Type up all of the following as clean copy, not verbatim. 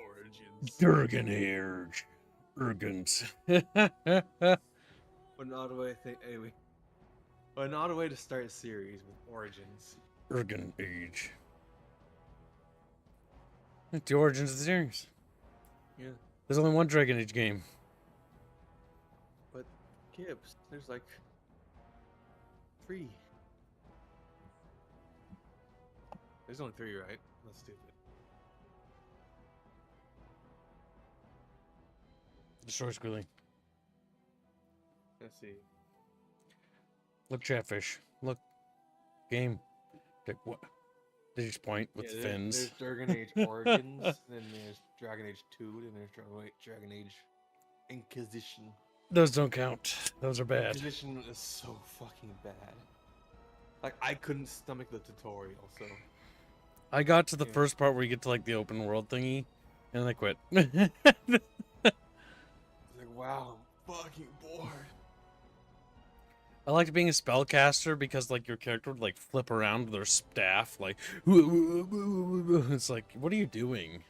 Origins. Durgan Age. Urgans. An odd way anyway. An odd way to start a series with Origins. Dragon Age. It's the origins of the series. Yeah. There's only one Dragon Age game. But Gibbs, there's like 3. There's only 3, right? That's stupid. Destroy Squealing. Let's see. Look, Chatfish. Look. Game. Like, what? They just point with fins. There's Dragon Age Origins, then there's Dragon Age 2, then there's Dragon Age Inquisition. Those don't count. Those are bad. Inquisition is so fucking bad. Like, I couldn't stomach the tutorial, so... I got to the first part where you get to, like, the open world thingy, and I quit. It's like, wow, I'm fucking bored. I liked being a spellcaster because, like, your character would, like, flip around with their staff, like, it's like, what are you doing?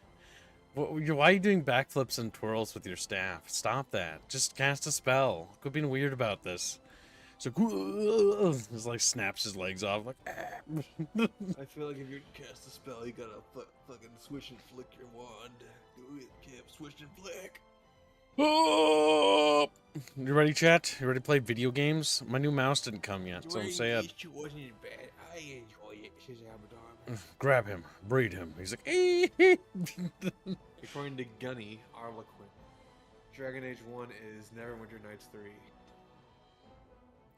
Why are you doing backflips and twirls with your staff? Stop that. Just cast a spell. Quit being weird about this. So, it's like, snaps his legs off, like, I feel like if you cast a spell, you gotta fucking swish and flick your wand. Do it, Kip. Swish and flick. oh! You ready, chat? You ready to play video games? My new mouse didn't come yet, so I'm sad. It wasn't bad. I enjoy it, says Amador. Grab him. Breed him. He's like, According to Gunny, Arlequin, Dragon Age 1 is Neverwinter Nights 3.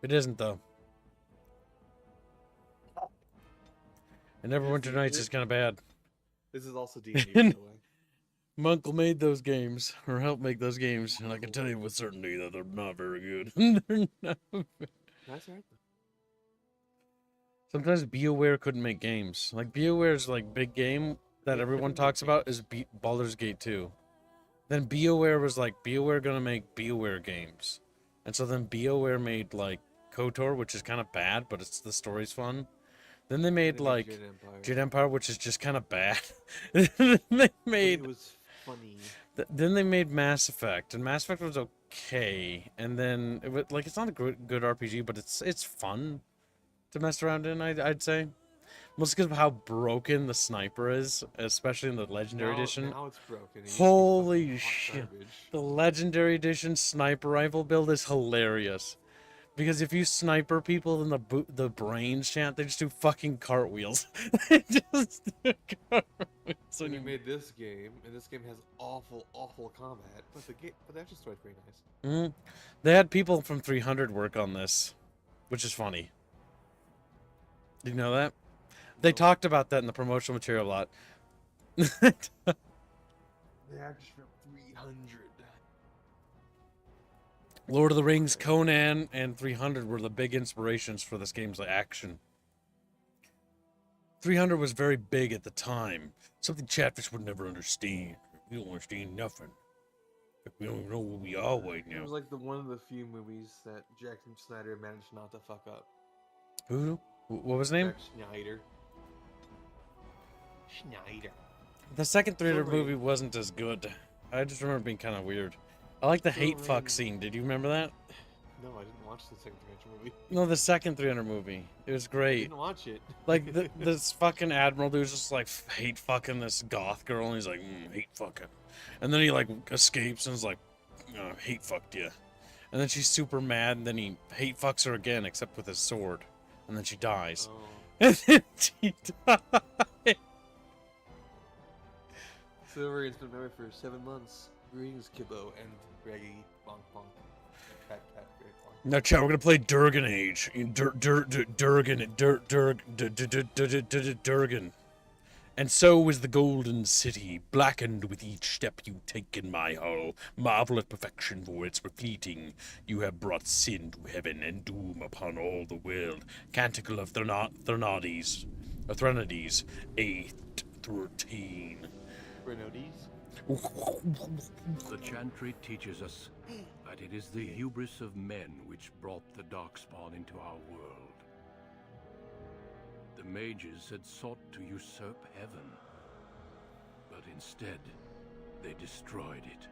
It isn't, though. And Neverwinter Nights is kind of bad. This is also D&D, by the way. My uncle made those games, or helped make those games, and I can tell you with certainty that they're not very good. They're not. That's right. Sometimes BioWare couldn't make games. Like, BioWare's, like, big game that everyone talks about is Baldur's Gate 2. Then BioWare was like, BioWare gonna make BioWare games. And so then BioWare made, like, KOTOR, which is kind of bad, but the story's fun. Then they made, like, Jade Empire, which is just kind of bad. They made... It was funny. Then they made Mass Effect, and Mass Effect was okay. And then, it was, like, it's not a good RPG, but it's fun to mess around in, I'd say. Mostly because of how broken the sniper is, especially in the Legendary Edition. Now it's broken. Holy shit. The Legendary Edition sniper rifle build is hilarious. Because if you sniper people in the brains chant, they just do fucking cartwheels. They just do cartwheels. So you made this game, and this game has awful combat, but the actual story's pretty nice. Mm-hmm. They had people from 300 work on this, which is funny. Did you know that? They talked about that in the promotional material a lot. They actually from 300. Lord of the Rings, Conan, and 300 were the big inspirations for this game's action. 300 was very big at the time. Something Chatfish would never understand. We don't understand nothing. We don't even know who we are right now. It was like one of the few movies that Jack Snyder managed not to fuck up. Who? What was his name? Jack Schneider. The second 300 movie wasn't as good. I just remember being kind of weird. I like the hate fuck scene. Did you remember that? No, I didn't watch the second 300 movie. No, the second 300 movie. It was great. I didn't watch it. Like, this fucking admiral dude's just, like, hate fucking this goth girl, and he's like, hate fucking. And then he, like, escapes and is like, hate fucked you. And then she's super mad, and then he hate fucks her again, except with his sword. And then she dies. Oh. And then she dies. Silverian's been married for 7 months. Greetings, Kibbo and Greggy Bonk Bonk. Cat, Greg Bonk. Now, chat, we're gonna play Dragon Age. Durgan. And so is the golden city, blackened with each step you take in my hall. Marvel at perfection for its repeating. You have brought sin to heaven and doom upon all the world. Canticle of Threnodies, 8:13. Renodies? The chantry teaches us that it is the hubris of men which brought the darkspawn into our world. The mages had sought to usurp heaven, but instead, they destroyed it.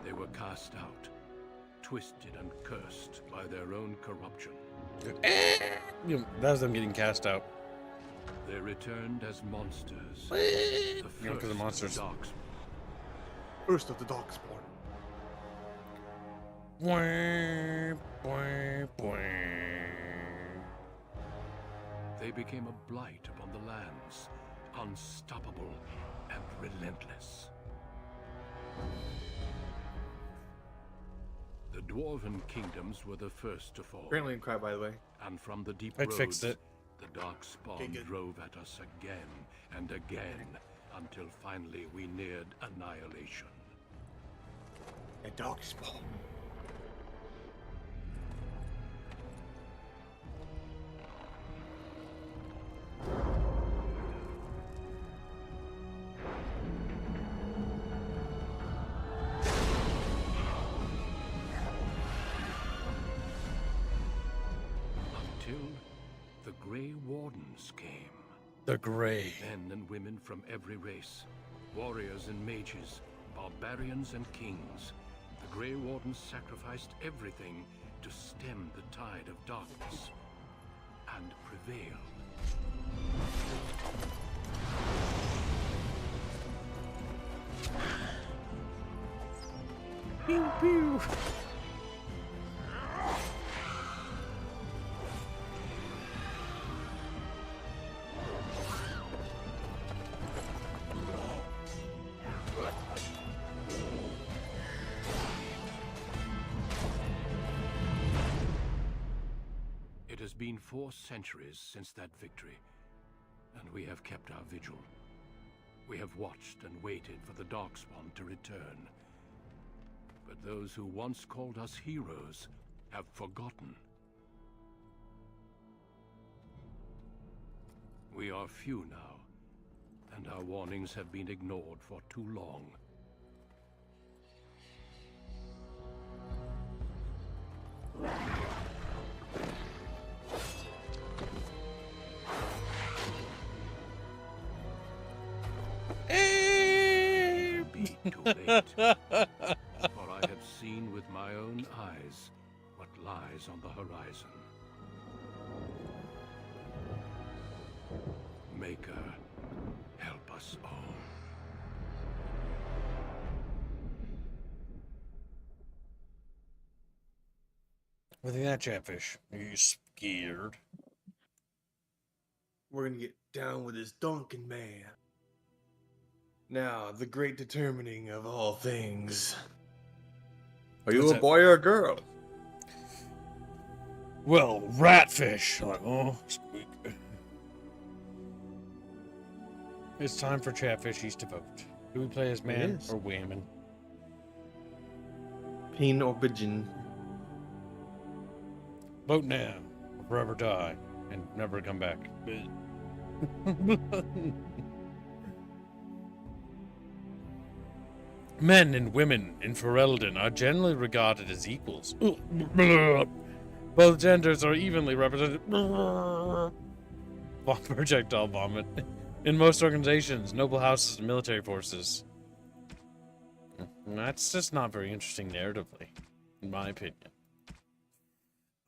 They were cast out, twisted and cursed by their own corruption. That was them getting cast out. They returned as monsters. The Because the monsters. First of the Darkspawn. They became a blight upon the lands, unstoppable and relentless. The dwarven kingdoms were the first to fall. Apparently, cry, by the way. And from the deep I'd roads, fixed it. the Darkspawn Okay, good. drove at us again and again, until finally we neared annihilation. A Darkspawn. Until the Grey Wardens came. The Grey. Men and women from every race, warriors and mages, barbarians and kings. The Grey Wardens sacrificed everything to stem the tide of darkness and prevailed. Pew pew. It has been 4 centuries since that victory, and we have kept our vigil. We have watched and waited for the Darkspawn to return. But those who once called us heroes have forgotten. We are few now, and our warnings have been ignored for too long. Be too late. For I have seen with my own eyes what lies on the horizon. Maker, help us all. What do you think of that, Chatfish? Are you scared? We're gonna get down with this Duncan man. Now, the great determining of all things. Are you What's a that? boy or a girl? Well, ratfish. Like, oh, squeak. It's time for Chatfishies to vote. Do we play as man is. or women? Peen or pigeon? Vote now, or forever die, and never come back. Men and women in Ferelden are generally regarded as equals. Both genders are evenly represented. Projectile vomit. In most organizations, noble houses, and military forces. That's just not very interesting narratively, in my opinion.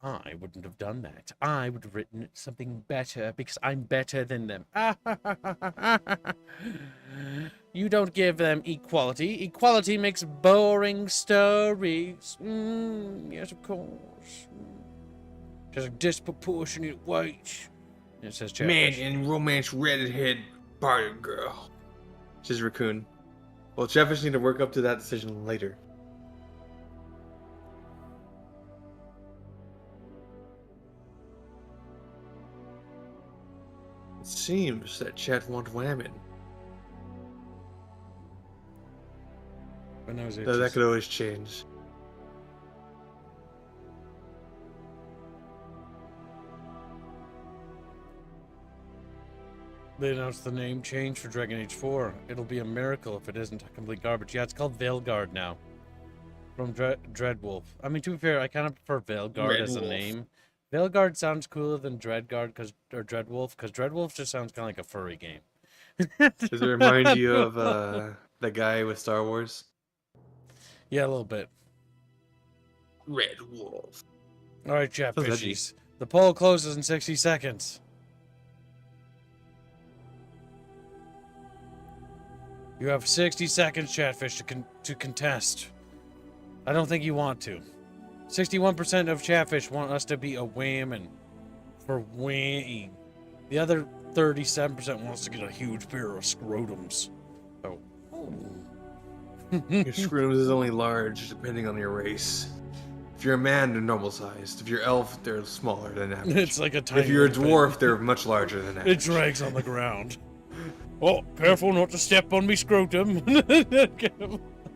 I wouldn't have done that. I would have written something better because I'm better than them. You don't give them equality. Equality makes boring stories. Yes, of course. There's a disproportionate weight. It says Man Chatfish. and romance redhead party girl. Says Raccoon. Well, Chatfish need to work up to that decision later. It seems that Chat want women. When I was Though that could always change. They announced the name change for Dragon Age 4. It'll be a miracle if it isn't a complete garbage. Yeah, it's called Veilguard now. From Dreadwolf. I mean, to be fair, I kind of prefer Veilguard as a Dreadwolf. name. Veilguard sounds cooler than Dreadguard or Dreadwolf, because Dreadwolf just sounds kind of like a furry game. Does it remind you of the guy with Star Wars? Yeah, a little bit. Red Wolf. All right, Sounds edgy. Chatfishies. The poll closes in 60 seconds. You have 60 seconds, Chatfish, to contest. I don't think you want to. 61% of Chatfish want us to be a whammon for wham. The other 37% wants to get a huge pair of scrotums. So. Your scrotum is only large, depending on your race. If you're a man, they're normal sized. If you're elf, they're smaller than average. It's like a tiny. If you're a little dwarf, thing. they're much larger than average. It drags on the ground. Oh, careful not to step on me scrotum.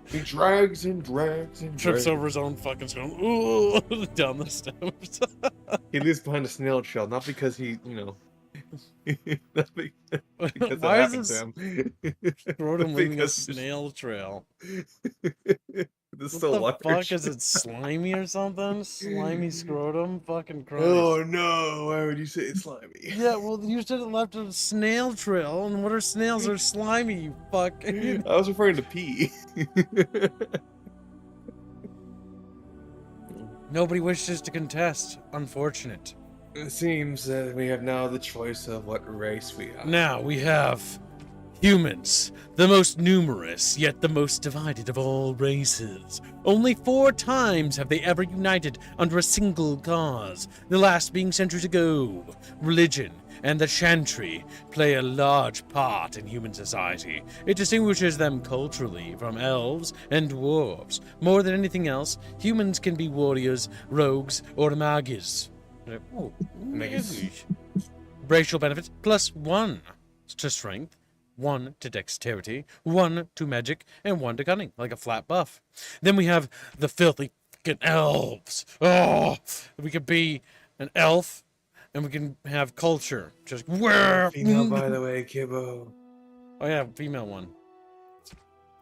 He drags and drags and Trips drags. over his own fucking scrotum. Ooh, down the steps. He leaves behind a snail trail, not because he, not because Why is happened this to him. scrotum leaving a Because snail trail? this What so the large. fuck? Is it slimy or something? Slimy scrotum? Fucking Christ. Oh no! Why would you say it's slimy? Yeah, well, you said it left a snail trail, and what are snails? They're slimy, you fuck. I was referring to pee. Nobody wishes to contest. Unfortunate. It seems that we have now the choice of what race we are. Now we have humans, the most numerous, yet the most divided of all races. Only 4 times have they ever united under a single cause, the last being centuries ago. Religion and the chantry play a large part in human society. It distinguishes them culturally from elves and dwarves. More than anything else, humans can be warriors, rogues, or mages. Oh, Mages. Racial benefits +1 to strength, 1 to dexterity, 1 to magic, and 1 to cunning, like a flat buff. Then we have the filthy fucking elves. Oh, we could be an elf, and we can have culture. Just where? Female, by the way, Kibbo. Oh yeah, female one.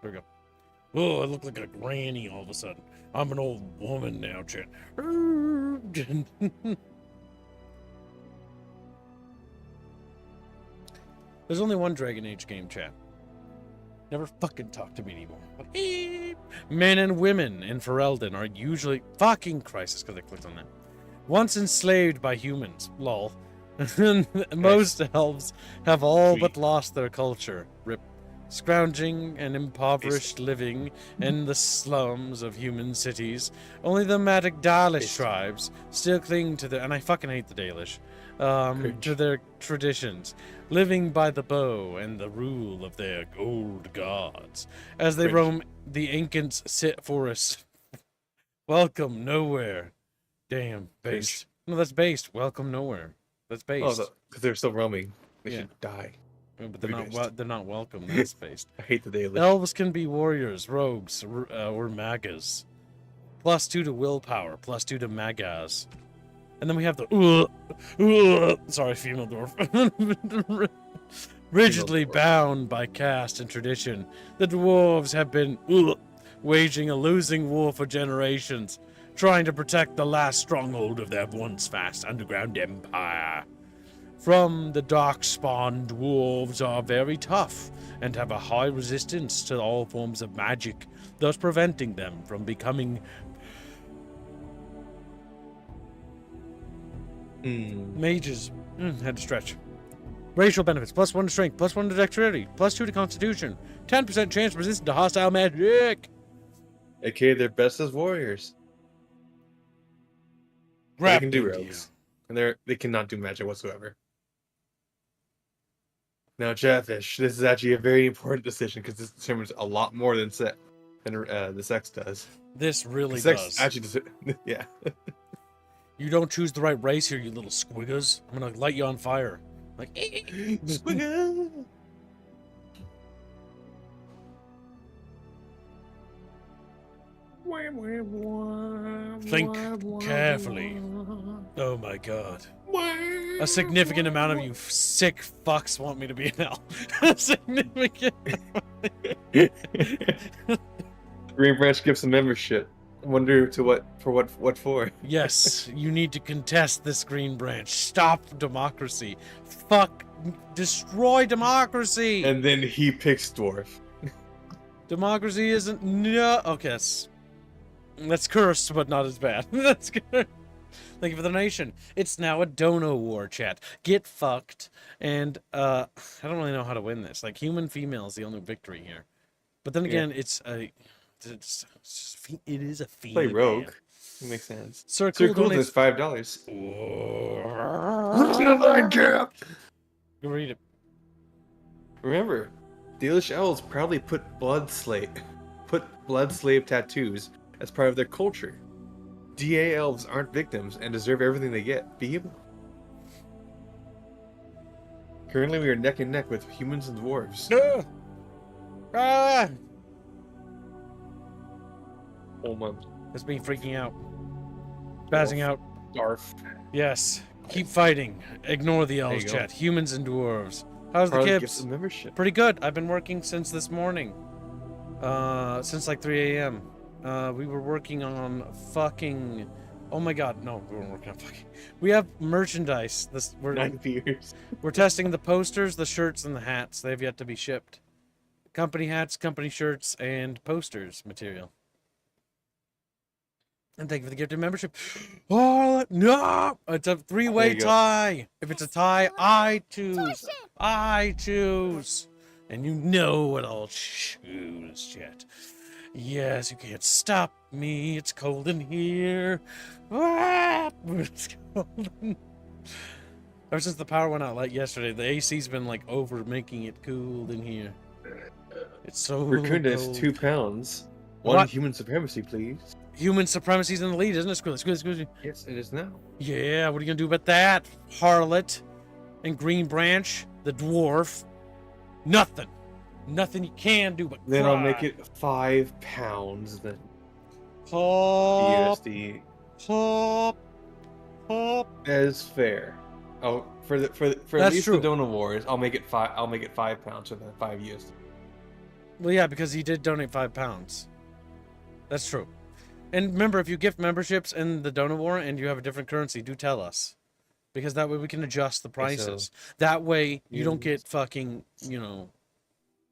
There we go. Oh, I look like a granny all of a sudden. I'm an old woman now, chat. There's only one Dragon Age game, chat. Never fucking talk to me anymore. Men and women in Ferelden are usually fucking crisis because I clicked on that. Once enslaved by humans, lol. Most elves have all but lost their culture. Rip. Scrounging and impoverished living in the slums of human cities. Only the nomadic Dalish tribes still cling to their, and I fucking hate the Dalish, to their traditions, living by the bow and the rule of their old gods. As they roam the ancient forests. Welcome nowhere. Damn, based. No, that's based. Welcome nowhere. That's based. Oh, because they're still roaming. They Yeah. should die. But they're not welcome. That's based. I hate the Dalish. Elves can be warriors, rogues, or magas. +2 to willpower, +2 to magas. And then we have the sorry, female dwarf. Rigidly bound by caste and tradition, the dwarves have been waging a losing war for generations, trying to protect the last stronghold of their once vast underground empire. From the darkspawn, dwarves are very tough and have a high resistance to all forms of magic, thus preventing them from becoming mages. Had to stretch. Racial benefits, +1 to strength, +1 to dexterity, +2 to constitution, 10% chance resistant to hostile magic. Okay, they're best as warriors. They can do rogues. And they cannot do magic whatsoever. Now, Chatfish, this is actually a very important decision because this determines a lot more than the sex does. This really Sex does. actually, yeah. You don't choose the right race here, you little squiggers. I'm gonna light you on fire. Like, Squiggle. think carefully. Oh my god. A significant amount of you sick fucks want me to be an elf. Significant. Green Branch gives some membership. Wonder to what for? Yes, you need to contest this Green Branch. Stop democracy. Fuck, destroy democracy. And then he picks dwarf. Democracy isn't no. Okay, that's cursed, but not as bad. That's good. Thank you for the donation. It's now a dono war, chat. Get fucked. And I don't really know how to win this. Like, human female is the only victory here. But then again, it is a female. Play rogue. It makes sense. Sir Sir Cool Cool is $5. Go read it. Remember, the English elves proudly put blood slave tattoos as part of their culture. DA elves aren't victims and deserve everything they get. Be human. Currently, we are neck and neck with humans and dwarves. No. Ah! Oh man. That's me freaking out. Spazzing out. Darf. Yes. Keep fighting. Ignore the elves, chat. Humans and dwarves. How's the kids? Membership. Pretty good. I've been working since this morning. Since like 3 a.m. We were working on fucking... Oh my god, no, we weren't working on fucking... We have merchandise. We're 9 years. We're testing the posters, the shirts, and the hats. They've yet to be shipped. Company hats, company shirts, and posters material. And thank you for the gifted membership. Oh, no! It's a three-way tie. If it's a tie, I choose. I choose. And you know what I'll choose, chat. Yes, you can't stop me. It's cold in here. Ah, it's cold. Ever since the power went out like yesterday, the AC's been like over making it cool in here. It's so Raccoon is cold. 2 pounds. One What? human supremacy, please. Human supremacy's in the lead, isn't it? Excuse me. Yes, it is now. Yeah, what are you gonna do about that, Harlot? And Green Branch, the dwarf. Nothing. Nothing you can do but Then cry. I'll make it 5 pounds. Then Hop, USD. hop, hop. That is fair. Oh, for at That's least true. the Donor Wars, I'll make it 5. I'll make it 5 pounds for the 5 USD. Well, yeah, because he did donate £5. That's true. And remember, if you gift memberships in the Donor War and you have a different currency, do tell us. Because that way we can adjust the prices. That way you don't get fucking,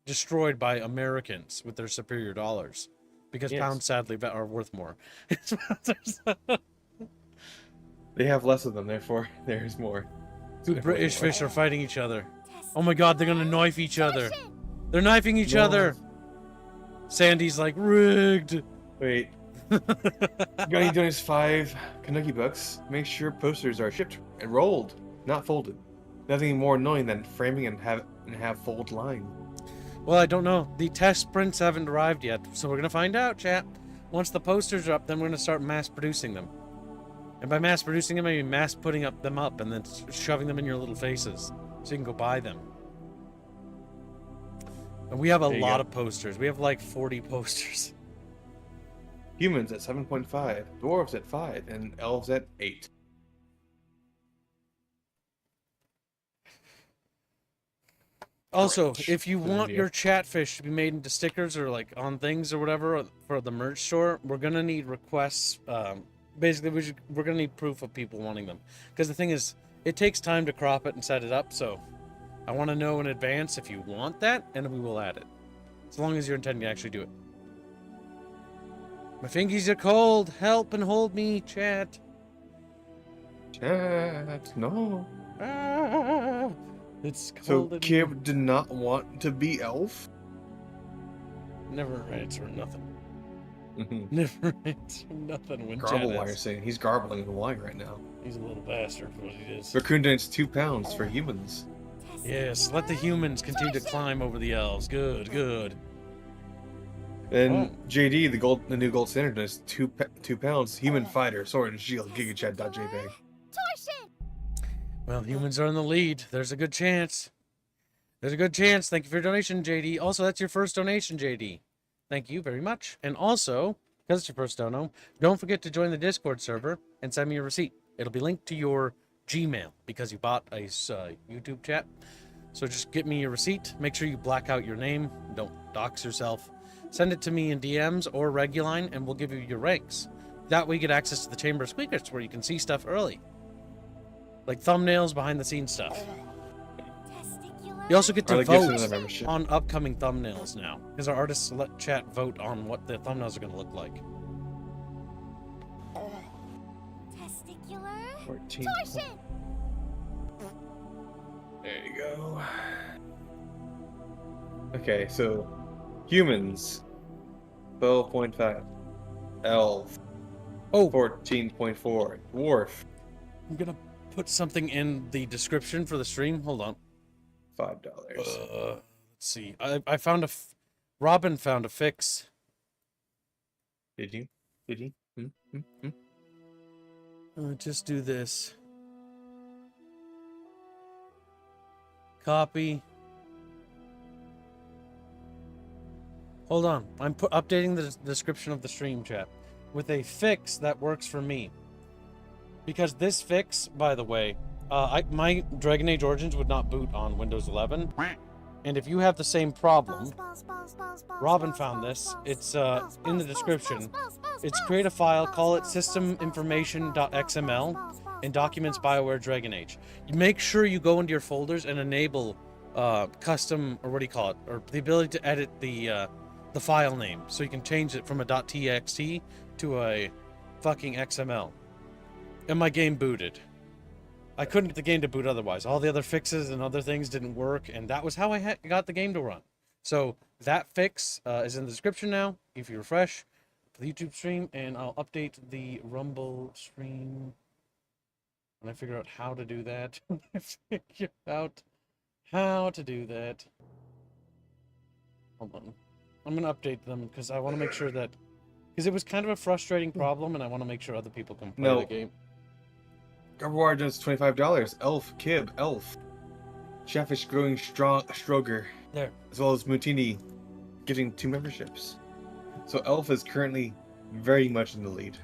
destroyed by Americans with their superior dollars. Because pounds, sadly, are worth more. They have less of them, therefore there's more. Two British fish are fighting each other. Oh my god, they're gonna knife each other. They're knifing each other. Sandy's like, rigged. Wait. Gunny donates 5 Kanuki bucks. Make sure posters are shipped and rolled, not folded. Nothing more annoying than framing and have fold line. Well, I don't know. The test prints haven't arrived yet, so we're gonna find out, chat. Once the posters are up, then we're gonna start mass producing them. And by mass producing them, I mean mass putting them up and then shoving them in your little faces so you can go buy them. And we have a lot of posters. We have like 40 posters. Humans at 7.5, dwarves at 5, and elves at 8. Also, if you want your chatfish to be made into stickers or like on things or whatever for the merch store, we're gonna need requests. Basically, we're gonna need proof of people wanting them. Because the thing is, it takes time to crop it and set it up, so I want to know in advance if you want that, and we will add it. As long as you're intending to actually do it. My fingies are cold. Help and hold me, chat. Chat, no. Ah, it's So cold. Kib did not want to be elf? Never answer nothing. Never answer nothing when Garble chat wire is. saying he's garbling the wire right now. He's a little bastard, what he is. Raccoon donates 2 pounds for humans. Yes, let the humans continue to climb over the elves. Good, good. Then JD, the new gold standard, does 2 pounds. Human fighter, sword and shield, gigachat.jpg. Well, humans are in the lead. There's a good chance. There's a good chance. Thank you for your donation, JD. Also, that's your first donation, JD. Thank you very much. And also, because it's your first dono, don't forget to join the Discord server and send me a receipt. It'll be linked to your Gmail because you bought a YouTube chat. So just get me your receipt. Make sure you black out your name. Don't dox yourself. send it to me in DMs or Reguline, and we'll give you your ranks. That way you get access to the Chamber of Squeakers, where you can see stuff early. Like thumbnails, behind the scenes stuff. You also get to vote on upcoming thumbnails now, because our artists let chat vote on what the thumbnails are going to look like. 14. There you go. Okay, so humans 12.5, elf 14.4, dwarf. I'm gonna put something in the description for the stream. Hold on. $5. Let's see. I found Robin found a fix. Did you? Did he? Just do this. Copy. Hold on. I'm updating the description of the stream chat with a fix that works for me. Because this fix, by the way, my Dragon Age Origins would not boot on Windows 11. And if you have the same problem, Robin found this. It's in the description. It's create a file, call it systeminformation.xml, and documents BioWare Dragon Age. You make sure you go into your folders and enable custom, or what do you call it, or the ability to edit the file name, so you can change it from a .txt to a fucking XML. And my game booted. I couldn't get the game to boot otherwise. All the other fixes and other things didn't work, and that was how I got the game to run. So that fix is in the description now. If you refresh the YouTube stream, and I'll update the Rumble stream when I figure out how to do that. Figure out how to do that. Hold on. I'm gonna update them because I want to make sure that, because it was kind of a frustrating problem, and I want to make sure other people can play the game. Garboard does $25. Elf, Kib, Elf. Chatfish growing stronger. There. As well as Mutini getting 2 memberships. So Elf is currently very much in the lead.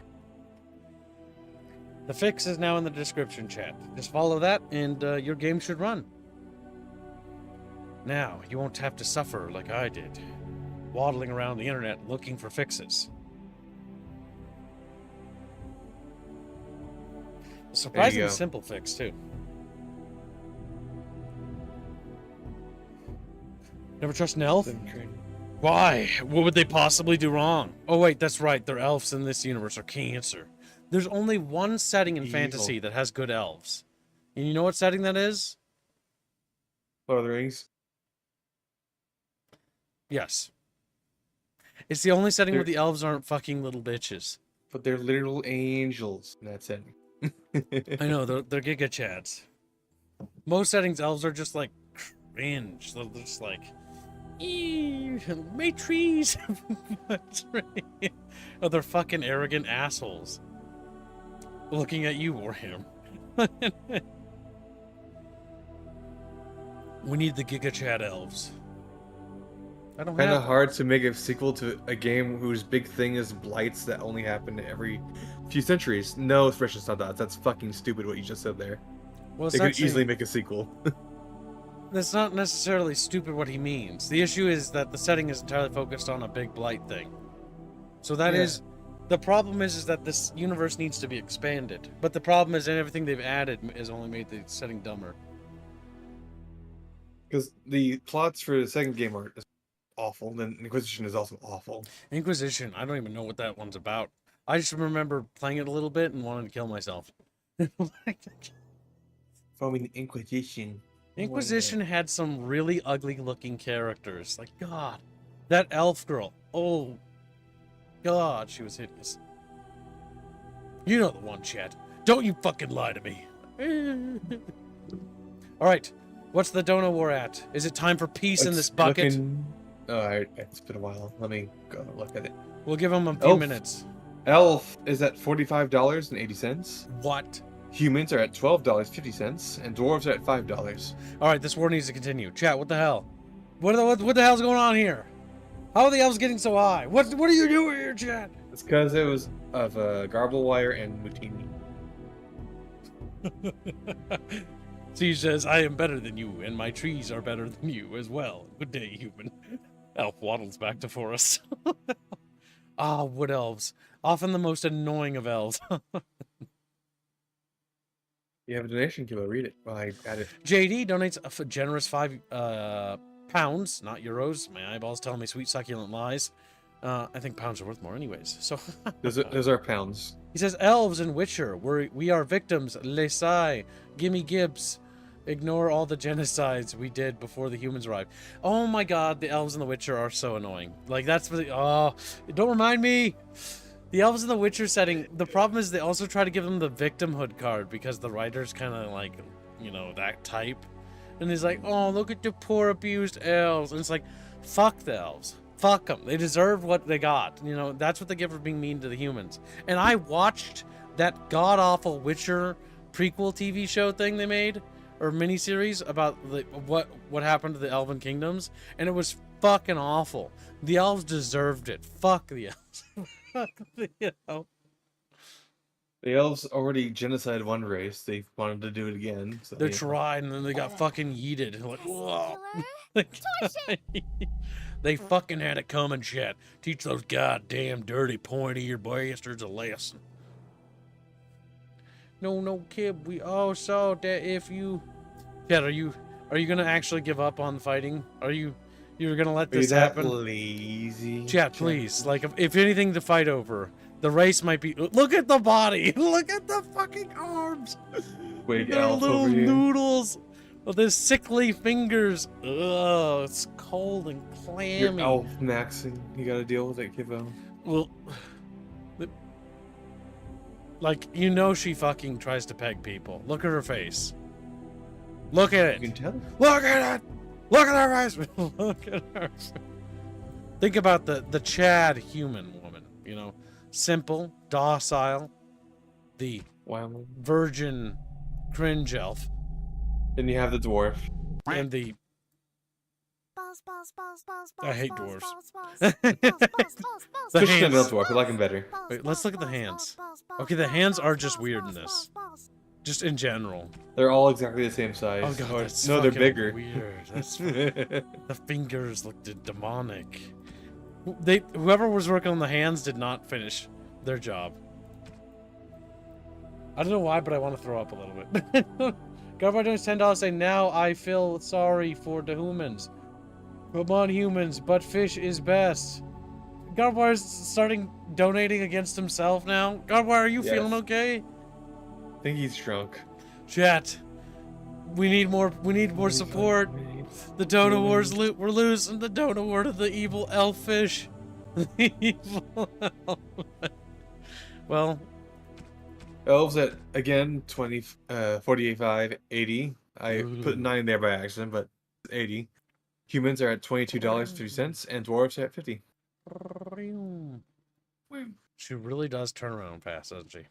The fix is now in the description chat. Just follow that and your game should run. Now, you won't have to suffer like I did, waddling around the internet looking for fixes. A surprisingly simple fix, too. Never trust an elf? Why? What would they possibly do wrong? Oh, wait, that's right. Their elves in this universe are cancer. There's only one setting in fantasy that has good elves. And you know what setting that is? Lord of the Rings? Yes. It's the only setting where the elves aren't fucking little bitches. But they're literal angels in that setting. I know, they're Giga Chads. Most settings, elves are just like cringe. They're just like, eee, my trees. Oh, they're fucking arrogant assholes. Looking at you, Warhammer. We need the Giga Chad elves. I don't Kind of hard to make a sequel to a game whose big thing is blights that only happen every few centuries. No, Expressions not that. That's fucking stupid what you just said there. Well, they could easily make a sequel. That's not necessarily stupid what he means. The issue is that the setting is entirely focused on a big blight thing. So that is... The problem is that this universe needs to be expanded. But the problem is that everything they've added has only made the setting dumber. Because the plots for the second game are awful, then Inquisition is also awful. Inquisition, I don't even know what that one's about. I just remember playing it a little bit and wanting to kill myself. Following Inquisition. Inquisition had some really ugly looking characters. Like, God. That elf girl. Oh, God, she was hideous. You know the one, chat. Don't you fucking lie to me. Alright, what's the Dono War at? Is it time for peace in this bucket? Alright, it's been a while. Let me go look at it. We'll give him a few minutes. Elf is at $45.80. What? Humans are at $12.50, and dwarves are at $5. Alright, this war needs to continue. Chat, what the hell? What the hell's going on here? How are the elves getting so high? What are you doing here, chat? It's because it was of Garblewire and Mutini. She says, I am better than you, and my trees are better than you as well. Good day, human. Elf waddles back to forest. Ah, wood elves. Often the most annoying of elves. You have a donation, Kilo. Read it. Well, I got it. JD donates a generous £5, not euros. My eyeballs telling me sweet succulent lies. I think pounds are worth more anyways. So Those are pounds. he says, elves in Witcher, we are victims. Lesai, gimme Gibbs. Ignore all the genocides we did before the humans arrived. Oh my god, the elves in The Witcher are so annoying. Like, that's really... Oh, don't remind me! The elves in The Witcher setting, the problem is they also try to give them the victimhood card because the writer's kind of like, you know, that type. And he's like, oh, look at the poor abused elves. And it's like, fuck the elves. Fuck them. They deserved what they got. You know, that's what they get for being mean to the humans. And I watched that god-awful Witcher prequel TV show thing they made, or miniseries, about what happened to the Elven Kingdoms, and it was fucking awful. The elves deserved it. Fuck the elves. Fuck the elves. The elves already genocided one race. They wanted to do it again. So They tried, and then they got fucking yeeted. Like, whoa. They fucking had it coming, shit. Teach those goddamn dirty, pointy-eared bastards a lesson. No, kid. We all saw that if you... Chad, are you gonna actually give up on fighting? You're gonna let this happen? Lazy. Chad, please. Like, if anything to fight over, the race might be... Look at the body! Look at the fucking arms! Big They're elf little over here. noodles. Oh, there's sickly fingers. Ugh, it's cold and clammy. Your elf maxing. You gotta deal with it, kiddo. Well, like, you know she fucking tries to peg people. Look at her face. Look at You it. can tell. Look at it. Look at her face. Look at her. Think about the Chad human woman. You know, simple, docile, the Wow. virgin cringe elf, Then you have the dwarf. and the... I hate dwarves. The Especially the hands. middle dwarf. I like him better. Wait, let's look at the hands. Okay, the hands are just weird in this. Just in general. They're all exactly the same size. Oh god, Or- that's no, they're fucking bigger. weird. That's the fingers looked demonic. Whoever was working on the hands did not finish their job. I don't know why, but I want to throw up a little bit. Government doing $10 say, now I feel sorry for the humans. Come on, humans, but fish is best. Godwire's starting donating against himself now. Godwire, are you Yes. feeling okay? I think he's drunk. Chat. We need more support. The Dona Wars we're losing the Dona War to the evil elfish. The evil elf. Well, Elves at, again, 20, 48.5, 80. I put 9 there by accident, but 80. Humans are at $22.50, and dwarves are at 50. she really does turn around fast, doesn't she?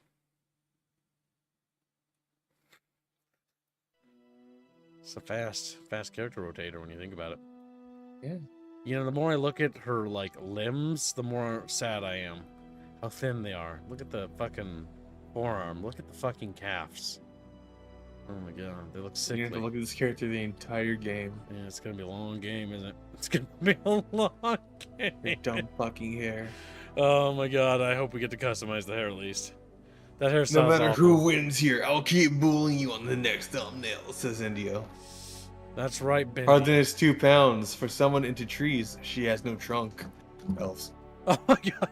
It's a fast character rotator when you think about it. Yeah. You know, the more I look at her, like, limbs, the more sad I am. How thin they are. Look at the fucking forearm. Look at the fucking calves. Oh my god, they look You sickly. have to look at this character the entire game. Yeah, it's gonna be a long game, isn't it? It's gonna be a long Your game. dumb fucking hair. Oh my god, I hope we get to customize the hair at least. That hair No sounds matter awful. who wins here, I'll keep bullying you on the next thumbnail, says Indio. That's right, Benny. Harder is 2 pounds. For someone into trees, she has no trunk. Elves. Oh my god.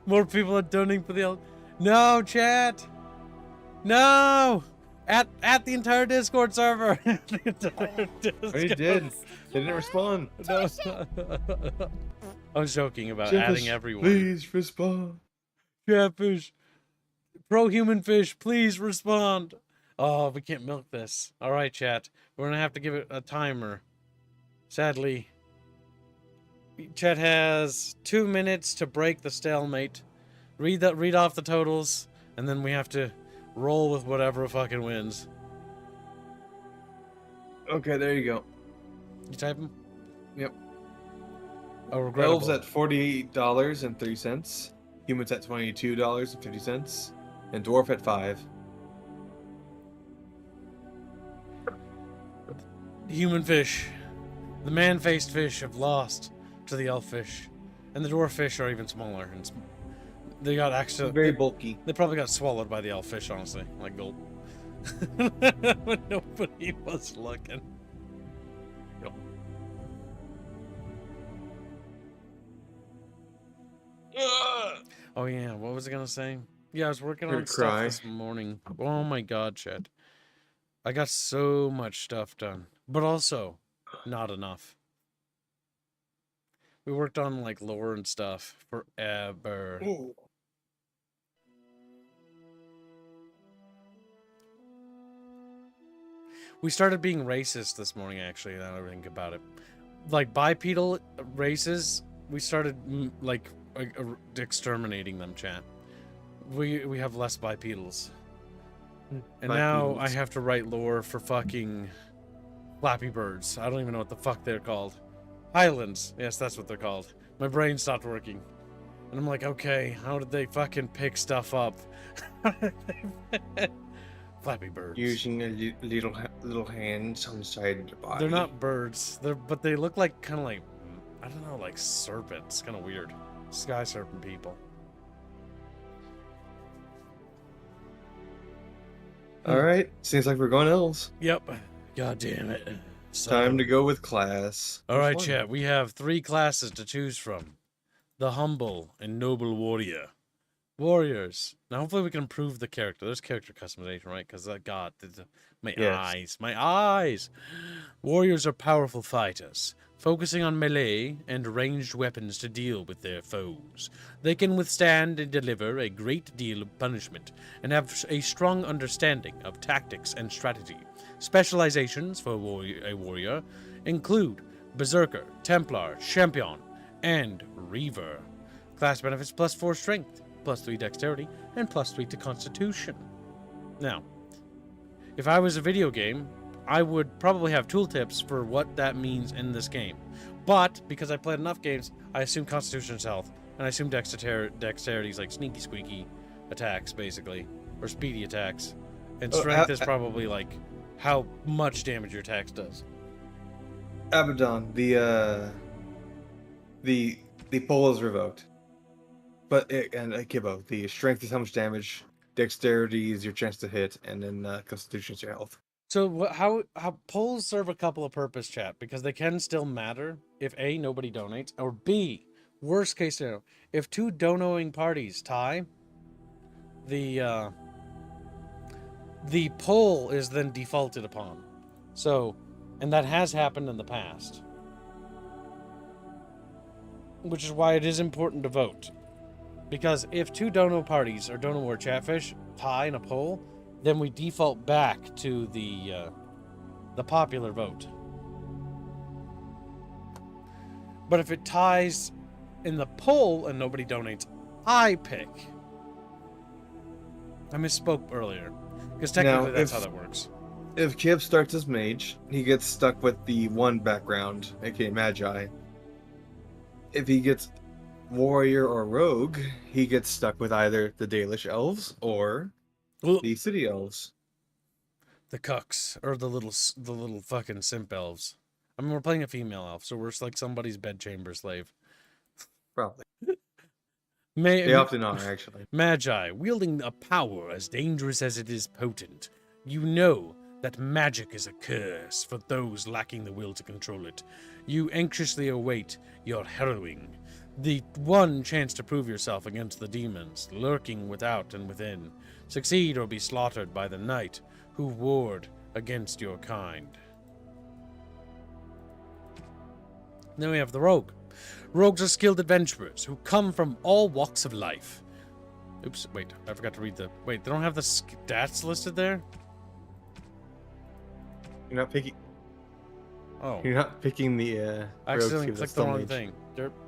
More people are donating for the elf. No, chat. No. At the entire Discord server. The entire Discord. I did. They didn't respond. No. I was joking about Chatfish, adding everyone. Please respond. Chatfish. Pro-human fish, please respond. Oh, we can't milk this. All right, chat. We're going to have to give it a timer. Sadly. Chat has 2 minutes to break the stalemate. Read off the totals, and then we have to roll with whatever fucking wins. Okay, there you go. You type them? Yep. Oh, regrettable. Elves at $48.03. Humans at $22.50. And dwarf at 5. Human fish. The man-faced fish have lost. to the elfish. And the dwarfish are even smaller. And they got actually... Very bulky. They probably got swallowed by the elfish, honestly. Like gold. When nobody was looking. Go. Oh yeah, what was I gonna say? Yeah, I was working on stuff this morning. Oh my god, Chet. I got so much stuff done. But also, not enough. We worked on like lore and stuff forever. Ooh. We started being racist this morning, actually, now that I think about it. Like, bipedal races, we started, like, exterminating them, chat. We have less bipedals. And now I have to write lore for fucking Flappy Birds. I don't even know what the fuck they're called. Highlands. Yes, that's what they're called. My brain stopped working. And I'm like, okay, how did they fucking pick stuff up? Flappy Birds. Using a little hands on the side of the body. They're not birds. But they look like kind of like, I don't know, like serpents. Kind of weird. Sky serpent people. All right, seems like we're going elves. Yep. God damn it. So, time to go with class. All right, chat. We have 3 classes to choose from: the humble and noble warrior. Warriors. Now, hopefully, we can improve the character. There's character customization, right? Because God, my eyes. Warriors are powerful fighters, focusing on melee and ranged weapons to deal with their foes. They can withstand and deliver a great deal of punishment and have a strong understanding of tactics and strategy. Specializations for a warrior include Berserker, Templar, Champion, and Reaver. Class benefits +4 strength, +3 dexterity, and +3 to constitution. Now, if I was a video game, I would probably have tooltips for what that means in this game. But, because I played enough games, I assume Constitution is health, and I assume dexterity is like sneaky squeaky attacks, basically. Or speedy attacks. And strength is probably like how much damage your attacks does. Abaddon, the poll is revoked. But, and Kibbo, the strength is how much damage, dexterity is your chance to hit, and then Constitution is your health. So how polls serve a couple of purpose, chat, because they can still matter if A, nobody donates, or B, worst case scenario, if 2 donoing parties tie, the poll is then defaulted upon. So, and that has happened in the past. Which is why it is important to vote. Because if 2 dono parties or dono or chatfish tie in a poll, then we default back to the popular vote. But if it ties in the poll and nobody donates, I pick. I misspoke earlier, because technically that's how that works. If Kib starts as mage, he gets stuck with the 1 background, aka Magi. If he gets warrior or rogue, he gets stuck with either the Dalish elves or the city elves. The cucks, or the little fucking simp elves. I mean, we're playing a female elf, so we're like somebody's bedchamber slave. Probably. They often are, actually. Magi, wielding a power as dangerous as it is potent. You know that magic is a curse for those lacking the will to control it. You anxiously await your harrowing. The one chance to prove yourself against the demons, lurking without and within. Succeed or be slaughtered by the knight who warred against your kind. Then we have the rogue. Rogues are skilled adventurers who come from all walks of life. Oops, wait, I forgot to read the... Wait, they don't have the stats listed there? You're not picking... Oh. You're not picking the... I accidentally clicked the wrong thing.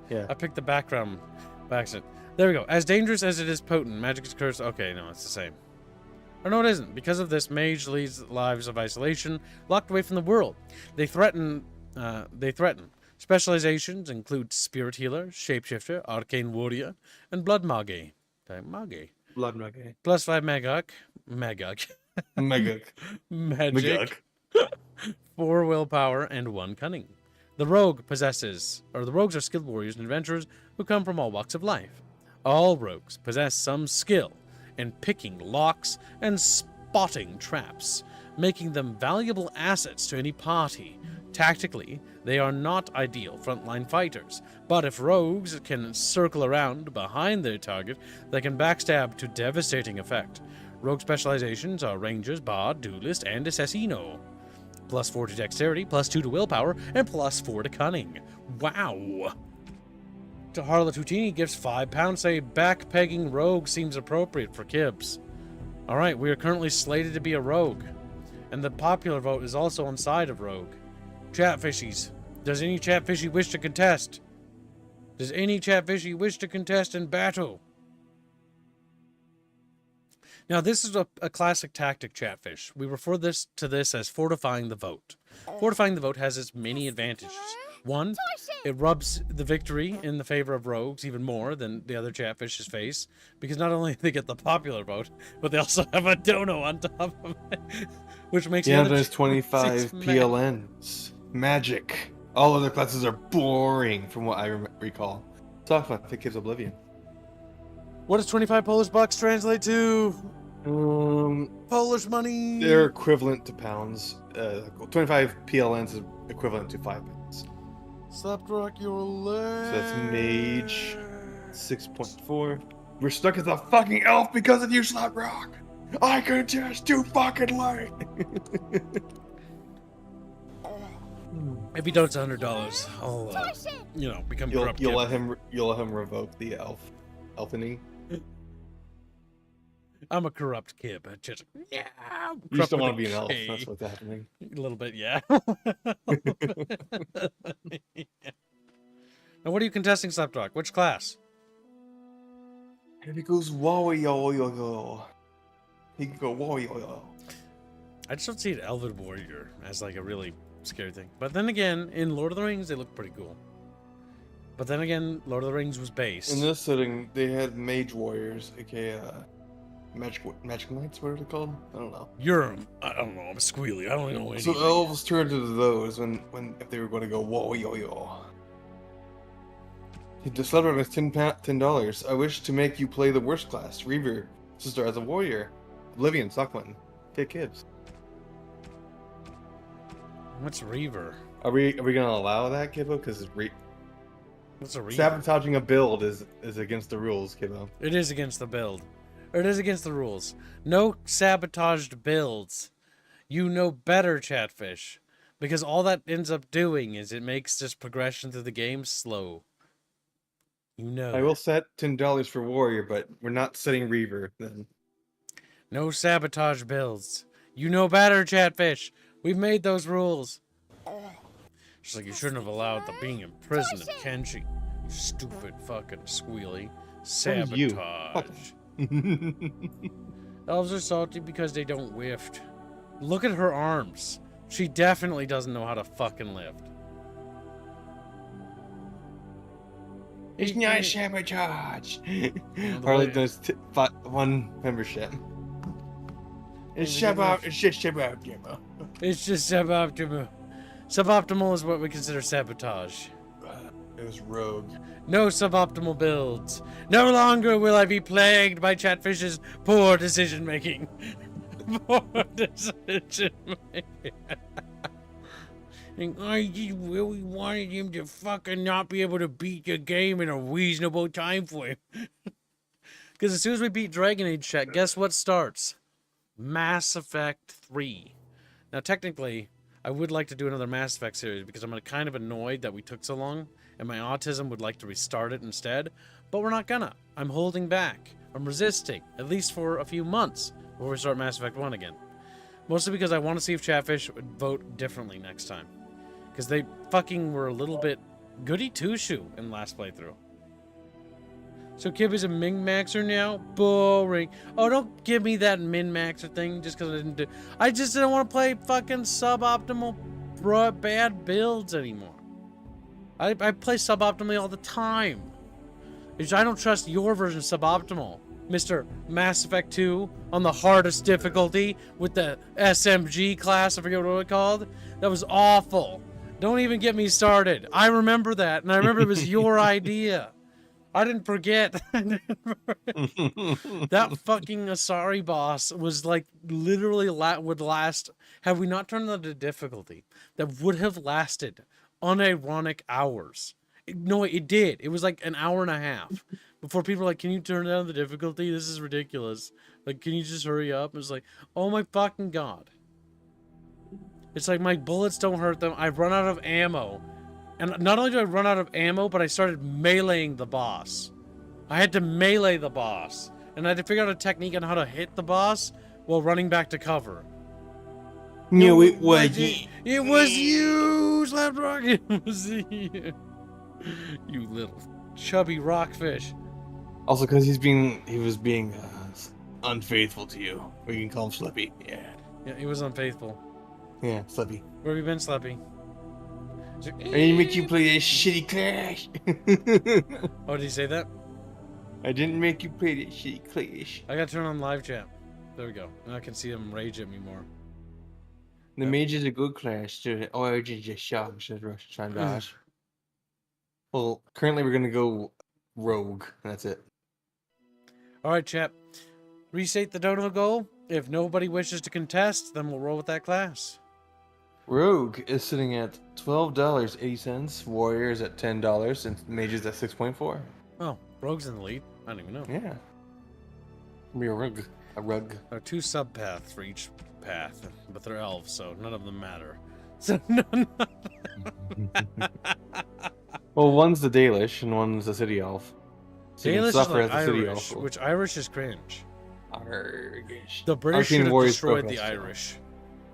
Yeah. I picked the background by accident. There we go. As dangerous as it is potent, magic is cursed. Okay, no, it's the same. Or no, it isn't. Because of this, mage leads lives of isolation, locked away from the world. They threaten. Specializations include spirit healer, shapeshifter, arcane warrior, and blood mage. Blood mage. +5 magic. Magic. 4 willpower and 1 cunning. The rogues are skilled warriors and adventurers who come from all walks of life. All rogues possess some skill in picking locks and spotting traps, making them valuable assets to any party. Tactically, they are not ideal frontline fighters, but if rogues can circle around behind their target, they can backstab to devastating effect. Rogue specializations are rangers, bard, duelist, and assassino. +4 to dexterity, +2 to willpower, and +4 to cunning. Wow! To Harlot Houdini gives £5. Say backpegging rogue seems appropriate for Kibbs. Alright, we are currently slated to be a rogue. And the popular vote is also on side of rogue. Chatfishies. Does any chatfishy wish to contest? Does any chatfishy wish to contest in battle? Now, this is a classic tactic, Chatfish. We refer to this as fortifying the vote. Fortifying the vote has its many advantages. One, it rubs the victory in the favor of rogues even more than the other Chatfish's face, because not only do they get the popular vote, but they also have a dono on top of it, which makes there's 25 PLNs. Magic. All other classes are boring, from what I recall. Talk about the Kids Oblivion. What does 25 Polish bucks translate to? Polish money. They're equivalent to pounds. 25 PLNs is equivalent to 5 pounds. Slapdrock your leg. So that's mage 6.4. We're stuck as a fucking elf because of you, Slapdrock. I could just too fucking late. If he donates $100, I'll become corrupt. You'll let him revoke the elfany. I'm a corrupt kid. Just You just don't want to be an elf. That's what's happening. A little bit, yeah. Now, what are you contesting, Slapdog? Which class? If he goes warrior, he can go warrior. I just don't see an Elven Warrior as like a really scary thing. But then again, in Lord of the Rings, they look pretty cool. But then again, Lord of the Rings was based. In this setting, they had mage warriors, aka magic knights. What are they called? I don't know. I don't know. I'm squealy. I don't know anything. So elves turned into those if they were going to go warrior. He just left us $10. I wish to make you play the worst class, Reaver, sister as a warrior. Oblivion, Stockman. Get kids. What's Reaver? Are we gonna allow that, Kibbo? Because What's a Reaver? sabotaging a build is against the rules, Kibbo. It is against the build. Or it is against the rules. No sabotaged builds. You know better, Chatfish. Because all that ends up doing is it makes this progression through the game slow. You know. I will set $10 for warrior, but we're not setting Reaver then. No sabotage builds. You know better, Chatfish. We've made those rules. Just like you shouldn't have allowed the being imprisoned in Kenshi. You stupid fucking squealy. Sabotage. Elves are salty because they don't lift. Look at her arms. She definitely doesn't know how to fucking lift. It's not sabotage. Harley does one membership. It's just suboptimal. It's just suboptimal. Suboptimal is what we consider sabotage. It was rogue. No suboptimal builds. No longer will I be plagued by Chatfish's poor decision making. Poor decision making. I just really wanted him to fucking not be able to beat the game in a reasonable time frame. Because as soon as we beat Dragon Age, chat, guess what starts? Mass Effect 3. Now, technically, I would like to do another Mass Effect series because I'm kind of annoyed that we took so long, and my autism would like to restart it instead, but we're not gonna. I'm holding back. I'm resisting, at least for a few months, before we start Mass Effect 1 again. Mostly because I want to see if Chatfish would vote differently next time. Because they fucking were a little bit goody two-shoe in last playthrough. So Kib is a min-maxer now? Boring. Oh, don't give me that min-maxer thing just because I didn't do... I just didn't want to play fucking suboptimal bad builds anymore. I play suboptimally all the time. I don't trust your version of suboptimal. Mr. Mass Effect 2 on the hardest difficulty with the SMG class, I forget what it was called. That was awful. Don't even get me started. I remember that, and I remember it was your idea. I didn't forget. That fucking Asari boss was like literally would last. Have we not turned on the difficulty? That would have lasted unironic hours. No, it did. It was like an hour and a half before people were like, "Can you turn down the difficulty? This is ridiculous. Like, can you just hurry up?" It was like, "Oh my fucking god!" It's like my bullets don't hurt them. I've run out of ammo. And not only do I run out of ammo, but I started meleeing the boss. I had to melee the boss. And I had to figure out a technique on how to hit the boss while running back to cover. No, it was It was you, Slapdog. It was you. You little chubby rockfish. Also, because he was being unfaithful to you. We can call him Slippy. Yeah. Yeah, he was unfaithful. Yeah, Slippy. Where have you been, Slappy? I didn't make you play that shitty Clash. Oh, did he say that? I didn't make you play that shitty Clash. I gotta turn on live chat. There we go. Now I can see him rage at me more. The mage is a good Clash. The ERGE is just shot. Says Rush trying to dodge. Well, currently we're gonna go Rogue. That's it. Alright, chap. Restate the dono goal. If nobody wishes to contest, then we'll roll with that class. Rogue is sitting at $12.80. Warrior is at $10, and Mage is at 6.4. Oh, Rogue's in the lead. I don't even know. Yeah. Be a rug. A rug. There are 2 sub-paths for each path, but they're elves, so none of them matter. So none. Well, one's the Dalish and one's the City Elf. So you can Dalish is suffer like as the City Irish, Elf. which Irish is cringe. Argish. The British Arcane should have Warriors destroyed the progress. Irish.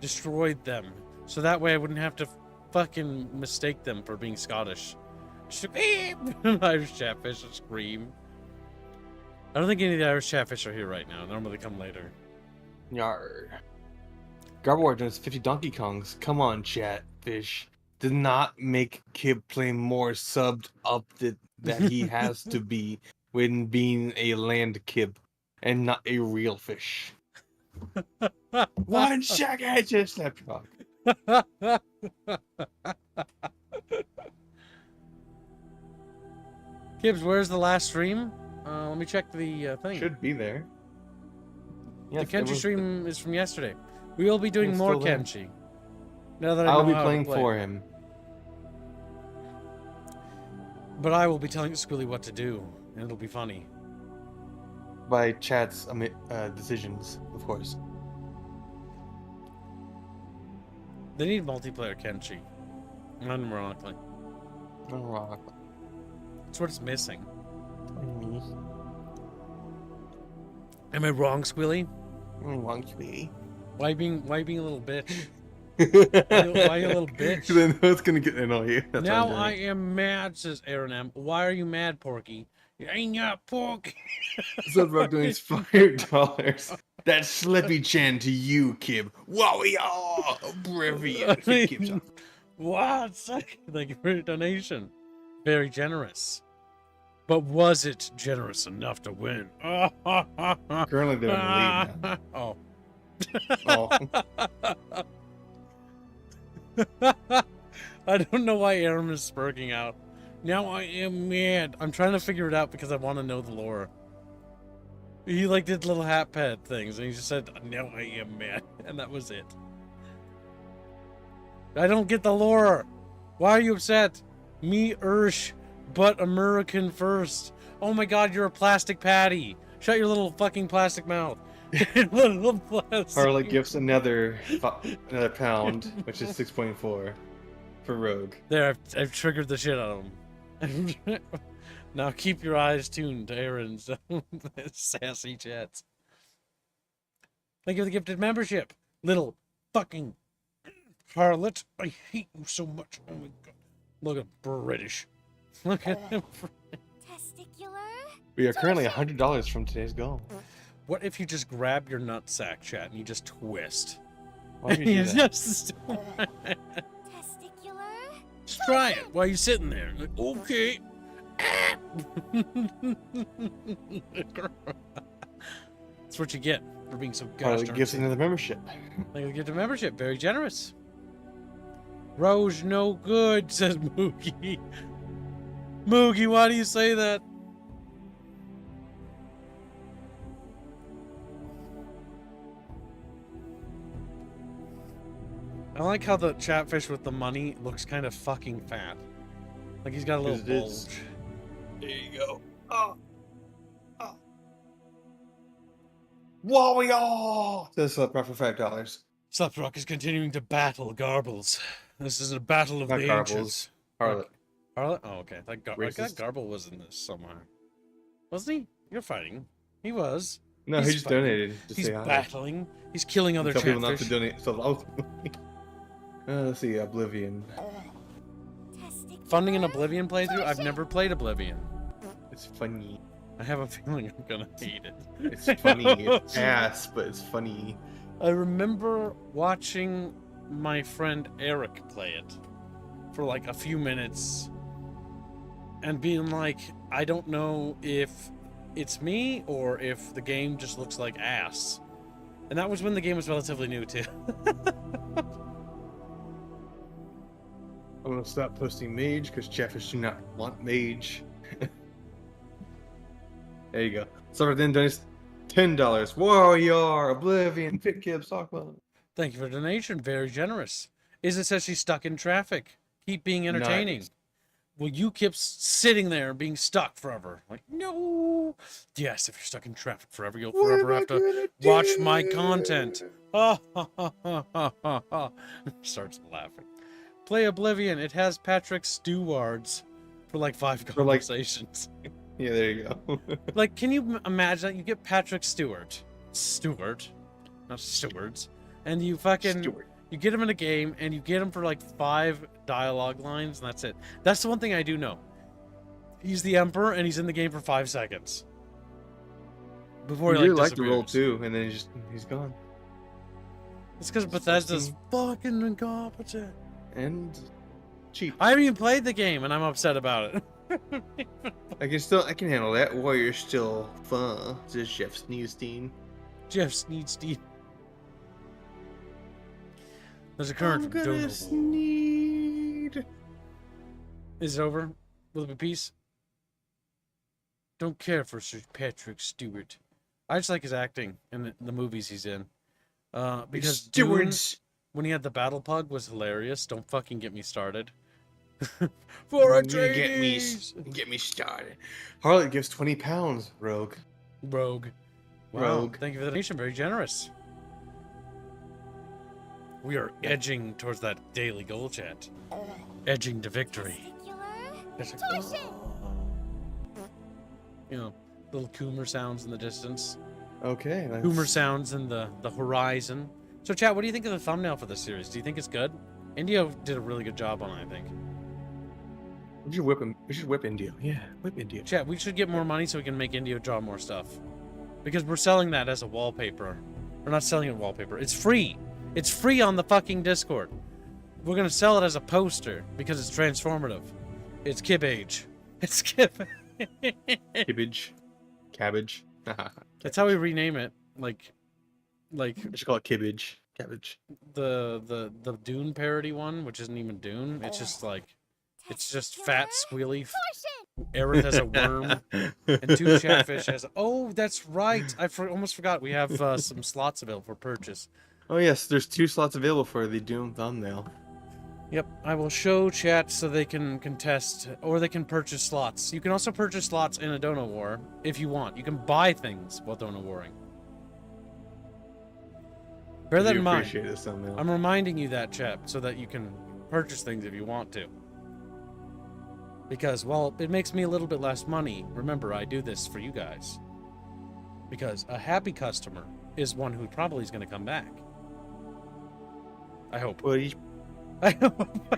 Destroyed them. So that way I wouldn't have to fucking mistake them for being Scottish. Irish Chatfish will scream. I don't think any of the Irish Chatfish are here right now. Normally they come later. Yar. Garbawar does 50 Donkey Kongs. Come on, Chatfish. Did not make Kib play more subbed up that he has to be when being a land Kib and not a real fish. 1 second, just Slapdog. Gibbs, where's the last stream? Let me check the thing. Should be there. Yes, the Kenshi stream is from yesterday. We will be doing It's more still there. Kenshi. Now that I I'll know be how to playing play. for him. But I will be telling Squilly what to do, and it'll be funny. By Chat's decisions, of course. They need multiplayer Kenshi. Unironically. Rock. That's what it's missing. Am I wrong, Squilly? Why being a little bitch? Why you a little bitch? Because I know it's gonna get annoy you. That's Now why I'm I doing am mad, says Aaron M. Why are you mad, Porky? You ain't got Porky. it. So Rock doing $5. That's Slippy Chan to you, Kib. Wow, we are brilliant. Kib's up. What? Thank you for your donation. Very generous. But was it generous enough to win? Currently, they're in the lead now. Oh. Oh. I don't know why Aaron is spurging out. Now I am mad. I'm trying to figure it out because I want to know the lore. He like did little hat pad things and he just said, now I am mad. And that was it. I don't get the lore. Why are you upset? Me, Irish, but American first. Oh my god, you're a plastic patty. Shut your little fucking plastic mouth. Little plastic. Harley gives another pound, which is 6.4 for Rogue. There, I've triggered the shit out of him. Now keep your eyes tuned to Aaron's sassy chats. Thank you for the gifted membership, little fucking harlot. I hate you so much. Oh my god. Look at British. Look at him. Testicular? We are currently $100 from today's goal. What if you just grab your nutsack, chat, and you just twist? Why would you do that? Just Testicular? try it while you're sitting there. Like, okay. That's what you get for being so gosh Harley darn gives sick. another membership. Thank you for the gift of membership. Very generous. Rose no good, says Moogie. Moogie, why do you say that? I like how the chatfish with the money looks kind of fucking fat. Like he's got a little bulge. There you go. Oh. Oh. Warrior! This is for $5. Slutrock is continuing to battle Garbles. This is a battle of Not the Garbles. ancients. Harlot. Harlot? Oh, okay. I thought Racist. Garble was in this somewhere. Wasn't he? You're fighting. He was. No, He's he just fighting. donated. To He's say hi. battling. He's killing other Tell people not to chatfish. donate stuff ultimately. Let's see, Oblivion. Funding an Oblivion playthrough? I've never played Oblivion. It's funny. I have a feeling I'm gonna hate it. It's funny. It's ass, but it's funny. I remember watching my friend Eric play it for like a few minutes and being like, I don't know if it's me or if the game just looks like ass. And that was when the game was relatively new too. I'm gonna stop posting mage because chatfish do not want mage. There you go. So then donates $10. Warrior, Oblivion, Fit Gibbs, Stockman. Thank you for the donation. Very generous. Is it says she's stuck in traffic? Keep being entertaining. Nice. Well, you keep sitting there being stuck forever. Like, no. Yes, if you're stuck in traffic forever, you'll What am forever I have to gonna watch do? my content. Ha ha ha ha ha ha ha. Starts laughing. Play Oblivion. It has Patrick Stewards for like 5 For like- conversations. Yeah, there you go. Like, can you imagine that you get Patrick Stewart, not Stewards, and you fucking Stewart. you get him in a game and you get him for like 5 dialogue lines and that's it. That's the one thing I do know. He's the Emperor and he's in the game for 5 seconds before He he really like liked the role disappears. too, and then he's gone. It's because Bethesda's fucking incompetent. And cheap. I haven't even played the game and I'm upset about it. I can handle that. Warrior's still fun. This is Jeff Sneestein. Jeff Sneedstein. There's a current I'm from gonna Donal. sneed. Is it over? Will it be peace? Don't care for Sir Patrick Stewart. I just like his acting in the movies he's in. Because Dune, Stewards. when he had the battle pug, was hilarious. Don't fucking get me started. For a Get me started. Harlot gives £20. Rogue. Rogue. Wow. Rogue. Thank you for the donation. Very generous. We are edging towards that daily goal chat. Edging to victory. It's like, you know, little Coomer sounds in the distance. Okay. That's... Coomer sounds in the horizon. So, chat, what do you think of the thumbnail for this series? Do you think it's good? Indio did a really good job on it, I think. We should whip him. We should whip Indio. Yeah, whip Indio. Chat, we should get more money so we can make Indio draw more stuff. Because we're selling that as a wallpaper. We're not selling it wallpaper. It's free. It's free on the fucking Discord. We're going to sell it as a poster because it's transformative. It's Kibbage. It's Kibbage. Cabbage. That's how we rename it. Like I should call it Kibbage. Cabbage. the Dune parody one, which isn't even Dune. It's just like, it's just fat, squealy. Aerith has a worm, and 2 chatfish has. Oh, that's right. I almost forgot. We have some slots available for purchase. Oh yes, there's 2 slots available for the Doom thumbnail. Yep, I will show chat so they can contest, or they can purchase slots. You can also purchase slots in a Dono War if you want. You can buy things while Dono Warring. Bear that I do in mind. appreciate this thumbnail. I'm reminding you that, chat, so that you can purchase things if you want to. Because, well, it makes me a little bit less money. Remember, I do this for you guys. Because a happy customer is one who probably is going to come back. I hope. Well, I hope.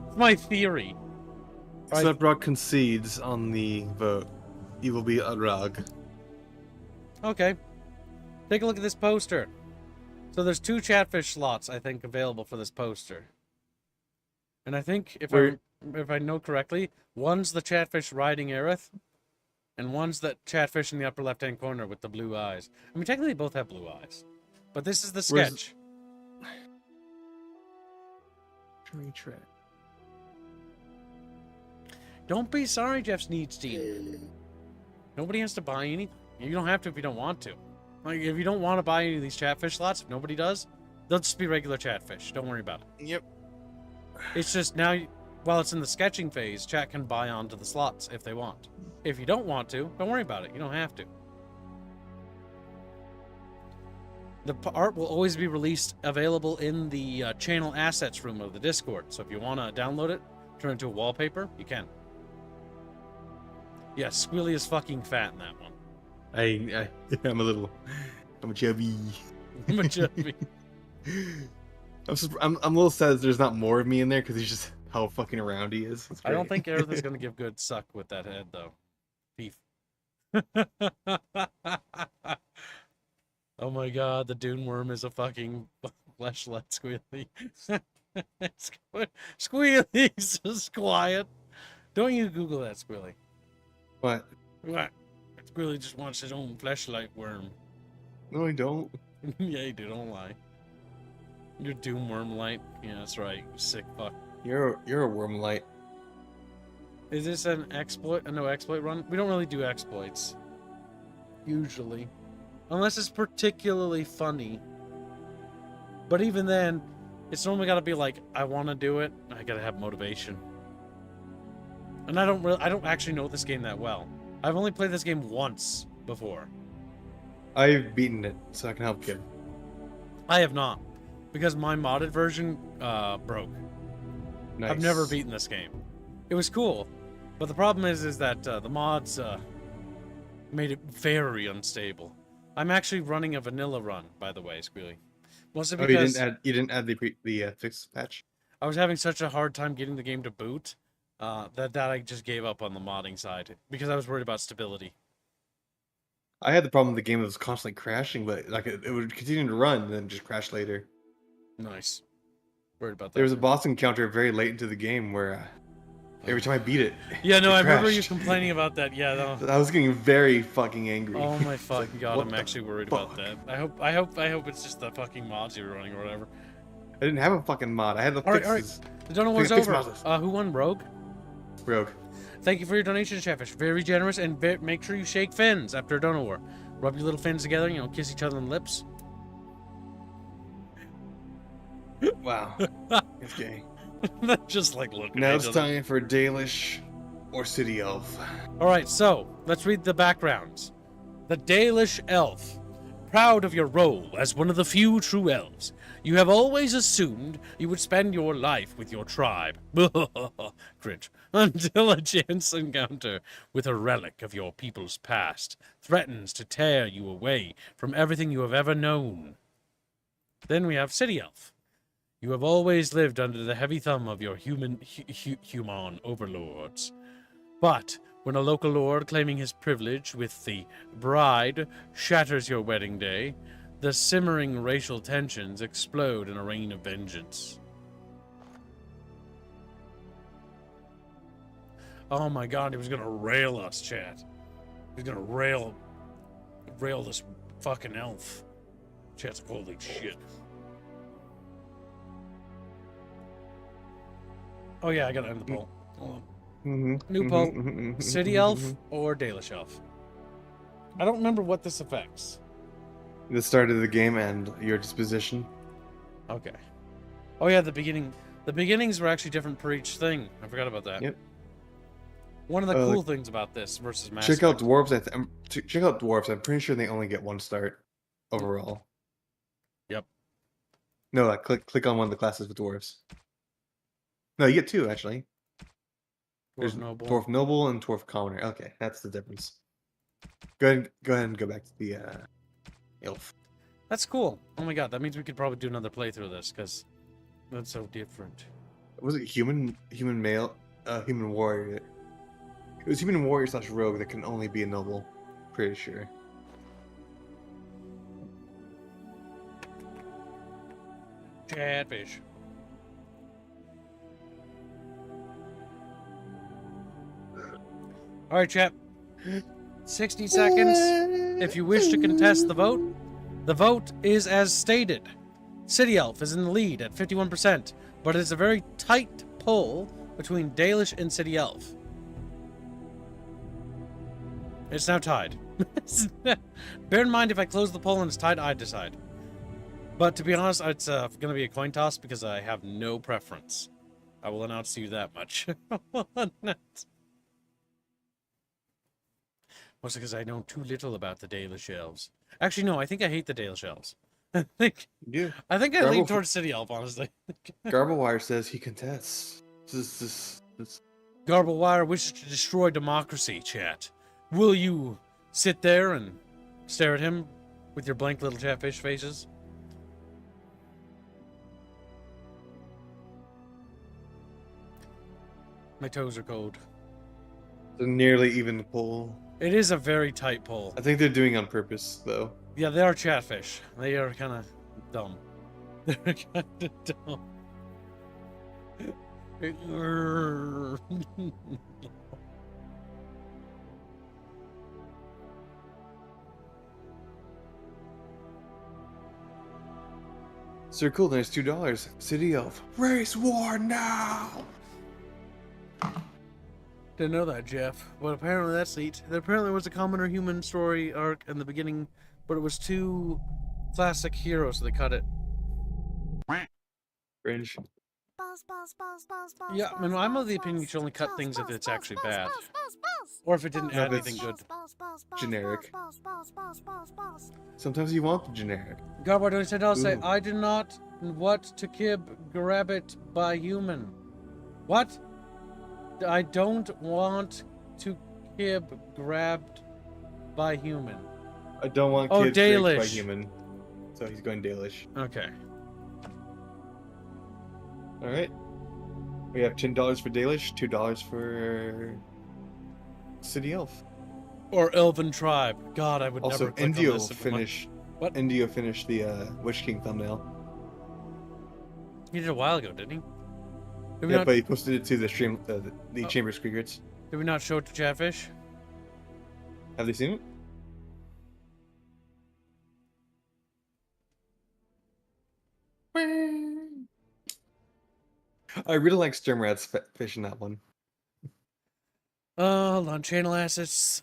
It's my theory. Snapdrog concedes on the vote. He will be a rug. Okay. Take a look at this poster. So there's 2 chatfish slots, I think, available for this poster. And I think, if I know correctly, one's the chatfish riding Aerith, and one's that chatfish in the upper left-hand corner with the blue eyes. I mean, technically, both have blue eyes. But this is the Where's- sketch. Factory track. Don't be sorry, Jeff Sneedstein. Nobody has to buy any. You don't have to if you don't want to. Like, if you don't want to buy any of these chatfish slots, if nobody does, they'll just be regular chatfish. Don't worry about it. Yep. It's just now, while it's in the sketching phase, chat can buy onto the slots if they want. If you don't want to, don't worry about it. You don't have to. The art will always be released, available in the channel assets room of the Discord. So if you want to download it, turn it into a wallpaper, you can. Yeah, Squealy is fucking fat in that one. I'm a chubby. I'm a chubby. I'm a little sad that there's not more of me in there because he's just how fucking around he is. It's I don't great. think Aerith is going to give good suck with that head, though. Beef. Oh my god, the Dune Worm is a fucking fleshlight, Squealy. Squealy's just quiet. Don't you Google that, Squealy. What? What? Squealy just wants his own fleshlight worm. No, I don't. Yeah, you do, don't lie. Your Doom Worm light. Yeah, that's right, you sick fuck. You're a worm light. Is this an exploit? A no exploit run? We don't really do exploits. Usually. Unless it's particularly funny. But even then, it's normally gotta be like, I wanna do it, I gotta have motivation. And I don't actually know this game that well. I've only played this game once before. I've beaten it, so I can help you. I have not. Because my modded version broke. Nice. I've never beaten this game. It was cool, but the problem is that the mods made it very unstable. I'm actually running a vanilla run, by the way, Squealy. Mostly because you didn't add the fix patch? I was having such a hard time getting the game to boot that I just gave up on the modding side because I was worried about stability. I had the problem the game was constantly crashing, but like it would continue to run and then just crash later. Nice. Worried about that. There was a boss encounter very late into the game where every time I beat it, yeah, no, it I remember you crashed. complaining about that. Yeah, no. I was getting very fucking angry. Oh my It's fucking like, god, what I'm the actually worried fuck? about that. I hope it's just the fucking mods you were running or whatever. I didn't have a fucking mod. I had the Alright, fixes. The Dono War's Fix over. mods. Who won? Rogue? Rogue. Thank you for your donation, Chatfish. Very generous, and make sure you shake fins after a Dono War. Rub your little fins together, kiss each other on the lips. Wow. It's gay. Just like looking Now at it's each other. time for Dalish or City Elf. Alright, so, let's read the backgrounds. The Dalish Elf. Proud of your role as one of the few true elves, you have always assumed you would spend your life with your tribe. Cringe. Until a chance encounter with a relic of your people's past threatens to tear you away from everything you have ever known. Then we have City Elf. You have always lived under the heavy thumb of your human overlords. But when a local lord claiming his privilege with the bride shatters your wedding day, the simmering racial tensions explode in a rain of vengeance. Oh my god, he was gonna rail us, chat. He's gonna rail this fucking elf. Chat's like, holy shit. Oh yeah, I gotta end the poll. Hold on. New poll. City Elf or Dalish Elf? I don't remember what this affects. The start of the game and your disposition. Okay. Oh yeah, the beginning. The beginnings were actually different per each thing. I forgot about that. Yep. One of the cool things about this versus Mass Check out Effect. dwarves. Check out dwarves. I'm pretty sure they only get one start overall. Yep. No, like click on one of the classes with dwarves. No, you get two actually. There's Dwarf Noble. Dwarf Noble and Dwarf Commoner. Okay, that's the difference. Go ahead and go back to the elf. That's cool. Oh my god, that means we could probably do another playthrough of this because that's so different. Was it human male, human warrior? It was human warrior / rogue that can only be a noble. Pretty sure. Chatfish. All right, chat. 60 seconds. If you wish to contest the vote is as stated. City Elf is in the lead at 51%. but it's a very tight pull between Dalish and City Elf. It's now tied. Bear in mind, if I close the poll and it's tied, I decide. But to be honest, it's going to be a coin toss because I have no preference. I will announce to you that much. Mostly because I know too little about the Dalish elves. Actually, no, I think I hate the Dalish elves. I think I lean towards City Elf, honestly. Garblewire says he contests. Garblewire wishes to destroy democracy, chat. Will you sit there and stare at him with your blank little chatfish faces? My toes are cold. It's a nearly even pull. It is a very tight pull. I think they're doing it on purpose, though. Yeah, they are chatfish. They are kind of dumb. They're kind of dumb. Sir Cool, there's $2. City Elf. Race war now! Didn't know that, Jeff. But apparently that's neat. There apparently was a commoner human story arc in the beginning, but it was too classic hero, so they cut it. Cringe. Yeah, I mean, I'm of the opinion you should only cut things if it's actually bad. Or if it didn't add anything good. Generic. Sometimes you want the generic. Garbar don't say, Ooh. I do not want to kib grab it by human. What? I don't want to kib grabbed by human. I don't want Oh, kids raped by Dalish. human. So he's going Dalish. Okay. Alright. We have $10 for Dalish, $2 for City Elf. Or Elven Tribe. God, I would Also, never click on Indio this. finished. What? Indio finished the Witch King thumbnail. He did it a while ago, didn't he? Did we, Yeah, not, but he posted it to the stream, the Oh. Chamber Secrets. did we not show it to Chatfish? Have they seen it? I really like Sturmrat's fish in that one. Hold on, channel assets.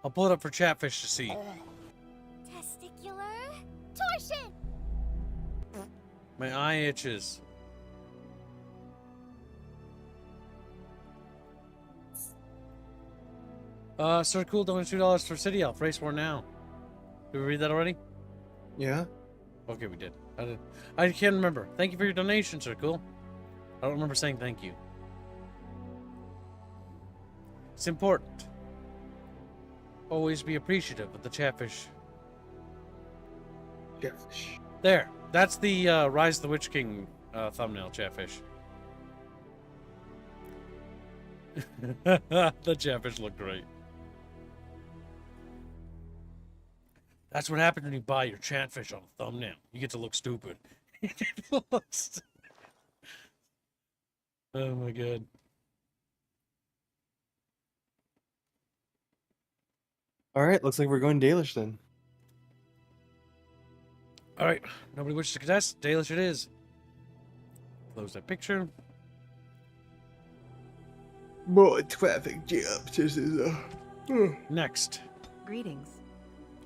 I'll pull it up for Chatfish to see. Testicular torsion. My eye itches. Sir Cool, donate $2 for City Elf. Race war now. Did we read that already? Yeah? Okay, we did. I can't remember. Thank you for your donation, Sir Cool. I don't remember saying thank you. It's important. Always be appreciative of the Chatfish. Catfish. There. That's the Rise of the Witch King thumbnail, Chatfish. The Chatfish look great. That's what happens when you buy your Chatfish on a thumbnail. You get to look stupid. You get to look oh my god. Alright, looks like we're going Dalish then. Alright, nobody wishes to contest. Dalish it is. Close that picture. More traffic jams. Next. Greetings.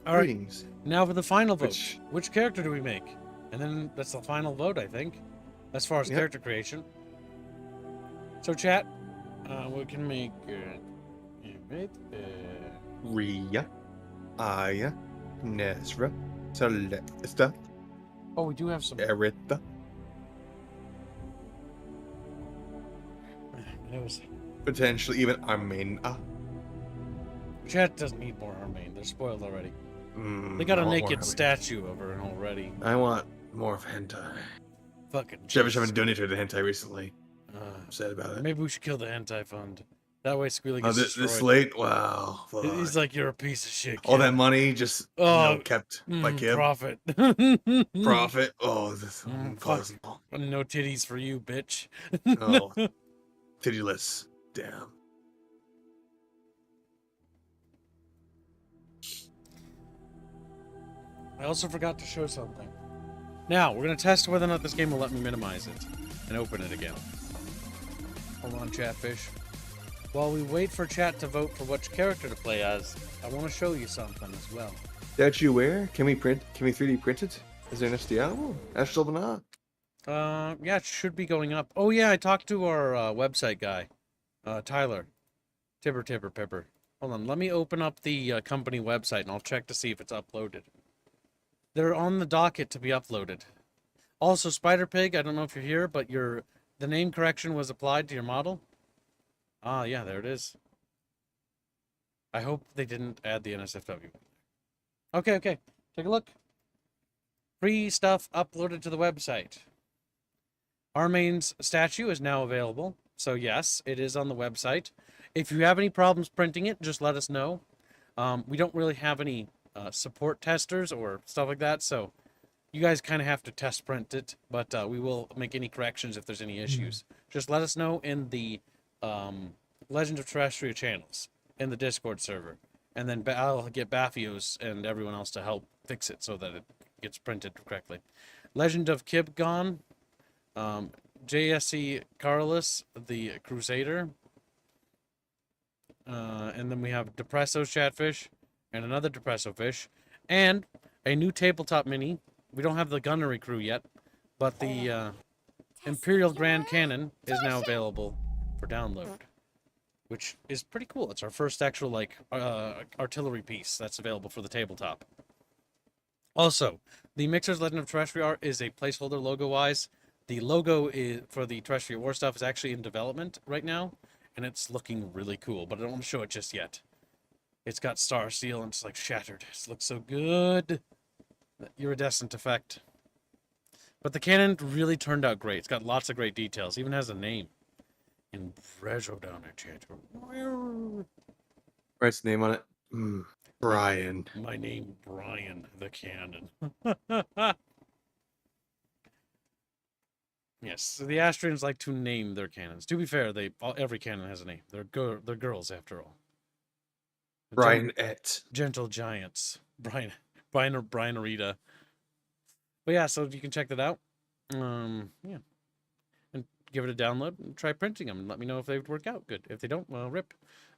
Alright, Greetings. now for the final vote. Which character do we make? And then that's the final vote, I think. As far as Yep. character creation. So, chat, we can make Rhea. Aya. Nezra. Celesta. oh, we do have some. Aretha. It was... Potentially even Armena. Chat doesn't need more Armane. They're spoiled already. They I got a want naked more statue of her already. I want more of hentai. Fucking Jevish Jesus. haven't donated to hentai recently. Uh, I'm sad about it. maybe we should kill the hentai fund. That way Squealy Oh, gets this destroyed. late? Wow. Fuck. He's like, you're a piece of shit. All kid." that money just kept by Kib. Profit. Profit. Oh, this fuck. No titties for you, bitch. Oh, tittyless. Damn. I also forgot to show something. Now, we're going to test whether or not this game will let me minimize it and open it again. Hold on, Chatfish. While we wait for chat to vote for which character to play as, I want to show you something as well. Statue where? Can we 3D print it? Is there an STL? Ashtabana? Yeah, it should be going up. Oh yeah, I talked to our website guy, Tyler. Tipper Pepper. Hold on, let me open up the company website and I'll check to see if it's uploaded. They're on the docket to be uploaded. Also, Spider Pig, I don't know if you're here, but the name correction was applied to your model. Ah, yeah, there it is. I hope they didn't add the NSFW. Okay, take a look. Free stuff uploaded to the website. Our main statue is now available, so yes, it is on the website. If you have any problems printing it, just let us know. We don't really have any support testers or stuff like that, so you guys kind of have to test print it, but we will make any corrections if there's any issues. Just let us know in the Legend of Terrestrial channels in the Discord server, and then I'll get Baffios and everyone else to help fix it so that it gets printed correctly. Legend of Kibgon, JSC Carlos, the Crusader, and then we have Depresso Chatfish, and another Depresso fish, and a new tabletop mini. We don't have the gunnery crew yet, but the Imperial Grand Cannon is now available for download, which is pretty cool. It's our first actual artillery piece that's available for the tabletop. Also, the Mixer's Legend of Terrestrial Art is a placeholder logo-wise. The logo is for the Terrestrial War stuff is actually in development right now, and it's looking really cool, but I don't want to show it just yet. It's got Star Steel and it's like shattered. It looks so good. Iridescent effect. But the cannon really turned out great. It's got lots of great details. It even has a name. In Brezo down there, chat. Writes the name on it. Brian. My name, Brian the Cannon. Yes, so the Astrians like to name their cannons. To be fair, every cannon has a name. They're girls after all. Brian Gentle giants. Brian Arita. But yeah, so you can check that out. Yeah. And give it a download and try printing them and let me know if they would work out good. If they don't, well, rip.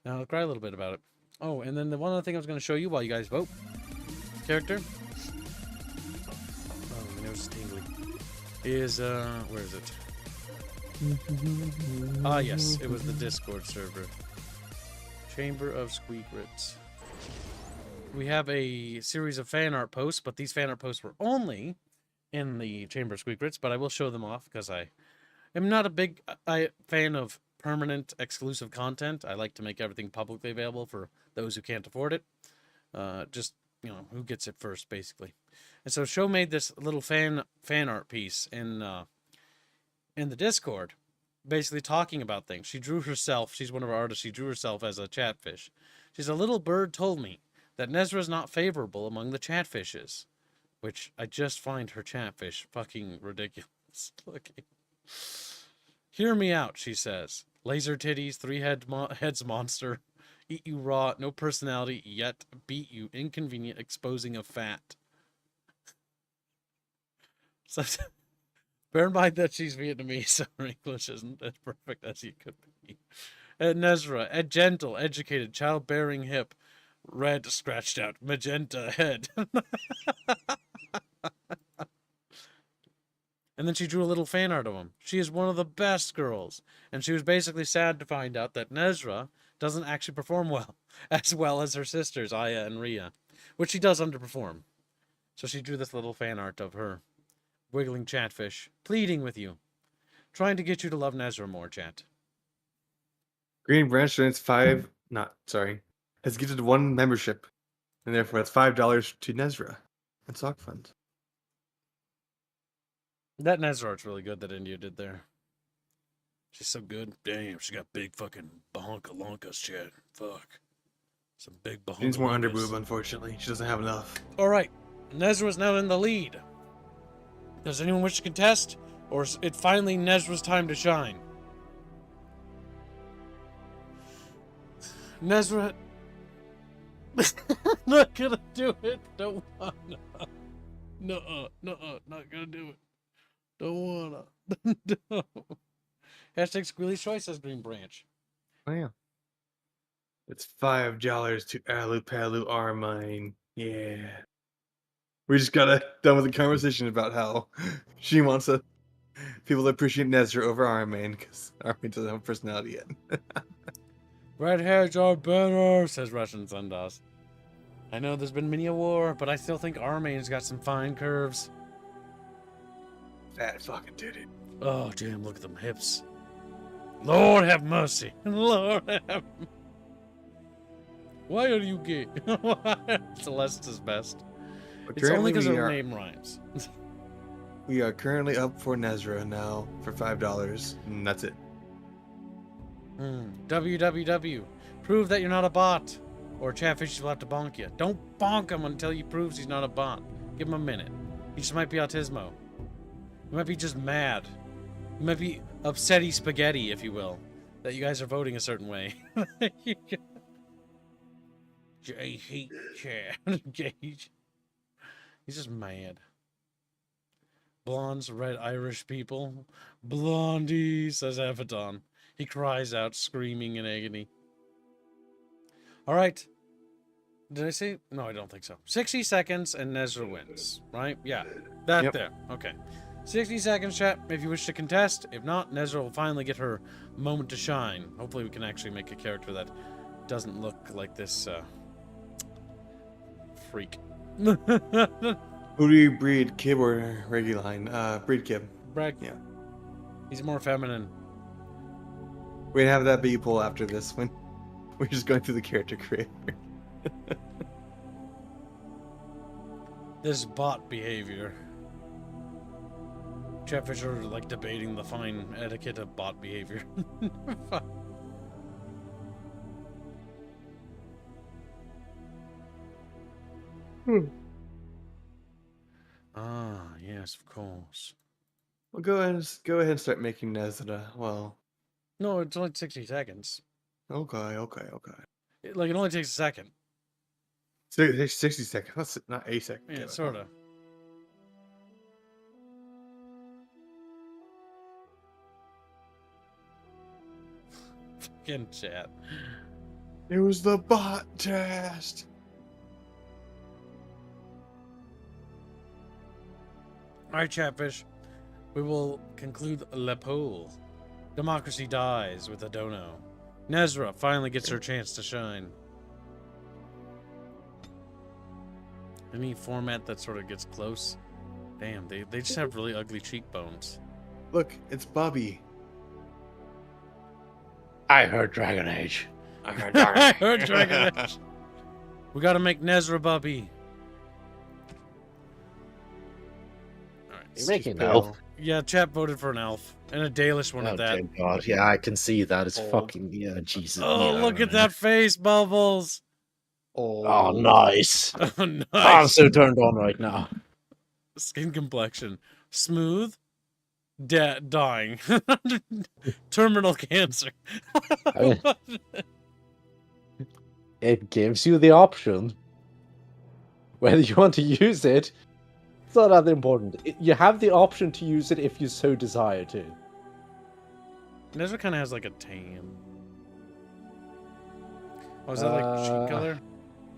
Now I'll cry a little bit about it. Oh, and then the one other thing I was going to show you while you guys vote. Character. Oh, my nose is tingling. Is, where is it? Ah, yes, it was the Discord server. Chamber of Squeakrits. We have a series of fan art posts, but these fan art posts were only in the Chamber of Squeakrits, but I will show them off because I am not a big fan of permanent exclusive content. I like to make everything publicly available for those who can't afford it. Just, who gets it first, basically. And so Sho made this little fan art piece in the Discord, basically talking about things. She drew herself. She's one of our artists. She drew herself as a chatfish. She's a little bird told me that Nezra's not favorable among the chatfishes, which I just find her chatfish fucking ridiculous looking. Hear me out, she says. Laser titties, heads monster, eat you raw, no personality, yet beat you, inconvenient, exposing of fat. So, bear in mind that she's Vietnamese, so her English isn't as perfect as you could be. Nezra, gentle, educated, childbearing hip, red scratched out, magenta head. And then she drew a little fan art of him. She is one of the best girls. And she was basically sad to find out that Nezra doesn't actually perform as well as her sisters, Aya and Rhea, which she does underperform. So she drew this little fan art of her, wiggling chatfish, pleading with you, trying to get you to love Nezra more, chat. Green Branch has gifted 1 membership, and therefore that's $5 to Nezra and Sock Fund. That Nezra art's really good that India did there. She's so good. Damn, she got big fucking bahonka-lonkas, chat. Fuck. Some big bahonka-lonkas. She needs more underboob, unfortunately. She doesn't have enough. Alright, Nezra's now in the lead. Does anyone wish to contest? Or is it finally Nezra's time to shine? Nezra... not gonna do it. Don't wanna. No, not gonna do it. Don't wanna. No. Hashtag Squealy's Choice says Green Branch. Oh yeah. It's $5 to Alu Palu Armine. Yeah. We just got done with the conversation about how she wants people to appreciate Nezra over Armine because Armine doesn't have a personality yet. Redheads are better, says Russian Sundas. I know there's been many a war, but I still think Armane's got some fine curves. Fat fucking titty. Oh, damn, look at them hips. Lord have mercy. Lord have... Why are you gay? Celeste is best. But It's only because currently her name rhymes. we are currently up for Nezra now for $5, and that's it. www. Prove that you're not a bot. Or Chatfish will have to bonk you. Don't bonk him until he proves he's not a bot. Give him a minute. He just might be autismo. He might be just mad. He might be upsetty spaghetti, if you will. That you guys are voting a certain way. I hate Chad. He's just mad. Blondes, red Irish people. Blondie, says Avedon. He cries out, screaming in agony. Alright. Did I say? No, I don't think so. 60 seconds and Nezra wins. Right? Yeah. That Yep. there. Okay. 60 seconds, chat, if you wish to contest. If not, Nezra will finally get her moment to shine. Hopefully we can actually make a character that doesn't look like this, freak. Who do you breed, Kib or Reguline? Breed Kib. Brag. Yeah. He's more feminine. We can have that be pull after this when we're just going through the character creator. This bot behavior. Chatfish are like debating the fine etiquette of bot behavior. Ah, yes, of course. Well, go ahead and start making Nezra. Well, No, it's only 60 seconds. okay. It only takes a second. 60 seconds. That's not a second. Yeah, sort of. Fucking chat. It was the bot test. Alright, Chatfish. We will conclude the poll. Democracy dies with a dono. Nezra finally gets her chance to shine. Any format that sort of gets close. Damn, they just have really ugly cheekbones. Look, it's Bobby. I heard Dragon Age. I heard I heard Dragon Age. We gotta make Nezra Bubby. Alright. You're making an elf. Yeah, chat voted for an elf. And a Dalish one Oh, at that. dear God. Yeah, I can see that. It's Old. fucking, yeah, Jesus. Oh, yeah, look at man. that face, Bubbles. Oh, nice. Oh, I'm nice. so turned on right now. Skin complexion. Smooth. Dying. Terminal cancer. I mean, it gives you the option. Whether you want to use it, it's not that important. You have the option to use it if you so desire to. Nezra kind of has like a tan. Oh, is that like cheek color?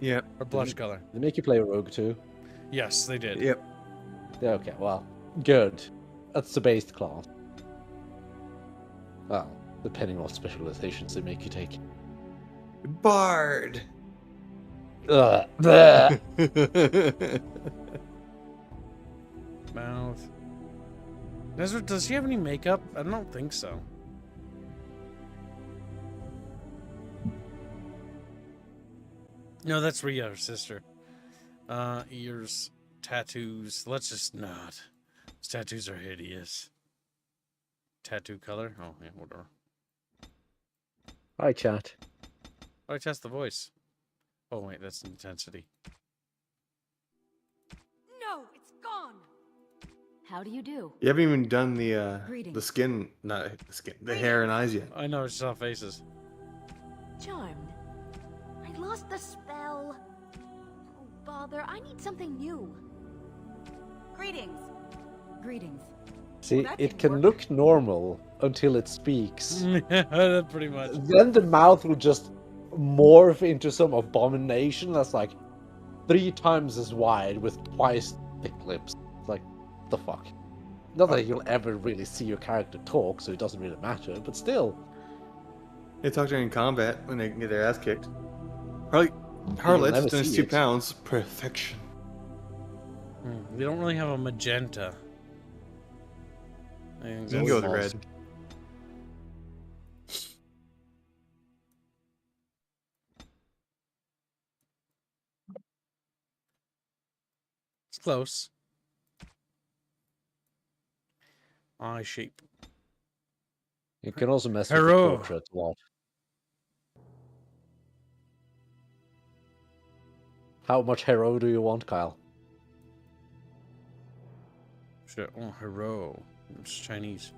Yep. Or blush color? They make you play a rogue too. Yes, they did. Yep. Okay, well, good. That's the base class. Well, depending on specializations they make you take. Bard. Ugh. Bleh. Mouth. Nezra, does she have any makeup? I don't think so. No, that's Rhea, her sister. Ears, tattoos. Let's just not. Those tattoos are hideous. Tattoo color? Oh, yeah, whatever. Hi, chat. Oh, I test the voice. Oh, wait, that's intensity. No, it's gone. How do you do? You haven't even done the Greetings. skin, not the skin, the hair and eyes yet. I know, it's just all faces. Charmed. I lost the spell. Oh, bother. I need something new. Greetings. Greetings. See, that it didn't can work. look normal until it speaks. Yeah, pretty much. Then the mouth will just morph into some abomination that's like 3 times as wide with twice thick lips. It's like, the fuck? Not that you'll ever really see your character talk, so it doesn't really matter, but still. They talk during combat when they get their ass kicked. Harley, never Harlot, see times 2 it. pounds, perfection. They don't really have a magenta. I think You can that's- go with Balls. red. It's close. Eye shape. You can also mess with the Hero. portrait a lot. How much hero do you want, Kyle? Shit. Oh, hero. It's Chinese.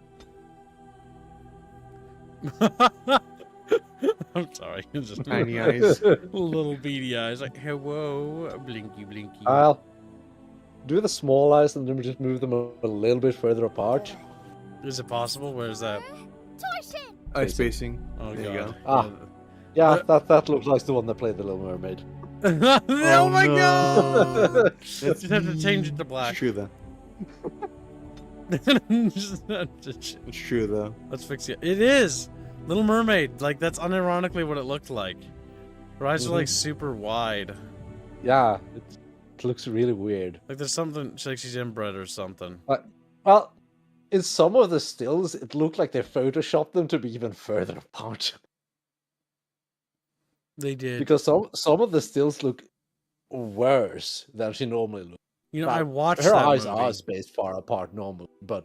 I'm sorry. It's just Tiny eyes. little beady eyes. Like, hello. Blinky, blinky. Kyle, do the small eyes and then just move them a little bit further apart. Is it possible? Where's that? Eye spacing. Oh, There God. you go. Ah. Yeah, that looks like the one that played the Little Mermaid. Oh, my no. God! It's, Just have to change it to black. It's true though. It's true though. Let's fix it. It is! Little Mermaid. Like, that's unironically what it looked like. Her eyes are, like, super wide. Yeah, it looks really weird. Like, there's something, like she's inbred or something. Well, in some of the stills, it looked like they photoshopped them to be even further apart. They did. Because some of the stills look worse than she normally looks. You know, Now, I watched her that eyes movie. are spaced far apart normally, but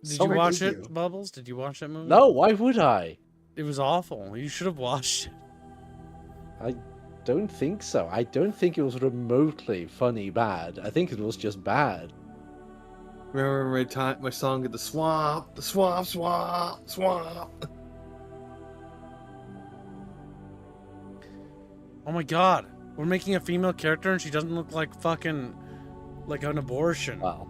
Did you some watch do. it, Bubbles? Did you watch that movie? No, why would I? It was awful. You should have watched it. I don't think so. I don't think it was remotely funny bad. I think it was just bad. Remember my song at the swamp, swamp. Oh my god. We're making a female character and she doesn't look like fucking... like an abortion. Wow.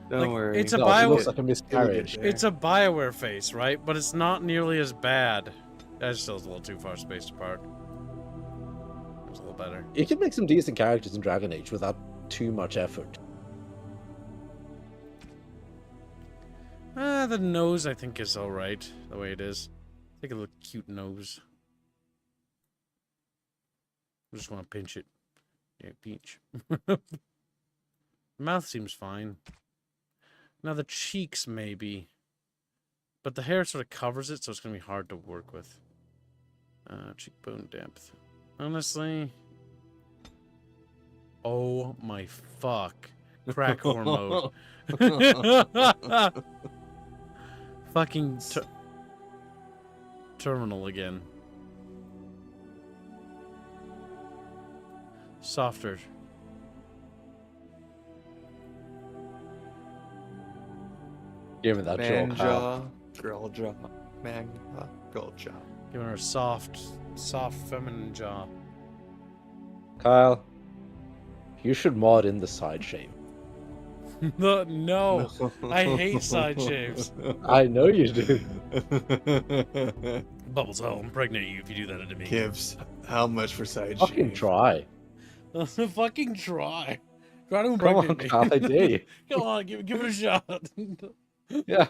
Don't Like, worry. it's a No, bio- it looks like a It'll get miscarriage. there. It's a BioWare face, right? But it's not nearly as bad. That still is a little too far spaced apart. It was a little better. You can make some decent characters in Dragon Age without too much effort. The nose, I think, is alright. The way it is. Take a little cute nose. I just want to pinch it. Yeah, pinch. Mouth seems fine. Now the cheeks, maybe. But the hair sort of covers it, so it's going to be hard to work with. Cheekbone depth. Honestly... Oh my fuck. Crack whore mode. Fucking terminal again. Softer. Give me that Man jaw, Kyle. jaw, girl jaw, man jaw, girl jaw. Giving her a soft feminine jaw. Kyle, you should mod in the side shave. No, I hate side shaves. I know you do. Bubbles, I'll impregnate you if you do that to me. Gives how much for side Fucking shave? try. Fucking try. Try to Come on, impregnate me. Kyle, I dare you. Come on, give it a shot. Yeah,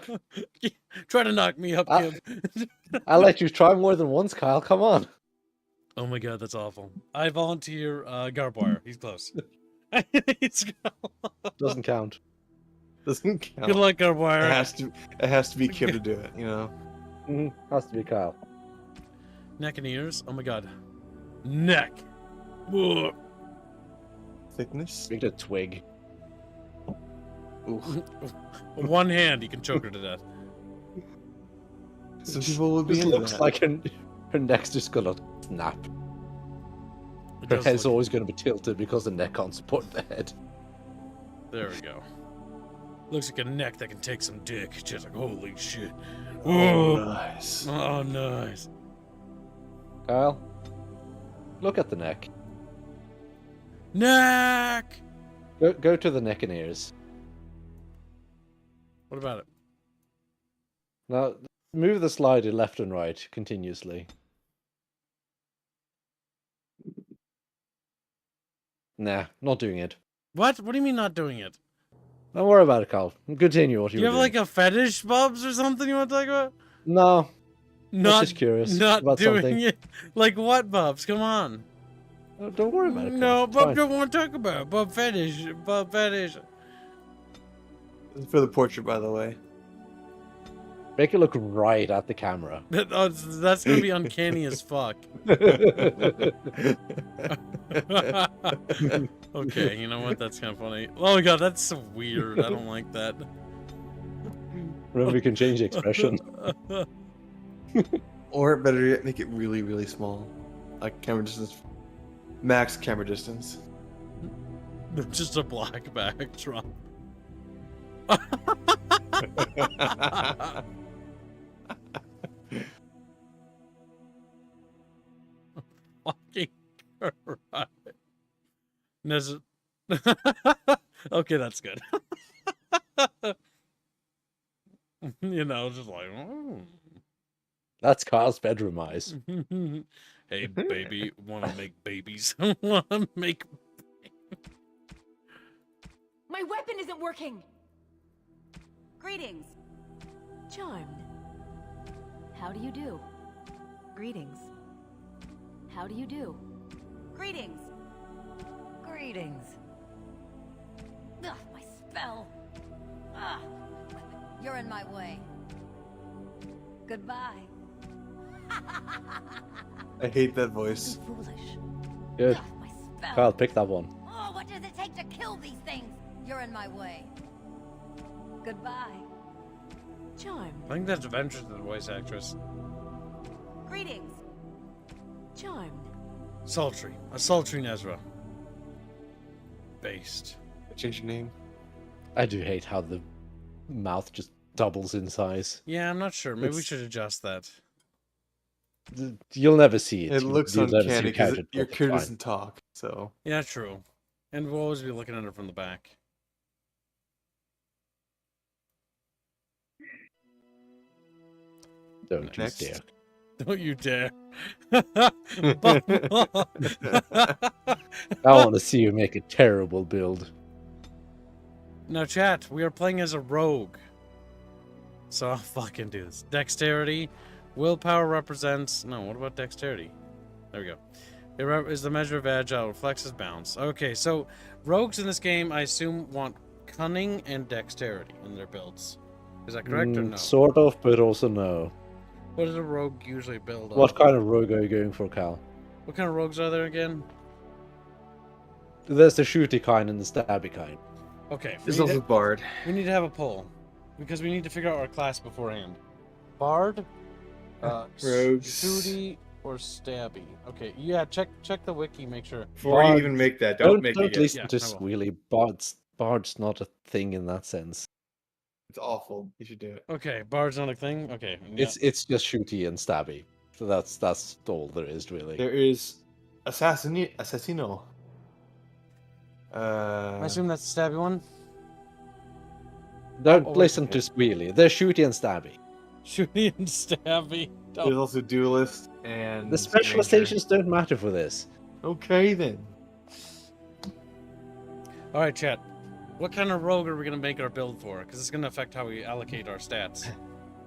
Try to knock me up, I- Kim. I'll let you try more than once, Kyle. Come on. Oh my god, that's awful. I volunteer Garbwire. He's close. Doesn't count. Doesn't count. Good luck, It Garbwire. has to be Kim to do it. You know. Has to be Kyle. Neck and ears. Oh my god. Neck. Ugh. Thickness. Make it a twig. Ooh. One hand, you can choke her to death. Some people would be This into looks that. like her neck's just gonna snap. It Her does head's look- always gonna be tilted because the neck can't support the head. There we go. Looks like a neck that can take some dick. Just like, holy shit. Oh, Oh, nice. oh nice. Kyle, look at the neck. Neck! Go to the neck and ears. What about it? Now, move the slider left and right continuously. Nah, not doing it. What? What do you mean not doing it? Don't worry about it, Carl. Continue what Do you you were have doing. like a fetish, Bubs, or something you want to talk about? No, Not just curious Not about doing something. it. Like what, Bubs? Come on. Don't worry about it, Carl. No, It's Bub fine. don't want to talk about it. Bub fetish. Bub fetish. This is for the portrait, by the way. Make it look right at the camera. That's gonna be uncanny as fuck. Okay, you know what? That's kind of funny. Oh my god, that's so weird. I don't like that. Remember, you can change the expression. Or better yet, make it really, really small. Like camera distance. Max camera distance. Just a black backdrop. Fucking Christ. Okay, that's good. You know, just like, That's Carl's bedroom eyes. hey, baby, wanna make babies? Wanna make. My weapon isn't working! Greetings. Charmed. How do you do? Greetings. How do you do? Greetings. Greetings. Ugh, my spell. Ugh. You're in my way. Goodbye. I hate that voice. Too foolish. Good. Ugh, my spell. Carl, pick that one. Oh, what does it take to kill these things? You're in my way. Goodbye. Charmed. I think that's Adventures of the voice actress. Greetings. Charmed. Sultry. A sultry Nezra. Based. Change your name. I do hate how the mouth just doubles in size. Yeah, I'm not sure. Maybe we It's- should adjust that. You'll never see it. It looks You'll never see uncanny the character because your talk, it's character fine. doesn't talk. So Yeah, true. And we'll always be looking at her from the back. Don't you Next. dare. Don't you dare. I want to see you make a terrible build. Now, chat, we are playing as a rogue. So I'll fucking do this. Dexterity. Willpower represents... No, what about dexterity? There we go. It is the measure of agile. Reflects as bounce. Okay, so rogues in this game, I assume, want cunning and dexterity in their builds. Is that correct or no? Sort of, but also no. What does a rogue usually build on? What kind of rogue are you going for, Cal? What kind of rogues are there again? There's the shooty kind and the stabby kind. Okay, there's also Bard. we need to have a poll. Because we need to figure out our class beforehand. Bard, Rogues. shooty, or stabby. Okay, yeah, check the wiki, make sure. Before you Bard. even make that, don't make it yet. listen Yeah, to I will. Squealy. Bard's not a thing in that sense. It's awful. You should do it. Okay, Bard's not a thing? Okay. Yeah. It's just shooty and stabby. So that's all there is really. There is Assassino. I assume that's the stabby one? Don't Oh, listen okay. to Squealy. They're shooty and stabby. Shooty and stabby. There's also Duelist and The specializations don't matter for this. Okay then. Alright, chat. What kind of rogue are we going to make our build for? Because it's going to affect how we allocate our stats.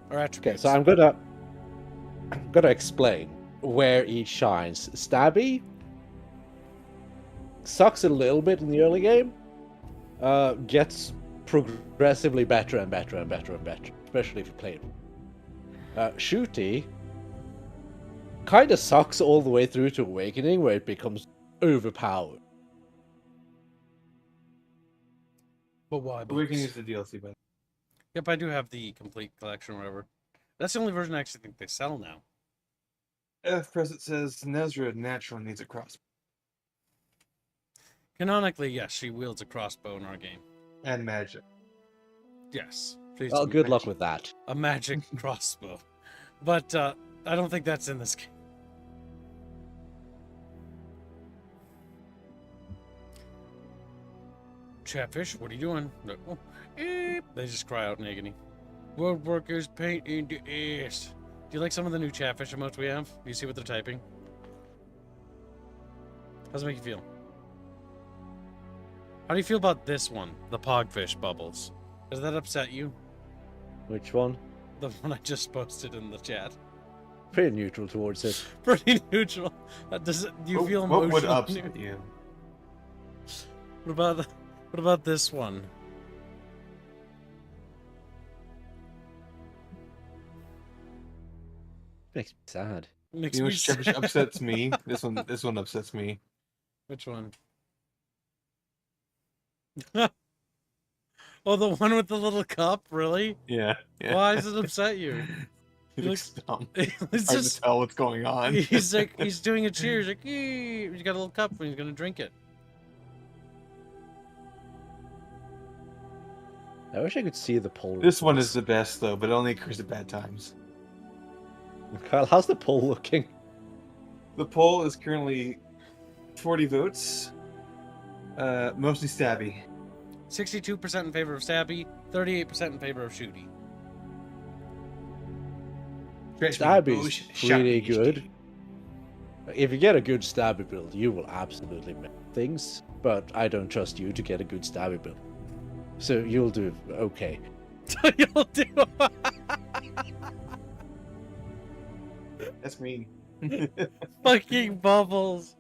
Our Okay, attributes. so I'm gonna explain where each shines. Stabby sucks a little bit in the early game. Gets progressively better and better and better and better, especially if you play it. Shooty kind of sucks all the way through to Awakening, where it becomes overpowered. But why? Awakening Books? is the DLC, but Yep, I do have the complete collection or whatever. That's the only version I actually think they sell now. F press it says Nezra naturally needs a crossbow Canonically, yes, she wields a crossbow in our game. and magic. Yes. Please Well, do. good luck with that. A magic crossbow. But I don't think that's in this game. Chatfish, what are you doing? Like, oh, they just cry out in agony. Woodworkers paint in the ass. Do you like some of the new Chatfish emotes we have? Do you see what they're typing? How's it make you feel? How do you feel about this one? The Pogfish bubbles. Does that upset you? Which one? The one I just posted in the chat. Pretty neutral towards it. Pretty neutral. Does it, do you feel What would emotional? upset you? What about this one? Makes me sad. Makes You know me which Chatfish sad. upsets me? This one upsets me. Which one? Oh, the one with the little cup, really? Yeah. Why does it upset you? He looks dumb. It's Hard just, to tell what's going on. he's like, he's doing a cheers, like, he's got a little cup and he's gonna drink it. I wish I could see the poll. This one is the best though, but it only occurs at bad times. Kyle, how's the poll looking? The poll is currently 40 votes. Mostly stabby. 62% in favor of Stabby, 38% in favor of Shooty. Stabby's pretty good. If you get a good Stabby build, you will absolutely make things, but I don't trust you to get a good Stabby build. So you'll do okay. You'll do. That's mean. Fucking bubbles.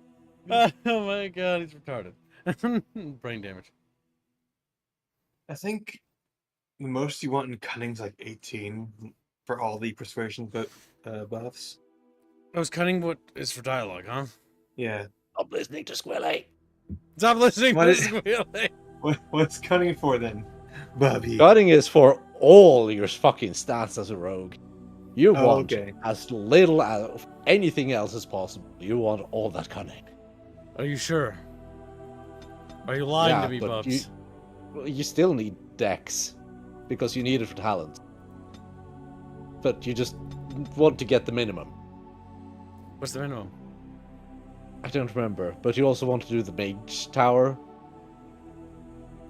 Oh my god, he's retarded. Brain damage. I think the most you want in cunning's like 18 for all the persuasion buffs. I was cutting what is for dialogue, huh? Yeah. Stop listening to Squilly. Stop listening What to is- Squealy. What's cunning for then? Bubby. Cutting is for all your fucking stats as a rogue. You Oh, want okay. as little of anything else as possible. You want all that cunning. Are you sure? Are you lying Yeah, to me, but Bubs? Well, you still need dex because you need it for talent. But you just want to get the minimum. What's the minimum? I don't remember, but you also want to do the mage tower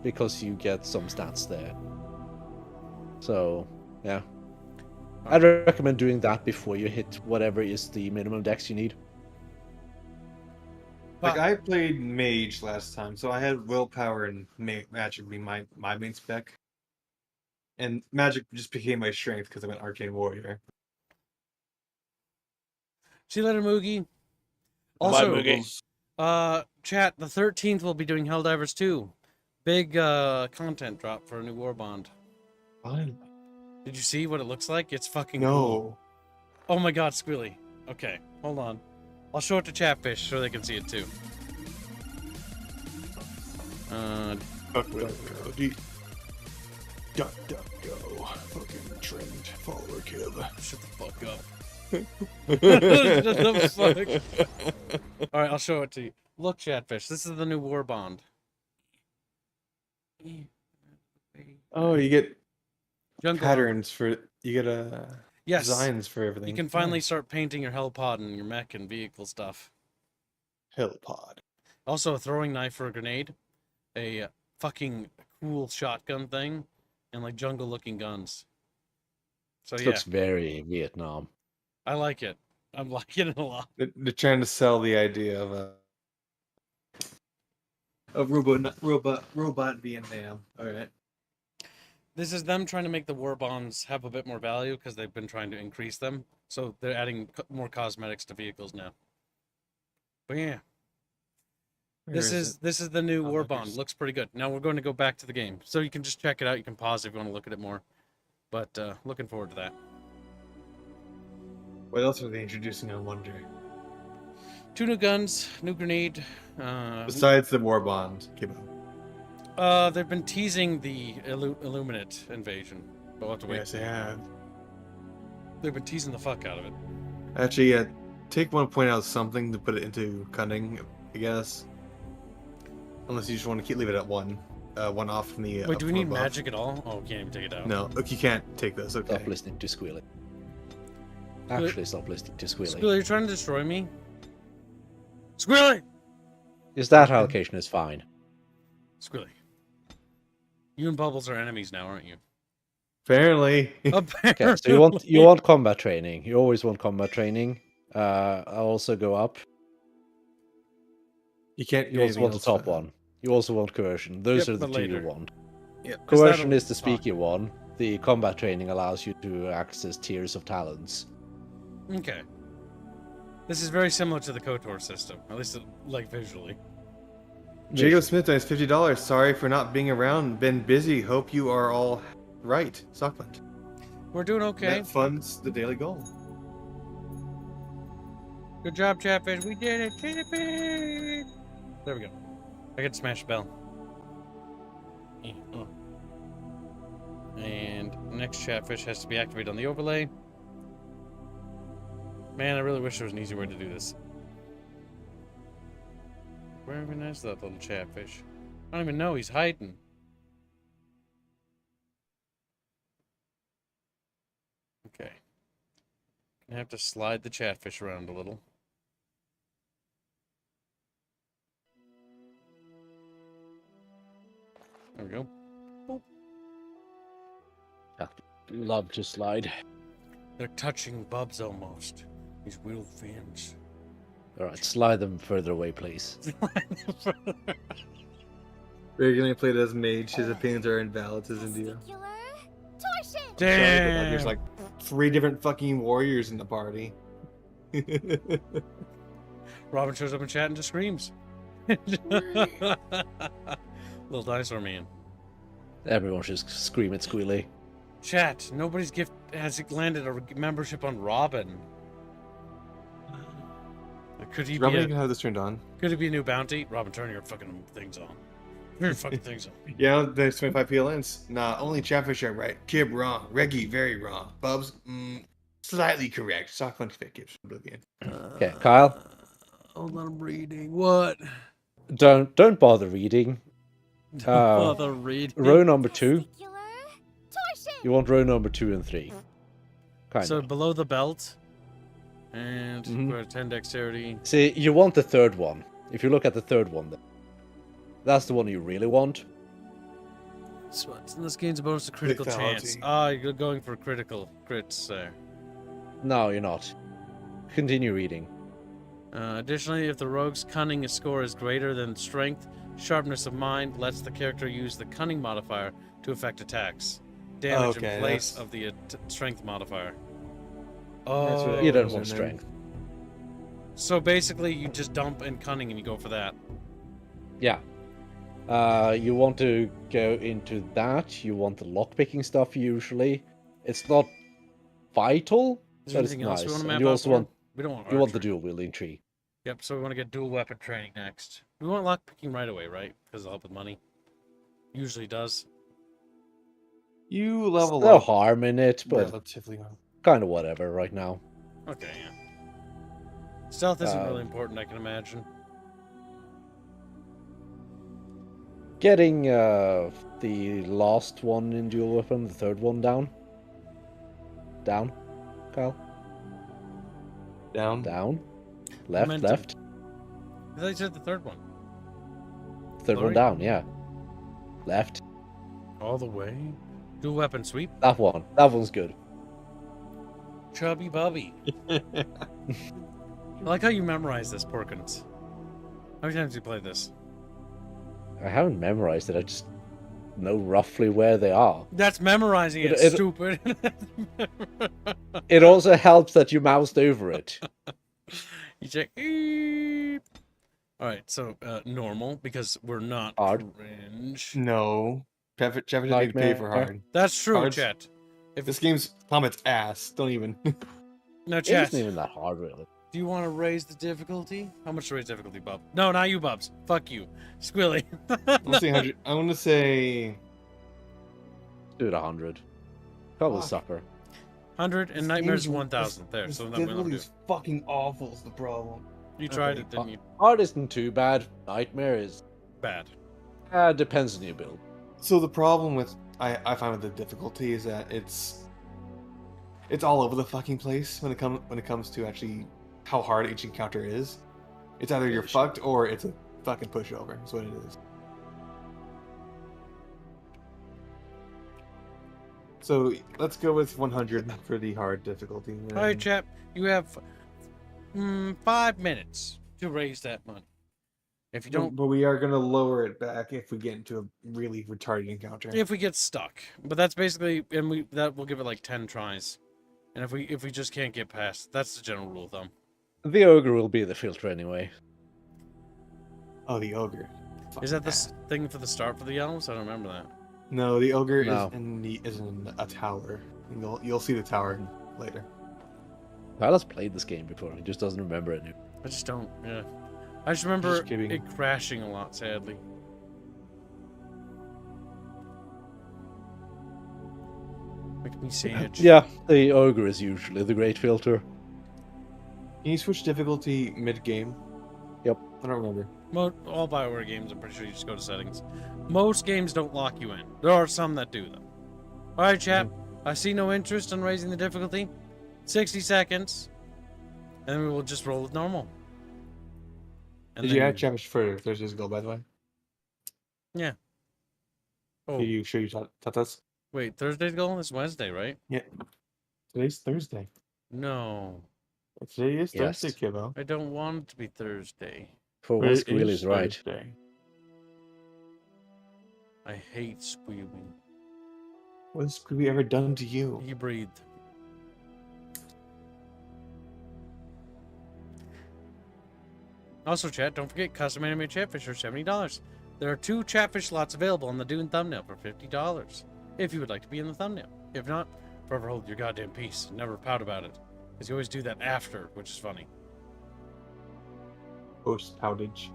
because you get some stats there. So, yeah. I'd recommend doing that before you hit whatever is the minimum dex you need. Like I played mage last time, so I had willpower and magic be my main spec, and magic just became my strength because I'm an arcane warrior. See you later, Moogie. Bye, Also, Moogie. chat, the 13th we'll be doing Helldivers 2. Big content drop for a new war bond. Fine. Did you see what it looks like? It's fucking cool. No. Oh my god, Squealy. Okay, hold on. I'll show it to Chatfish so they can see it too. Duck, go. Fucking trend follower kill. Shut the fuck up. Shut the fuck. Alright, I'll show it to you. Look, Chatfish, this is the new war bond. Oh, you get Jungle. patterns for you get Yes. designs for everything. You can finally start painting your hell pod and your mech and vehicle stuff. Hell pod. Also, a throwing knife for a grenade, a fucking cool shotgun thing, and like jungle-looking guns. So This yeah, looks very Vietnam. I like it. I'm liking it a lot. They're trying to sell the idea of robot Vietnam. All right. This is them trying to make the war bonds have a bit more value because they've been trying to increase them. So they're adding more cosmetics to vehicles now. But yeah, this is the new war bond. Looks pretty good. Now we're going to go back to the game, so you can just check it out. You can pause if you want to look at it more. But looking forward to that. What else are they introducing? I wonder. 2 new guns, new grenade. Besides the war bond, They've been teasing the Illuminate invasion, but we'll have to wait. Yes, they have. They've been teasing the fuck out of it. Actually, yeah. Take one point out something to put it into cunning, I guess. Unless you just want to leave it at one off from the. Wait, do we from need above. magic at all? Oh, we can't even take it out. No, look, you can't take this. Okay. Stop listening to Squealy. Actually, stop listening to Squealy. Squealy, you're trying to destroy me? Squealy! Is that allocation is fine. Squealy. You and Bubbles are enemies now, aren't you? Apparently. Apparently. Okay, so you want combat training. You always want combat training. I'll also go up. You can't do You also anything want the else top for that. one. You also want coercion. Those Yep, are the but two you later. want. Yep. Coercion that'll is the talk. speaky one. The combat training allows you to access tiers of talents. Okay. This is very similar to the KOTOR system, at least like visually. Jacob Smith donates $50. Sorry for not being around. Been busy. Hope you are all right. Suckland. We're doing okay. That funds the daily goal. Good job, Chatfish. We did it. Chatfish. There we go. I get to smash the bell. And next Chatfish has to be activated on the overlay. Man, I really wish there was an easy way to do this. Where even is that little Chatfish? I don't even know. He's hiding. Okay. Gonna have to slide the Chatfish around a little. There we go. Love to slide. They're touching Bubs almost. These wheel fins. Alright, slide them further away, please. Regularly played as mage. His opinions are invalid, says India. Damn! There's like 3 different fucking warriors in the party. Robin shows up in chat and just screams. Little dinosaur man. Everyone should scream at Squealy. Chat, nobody's gift has landed a membership on Robin. Could he Robin, be you can have this turned on. could it be a new bounty? Robin, turn your fucking things on. Turn your fucking things on. Yeah, there's 25 PLNs. Nah, only Chatfish are right. Kib wrong. Reggie very wrong. Bubs, slightly correct. Sock fun fit gives oblivion. Okay, Kyle. Hold on, I'm reading. What? Don't bother reading. Bother reading. Row number 2. You want row number 2 and 3. Kind So of. below the belt. And Mhm. for 10 dexterity. See, you want the third one. If you look at the third one, that's the one you really want. So this gains a bonus to critical chance. Lethality. You're going for crits there. No, you're not. Continue reading. Additionally, if the rogue's cunning score is greater than strength, sharpness of mind lets the character use the cunning modifier to affect attacks. Damage Okay, in place that's- of the strength modifier. That's what Oh, it You don't is, want and then- strength. so basically you just dump in cunning and you go for that. Yeah. You want to go into that. You want the lockpicking stuff usually. It's not vital, Is there but it's anything else nice. we want to And map you out also for? want We don't want you want the archery. dual wielding tree. Yep, so we want to get dual weapon training next. We want lockpicking right away, right? Because it'll help with money. Usually does. You There's level no up harm in it, but relatively well. kind of whatever right now. Okay, yeah. Stealth isn't Um, really important, I can imagine. Getting the last one in dual weapon, the third one down. Down, Kyle. Down. Down. Left, Momentum. left. I thought you said the third one. Third one Sorry? down, yeah. Left. All the way? Dual weapon sweep? That one. That one's good. Chubby Bubby. I like how you memorize this, Porkins. How many times have you played this? I haven't memorized it. I just know roughly where they are. That's memorizing it, It- stupid. It also helps that you moused over it. You check. Eep. All right, so normal because we're not Hard. cringe. No. Chatfish doesn't need to pay for Nightmare. hard. That's true, Hard's- chat. If This game's comment's ass. Don't even. no It chat, isn't even that hard, really. do you want to raise the difficulty? How much to raise difficulty, Bub? No, not you, Bubs. Fuck you, Squilly. I want to say 100. I want to say. Do it 100. Call the Fuck. sucker. 100 and This nightmares game's- 1,000. There, This so then we'll do. difficulty's fucking awful. Is the problem. You tried okay. it, didn't you? Hard isn't too bad. Nightmare is... Bad. depends on your build. So the problem with I find with the difficulty is that it's all over the fucking place when it comes to actually how hard each encounter is. It's either you're Sure. fucked or it's a fucking pushover. That's what it is. So let's go with 100 for the hard difficulty. All right, chap. You have 5 minutes to raise that money. If you don't, But we are gonna lower it back if we get into a really retarded encounter. if we get stuck, but that's basically, and that will give it like 10 tries. And if we just can't get past, that's the general rule of thumb. The ogre will be the filter anyway. Oh, the ogre. Is that the thing for the start for the elves? I don't remember that. No, the ogre No. is in a tower. You'll see the tower later. Tyler's played this game before. He just doesn't remember it. I just don't. Yeah, I just remember Just kidding. it crashing a lot. Sadly. Make me sage. Yeah, the ogre is usually the great filter. Can you switch difficulty mid-game? Yep. I don't remember. All BioWare games, I'm pretty sure you just go to settings. Most games don't lock you in. There are some that do, though. All right, chap. I see no interest in raising the difficulty. 60 seconds, and then we will just roll it normal. And Did you then- add challenge for Thursday's goal, by the way? Yeah. Oh, Are you sure you taught us? wait. Thursday's goal is Wednesday, right? Yeah. Today's Thursday. No, Today is Yes. Thursday, kiddo. I don't want it to be Thursday. For But once, it Squeal is right. Thursday. I hate squealing. What has Scooby ever done to you? He breathed. Also, chat, don't forget custom animated chatfish are $70. There are 2 chatfish slots available on the Dune thumbnail for $50. If you would like to be in the thumbnail. If not, forever hold your goddamn peace and never pout about it. Because you always do that after, which is funny. Post poutage.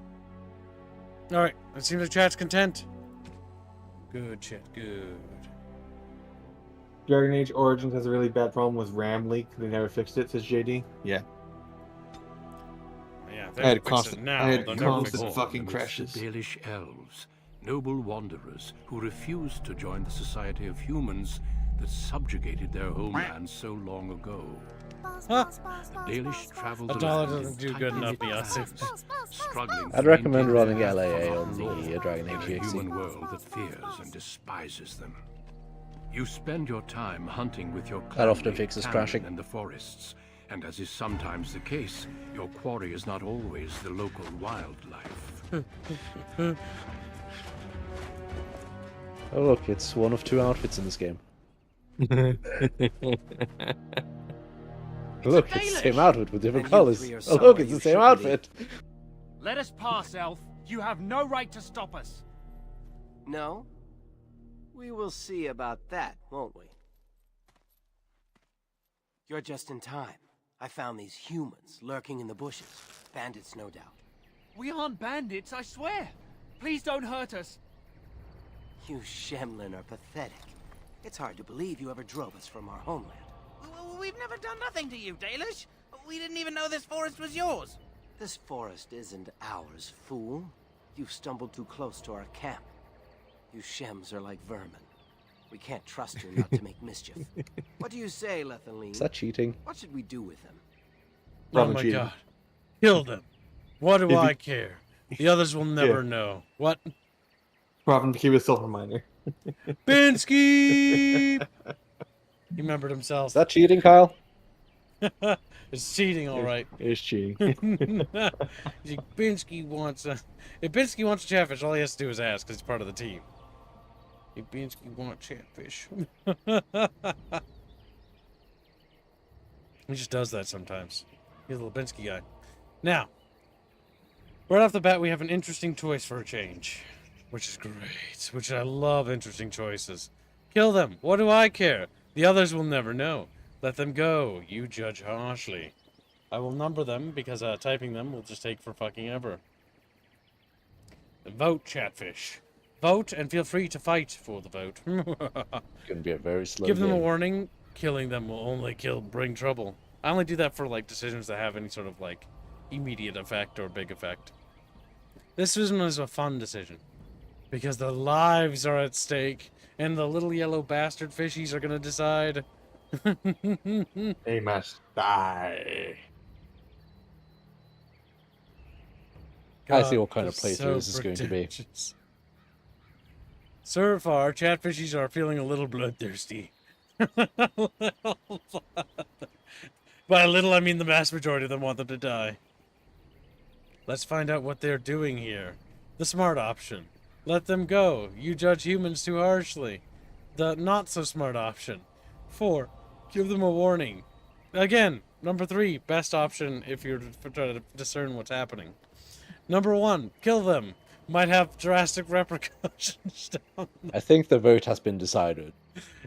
Alright, it seems like chat's content. Good chat, good. Dragon Age Origins has a really bad problem with RAM leak. They never fixed it, says JD. Yeah. Yeah, I had fix it constant- now. I had they'll never fix constant it. fucking Amidst crashes. The Baelish elves, noble wanderers who refused to join the society of humans that subjugated their homeland so long ago. Huh? The Baelish traveled A dollar around doesn't in do good tightly enough, knit Beyonce. bands, struggling I'd to recommend maintain running their LAA on role the Dragon in Age a EXE. human world that fears and despises them. You spend your time hunting with your That often clanmate fixes Cannon crashing. in the forests, and as is sometimes the case, your quarry is not always the local wildlife. Oh look, it's one of 2 outfits in this game. Look, it's the same outfit with different And you colors. three are Oh somewhere look, it's you the same shouldn't outfit. Let us pass, Elf. You have no right to stop us. No? We will see about that, won't we? You're just in time. I found these humans lurking in the bushes. Bandits, no doubt. We aren't bandits, I swear. Please don't hurt us. You Shemlin are pathetic. It's hard to believe you ever drove us from our homeland. We've never done nothing to you, Dalish. We didn't even know this forest was yours. This forest isn't ours, fool. You've stumbled too close to our camp. You Shems are like vermin. We can't trust you not to make mischief. What do you say, Lethaline? Is that cheating? What should we do with him? Oh Robin my cheating. god. Kill them. What do If I he- care? The others will never know. What? Robin became a silver miner. Binsky! He remembered himself. Is that cheating, Kyle? It's cheating, all right. It's cheating. He's like, Binsky wants a... If Binsky wants a chatfish, all he has to do is ask, because he's part of the team. If Binsky wants chatfish. He just does that sometimes. He's a little Binsky guy. Now, right off the bat, we have an interesting choice for a change. Which is great. Which I love interesting choices. Kill them. What do I care? The others will never know. Let them go. You judge harshly. I will number them because typing them will just take for fucking ever. Vote, chatfish. Vote and feel free to fight for the vote. It's gonna be a very slow Give them a game. warning. Killing them will only bring trouble. I only do that for like decisions that have any sort of like immediate effect or big effect. This one is a fun decision because their lives are at stake and the little yellow bastard fishies are gonna decide. They must die. I see God, what kind of they're playthrough this is going to be. pretentious. So far, chatfishies are feeling a little bloodthirsty. By little, I mean the vast majority of them want them to die. Let's find out what they're doing here. The smart option. Let them go. You judge humans too harshly. The not-so-smart option. 4. Give them a warning. Again, number 3, best option if you're trying to discern what's happening. Number 1, kill them. Might have drastic repercussions down. I think the vote has been decided.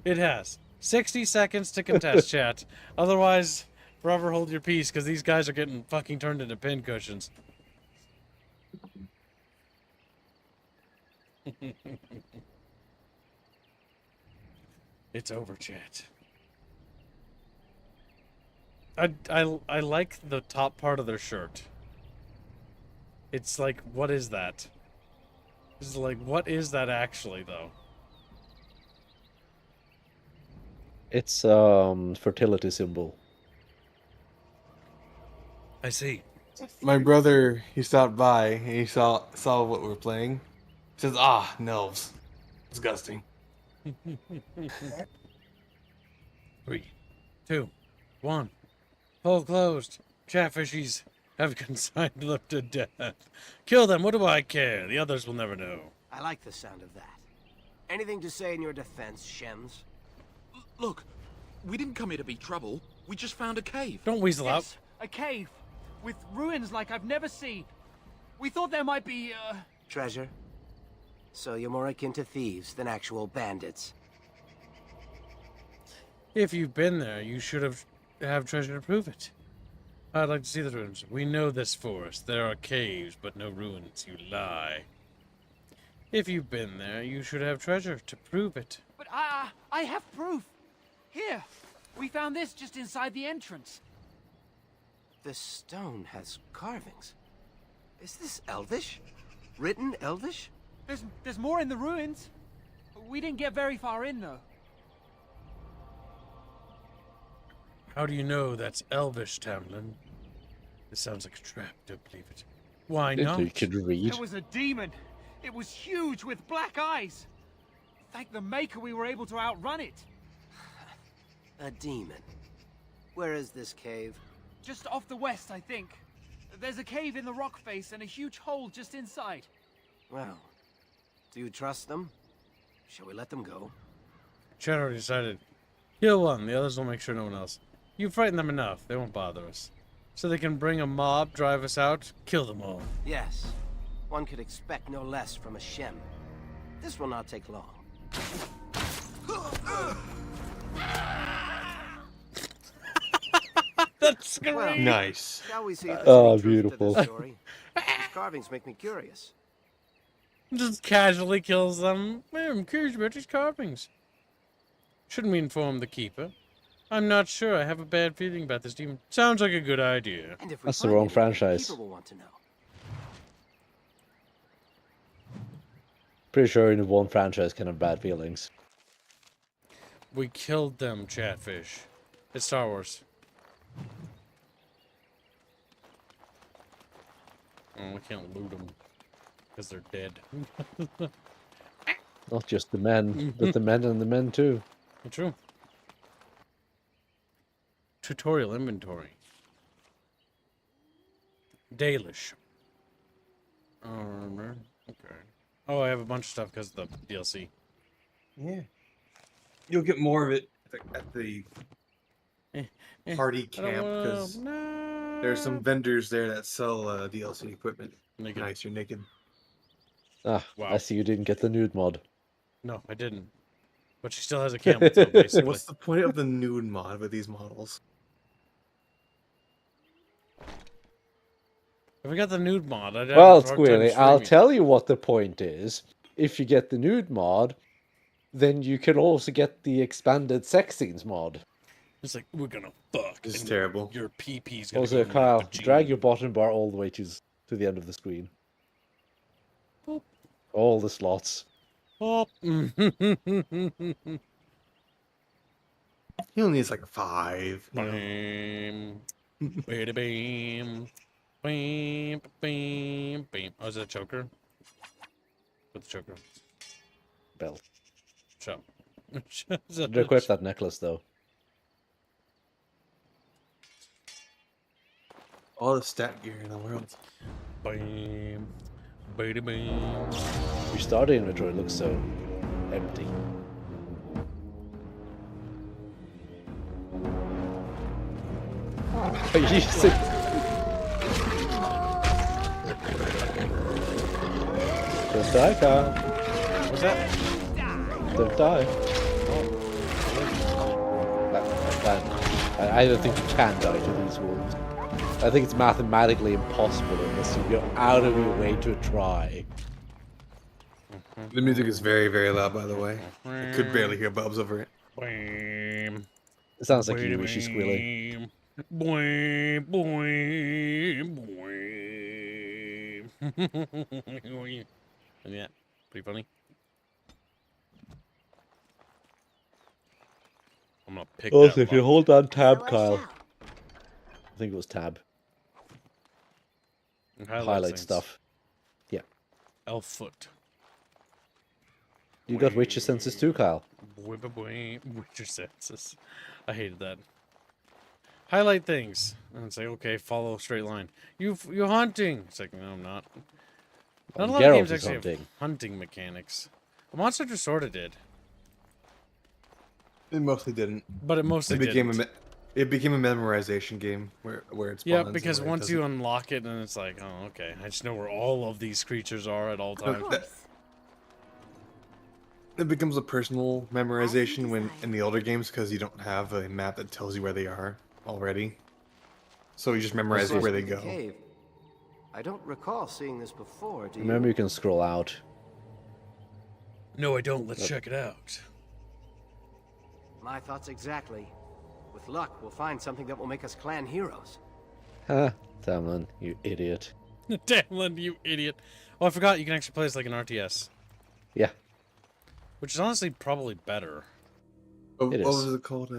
It has. 60 seconds to contest, chat. Otherwise, forever hold your peace, because these guys are getting fucking turned into pincushions. It's over, chat. I like the top part of their shirt. It's like, what is that? It's like, what is that actually, though? It's fertility symbol. I see. My brother, he stopped by and he saw what we were playing. He says, "Ah, Nelves, disgusting." 3, 2, 1. Hole closed. Chatfishies have consigned them to death. Kill them, what do I care? The others will never know. I like the sound of that. Anything to say in your defense, Shems? Look, we didn't come here to be trouble. We just found a cave. Don't weasel out. Yes, a cave with ruins like I've never seen. We thought there might be, Treasure? So you're more akin to thieves than actual bandits. If you've been there, you should have treasure to prove it. I'd like to see the ruins. We know this forest. There are caves, but no ruins. You lie. If you've been there, you should have treasure to prove it. But I have proof. Here, we found this just inside the entrance. This stone has carvings. Is this Elvish? Written Elvish? There's more in the ruins. We didn't get very far in, though. How do you know that's Elvish, Tamlin? This sounds like a trap. Don't believe it. Why not? You could read. It was a demon. It was huge with black eyes. Thank the Maker we were able to outrun it. A demon. Where is this cave? Just off the west, I think. There's a cave in the rock face and a huge hole just inside. Well, do you trust them? Shall we let them go? Chat already decided. Kill one. The others will make sure no one else. You frighten them enough. They won't bother us. So they can bring a mob, drive us out, kill them all. Yes. One could expect no less from a Shem. This will not take long. That's great. Well, Nice. shall we see if there's Oh, any truth beautiful. to this story? These carvings make me curious. Just casually kills them. I'm curious about these carvings. Shouldn't we inform the keeper? I'm not sure. I have a bad feeling about this demon. Sounds like a good idea. And if we That's the find wrong anything, franchise. People will want to know. Pretty sure only one franchise can have bad feelings. We killed them, Chatfish. It's Star Wars. Oh, we can't loot them. Because they're dead. Not just the men, but the men and the men too. True. Tutorial inventory. Dalish. Armor. Okay. Oh, I have a bunch of stuff because of the DLC. Yeah. You'll get more of it at the party I don't camp wanna- because no. there's some vendors there that sell DLC equipment. Naked. Nice, you're naked. Ah, Wow. I see you didn't get the nude mod. No, I didn't. But she still has a camel toe, basically. What's the point of the nude mod with these models? If we got the nude mod, I'd have Well, a hard time Squealy, I'll streaming. tell you what the point is. If you get the nude mod, then you can also get the expanded sex scenes mod. It's like, we're gonna fuck. This is and terrible. Your PP-'s gonna Also, go in my Kyle, vagina. drag your bottom bar all the way to the end of the screen. Boop. All the slots. Oh. He only needs like 5. You know? Bam. Bada bam. Bam. Bam. Bam. Oh, is that a choker? Put the choker. Belt. Shut up. Should equip that necklace though. All the stat gear in the world. Bam. Bada bam. Your starter inventory looks so empty. Are you using... Don't die, Kyle. What's that? Don't die. I don't think you can die to these wolves. I think it's mathematically impossible unless you go out of your way to try. The music is very, very loud, by the way. I could barely hear Bubs over it. Bam. It sounds like you, she's squealing. Boing, boing, boing. Yeah, pretty funny. I'm gonna pick Also, that if you lock. hold down tab, So I Kyle. shall. I think it was tab. And Highlight things. stuff. Yeah. Elf foot. You got Witcher senses too, Kyle. Witcher senses. I hated that. Highlight things. And it's like, okay, follow a straight line. You're hunting. It's like, no, I'm not. Not a lot of Geralt games is actually have hunting. hunting mechanics. Monster Hunter sorta did. It mostly didn't. But it mostly didn't. It became a memorization game where it spawns. Yeah, and because where it once you doesn't. unlock it, and it's like, oh, okay, I just know where all of these creatures are at all times. It becomes a personal memorization when in the older games because you don't have a map that tells you where they are already. So you just memorize where they go. Cave. I don't recall seeing this before, do you? Remember, you can scroll out. No, I don't. Let's check it out. My thoughts exactly. With luck, we'll find something that will make us clan heroes. Ha! Tamlin, you idiot. Damn, you idiot. Oh, I forgot you can actually play this like an RTS. Yeah. Which is honestly probably better. What It is. was it called?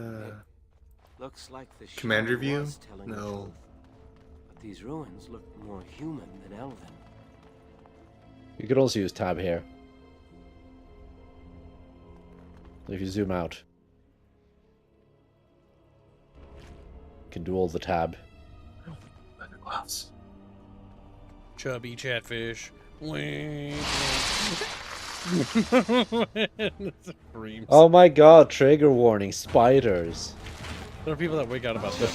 Looks like the Commander shadow view? was telling the No. truth. But these ruins look more human than elven. You could also use tab here. If you zoom out, you can do all the tab. Gloves. Chubby chatfish. Wing. Screams. Oh my god, trigger warning, spiders. There are people that wake out about that.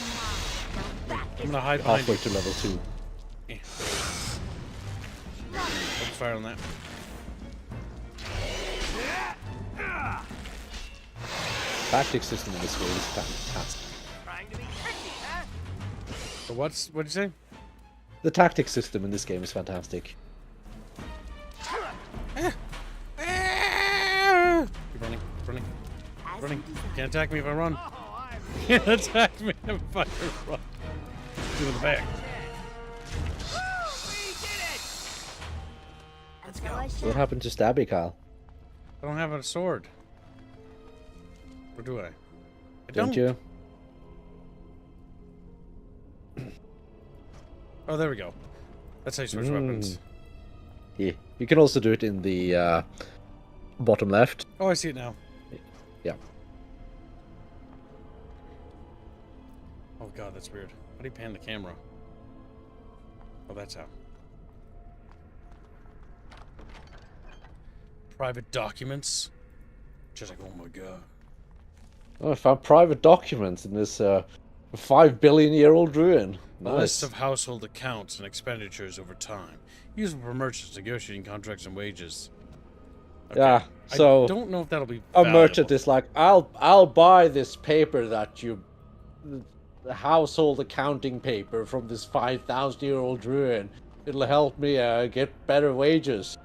I'm gonna hide behind Halfway you. to level 2. Yeah. Open fire on that. Tactic system in this game is fantastic. Trying to be tricky, huh? So what'd you say? The tactic system in this game is fantastic. Keep running, running, running. Can't attack me if I run. Can't attack me if I run. Do the back. Let's go. What happened to Stabby, Kyle? I don't have a sword. Or do I? I Don't don't. you? Oh, there we go. That's how you switch weapons. Yeah. You can also do it in the bottom left. Oh, I see it now. Yeah. Oh god, that's weird. How do you pan the camera? Oh, that's how. Private documents. Just like, oh my god. Oh, I found private documents in this 5 billion year old ruin. A Nice. list of household accounts and expenditures over time. Useful for merchants negotiating contracts and wages. Okay. Yeah, so I don't know if that'll be a valuable. merchant is like, I'll buy this paper that you, the household accounting paper from this 5,000-year-old ruin. It'll help me get better wages.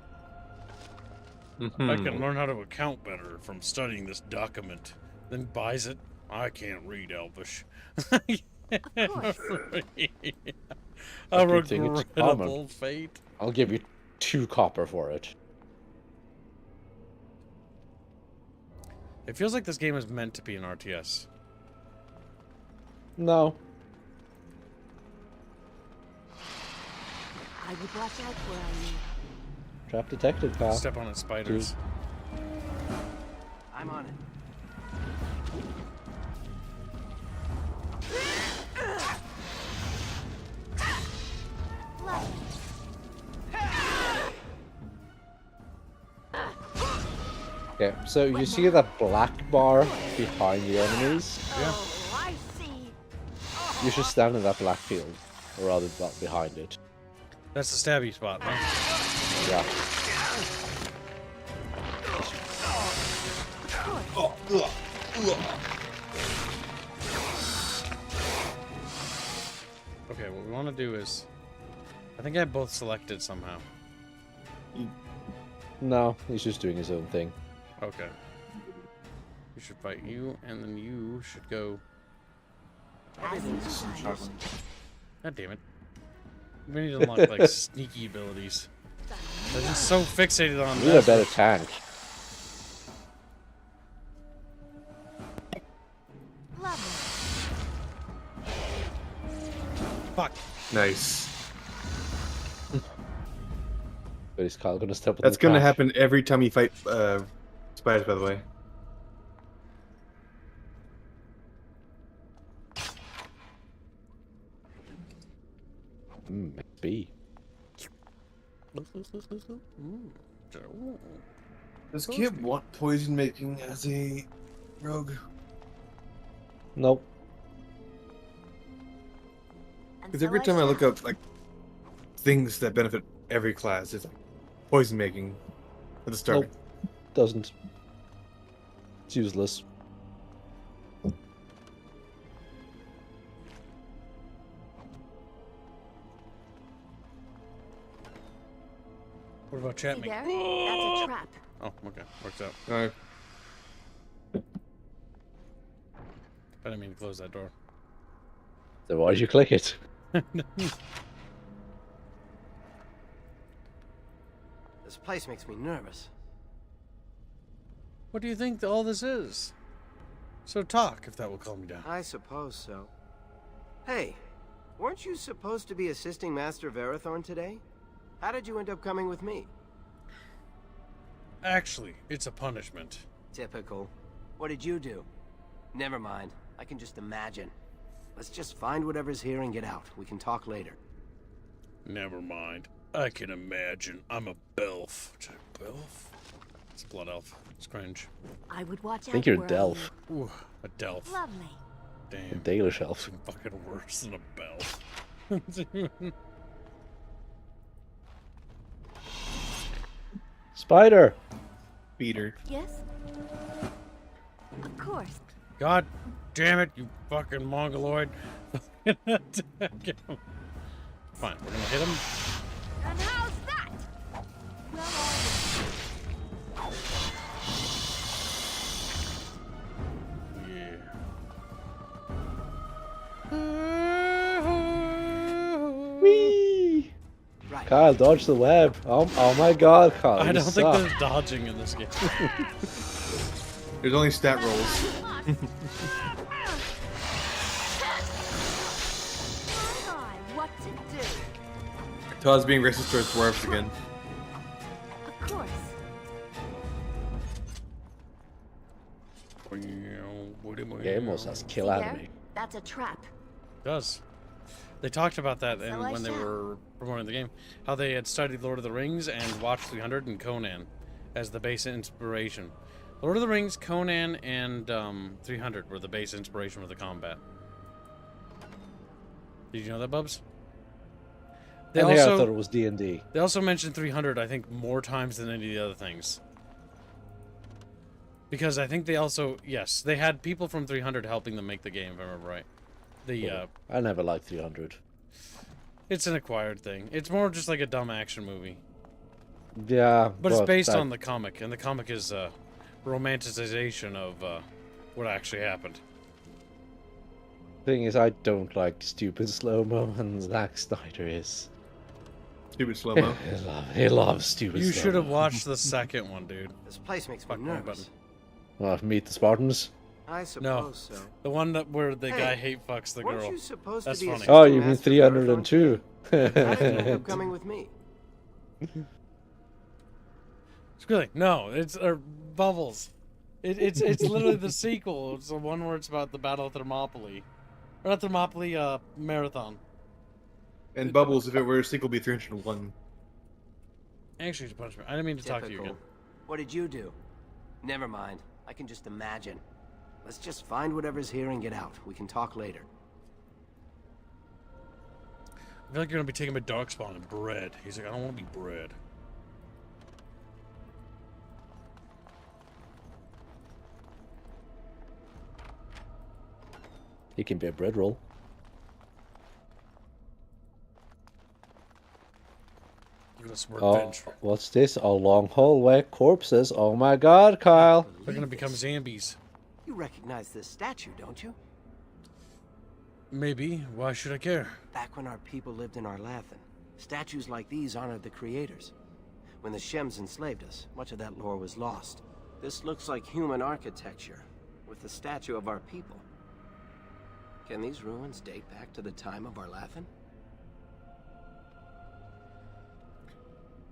I can learn how to account better from studying this document. Then buys it. I can't read Elvish. A Good thing it's regrettable common. fate. I'll give you 2 copper for it. It feels like this game is meant to be an RTS. No. I would watch out where I live. Trap detected, pal. Step on its spiders. I'm on it. Okay, so you see that black bar behind the enemies? Yeah. Oh, I see. You should stand in that black field, or rather behind it. That's the stabby spot, huh? Yeah. Okay, what we want to do is... I think I have both selected somehow. No, he's just doing his own thing. Okay. You should fight you, and then you should go... As you desire. God damn it. We need to unlock, like, sneaky abilities. They're just so fixated on You need a better tank. Lovely. Fuck. Nice. But he's gonna step on That's the gonna crash. happen every time you fight spiders, by the way. XP. Does Kid want poison making as a rogue? Nope. Because every time I look up like things that benefit every class, it's like poison making at the start. Nope. Doesn't. It's useless. What about chat See me? there? That's a trap. Oh, okay. Works out. Alright. I didn't mean to close that door. So why did you click it? This place makes me nervous. What do you think all this is? So talk, if that will calm you down. I suppose so. Hey, weren't you supposed to be assisting Master Verathorn today? How did you end up coming with me? Actually, it's a punishment. Typical. What did you do? Never mind. I can just imagine. Let's just find whatever's here and get out. We can talk later. Never mind. I can imagine. I'm a belf. Is that a belf? It's a blood elf. It's cringe. I would watch out. I think you're a where Delph. Ooh, a delf. Lovely. A Damn. Dalish elf. Fucking worse than a belf. Spider! Beater. Yes? Of course. God damn it, you fucking mongoloid. Fine, we're gonna hit him. And how's that? Well, Whee! Right. Kyle, dodge the web. Oh my god, Kyle. I you don't think suck. there's dodging in this game. There's only stat rolls. what to do? Todd's being racist towards dwarves again. Of course. Game almost has kill See anime. there? That's a trap. Does. They talked about that So I when they shall. were promoting the game. How they had studied Lord of the Rings and watched 300 and Conan as the base inspiration. Lord of the Rings, Conan, and 300 were the base inspiration for the combat. Did you know that, Bubs? They I think I also thought it was D&D. they also mentioned 300, I think, more times than any of the other things. Because I think they also, yes, they had people from 300 helping them make the game, if I remember right. I never liked 300. It's an acquired thing. It's more just like a dumb action movie. Yeah, But it's based that on the comic, and the comic is a romanticization of what actually happened. thing is, I don't like stupid slow-mo, and Zack Snyder is. Stupid slow-mo. He loves stupid You slow-mo. should have watched the second one, dude. This place makes me Fuck my nervous. button. Meet the Spartans? I suppose so. The one where the Hey, guy hate fucks the Weren't girl. you supposed That's to be funny. Oh, assisting you mean Master 302? Verathorn? How did you end up coming with me? Squilly, no, it's Bubbles. It's literally the sequel. It's the one where it's about the Battle of Thermopylae. Or not Thermopylae, Marathon. And Bubbles, if it were a sequel, would be 301. Actually, it's a punishment. I didn't mean to talk to you again. What did you do? Never mind. I can just imagine. Let's just find whatever's here and get out. We can talk later. I feel like you're gonna be taking my dog spawn and bread. He's like, I don't want to be bread. He can be a bread roll. Oh, what's this? A long hallway, corpses. Oh my god, Kyle. They're gonna become zombies. You recognize this statue, don't you? Maybe. Why should I care? Back when our people lived in Arlathan, statues like these honored the creators. When the Shems enslaved us, much of that lore was lost. This looks like human architecture, with the statue of our people. Can these ruins date back to the time of Arlathan?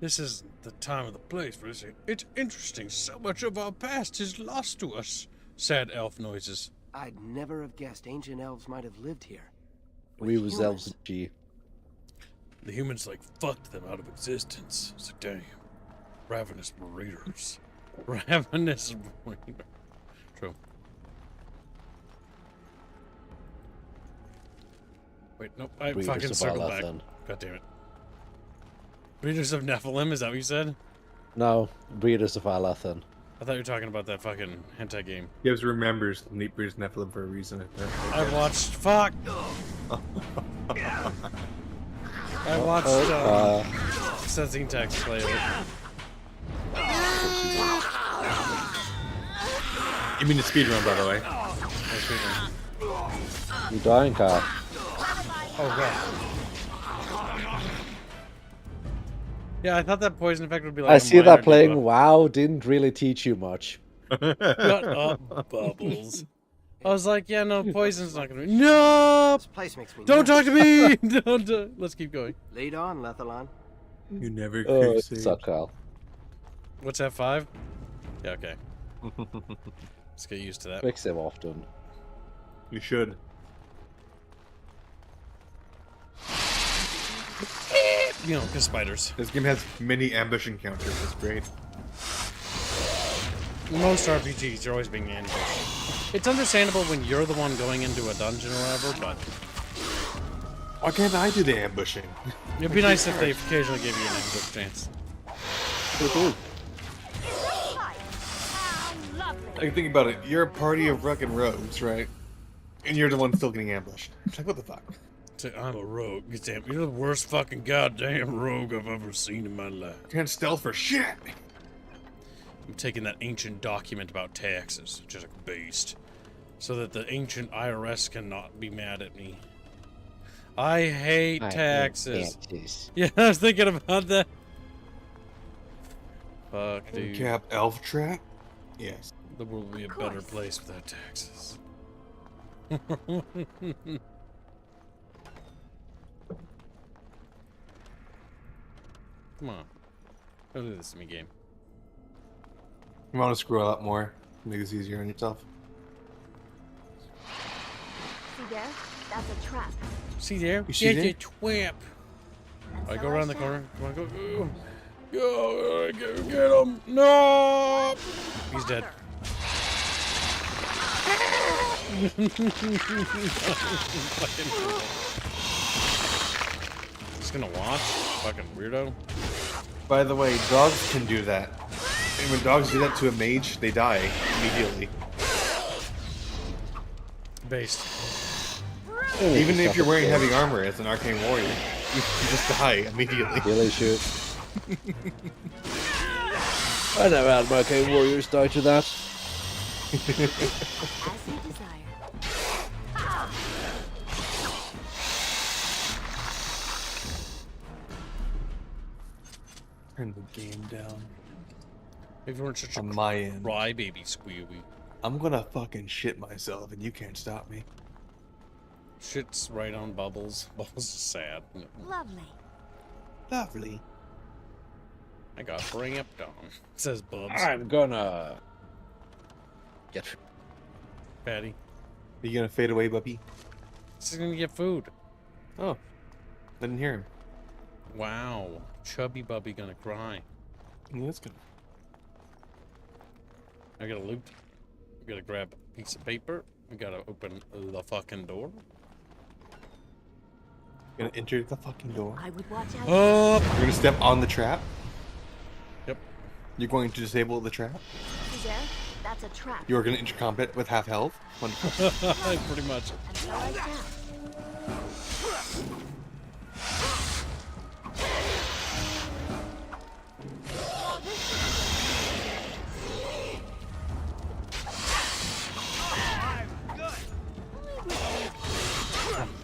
This is the time of the place for this. It's interesting. So much of our past is lost to us. Sad elf noises. I'd never have guessed ancient elves might have lived here. We was elves, G. The humans, like, fucked them out of existence. It's like, damn. Ravenous breeders. Ravenous breeders. True. Wait, nope. I Breeders fucking of circled back. Arlathan. God damn it. Breeders of Nephilim, is that what you said? No, Breeders of Arlathan. I thought you were talking about that fucking hentai game. He always remembers Neat Breeders Nephilim for a reason. I watched. Fuck! I watched Sensing Text play it. You mean the speedrun, by the way? You dying, Kyle? Oh, God. Yeah, I thought that poison effect would be like I a see minor that playing. debuff. WoW didn't really teach you much. Shut up, Bubbles. I was like, yeah, no, poison's not gonna be. No! This place makes me Don't talk to me! nervous. Don't. Let's keep going. Lead on, Lethalon. You never Oh, crusade. suck, Kyle. What's F5? Yeah, okay. Let's get used to that. Fix him often. You should. You know, because spiders. This game has many ambush encounters. It's great. Most RPGs, you're always being ambushed. It's understandable when you're the one going into a dungeon or whatever, but Why can't I do the ambushing? it'd be nice if they occasionally gave you an ambush chance. Like, think about it. You're a party of fucking rogues, right? And you're the one still getting ambushed. It's like, what the fuck? Say, I'm a rogue. You're the worst fucking goddamn rogue I've ever seen in my life. Can't stealth for shit. I'm taking that ancient document about taxes, which is a beast, so that the ancient IRS cannot be mad at me. I hate taxes. Yeah, I was thinking about that. Fuck, dude. Cap elf trap? Yes. The world will be a better place without taxes. Come on. Don't do this to me, game. You want to screw a lot more? Make this easier on yourself. See there? That's a trap. See there? You see Get there? twamp. I go around the corner. Come on, go. Go, get him. No! He's dead. Just gonna watch? Fucking weirdo. By the way, dogs can do that. And when dogs do that to a mage, they die immediately. Based. Even if you're wearing heavy armor as an arcane warrior, you just die immediately. Really shoot. I never had my arcane warriors die to that. As you desire. Turn the game down. If you weren't such a On my end. crybaby, squealy. I'm gonna fucking shit myself and you can't stop me. Shit's right on Bubbles. Bubbles is sad. Lovely. Lovely. I got bring up down. Says Bubs. I'm gonna get Patty. Are you gonna fade away, Buppy? He's gonna get food. Oh. Didn't hear him. Wow. Chubby Bubby gonna cry. Yeah, that's good. I gotta loot. We gotta grab a piece of paper. We gotta open the fucking door. Gonna enter the fucking door. I would watch out. Oh! You're gonna step on the trap. Yep. You're going to disable the trap. See there? That's a trap. You're gonna enter combat with half health. Wonderful. Pretty much. And so I shall.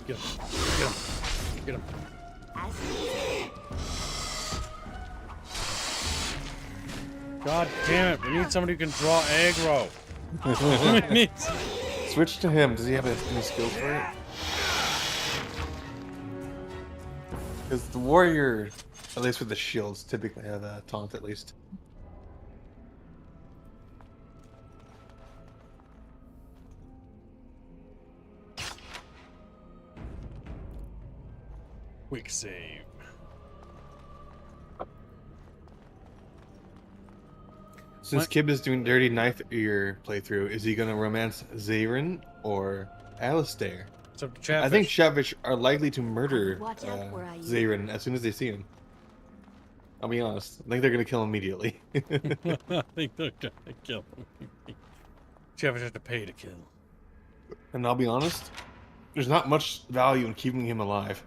Get him. Get him. Get him. As God damn it. We need somebody who can draw aggro. We need... Switch to him. Does he have any skills for it? Because the warrior, at least with the shields, typically have a taunt at least. Quick save. Since What? Kib is doing Dirty Knife Ear playthrough, is he gonna romance Zarin or Alistair? It's up to Chatfish. I think Chatfish are likely to murder Watch out where I Zarin as soon as they see him. I'll be honest. I think they're gonna kill him immediately. I think they're gonna kill him. Chatfish has to pay to kill. And I'll be honest, there's not much value in keeping him alive.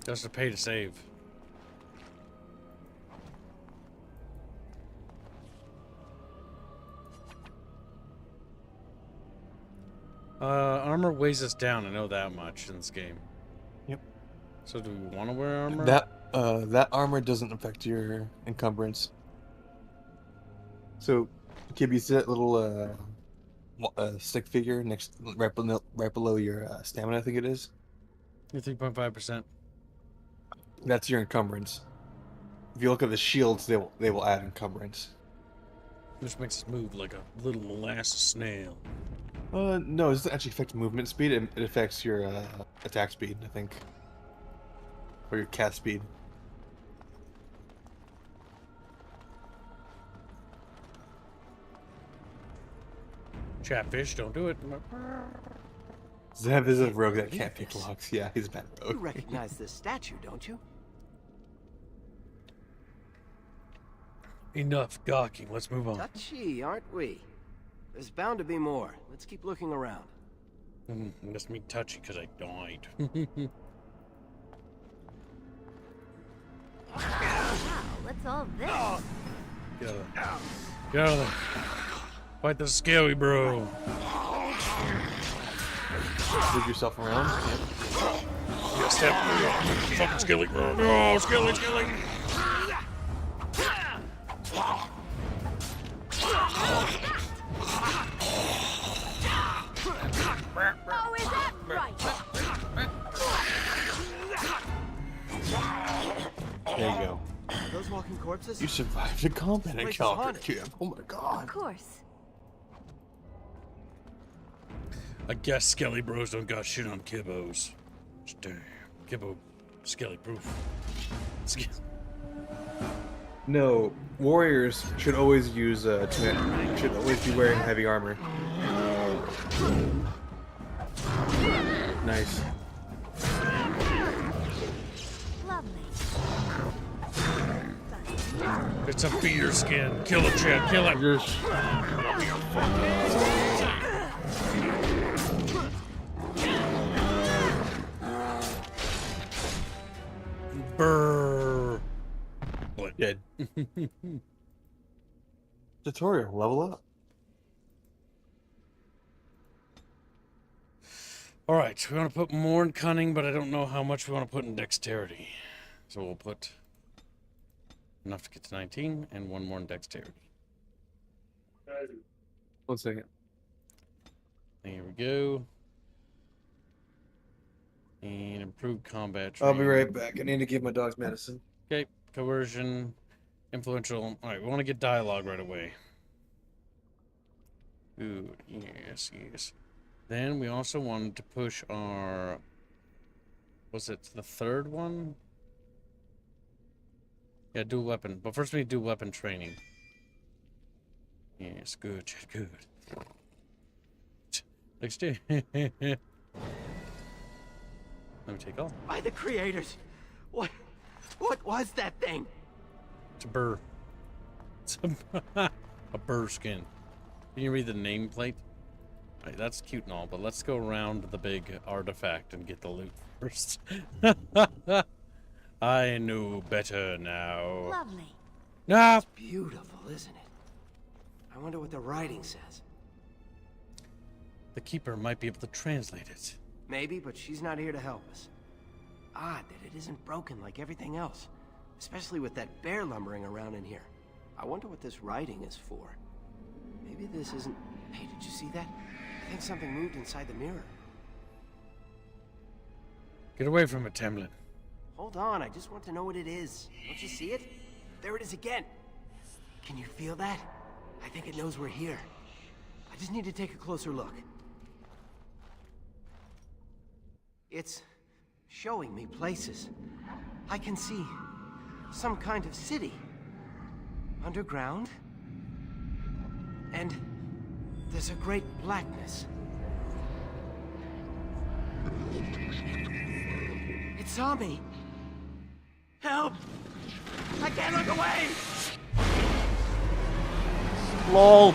Just to pay to save. Armor weighs us down. I know that much in this game. Yep. So do we want to wear armor? That armor doesn't affect your encumbrance. So, Kib, you see that little stick figure right below your stamina, I think it is? You're 3.5%. That's your encumbrance. If you look at the shields, they will add encumbrance. Which makes us move like a little molasses snail. No, it doesn't actually affect movement speed. It affects your attack speed, I think. Or your cast speed. Chatfish, don't do it. Zev is a rogue that can't pick locks. Yeah, he's a bad You rogue. recognize this statue, don't you? Enough gawking. Let's move on. Touchy, aren't we? There's bound to be more. Let's keep looking around. That's me touchy because I died. Wow, what's all this? Get out of there. Get out of there. Fight the scaly bro. Move yourself around. Yeah, step. Fucking scaly bro. No, scaly. Oh, is that right? There you go. Are those walking corpses? You survived the combat Place is encounter, haunted. Kib. Oh my god. Of course. I guess skelly bros don't got shit on kibbos. Damn. Kibbo. Skelly proof. No, warriors should always use should always be wearing heavy armor. Nice. Lovely. It's a beater skin. Kill him, Chad. Kill him. Brrr. What? Dead. Tutorial, level up. All right, we want to put more in cunning, but I don't know how much we want to put in dexterity. So we'll put enough to get to 19 and one more in dexterity. 1 second. There we go. And improved combat I'll be training. right back. I need to give my dogs medicine. Okay, coercion, influential. All right, we want to get dialogue right away. Ooh, yes. Then we also wanted to push our... Was it the third one? Yeah, dual weapon. But first we need dual weapon training. Yes, good, good. Next day. Let me take off. By the creators, what was that thing? It's a burr. It's a burr skin. Can you read the nameplate? Right, that's cute and all, but let's go around the big artifact and get the loot first. I know better now. Lovely. No. It's beautiful, isn't it? I wonder what the writing says. The keeper might be able to translate it. Maybe, but she's not here to help us. Odd that it isn't broken like everything else, especially with that bear lumbering around in here. I wonder what this writing is for. Maybe this isn't... Hey, did you see that? I think something moved inside the mirror. Get away from it, Tamlin. Hold on, I just want to know what it is. Don't you see it? There it is again. Can you feel that? I think it knows we're here. I just need to take a closer look. It's showing me places. I can see some kind of city. Underground. And there's a great blackness. It saw me. Help! I can't look away! LOL.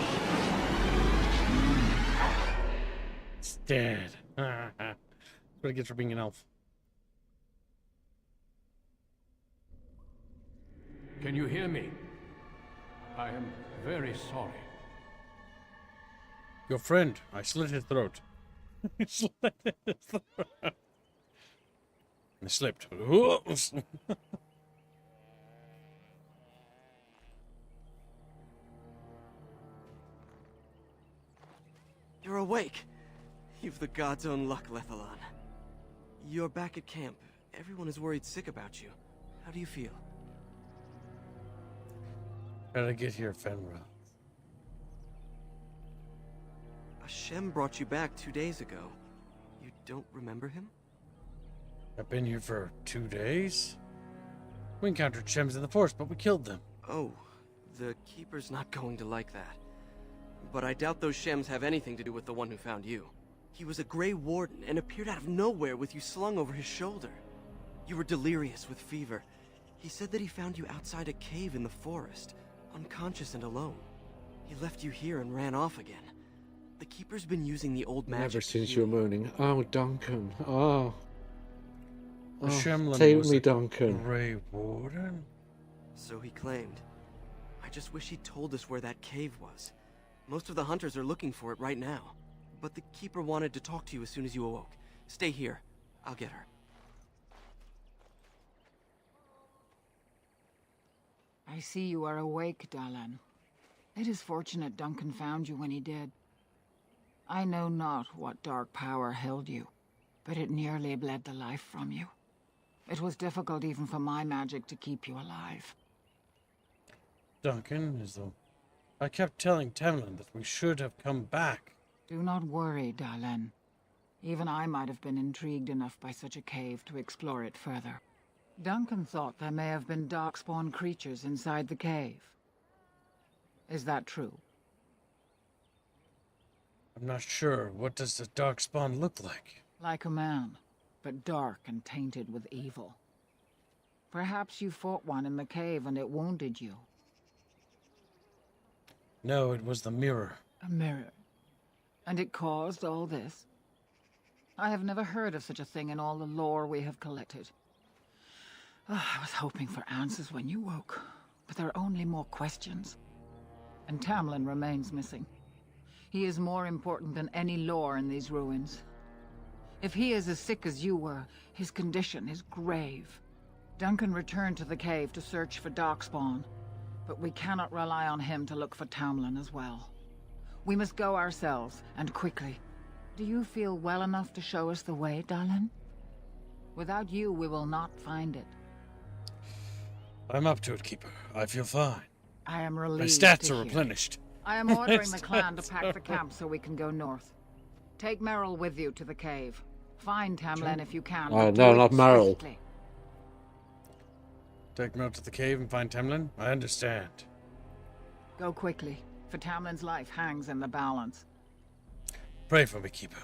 It's dead. That's what it gets for being an elf. Can you hear me? I am very sorry. Your friend, I slit his throat. I slit his throat. I slipped. You're awake. You've the god's own luck, Lethalon. You're back at camp. Everyone is worried sick about you. How do you feel? How'd I get here, Fenra? Hashem brought you back 2 days ago. You don't remember him? I've been here for 2 days? We encountered Shems in the forest, but we killed them. Oh, the Keeper's not going to like that. But I doubt those Shems have anything to do with the one who found you. He was a Grey Warden and appeared out of nowhere with you slung over his shoulder. You were delirious with fever. He said that he found you outside a cave in the forest, unconscious and alone. He left you here and ran off again. The Keeper's been using the old magic. Never since you were moaning. Oh, Duncan. Oh. The Shemlin take was me, a Duncan. Grey Warden? So he claimed. I just wish he'd told us where that cave was. Most of the hunters are looking for it right now. But the Keeper wanted to talk to you as soon as you awoke. Stay here. I'll get her. I see you are awake, Dalan. It is fortunate Duncan found you when he did. I know not what dark power held you, but it nearly bled the life from you. It was difficult even for my magic to keep you alive. Duncan, as though I kept telling Tamlin that we should have come back. Do not worry, Dalan. Even I might have been intrigued enough by such a cave to explore it further. Duncan thought there may have been darkspawn creatures inside the cave. Is that true? I'm not sure. What does the darkspawn look like? Like a man, but dark and tainted with evil. Perhaps you fought one in the cave and it wounded you. No, it was the mirror. A mirror. And it caused all this? I have never heard of such a thing in all the lore we have collected. I was hoping for answers when you woke, but there are only more questions. And Tamlin remains missing. He is more important than any lore in these ruins. If he is as sick as you were, his condition is grave. Duncan returned to the cave to search for darkspawn, but we cannot rely on him to look for Tamlin as well. We must go ourselves, and quickly. Do you feel well enough to show us the way, Dalan? Without you, we will not find it. I'm up to it, Keeper. I feel fine. I am My relieved stats to are hear. replenished. I am ordering the clan to pack the camp so we can go north. Take Meryl with you to the cave. Find Tamlin if you can. but No, do not it Meryl. swiftly. Take me out to the cave and find Temlin? I understand. Go quickly, for Tamlin's life hangs in the balance. Pray for me, Keeper.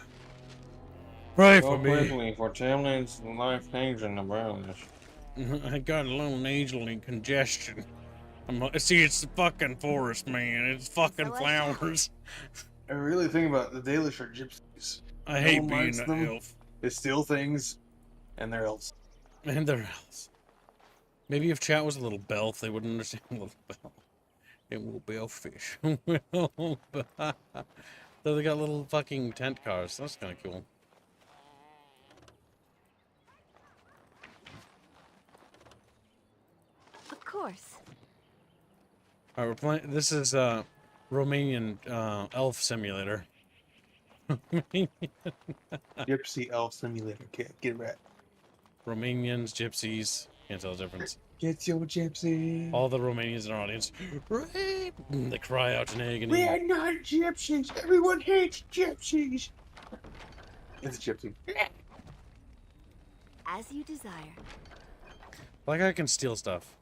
Pray Go for me. quickly, for Tamlin's life hangs in the balance. I got a little nasally congestion. See, it's the fucking forest, man. It's fucking flowers. I really think about it, the Dalish are gypsies. I hate one being likes an them. elf. They steal things, and they're elves. And they're elves. Maybe if chat was a little belf, they would understand a little belf. It will be a fish. Though they got little fucking tent cars. That's kind of cool. Of course. Alright, we're playing. This is Romanian elf simulator. Gypsy elf simulator. Get it right. Romanians, gypsies. Can't tell the difference. Get your gypsy. All the Romanians in our audience. They cry out in agony. We are not gypsies. Everyone hates gypsies. It's a gypsy. As you desire. Like I can steal stuff.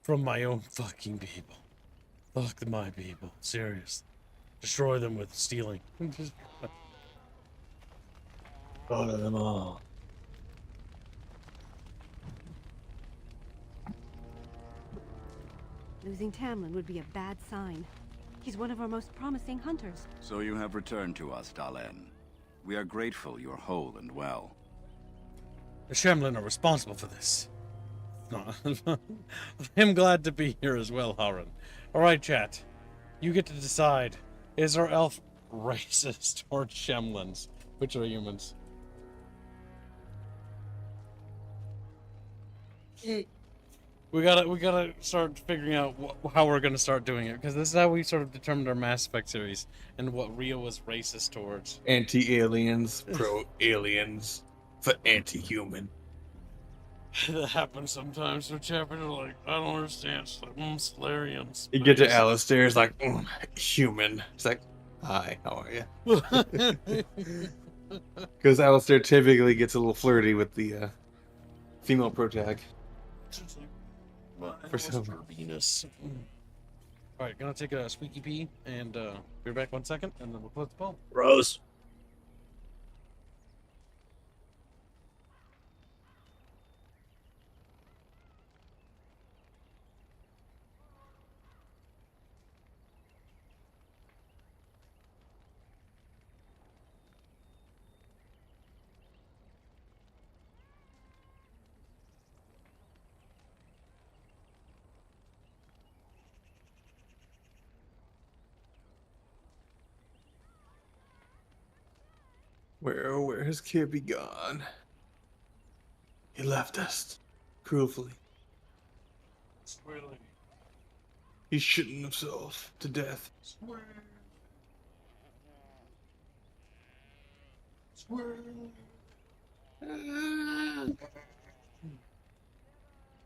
From my own fucking people. Fuck my people. Serious. Destroy them with stealing. Follow them all. Losing Tamlin would be a bad sign. He's one of our most promising hunters. So you have returned to us, Dalen. We are grateful you are whole and well. The Shemlin are responsible for this. No. I'm glad to be here as well, Harun. Alright, chat. You get to decide. Is our elf racist towards Shemlins? Which are humans? We gotta start figuring out how we're gonna start doing it, because this is how we sort of determined our Mass Effect series and what Rio was racist towards. Anti-aliens, pro-aliens, for anti-human. That happens sometimes. So chapters are like, I don't understand. It's like, Solarians. You get to Alistair, it's like, human. It's like, hi, how are you? Because Alistair typically gets a little flirty with the female protag. For some Venus. Alright, gonna take a squeaky pee and be back 1 second and then we'll close the poll. Rose. Where has Kirby gone? He left us. Cruelly. He's shooting himself to death.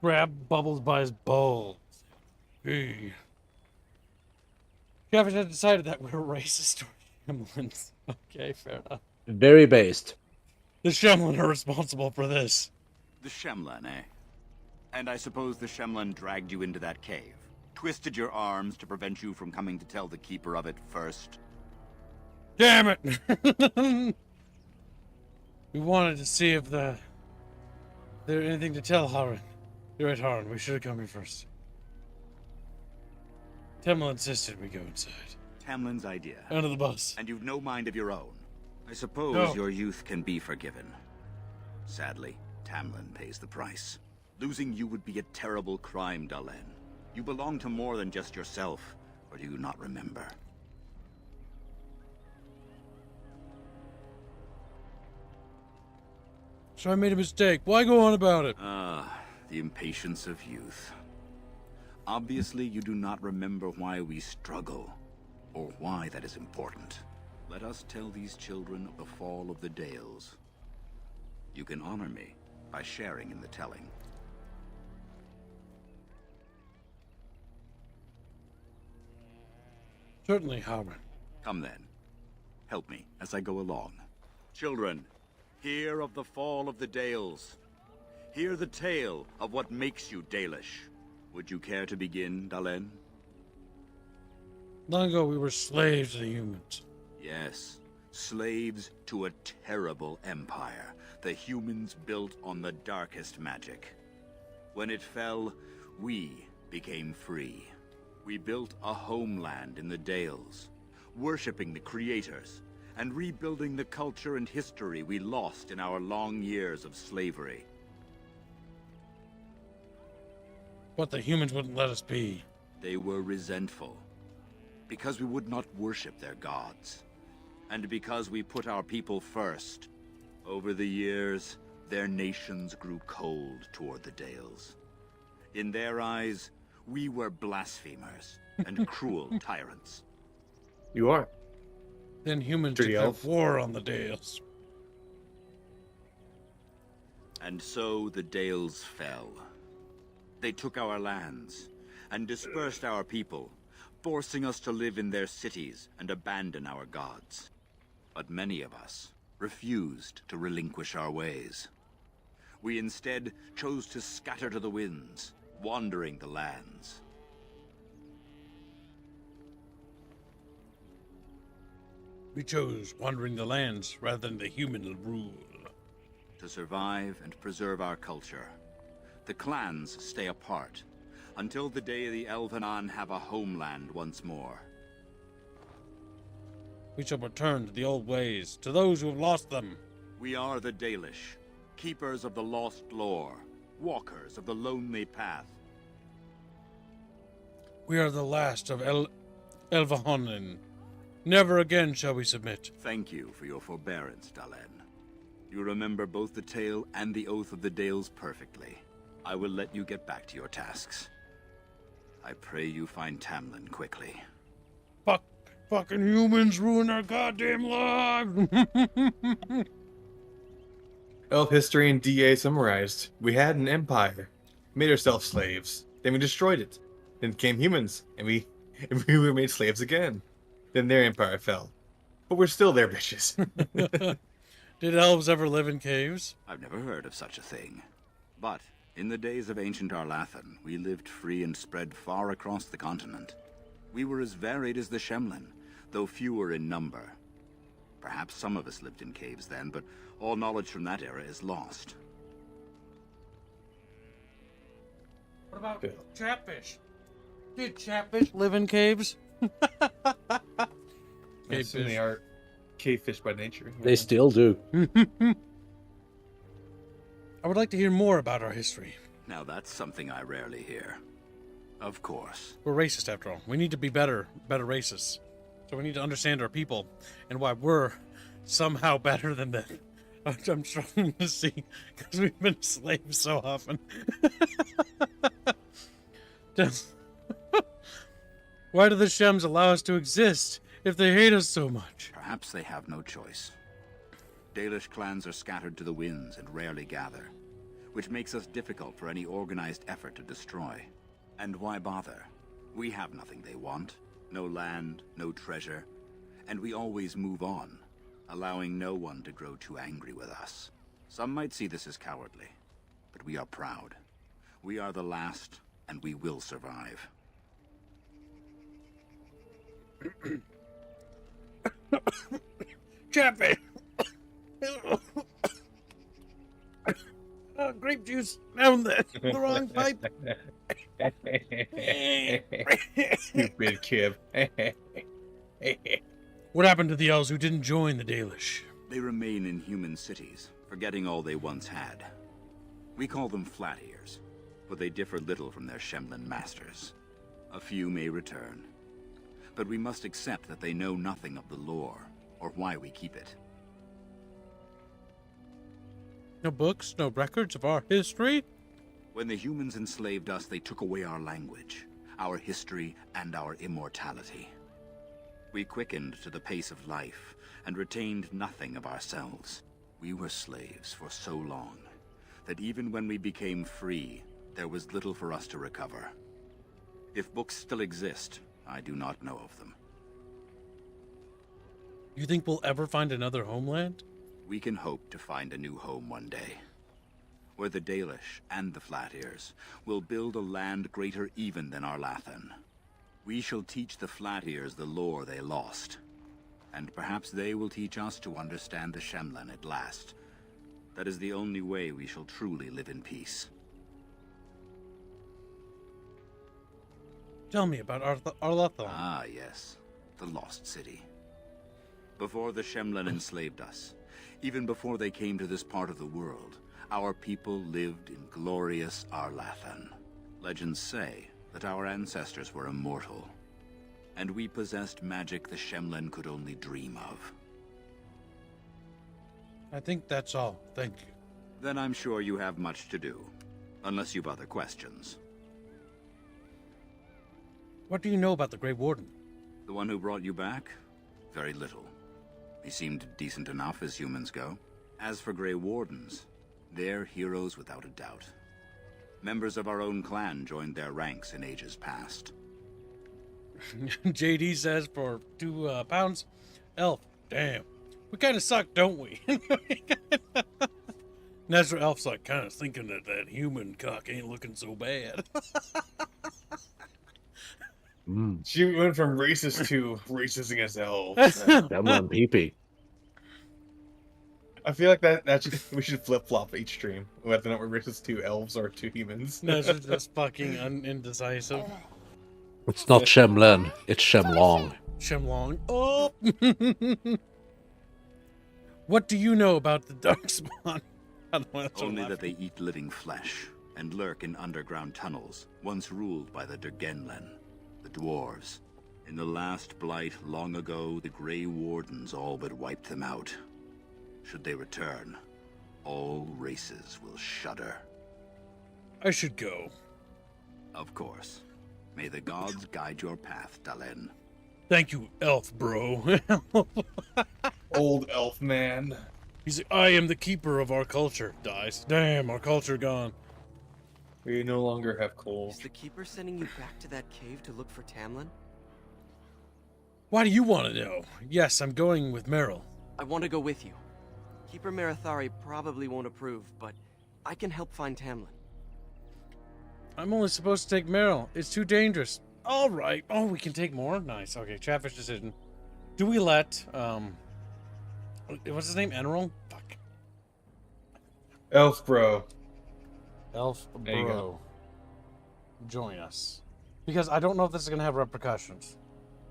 Grab Bubbles by his balls. Hey. Travis has decided that we're racist towards Shemlins. Okay, fair enough. Very based. The Shemlin are responsible for this. The Shemlan, eh? And I suppose the Shemlan dragged you into that cave, twisted your arms to prevent you from coming to tell the Keeper of it first? Damn it! We wanted to see if there anything to tell Harun. You're right, Harun. We should have come here first. Temel insisted we go inside. Tamlin's idea. Under the bus. And you've no mind of your own. I suppose No. your youth can be forgiven. Sadly, Tamlin pays the price. Losing you would be a terrible crime, Dalen. You belong to more than just yourself, or do you not remember? So I made a mistake. Why go on about it? Ah, the impatience of youth. Obviously, you do not remember why we struggle, or why that is important. Let us tell these children of the fall of the Dales. You can honor me by sharing in the telling. Certainly, Harun. Come then. Help me as I go along. Children, hear of the fall of the Dales. Hear the tale of what makes you Dalish. Would you care to begin, Dalen? Long ago, we were slaves to the humans. Yes, slaves to a terrible empire the humans built on the darkest magic. When it fell, we became free. We built a homeland in the Dales, worshipping the creators, and rebuilding the culture and history we lost in our long years of slavery. But the humans wouldn't let us be. They were resentful, because we would not worship their gods, and because we put our people first. Over the years, their nations grew cold toward the Dales. In their eyes, we were blasphemers and cruel tyrants. You are. Then humans Tree declared elf. war on the Dales. And so the Dales fell. They took our lands and dispersed our people, forcing us to live in their cities and abandon our gods. But many of us refused to relinquish our ways. We instead chose to scatter to the winds, wandering the lands. We chose wandering the lands rather than the human rule. To survive and preserve our culture, the clans stay apart until the day the Elvenon have a homeland once more. We shall return to the old ways, to those who have lost them. We are the Dalish, keepers of the lost lore, walkers of the lonely path. We are the last of Elvahonen. Never again shall we submit. Thank you for your forbearance, Dalen. You remember both the tale and the Oath of the Dales perfectly. I will let you get back to your tasks. I pray you find Tamlin quickly. Fucking humans ruin our goddamn lives! Elf history and DA summarized. We had an empire, made ourselves slaves, then we destroyed it. Then came humans, and we were made slaves again. Then their empire fell. But we're still their bitches. Did elves ever live in caves? I've never heard of such a thing. But in the days of ancient Arlathan, we lived free and spread far across the continent. We were as varied as the Shemlin, though fewer in number. Perhaps some of us lived in caves then, but all knowledge from that era is lost. What about Chatfish? Did Chatfish live in caves? I assume they are cave fish by nature. They still do. I would like to hear more about our history. Now that's something I rarely hear. Of course. We're racist after all. We need to be better racists. So we need to understand our people and why we're somehow better than them. I'm struggling to see because we've been slaves so often. Why do the Shems allow us to exist if they hate us so much? Perhaps they have no choice. Dalish clans are scattered to the winds and rarely gather, which makes us difficult for any organized effort to destroy. And why bother? We have nothing they want. No land, no treasure, and we always move on, allowing no one to grow too angry with us. Some might see this as cowardly, but we are proud. We are the last, and we will survive. Chappy! Grape juice down the wrong pipe. Stupid kid. What happened to the elves who didn't join the Dalish? They remain in human cities, forgetting all they once had. We call them flat ears, but they differ little from their Shemlin masters. A few may return, but we must accept that they know nothing of the lore, or why we keep it. No books, no records of our history? When the humans enslaved us, they took away our language, our history, and our immortality. We quickened to the pace of life, and retained nothing of ourselves. We were slaves for so long, that even when we became free, there was little for us to recover. If books still exist, I do not know of them. You think we'll ever find another homeland? We can hope to find a new home one day. where the Dalish and the Flat Ears will build a land greater even than Arlathan. We shall teach the Flat Ears the lore they lost, and perhaps they will teach us to understand the Shemlen at last. That is the only way we shall truly live in peace. Tell me about Arlathan. Ah, yes. The Lost City. Before the Shemlen enslaved us, even before they came to this part of the world, our people lived in glorious Arlathan. Legends say that our ancestors were immortal, and we possessed magic the Shemlen could only dream of. I think that's all. Thank you. Then I'm sure you have much to do, unless you've other questions. What do you know about the Grey Warden? The one who brought you back? Very little. He seemed decent enough as humans go. As for Grey Wardens, they're heroes without a doubt. Members of our own clan joined their ranks in ages past. JD says for 2 pounds, Elf, damn, we kind of suck, don't we? Nezra Elf's like, kind of thinking that human cock ain't looking so bad. She went from racist to racist against elves. Them on pee-pee. I feel like that we should flip-flop each stream. Whether or not we're racist to elves or to humans. Nezra's just fucking indecisive. It's not Shemlen, it's Shemlong. Shemlong. Oh! What do you know about the Darkspawn? Only that they eat living flesh and lurk in underground tunnels, once ruled by the DERGEN, the dwarves. In the last blight long ago, the Grey Wardens all but wiped them out. Should they return, all races will shudder. I should go. Of course. May the gods guide your path, Dalen. Thank you, elf bro. Old elf man. He's like, I am the keeper of our culture. Dies. Damn, our culture gone. We no longer have coal. Is the keeper sending you back to that cave to look for Tamlin? Why do you want to know? Yes, I'm going with Meryl. I want to go with you. Keeper Marathari probably won't approve, but I can help find Tamlin. I'm only supposed to take Meryl. It's too dangerous. All right. Oh, we can take more? Nice. Okay, Chatfish decision. Do we let, what's his name? Enroll? Fuck. Elf bro. Elf There you bro. go. Join us. Because I don't know if this is going to have repercussions.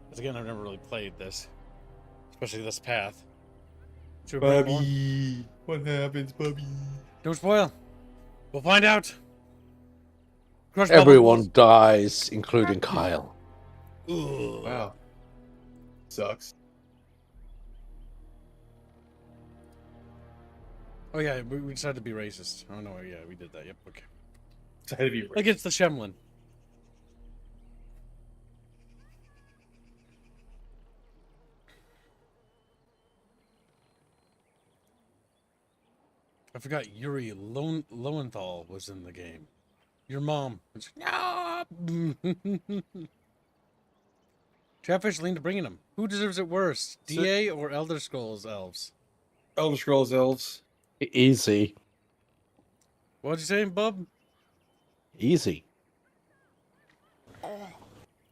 Because again, I've never really played this. Especially this path. Should we bring more? Bubby. What happens, Bubby? Don't spoil. We'll find out. Crush Everyone bubbles. dies, including Kyle. Ugh. Wow. Sucks. Oh yeah, we decided to be racist. Oh no, yeah, we did that. Yep, okay. Decided to be racist. Against the Shemlin. I forgot Yuri Lowenthal was in the game. Your mom. No! Chatfish leaned to bringing him. Who deserves it worse? DA or Elder Scrolls elves? Elder Scrolls elves. Easy. What'd you say, bub? Easy.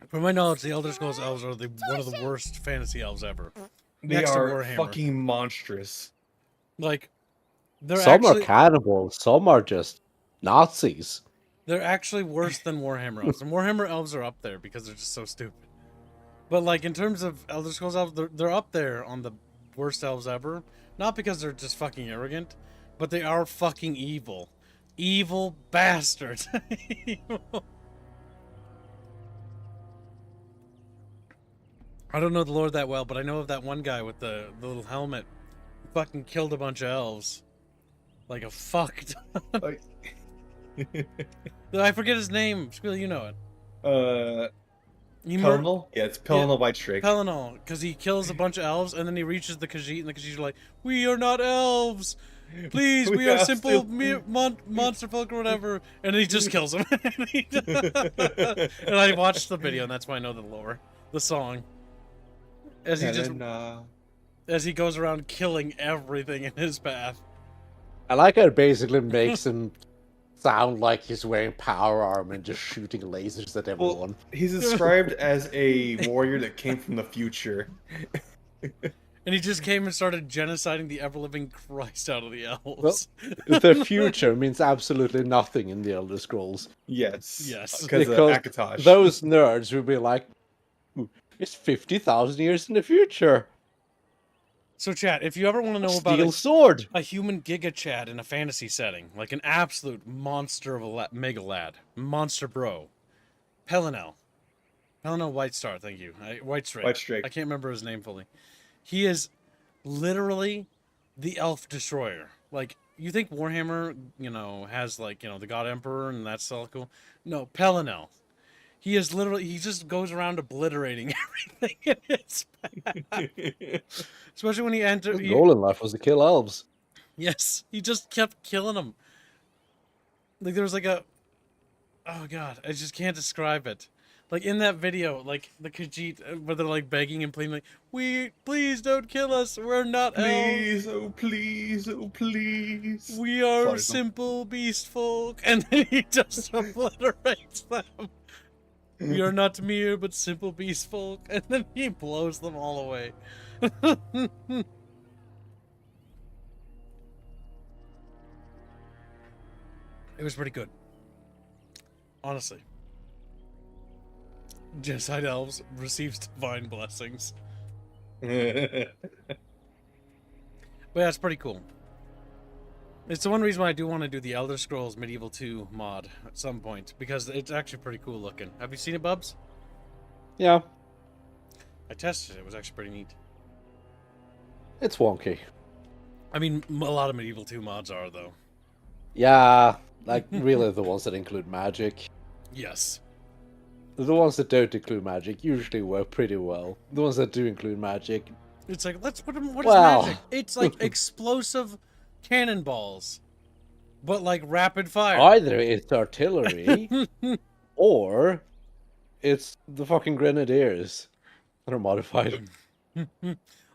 From my knowledge, the Elder Scrolls elves are one of the worst fantasy elves ever. They Next to are Warhammer. fucking monstrous. Like, they're Some actually, are cannibals, some are just Nazis. They're actually worse than Warhammer elves. And Warhammer elves are up there because they're just so stupid. But like in terms of Elder Scrolls elves, they're up there on the worst elves ever. Not because they're just fucking arrogant, but they are fucking evil. Evil bastards. I don't know the lore that well, but I know of that one guy with the little helmet who fucking killed a bunch of elves. Like a fucked. I forget his name. Squeal, you know it. Pelennor? Yeah, it's Pelennor Whitestrake. Pelennor, because he kills a bunch of elves, and then he reaches the Khajiit, and the Khajiit are like, "We are not elves! Please, we are simple monster folk or whatever." And he just kills them. And I watched the video, and that's why I know the lore. The song. As he goes around killing everything in his path. I like how it basically makes him sound like he's wearing power armor and just shooting lasers at everyone. Well, he's described as a warrior that came from the future. And he just came and started genociding the ever-living Christ out of the elves. Well, the future means absolutely nothing in the Elder Scrolls. Yes. Yes. Because Akatosh. Those nerds will be like, it's 50,000 years in the future. So, chat, if you ever want to know about Steel sword. a human Giga Chad in a fantasy setting, like an absolute monster of a mega lad, monster bro, Pelinel White Star, thank you, White Strake. I can't remember his name fully. He is literally the elf destroyer. Like, you think Warhammer, has like, the God Emperor and that's all cool. No, Pelinel. He is literally, he just goes around obliterating everything in his path. Especially when he entered. His goal in life was to kill elves. Yes, he just kept killing them. Like, there was like oh god, I just can't describe it. Like, in that video, like, the Khajiit, where they're like begging and pleading, like, please don't kill us, we're not Please, elves. oh please, oh please. We are simple beast folk. And then he just obliterates them. We are not mere but simple beast folk. And then he blows them all away. It was pretty good. Honestly. Genocide elves receives divine blessings. But yeah, it's pretty cool. It's the one reason why I do want to do the Elder Scrolls Medieval 2 mod at some point, because it's actually pretty cool looking. Have you seen it, Bubs? Yeah. I tested it. It was actually pretty neat. It's wonky. I mean, a lot of Medieval 2 mods are, though. Yeah, like, really the ones that include magic. Yes. The ones that don't include magic usually work pretty well. The ones that do include magic... It's like, let's put them... What is magic? It's like explosive cannonballs. But like rapid fire. Either it's artillery, or it's the fucking grenadiers that are modified.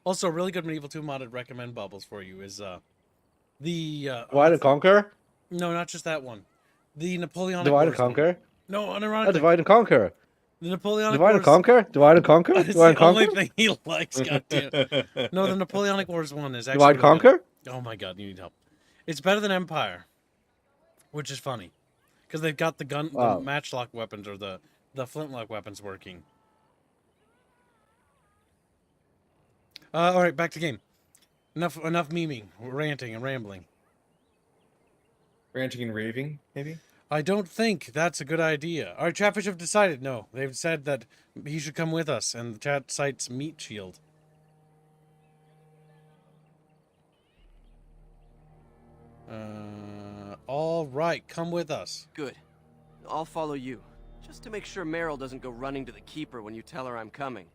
Also, a really good Medieval 2 mod I'd recommend, Bubbles, for you is the... Divide and Conquer? No, not just that one. The Napoleonic Divide and Wars Conquer? one. No, unironically. Divide and Conquer. The Napoleonic Divide and Wars... Conquer? Divide and Conquer? It's Divide and the only Conquer? thing he likes, goddamn. No, the Napoleonic Wars one is actually Divide and Conquer? good. Oh my god, you need help. It's better than Empire, which is funny. Because they've got the matchlock weapons, or the flintlock weapons working. Alright, back to game. Enough memeing, ranting, and rambling. Ranting and raving, maybe? I don't think that's a good idea. Our Chatfish have decided no. They've said that he should come with us, and the chat site's meat shield. All right, come with us. Good. I'll follow you. Just to make sure Meryl doesn't go running to the Keeper when you tell her I'm coming.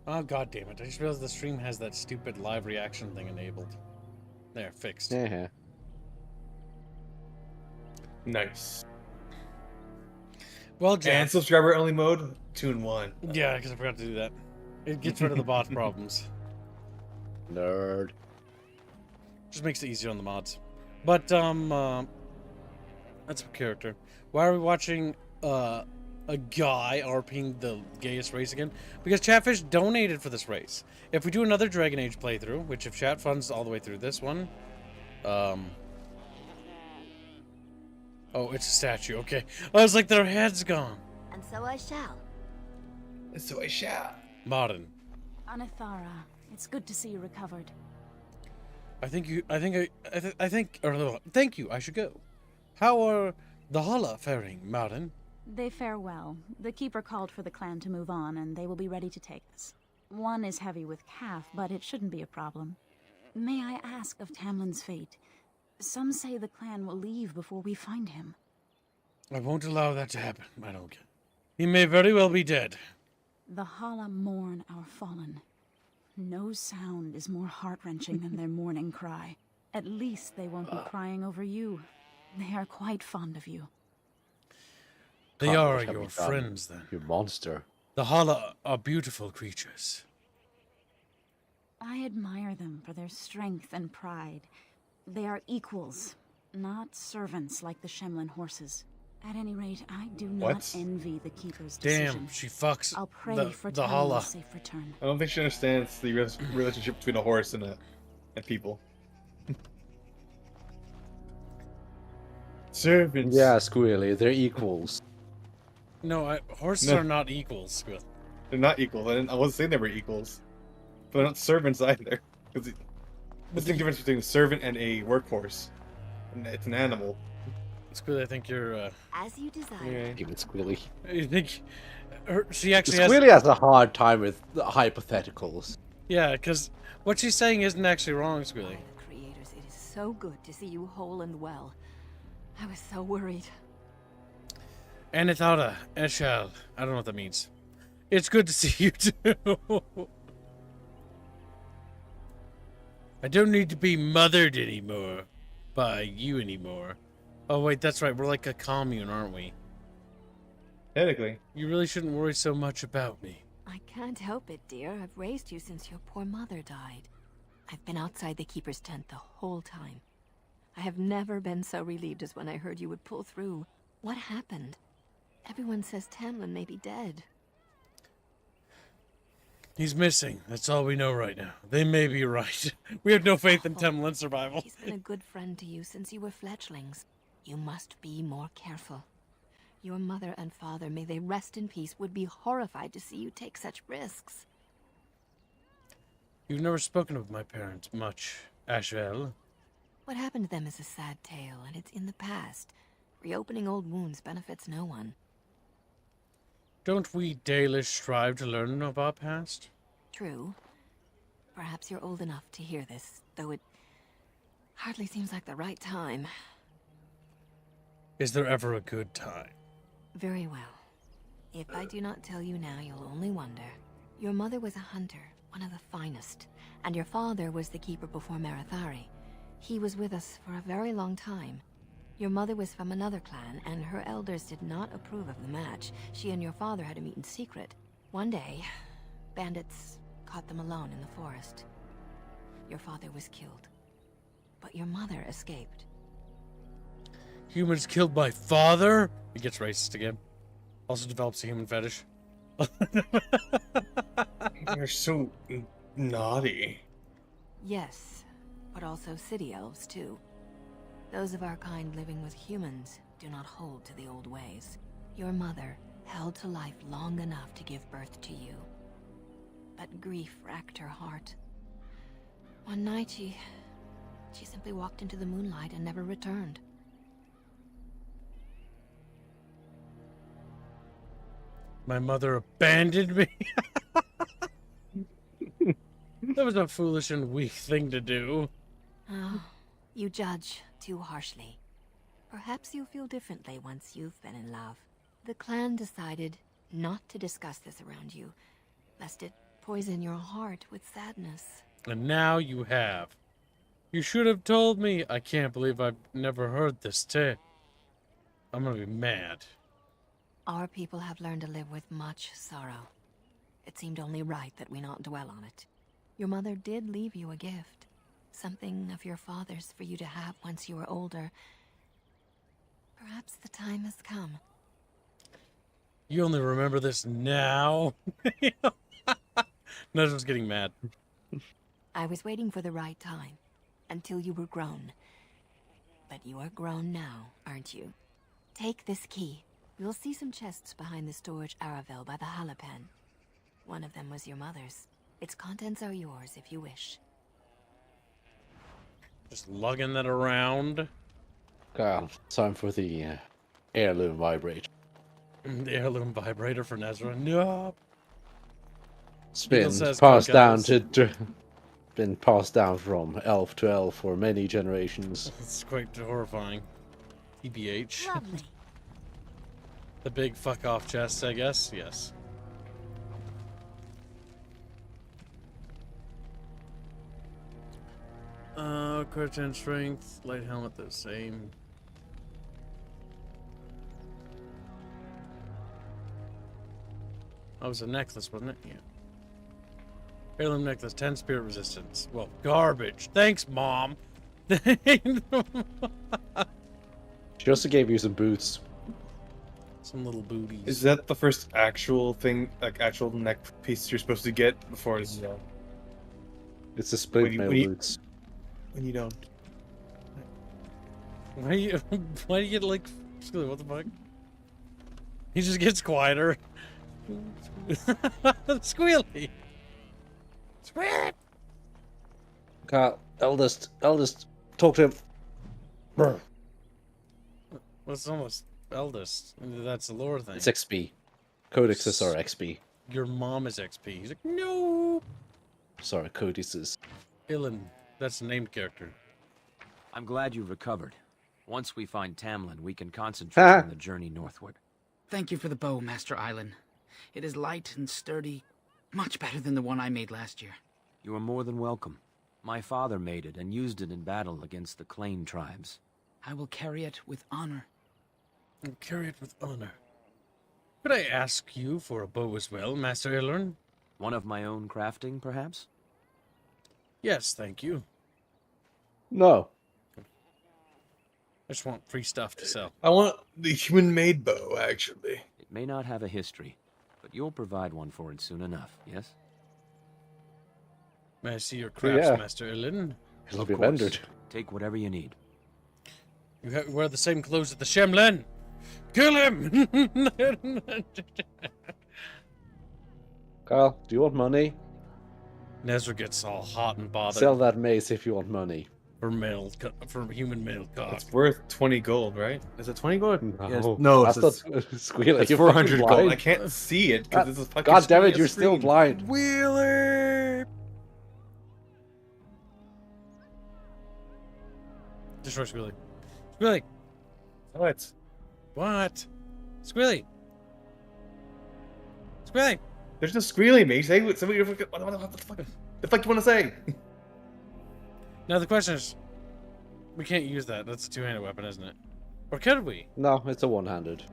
Oh, god damn it. I just realized the stream has that stupid live reaction thing enabled. There, fixed. Yeah. Nice. Well, Jack. And subscriber only mode, 2 in 1. Yeah, because I forgot to do that. It gets rid of the bot problems. Nerd. Just makes it easier on the mods. But, that's a character. Why are we watching, a guy RPing the gayest race again? Because Chatfish donated for this race. If we do another Dragon Age playthrough, which if chat funds all the way through this one, oh, it's a statue, okay. I was like, their head's gone. And so I shall. And so I shall. Modern. Anathara, it's good to see you recovered. Thank you, I should go. How are the Hala faring, Marin? They fare well. The Keeper called for the clan to move on, and they will be ready to take us. One is heavy with calf, but it shouldn't be a problem. May I ask of Tamlin's fate? Some say the clan will leave before we find him. I won't allow that to happen, Madoka. He may very well be dead. The Hala mourn our fallen. No sound is more heart-wrenching than their mourning cry. At least they won't be crying over you. They are quite fond of you. They are your friends, then. You monster. The Hala are beautiful creatures. I admire them for their strength and pride. They are equals, not servants like the Shemlin horses. At any rate, I do not What? envy the Keeper's decision. Damn, she fucks I'll pray for the Talon's Hala. safe return. I don't think she understands the relationship between a horse and people. Servants. Yeah, Squealy, they're equals. No, horses No. are not equals. They're not equal. I wasn't saying they were equals. But they're not servants either. There's a difference between a servant and a workhorse. And it's an animal. Squealy, I think you're. As you desire. Yeah. Even Squealy. You think she actually Squealy has a hard time with the hypotheticals. Yeah, because what she's saying isn't actually wrong, Squealy. Creators, it is so good to see you whole and well. I was so worried. Anithauda, Eshal. I don't know what that means. It's good to see you too. I don't need to be mothered anymore. By you anymore. Oh wait, that's right. We're like a commune, aren't we? Technically. You really shouldn't worry so much about me. I can't help it, dear. I've raised you since your poor mother died. I've been outside the Keeper's tent the whole time. I have never been so relieved as when I heard you would pull through. What happened? Everyone says Tamlin may be dead. He's missing. That's all we know right now. They may be right. We have no faith in Tamlin's survival. He's been a good friend to you since you were fledglings. You must be more careful. Your mother and father, may they rest in peace, would be horrified to see you take such risks. You've never spoken of my parents much, Ashvel. What happened to them is a sad tale, and it's in the past. Reopening old wounds benefits no one. Don't we Dalish strive to learn of our past? True. Perhaps you're old enough to hear this, though it hardly seems like the right time. Is there ever a good time? Very well. If I do not tell you now, you'll only wonder. Your mother was a hunter, one of the finest, and your father was the keeper before Marathari. He was with us for a very long time. Your mother was from another clan, and her elders did not approve of the match. She and your father had to meet in secret. One day, bandits caught them alone in the forest. Your father was killed, but your mother escaped. Humans killed my father? He gets racist again. Also develops a human fetish. You're so naughty. Yes, but also city elves, too. Those of our kind living with humans do not hold to the old ways. Your mother held to life long enough to give birth to you. But grief racked her heart. One night she simply walked into the moonlight and never returned. My mother abandoned me? That was a foolish and weak thing to do. Oh, you judge too harshly. Perhaps you'll feel differently once you've been in love. The clan decided not to discuss this around you, lest it poison your heart with sadness. And now you have. You should have told me. I can't believe I've never heard this tale. I'm gonna be mad. Our people have learned to live with much sorrow. It seemed only right that we not dwell on it. Your mother did leave you a gift. Something of your father's for you to have once you were older. Perhaps the time has come. You only remember this now? Nezra's getting mad. I was waiting for the right time, until you were grown. But you are grown now, aren't you? Take this key. You'll see some chests behind the storage Aravel by the Halapen. One of them was your mother's. Its contents are yours if you wish. Just lugging that around. Time for the heirloom vibrator. The heirloom vibrator for Nezra. No. It's been passed down been passed down from elf to elf for many generations. It's quite horrifying. TBH. Lovely. The big fuck off chest, I guess. Yes. Crit and strength, light helmet the same. Oh, it was a necklace, wasn't it? Yeah. Heirloom necklace, 10 spirit resistance. Well, garbage. Thanks, Mom. She also gave you some boots. Some little booties. Is that the first actual thing, like actual neck piece you're supposed to get before it's It's the split mail boots. when you don't? Why do you get like what the fuck? He just gets quieter. Squealy. Squeal. Kyle, eldest, talk to him. Brr. What's almost eldest? That's the lore thing. It's XP. Codexes are XP. Your mom is XP. He's like, no. Sorry, codices. Ilan. That's the named character. I'm glad you recovered. Once we find Tamlin, we can concentrate on the journey northward. Thank you for the bow, Master Island. It is light and sturdy, much better than the one I made last year. You are more than welcome. My father made it and used it in battle against the Clane tribes. I will carry it with honor. And carry it with honor. Could I ask you for a bow as well, Master Ilern? One of my own crafting, perhaps? Yes, thank you. No. I just want free stuff to sell. I want the human-made bow, actually. It may not have a history, but you'll provide one for it soon enough, yes? May I see your crafts, Master Ilyn? It'll be rendered. Take whatever you need. You wear the same clothes as the Shemlen. Kill him! Kyle, do you want money? Nezra gets all hot and bothered. Sell that mace if you want money. For human male cock. It's worth 20 gold, right? Is it 20 gold? No, yes. No, that's it's not Squealy. It's You're 400 fucking gold. blind. I can't see it because this is fucking. God damn it! screen. You're still blind. Wheeler. Destroy Squealy. Squealy. What? What? Squealy. Squealy. There's no Squealy, mate. Say what the fuck? The fuck you want to say? Now the question is, we can't use that. That's a two-handed weapon, isn't it? Or could we? No, it's a one-handed.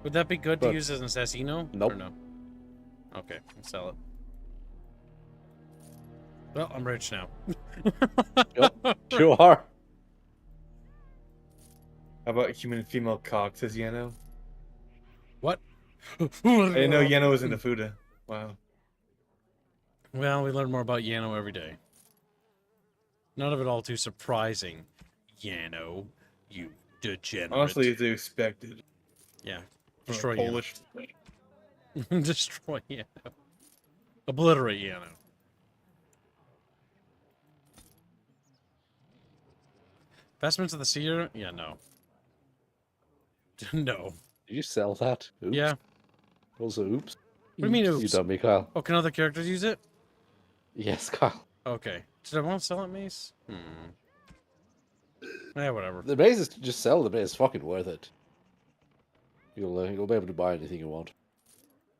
Would that be good to use as an assassino? Nope. Or no? Okay, I'll sell it. Well, I'm rich now. Yep, you are. How about human and female cock, says Yano? What? I didn't know Yano was into Fuda. Wow. Well, we learn more about Yano every day. None of it all too surprising. Yano, you degenerate. Honestly, it's expected. Yeah. Destroy Polish. Yano. Destroy Yano. Obliterate Yano. Vestments of the Seer? Yeah, no. No. Did you sell that? Oops. Yeah. Also, oops. What do you mean, oops? You dummy, Kyle. Oh, can other characters use it? Yes, Kyle. Okay. Did I want to sell it, Mace? Yeah, whatever. The base is just sell the base. It's fucking worth it. You'll be able to buy anything you want.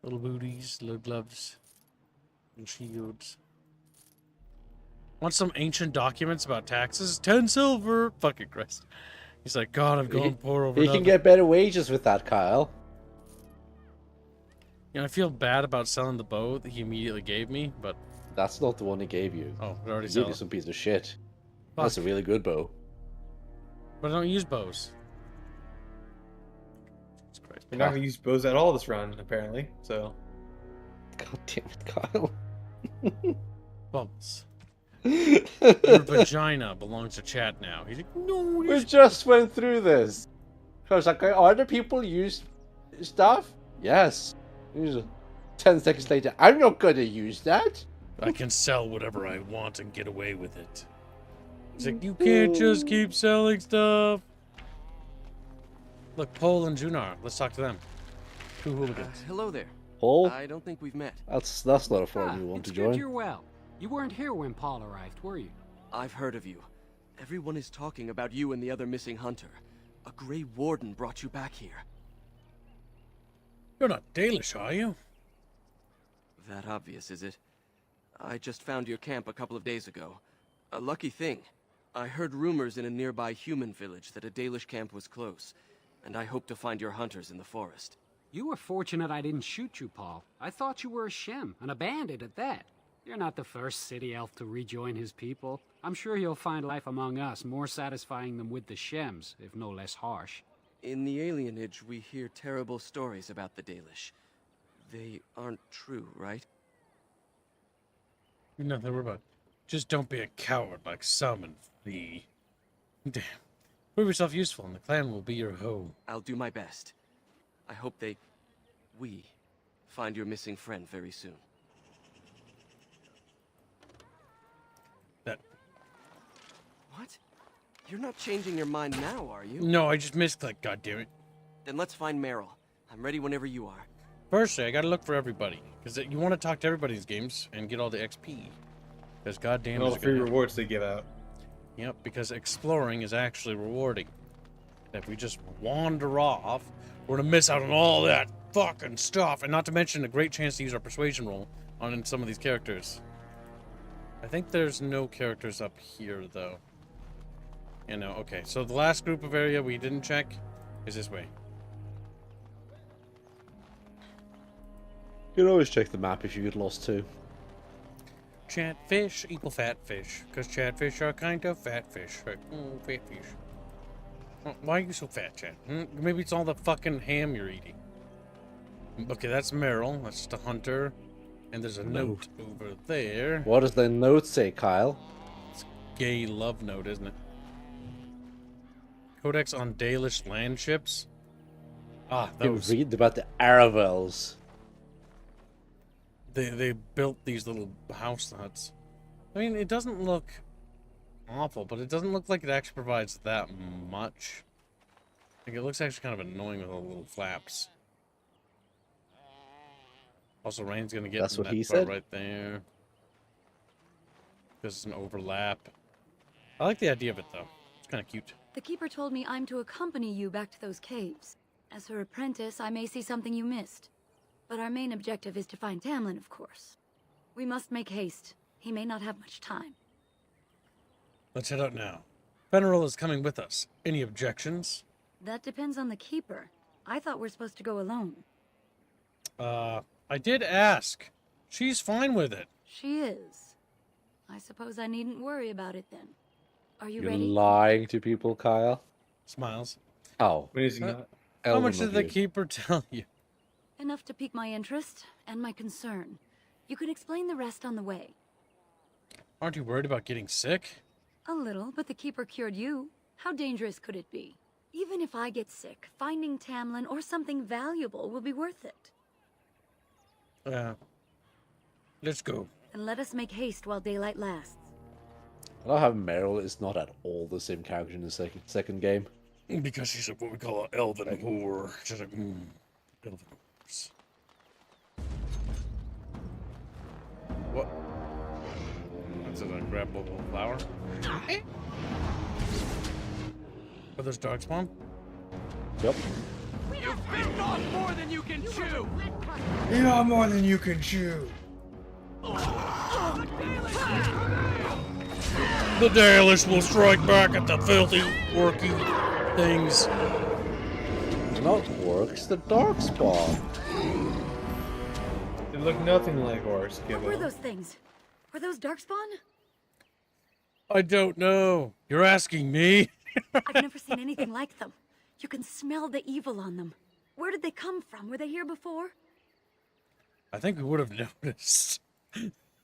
Little booties, little gloves, and shields. Want some ancient documents about taxes? 10 silver. Fucking Christ. He's like, God, I'm going poor over. You can get better wages with that, Kyle. You know, I feel bad about selling the bow that he immediately gave me, but that's not the one he gave you. Oh, it already He sold. gave you some piece of shit. Fuck. That's a really good bow. But I don't use bows. We're not gonna use bows at all this run, apparently. So. God damn it, Kyle. Bubbles. Your vagina belongs to chat now. He's like, no. We just went through this. I was like, are other people use stuff? Yes. 10 seconds later, I'm not gonna use that. I can sell whatever I want and get away with it. He's like, you can't just keep selling stuff. Look, Paul and Junar. Let's talk to them. Two hooligans. Hello there. Paul? I don't think we've met. That's not a forum you want to join. You're well. You weren't here when Paul arrived, were you? I've heard of you. Everyone is talking about you and the other missing hunter. A Grey Warden brought you back here. You're not Dalish, are you? That obvious, is it? I just found your camp a couple of days ago. A lucky thing. I heard rumors in a nearby human village that a Dalish camp was close, and I hope to find your hunters in the forest. You were fortunate I didn't shoot you, Paul. I thought you were a Shem, and a bandit at that. You're not the first city elf to rejoin his people. I'm sure you'll find life among us more satisfying than with the Shems, if no less harsh. In the alienage, we hear terrible stories about the Dalish. They aren't true, right? Nothing to worry about. Just don't be a coward like some and flee. Damn. Prove yourself useful and the clan will be your home. I'll do my best. I hope we find your missing friend very soon. That. What? You're not changing your mind now, are you? No, I just misclicked, goddammit. Then let's find Meryl. I'm ready whenever you are. Firstly, I gotta look for everybody. Because you want to talk to everybody in these games and get all the XP. Because goddamn, and all the free rewards they give out. Yep, because exploring is actually rewarding. If we just wander off, we're gonna miss out on all that fucking stuff. And not to mention a great chance to use our persuasion roll on some of these characters. I think there's no characters up here, though. You know, okay. So the last group of area we didn't check is this way. You can always check the map if you get lost too. Chatfish equal fat fish, because chatfish are kind of fat fish, right? Fat fish. Why are you so fat, Chat? Maybe it's all the fucking ham you're eating. Okay, that's Meryl. That's just a hunter. And there's a note over there. What does the note say, Kyle? It's a gay love note, isn't it? Codex on Dalish land ships. Ah, those. You read about the Aravels. They built these little house huts. I mean, it doesn't look awful, but it doesn't look like it actually provides that much. Like, it looks actually kind of annoying with all the little flaps. Also, Rain's gonna get That's what that he part said? right there. This is an overlap. I like the idea of it, though. It's kind of cute. The Keeper told me I'm to accompany you back to those caves. As her apprentice, I may see something you missed. But our main objective is to find Tamlin, of course. We must make haste. He may not have much time. Let's head out now. Veneral is coming with us. Any objections? That depends on the Keeper. I thought we're supposed to go alone. I did ask. She's fine with it. She is. I suppose I needn't worry about it then. Are you You're ready? lying to people, Kyle. Smiles. Oh. How much did the Keeper tell you? Enough to pique my interest and my concern. You can explain the rest on the way. Aren't you worried about getting sick? A little, but the Keeper cured you. How dangerous could it be? Even if I get sick, finding Tamlin or something valuable will be worth it. Let's go. And let us make haste while daylight lasts. I love how Meryl is not at all the same character in the second game. Because she's what we call an elven whore. She's like, elven whores. What? That's a grabbable flower. Are those dog spawn? Yep. You've bitten off more than you can chew! You know more than you can chew. The Dalish will strike back at the filthy, worky things. Not orcs, the darkspawn. They look nothing like orcs, What were Gibbo. those things? Were those Darkspawn? I don't know. You're asking me? I've never seen anything like them. You can smell the evil on them. Where did they come from? Were they here before? I think we would have noticed.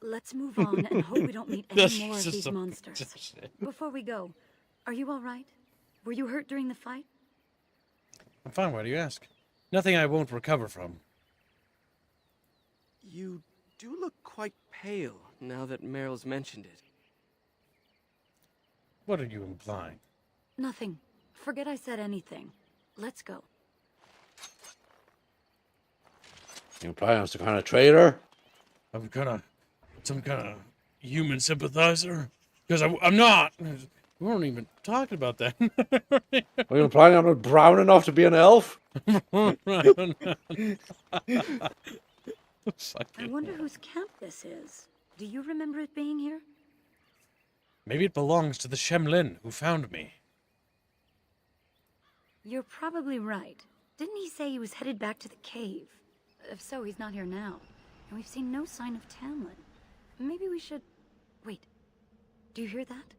Let's move on and hope we don't meet That's any more of just these a- monsters. just- Before we go, are you all right? Were you hurt during the fight? I'm fine, why do you ask? Nothing I won't recover from. You do look quite pale now that Meryl's mentioned it. What are you implying? Nothing. Forget I said anything. Let's go. You implying I'm some kind of traitor? I'm some kind of human sympathizer? Because I'm not. We weren't even talking about that. Are you implying I'm not brown enough to be an elf? I wonder whose camp this is. Do you remember it being here? Maybe it belongs to the Shemlin who found me. You're probably right. Didn't he say he was headed back to the cave? If so, he's not here now. And we've seen no sign of Tamlin. Maybe we should... Wait. Do you hear that?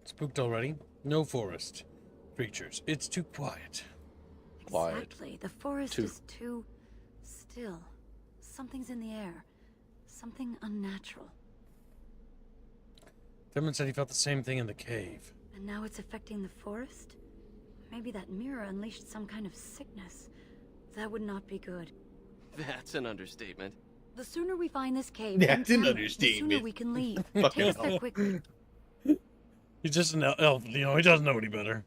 Spooked already? No forest. Creatures. It's too quiet. Exactly. The forest Too. is too still. Something's in the air. Something unnatural. Timon said he felt the same thing in the cave. And now it's affecting the forest? Maybe that mirror unleashed some kind of sickness. That would not be good. That's an understatement. The sooner we find this cave, That's and an Tamlin, the understatement. sooner we can leave. Fucking Take us there hell. quickly. He's just an elf, you know, he doesn't know any better.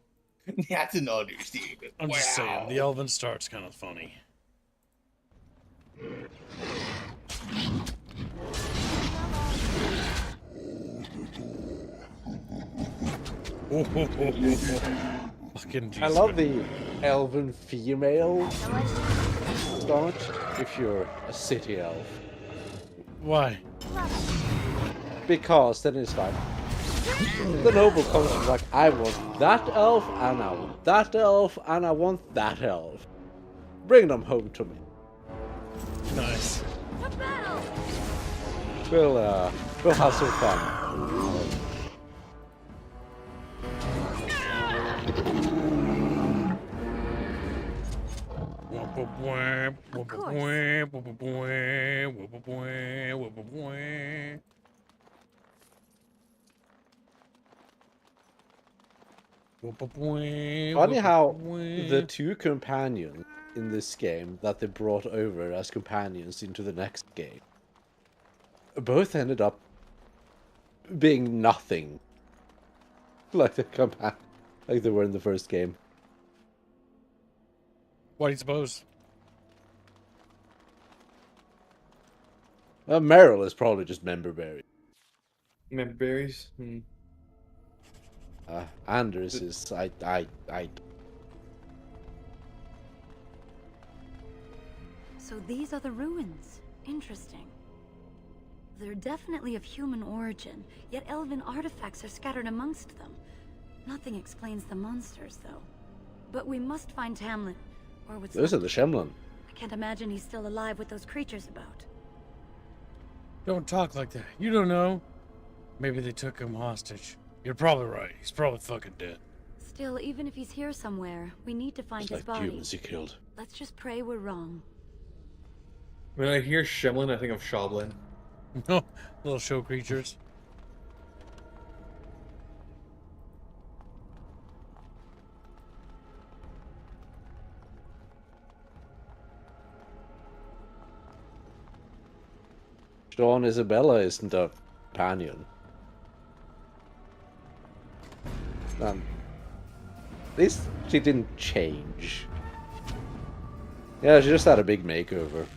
That's an understatement. I'm just saying, the elven start's kind of funny. Fucking I love the elven female start if you're a city elf. Why? Because then it's like the noble comes and is like, I want that elf, and I want that elf, and I want that elf. Bring them home to me. Nice. We'll have some fun. Funny how the two companions in this game that they brought over as companions into the next game both ended up being nothing like like they were in the first game. Why do you suppose? Meryl is probably just member berry. Member berries? Hmm. Anders is I So these are the ruins. Interesting. They're definitely of human origin, yet elven artifacts are scattered amongst them. Nothing explains the monsters, though. But we must find Tamlin, or what's Those are left. the Shemlin. I can't imagine he's still alive with those creatures about. Don't talk like that. You don't know. Maybe they took him hostage. You're probably right. He's probably fucking dead. Still, even if he's here somewhere, we need to find It's his like body. humans he killed. Let's just pray we're wrong. When I hear Shemlin, I think of Shoblin. No, little show creatures. Dawn Isabella isn't a companion. At least she didn't change. Yeah, she just had a big makeover.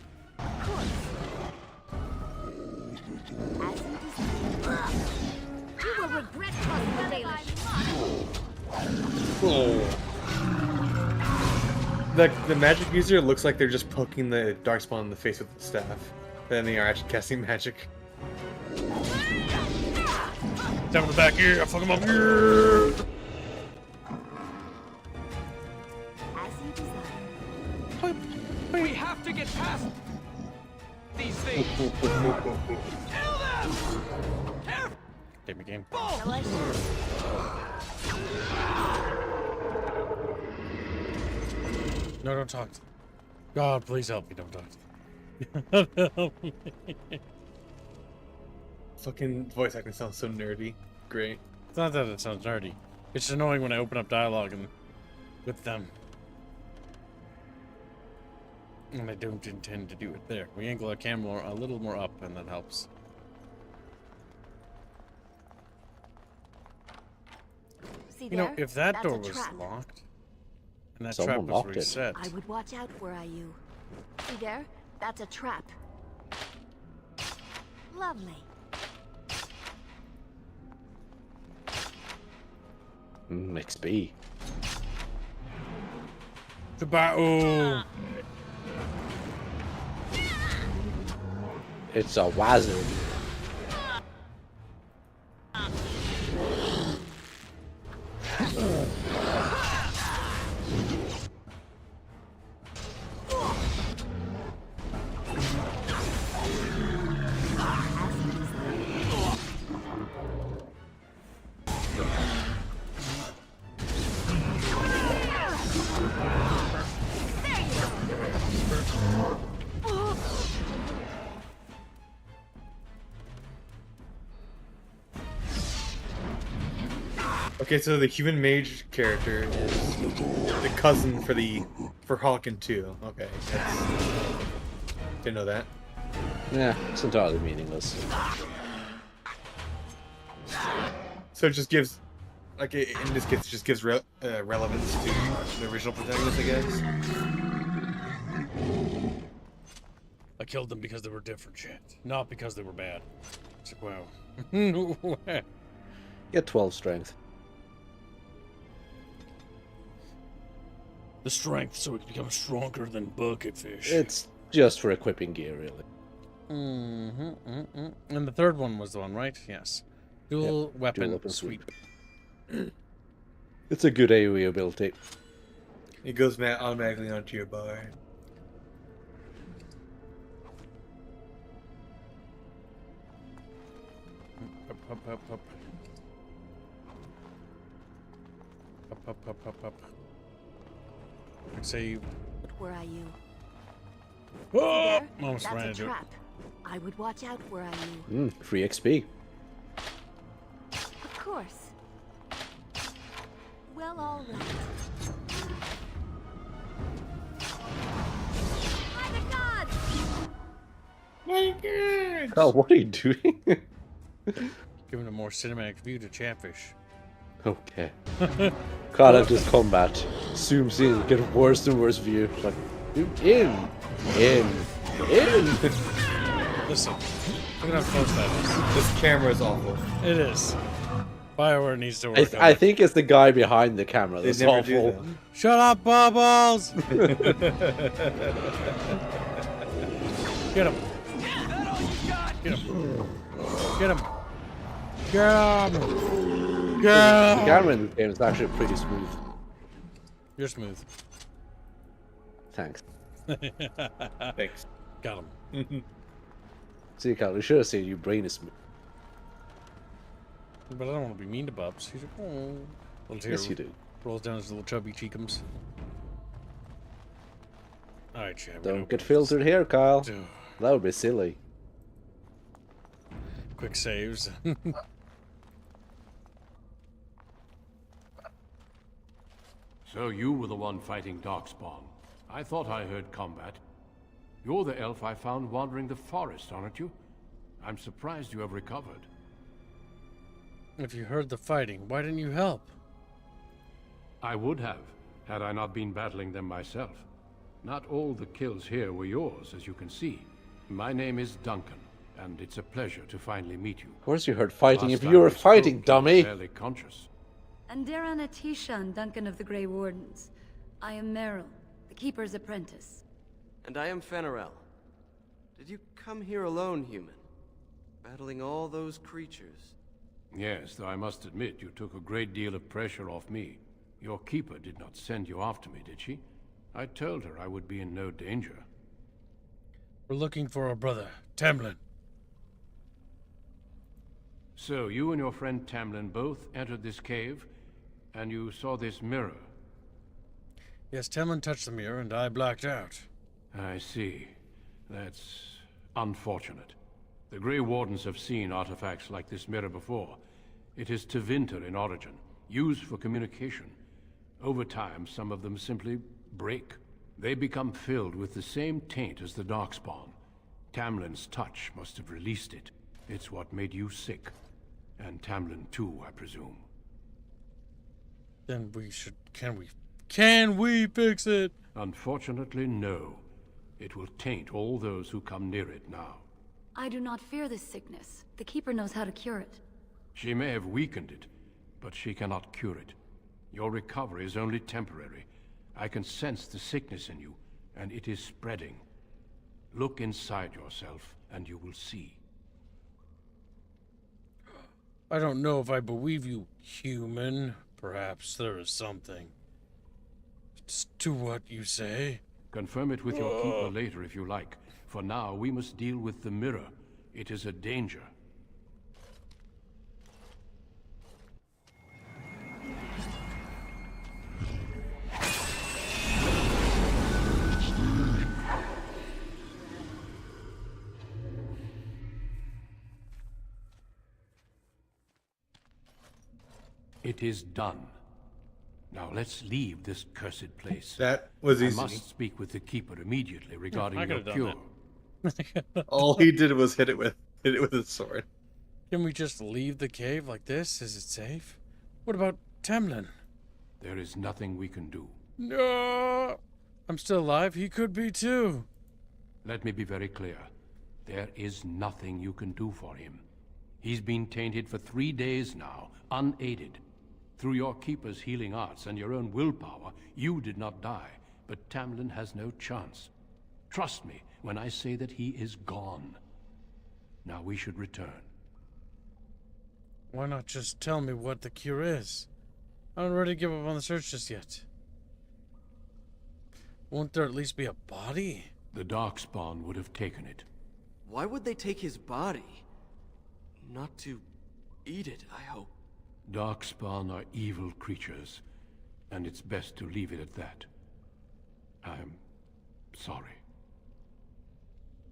You will regret crossing the Dalish. Oh. The magic user looks like they're just poking the darkspawn in the face with the staff. Then they are actually casting magic. Down the back here, I fuck him up here. We have to get past these things. Kill them! Give me game. No, don't talk to them. God, please help me, don't talk to them. Help me. Fucking voice acting sounds so nerdy. Great. It's not that it sounds nerdy. It's just annoying when I open up dialogue and with them. And I don't intend to do it there. We angle our camera a little more up and that helps. See You know, there? if that That's door a was trap. locked and that Someone trap was locked it. reset. I would watch out, were I you. See there? That's a trap. Lovely. XP. Goodbye. Oh. It's a wazard. Okay, so the human mage character is the cousin for Hawken too. Okay, didn't know that. Yeah, it's entirely meaningless. So it just gives, like in this case, it just gives relevance to the original protagonist, I guess. I killed them because they were different shit, not because they were bad. It's like, wow. Get 12 strength. The strength so it becomes stronger than bucketfish. It's just for equipping gear, really. And the third one was the one, right? Yes. Dual weapon sweep. It's a good AoE ability. It goes automatically onto your bar. Up. Up. Save. Where are you? Oh! There? Almost That's ran a into it. trap. I would watch out where are you. Free XP. Of course. Well, all right. My God! My God! Oh, what are you doing? Giving a more cinematic view to Chatfish. Okay. God, after this combat, zooms in, get a worse and worse view. Like, in. Listen, look at how close that is. This camera is awful. It is. BioWare needs to work on I it. think it's the guy behind the camera that's never do awful. Shut up, Bubbles! Get him. Get him. Get him. Get him. The camera in this game is actually pretty smooth. You're smooth. Thanks. Thanks. Got him. See, Cal, we should have said your brain is smooth. But I don't want to be mean to Bubs. He's like, oh. Little tear Yes, you do. rolls down his little chubby cheekums. Alright, Chad. Don't get filtered here, Kyle. Ugh. That would be silly. Quick saves. So you were the one fighting Darkspawn. I thought I heard combat. You're the elf I found wandering the forest, aren't you? I'm surprised you have recovered. If you heard the fighting, why didn't you help? I would have, had I not been battling them myself. Not all the kills here were yours, as you can see. My name is Duncan, and it's a pleasure to finally meet you. Of course you heard fighting Last if you were time we fighting, spoke, dummy. you were barely conscious. And Darren Atishan, Duncan of the Grey Wardens. I am Meryl, the Keeper's apprentice. And I am Fenarel. Did you come here alone, human? Battling all those creatures? Yes, though I must admit you took a great deal of pressure off me. Your keeper did not send you after me, did she? I told her I would be in no danger. We're looking for our brother, Tamlin. So, you and your friend Tamlin both entered this cave, and you saw this mirror? Yes, Tamlin touched the mirror and I blacked out. I see. That's unfortunate. The Grey Wardens have seen artifacts like this mirror before. It is Tevinter in origin, used for communication. Over time, some of them simply break. They become filled with the same taint as the Darkspawn. Tamlin's touch must have released it. It's what made you sick. And Tamlin too, I presume. Then we should... Can we fix it? Unfortunately, no. It will taint all those who come near it now. I do not fear this sickness. The Keeper knows how to cure it. She may have weakened it, but she cannot cure it. Your recovery is only temporary. I can sense the sickness in you, and it is spreading. Look inside yourself, and you will see. I don't know if I believe you, human. Perhaps there is something to what you say. Confirm it with your keeper later if you like. For now, we must deal with the mirror. It is a danger. It is done. Now let's leave this cursed place. That was easy. I must speak with the Keeper immediately regarding I your could've cure. done All he did was hit it with his sword. Can we just leave the cave like this? Is it safe? What about Tamlin? There is nothing we can do. No! I'm still alive. He could be too. Let me be very clear. There is nothing you can do for him. He's been tainted for 3 days now, unaided. Through your Keeper's healing arts and your own willpower, you did not die, but Tamlin has no chance. Trust me when I say that he is gone. Now we should return. Why not just tell me what the cure is? I'm not ready to give up on the search just yet. Won't there at least be a body? The Darkspawn would have taken it. Why would they take his body? Not to eat it, I hope. Darkspawn are evil creatures, and it's best to leave it at that. I'm sorry.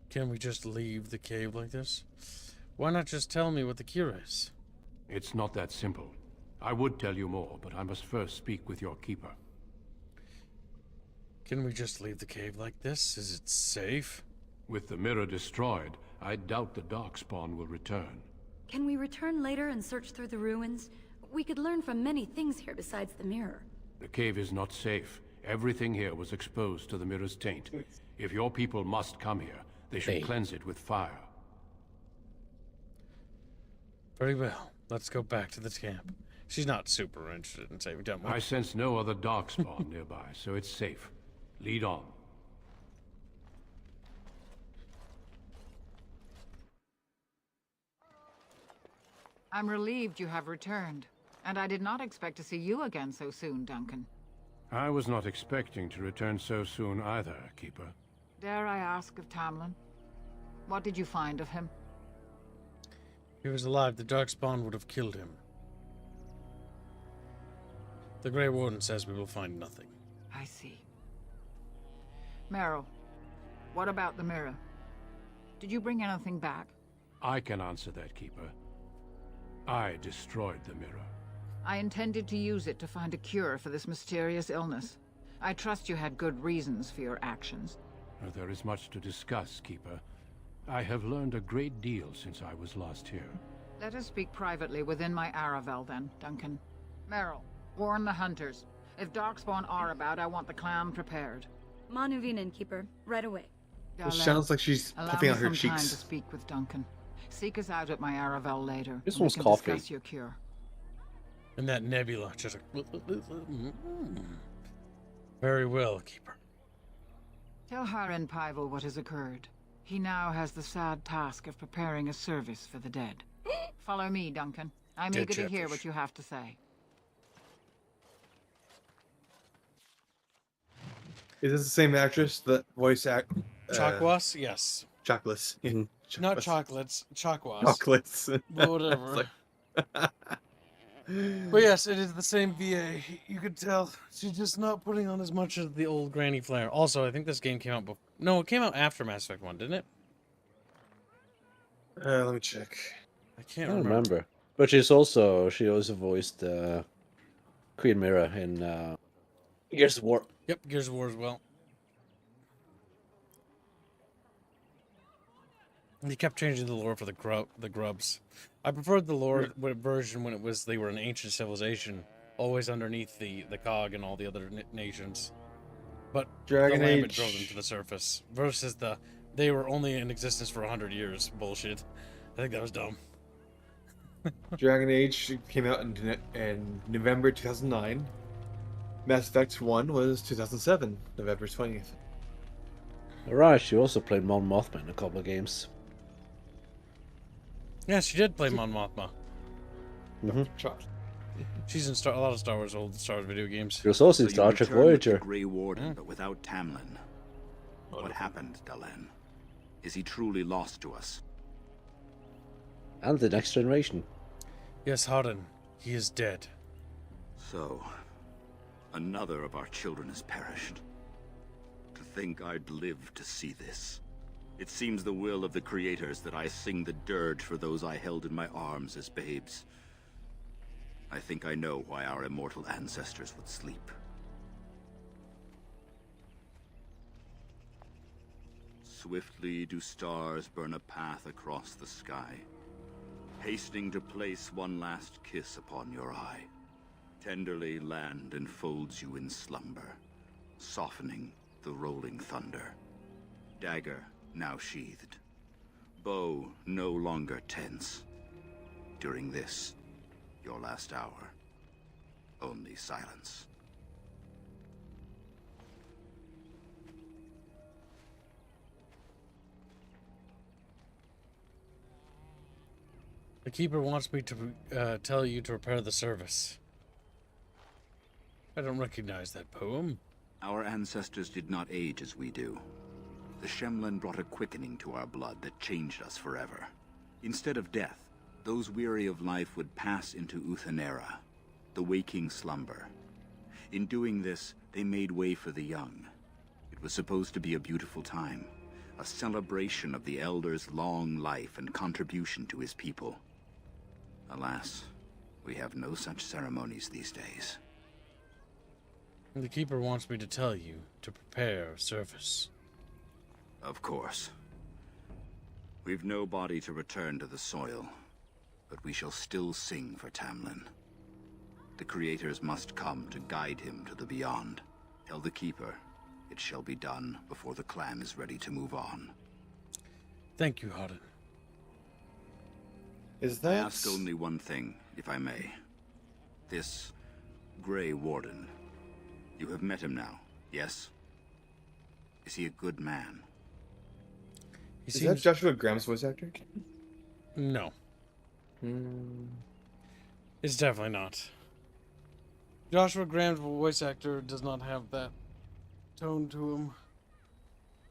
Can we just leave the cave like this? Why not just tell me what the cure is? It's not that simple. I would tell you more, but I must first speak with your Keeper. Can we just leave the cave like this? Is it safe? With the mirror destroyed, I doubt the Darkspawn will return. Can we return later and search through the ruins? We could learn from many things here besides the mirror. The cave is not safe. Everything here was exposed to the mirror's taint. If your people must come here, they should cleanse it with fire. Very well. Let's go back to the camp. She's not super interested in saving Dumbo. I sense no other Darkspawn nearby, so it's safe. Lead on. I'm relieved you have returned. And I did not expect to see you again so soon, Duncan. I was not expecting to return so soon either, Keeper. Dare I ask of Tamlin? What did you find of him? If he was alive, the Darkspawn would have killed him. The Grey Warden says we will find nothing. I see. Meryl, what about the mirror? Did you bring anything back? I can answer that, Keeper. I destroyed the mirror. I intended to use it to find a cure for this mysterious illness. I trust you had good reasons for your actions. There is much to discuss, Keeper. I have learned a great deal since I was last here. Let us speak privately within my Aravel then, Duncan. Meryl, warn the hunters. If Darkspawn are about, I want the clan prepared. Manuvinen, Keeper, right away. It sounds like she's puffing out her cheeks. Allow me some time to speak with Duncan. Seek us out at my Aravel later. This and one's we can coffee. discuss your cure. And that nebula just like... Very well, Keeper. Tell Haren Pyvel what has occurred. He now has the sad task of preparing a service for the dead. Follow me, Duncan. I'm Dead eager to hear Chatfish. what you have to say. Is this the same actress that voice act? Chakwas? Yes. Chocolates. Not chocolates. Chakwas. Chocolates. But whatever. But yes, it is the same VA. You could tell she's just not putting on as much of the old granny flair. Also, I think this game came out before. No, it came out after Mass Effect 1, didn't it? Let me check. I I can't don't remember. remember. But she also voiced Queen Mira in Gears of War. Yep, Gears of War as well. They kept changing the lore for the grubs. I preferred the lore version when they were an ancient civilization, always underneath the cog and all the other nations. But Dragon the Lambent Age. drove them to the surface versus they were only in existence for 100 years bullshit. I think that was dumb. Dragon Age came out in November 2009. Mass Effect 1 was 2007, November 20th. Alright, she also played Mon Mothma in a couple of games. Yeah, she did play Mon Mothma. Mm-hmm. She's in a lot of Star Wars video games. She was also in So Star you Trek returned with the Voyager. Grey Warden, but without Tamlin. What happened, Dalen? Is he truly lost to us? And the Next Generation. Yes, Harden. He is dead. So, another of our children has perished. To think I'd live to see this. It seems the will of the creators that I sing the dirge for those I held in my arms as babes. I think I know why our immortal ancestors would sleep. Swiftly do stars burn a path across the sky, hastening to place one last kiss upon your eye. Tenderly land enfolds you in slumber, softening the rolling thunder. Dagger now sheathed, bow no longer tense. During this, your last hour, only silence. The Keeper wants me to tell you to prepare the service. I don't recognize that poem. Our ancestors did not age as we do. The Shemlen brought a quickening to our blood that changed us forever. Instead of death, those weary of life would pass into Uthanera, the waking slumber. In doing this, they made way for the young. It was supposed to be a beautiful time, a celebration of the Elder's long life and contribution to his people. Alas, we have no such ceremonies these days. The Keeper wants me to tell you to prepare service. Of course. We've no body to return to the soil, but we shall still sing for Tamlin. The creators must come to guide him to the beyond. Tell the Keeper, it shall be done before the clan is ready to move on. Thank you, Harden. Is I that... ask only one thing, if I may. This Grey Warden. You have met him now, yes? Is he a good man? Is that Joshua Graham's voice actor? No. It's definitely not. Joshua Graham's voice actor does not have that tone to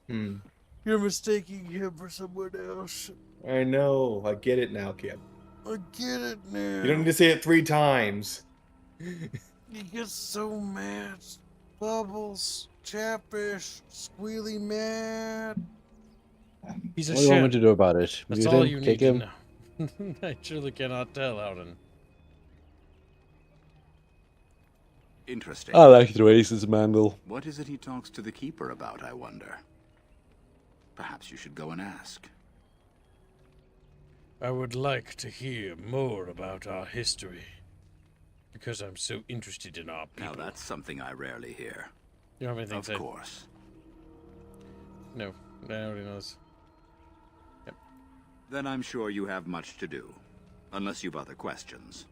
him. You're mistaking him for someone else. I know. I get it now, kid. I get it now. You don't need to say it 3 times. He gets so mad. Bubbles, Chatfish, squealy mad. He's a What do you want me to do about it? That's Mute all him? you Kick need him? to know. I truly cannot tell, Howden. Interesting. I like the races, Mangle. What is it he talks to the Keeper about, I wonder? Perhaps you should go and ask. I would like to hear more about our history. Because I'm so interested in our people. Now that's something I rarely hear. You don't have anything to say? Of course. No, I already knows. Yep. Then I'm sure you have much to do. Unless you've other questions.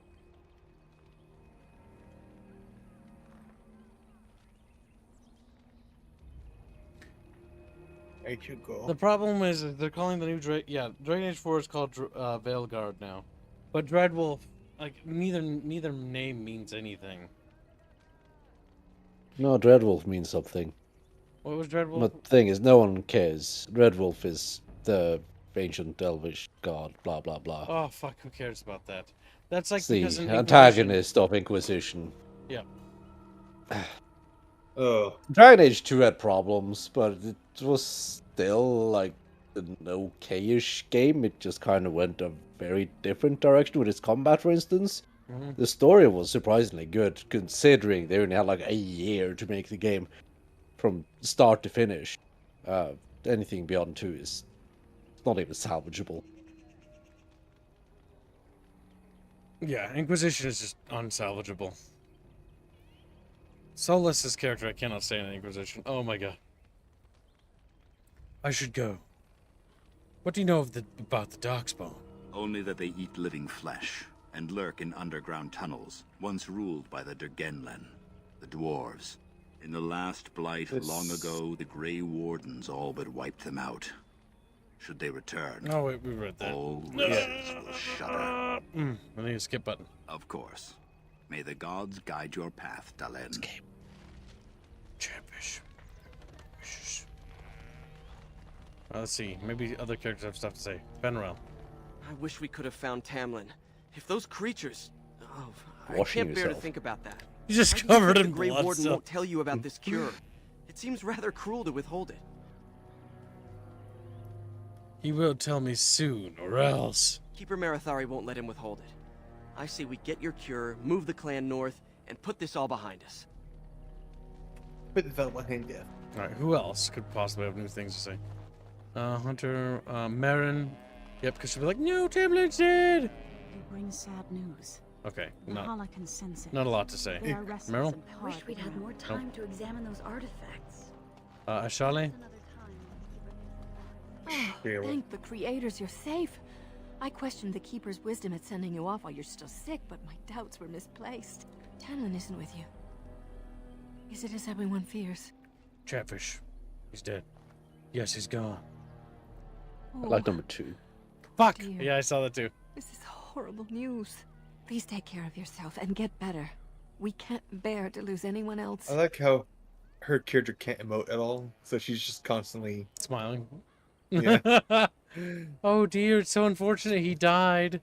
There you go. The problem is they're calling the new Dragon Age 4 is called Veilguard now. But Dreadwolf, like, neither name means anything. No, Dreadwolf means something. What was Dreadwolf? But the thing is, no one cares. Dreadwolf is the ancient elvish god, blah blah blah. Oh fuck, who cares about that? That's like It's the because in antagonist of Inquisition. Yeah. Oh. Dragon Age 2 had problems, but it was still like an okay-ish game. It just kind of went a very different direction with its combat, for instance. The story was surprisingly good, considering they only had like a year to make the game from start to finish. Anything beyond 2 is not even salvageable. Yeah, Inquisition is just unsalvageable. Solas's character I cannot stand in Inquisition. Oh my god. I should go. What do you know about the Darkspawn? Only that they eat living flesh and lurk in underground tunnels, once ruled by the Dergenlen, the dwarves. In the last blight long ago, the Grey Wardens all but wiped them out. Should they return, Oh wait, we read that. all races will shudder. I need a skip button. Of course. May the gods guide your path, Dalen. Chatfish. Let's see. Maybe other characters have stuff to say. Benrel. I wish we could have found Tamlin. If those creatures... Oh, I Washing can't bear to yourself. think about that. You're just How do you covered think in the Grey blood, Warden so- won't tell you about this cure. It seems rather cruel to withhold it. He will tell me soon, or else. Keeper Marathari won't let him withhold it. I say we get your cure, move the clan north, and put this all behind us. Put the felt behind death. Alright, who else could possibly have new things to say? Hunter, Marin. Yep, because she'll be like, no, Tamlin's dead! You bring sad news. Okay, Valhalla can sense it. not a lot to say. They are restless Meryl? and I wish hard we'd had around. more time to examine those artifacts. Ashale? Oh, thank the creators you're safe. I questioned the Keeper's wisdom at sending you off while you're still sick, but my doubts were misplaced. Tamlin isn't with you. Is it as everyone fears? Chatfish. He's dead. Yes, he's gone. I like number 2. Fuck! Dear. Yeah, I saw that too. This is horrible news. Please take care of yourself and get better. We can't bear to lose anyone else. I like how her character can't emote at all, so she's just constantly smiling. Yeah. Oh dear, it's so unfortunate he died.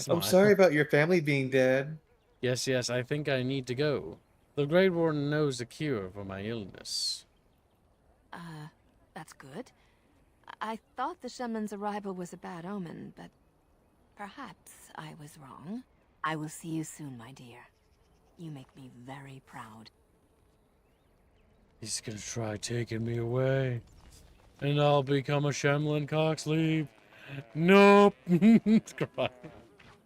I'm sorry about your family being dead. Yes, yes, I think I need to go. The Grey Warden knows the cure for my illness. That's good. I thought the Shemlin's arrival was a bad omen, but perhaps I was wrong. I will see you soon, my dear. You make me very proud. He's gonna try taking me away. And I'll become a Shemlin cocksleeve. Nope. Goodbye.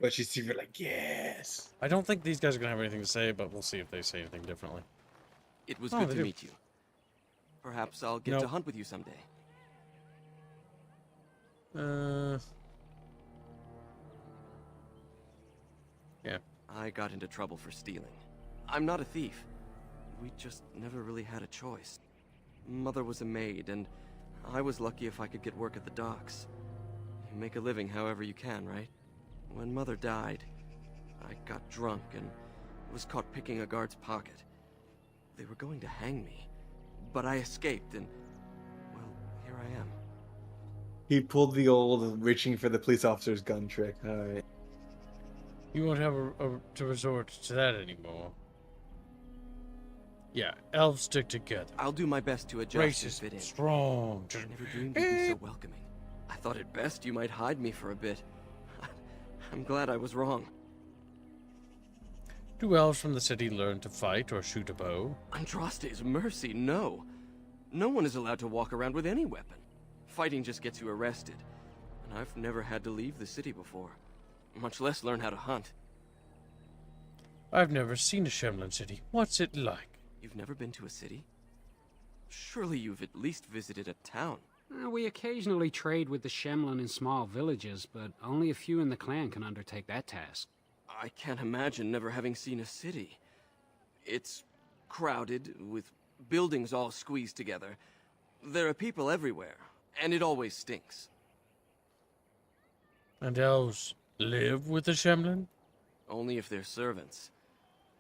But she's secret like, yes. I don't think these guys are gonna have anything to say, but we'll see if they say anything differently. It was good to meet you. Perhaps I'll get to Nope. hunt with you someday. Yeah. I got into trouble for stealing. I'm not a thief. We just never really had a choice. Mother was a maid, and I was lucky if I could get work at the docks. You make a living however you can, right? When Mother died, I got drunk and was caught picking a guard's pocket. They were going to hang me, but I escaped and, well, here I am. He pulled the old reaching for the police officer's gun trick. Alright. You won't have to resort to that anymore. Yeah, elves stick together. I'll do my best to adjust and fit in. Racist, strong. I never dreamed you'd be so welcoming. I thought at best you might hide me for a bit. I'm glad I was wrong. Do elves from the city learn to fight or shoot a bow? Andraste's mercy, no. No one is allowed to walk around with any weapon. Fighting just gets you arrested. And I've never had to leave the city before. Much less learn how to hunt. I've never seen a Shemlin city. What's it like? You've never been to a city? Surely you've at least visited a town. We occasionally trade with the Shemlin in small villages, but only a few in the clan can undertake that task. I can't imagine never having seen a city. It's crowded, with buildings all squeezed together. There are people everywhere, and it always stinks. And elves live with the Shemlin? Only if they're servants.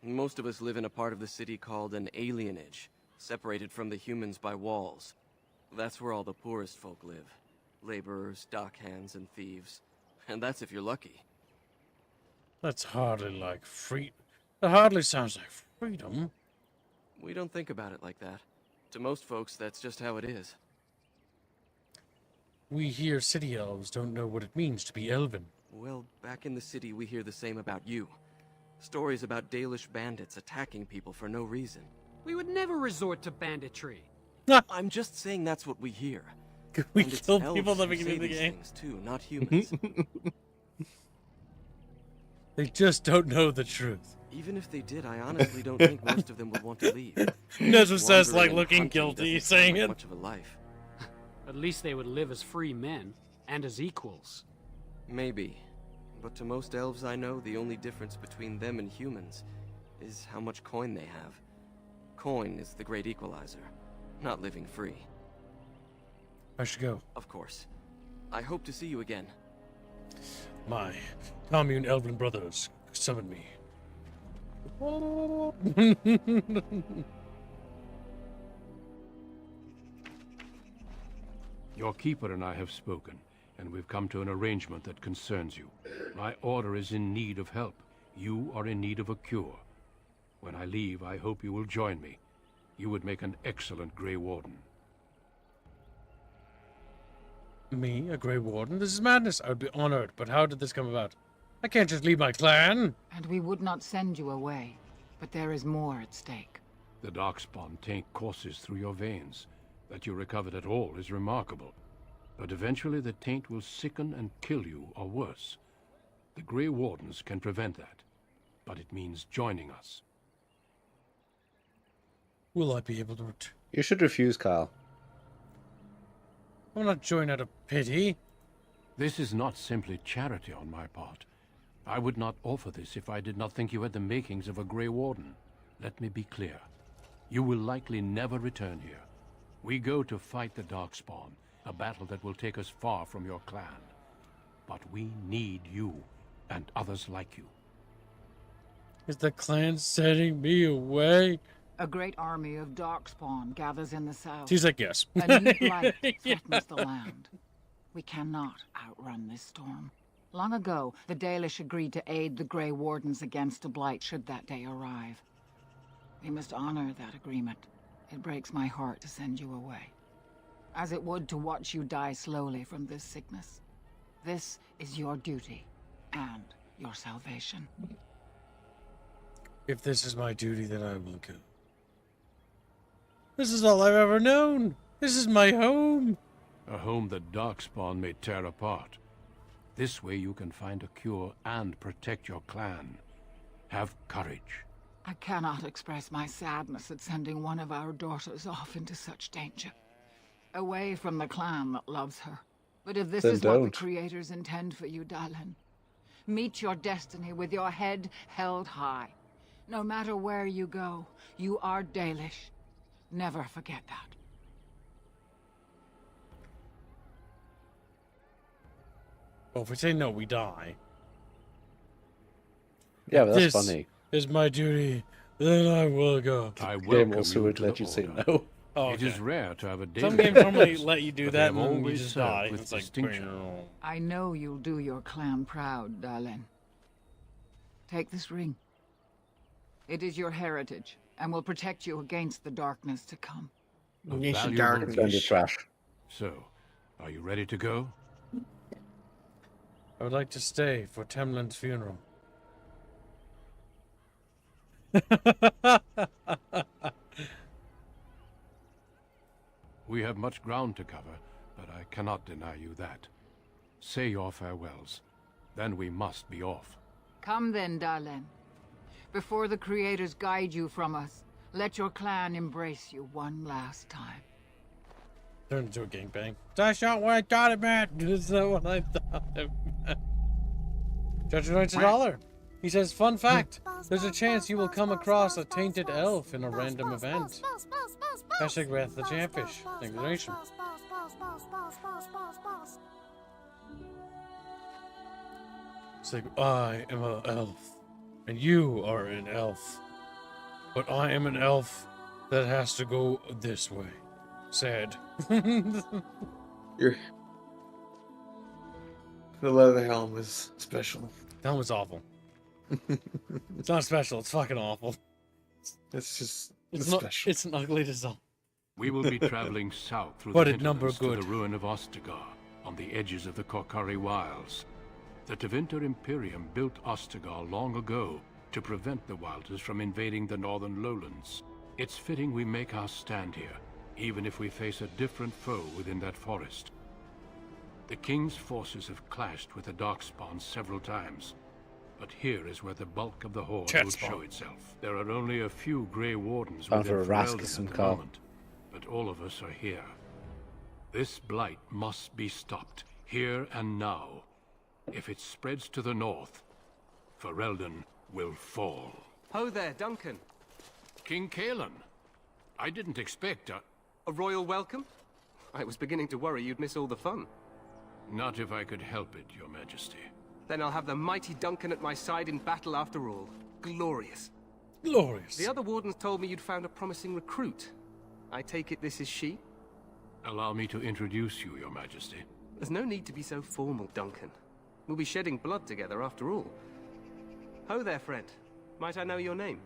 Most of us live in a part of the city called an alienage, separated from the humans by walls. That's where all the poorest folk live. Laborers, dockhands, and thieves. And that's if you're lucky. That's hardly like free. That hardly sounds like freedom. We don't think about it like that. To most folks, that's just how it is. We here city elves don't know what it means to be elven. Well, back in the city, we hear the same about you. Stories about Dalish bandits attacking people for no reason. We would never resort to banditry. I'm just saying that's what we hear. We And it's kill elves people who living say in the these game. things too, not humans. They just don't know the truth. Even if they did, I honestly don't think most of them would want to leave. Nezra says, Wandering like, and looking hunting guilty, doesn't saying sound like it. much of a life. At least they would live as free men, and as equals. Maybe. But to most elves I know, the only difference between them and humans is how much coin they have. Coin is the great equalizer, not living free. I should go. Of course. I hope to see you again. My commune elven brothers summon me. Your keeper and I have spoken, and we've come to an arrangement that concerns you. My order is in need of help. You are in need of a cure. When I leave, I hope you will join me. You would make an excellent Grey Warden. Me, a Grey Warden? This is madness. I would be honored, but how did this come about? I can't just leave my clan. And we would not send you away, but there is more at stake. The Darkspawn taint courses through your veins. That you recovered at all is remarkable. But eventually the taint will sicken and kill you, or worse. The Grey Wardens can prevent that, but it means joining us. Will I be able to return? You should refuse, Kyle. I'm not joining out of pity. This is not simply charity on my part. I would not offer this if I did not think you had the makings of a Grey Warden. Let me be clear. You will likely never return here. We go to fight the Darkspawn, a battle that will take us far from your clan. But we need you, and others like you. Is the clan sending me away? A great army of Darkspawn gathers in the south. She's like, yes. A new blight threatens the land. We cannot outrun this storm. Long ago, the Dalish agreed to aid the Grey Wardens against a blight should that day arrive. We must honor that agreement. It breaks my heart to send you away, as it would to watch you die slowly from this sickness. This is your duty and your salvation. If this is my duty, then I will go. This is all I've ever known. This is my home. A home that Darkspawn may tear apart. This way you can find a cure and protect your clan. Have courage. I cannot express my sadness at sending one of our daughters off into such danger. Away from the clan that loves her. But if this is what the creators intend for you, Dalen, meet your destiny with your head held high. No matter where you go, you are Dalish. Never forget that. Well, if we say no, we die. Yeah, but that's this funny. Is my duty, then I will go. I Game welcome also you would to let the you say Order. no. Oh, It is rare to have a Some Dalish games normally force, let you do but that they and have then you always just served die. with It's like, distinction. I know you'll do your clan proud, Dalen. Take this ring. It is your heritage, and will protect you against the darkness to come. A Yes, valuable darkness. Send the gift. trash. So, are you ready to go? I would like to stay for Temlin's funeral. We have much ground to cover, but I cannot deny you that. Say your farewells. Then we must be off. Come then, Dalen. Before the creators guide you from us, let your clan embrace you one last time. Turned into a gangbang. That's not what I thought it meant. That's not what I thought it meant. Judge writes $1. He says, fun fact, there's a chance you will come across a tainted elf in a random event. Hashtag Wrath the Chatfish. Exclamation. It's like, I am an elf, and you are an elf. But I am an elf that has to go this way. Sad. Your the leather helm is special. That was awful. It's not special, it's fucking awful. It's just It's it's not special. it's an ugly design. We will be traveling south through But the it number hinterlands to good. the ruin of Ostagar, on the edges of the Korkari Wilds. The Tevinter Imperium built Ostagar long ago to prevent the Wilders from invading the northern lowlands. It's fitting we make our stand here, even if we face a different foe within that forest. The King's forces have clashed with the Darkspawn several times, but here is where the bulk of the horde will show itself. There are only a few Grey Wardens Time within for a Ferelden Rasmussen at the call. moment, but all of us are here. This blight must be stopped, here and now. If it spreads to the north, Ferelden will fall. Ho there, Duncan. King Kalen, I didn't expect A royal welcome? I was beginning to worry you'd miss all the fun. Not if I could help it, Your Majesty. Then I'll have the mighty Duncan at my side in battle after all. Glorious. Glorious. The other wardens told me you'd found a promising recruit. I take it this is she? Allow me to introduce you, Your Majesty. There's no need to be so formal, Duncan. We'll be shedding blood together after all. Ho there, friend. Might I know your name?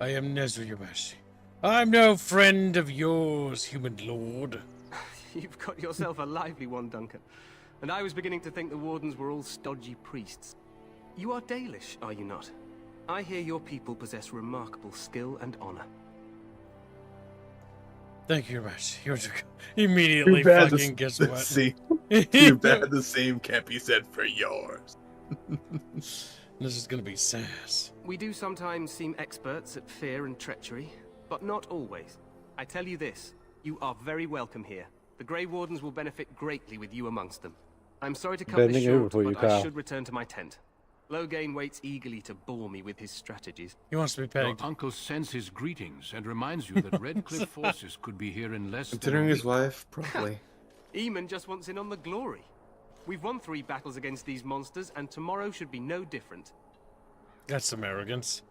I am Nezra, Your Majesty. I'm no friend of yours, human lord. You've got yourself a lively one, Duncan. And I was beginning to think the wardens were all stodgy priests. You are Dalish, are you not? I hear your people possess remarkable skill and honor. Thank you very much. You're immediately Too bad fucking gets wet. Too bad the same can't be said for yours. This is gonna be sass. We do sometimes seem experts at fear and treachery, but not always. I tell you this, you are very welcome here. The Grey Wardens will benefit greatly with you amongst them. I'm sorry to cut this Bending short, over for you, but I Kyle. should return to my tent. Loghain waits eagerly to bore me with his strategies. He wants to be pegged. Your uncle sends his greetings and reminds you that Redcliffe forces could be here in less Considering than a his week. wife, probably. Eamon just wants in on the glory. We've won 3 battles against these monsters, and tomorrow should be no different. That's some arrogance.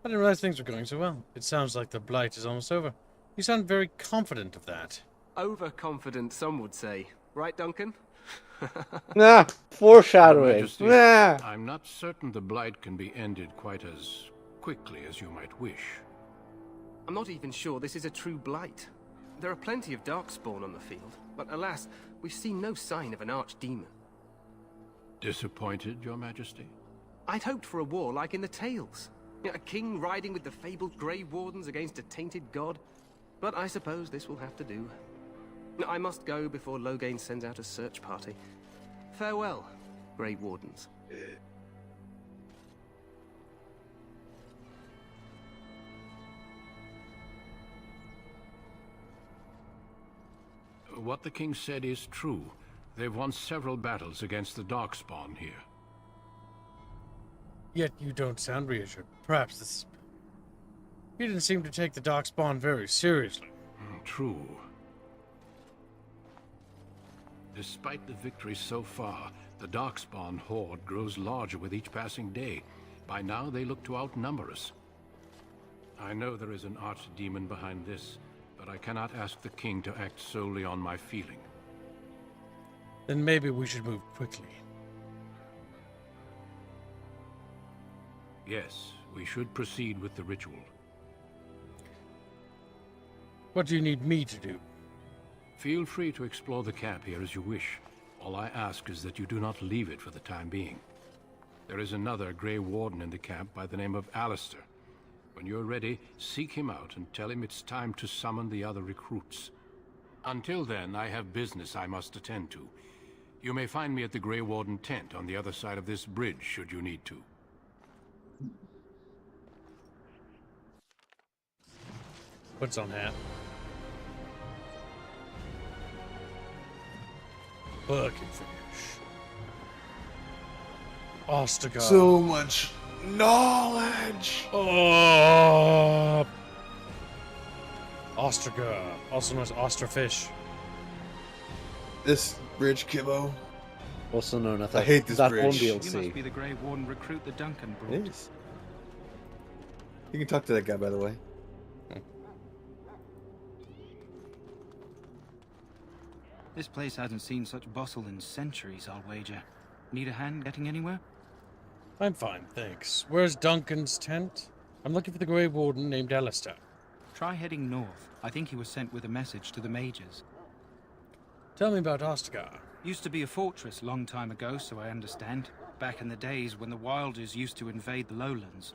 I didn't realize things were going so well. It sounds like the blight is almost over. You sound very confident of that. Overconfident, some would say. Right, Duncan? Nah, foreshadowing. Your Majesty, Nah. I'm not certain the blight can be ended quite as quickly as you might wish. I'm not even sure this is a true blight. There are plenty of darkspawn on the field, but alas, we've seen no sign of an archdemon. Disappointed, Your Majesty? I'd hoped for a war like in the tales. A king riding with the fabled Grey Wardens against a tainted god. But I suppose this will have to do. I must go before Loghain sends out a search party. Farewell, Grey Wardens. What the king said is true. They've won several battles against the darkspawn here. Yet you don't sound reassured. Perhaps this... You didn't seem to take the darkspawn very seriously. True. Despite the victory so far, the darkspawn horde grows larger with each passing day. By now, they look to outnumber us. I know there is an archdemon behind this, but I cannot ask the king to act solely on my feeling. Then maybe we should move quickly. Yes, we should proceed with the ritual. What do you need me to do? Feel free to explore the camp here as you wish. All I ask is that you do not leave it for the time being. There is another Grey Warden in the camp by the name of Alistair. When you're ready, seek him out and tell him it's time to summon the other recruits. Until then, I have business I must attend to. You may find me at the Grey Warden tent on the other side of this bridge, should you need to. Puts on hat. Bucket fish. Ostagar. So much knowledge. Oh. Ostragar, also known as osterfish. This bridge, Kibbo. Also known as I hate this that bridge. one You DLC. must be the Grey Warden recruit that Duncan brought. Yes. You can talk to that guy, by the way. This place hasn't seen such bustle in centuries, I'll wager. Need a hand getting anywhere? I'm fine, thanks. Where's Duncan's tent? I'm looking for the Grey Warden named Alistair. Try heading north. I think he was sent with a message to the mages. Tell me about Ostagar. Used to be a fortress long time ago, so I understand. Back in the days when the Wilders used to invade the lowlands.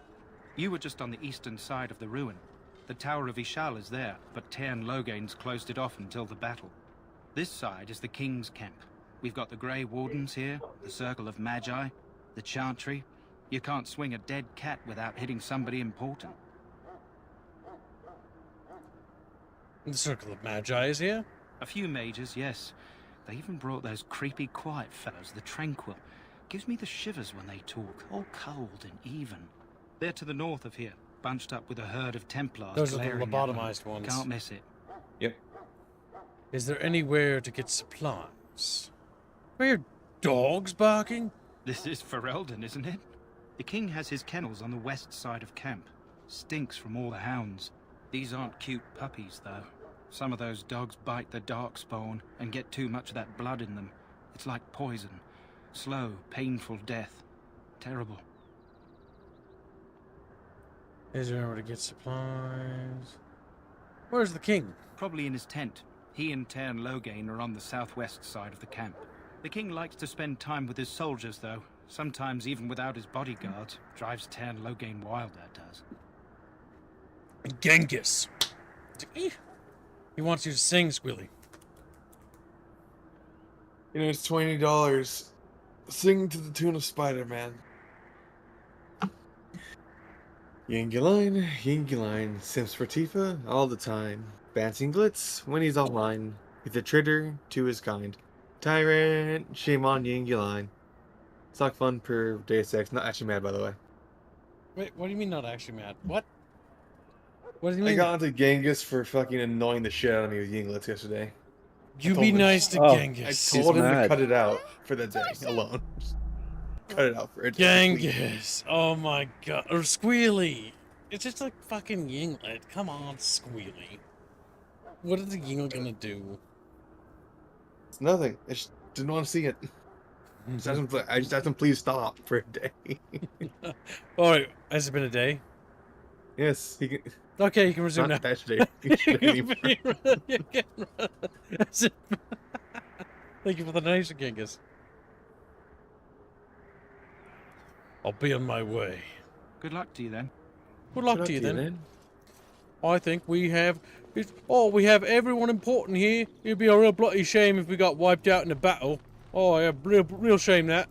You were just on the eastern side of the ruin. The Tower of Ishal is there, but Tairn Loghain's closed it off until the battle. This side is the King's camp. We've got the Grey Wardens here, the Circle of Magi, the Chantry. You can't swing a dead cat without hitting somebody important. The Circle of Magi is here? A few mages, yes. They even brought those creepy quiet fellows, the Tranquil. Gives me the shivers when they talk, all cold and even. They're to the north of here, bunched up with a herd of Templars. Those are the glaring at them. lobotomized ones. Can't miss it. Yep. Is there anywhere to get supplies? Are your dogs barking? This is Ferelden, isn't it? The king has his kennels on the west side of camp. Stinks from all the hounds. These aren't cute puppies, though. Some of those dogs bite the darkspawn and get too much of that blood in them. It's like poison. Slow, painful death. Terrible. Is there anywhere to get supplies? Where's the king? Probably in his tent. He and Tairn Loghain are on the southwest side of the camp. The king likes to spend time with his soldiers, though. Sometimes even without his bodyguard. Drives Tern Loghain wild, that does. Genghis. He wants you to sing, Squilly. You know, it's $20. Sing to the tune of Spider-Man. Yinguline, Yinguline, Sims for Tifa all the time. Bouncing Glitz when he's online. He's a traitor to his kind. Tyrant, shame on Yinguline. Sock fun per Deus Ex. Not actually mad, by the way. Wait, what do you mean not actually mad? What? What do you mean? I got onto Genghis for fucking annoying the shit out of me with Yinglets yesterday. You be nice to Genghis. I told him to cut it out for the day alone. Cut it out for a day. Genghis. Oh my god. Or Squealy. It's just like fucking Yinglet. Come on, Squealy. What is the Yinglet gonna do? It's nothing. I just didn't want to see it. I just asked him please stop for a day. Alright, has it been a day? Yes, he can. Okay, you can resume Not now. yesterday. Thank you for the donation, Genghis. I'll be on my way. Good luck to you then. Good luck to you then. I think we have... we have everyone important here. It'd be a real bloody shame if we got wiped out in a battle. Oh, yeah, real shame that.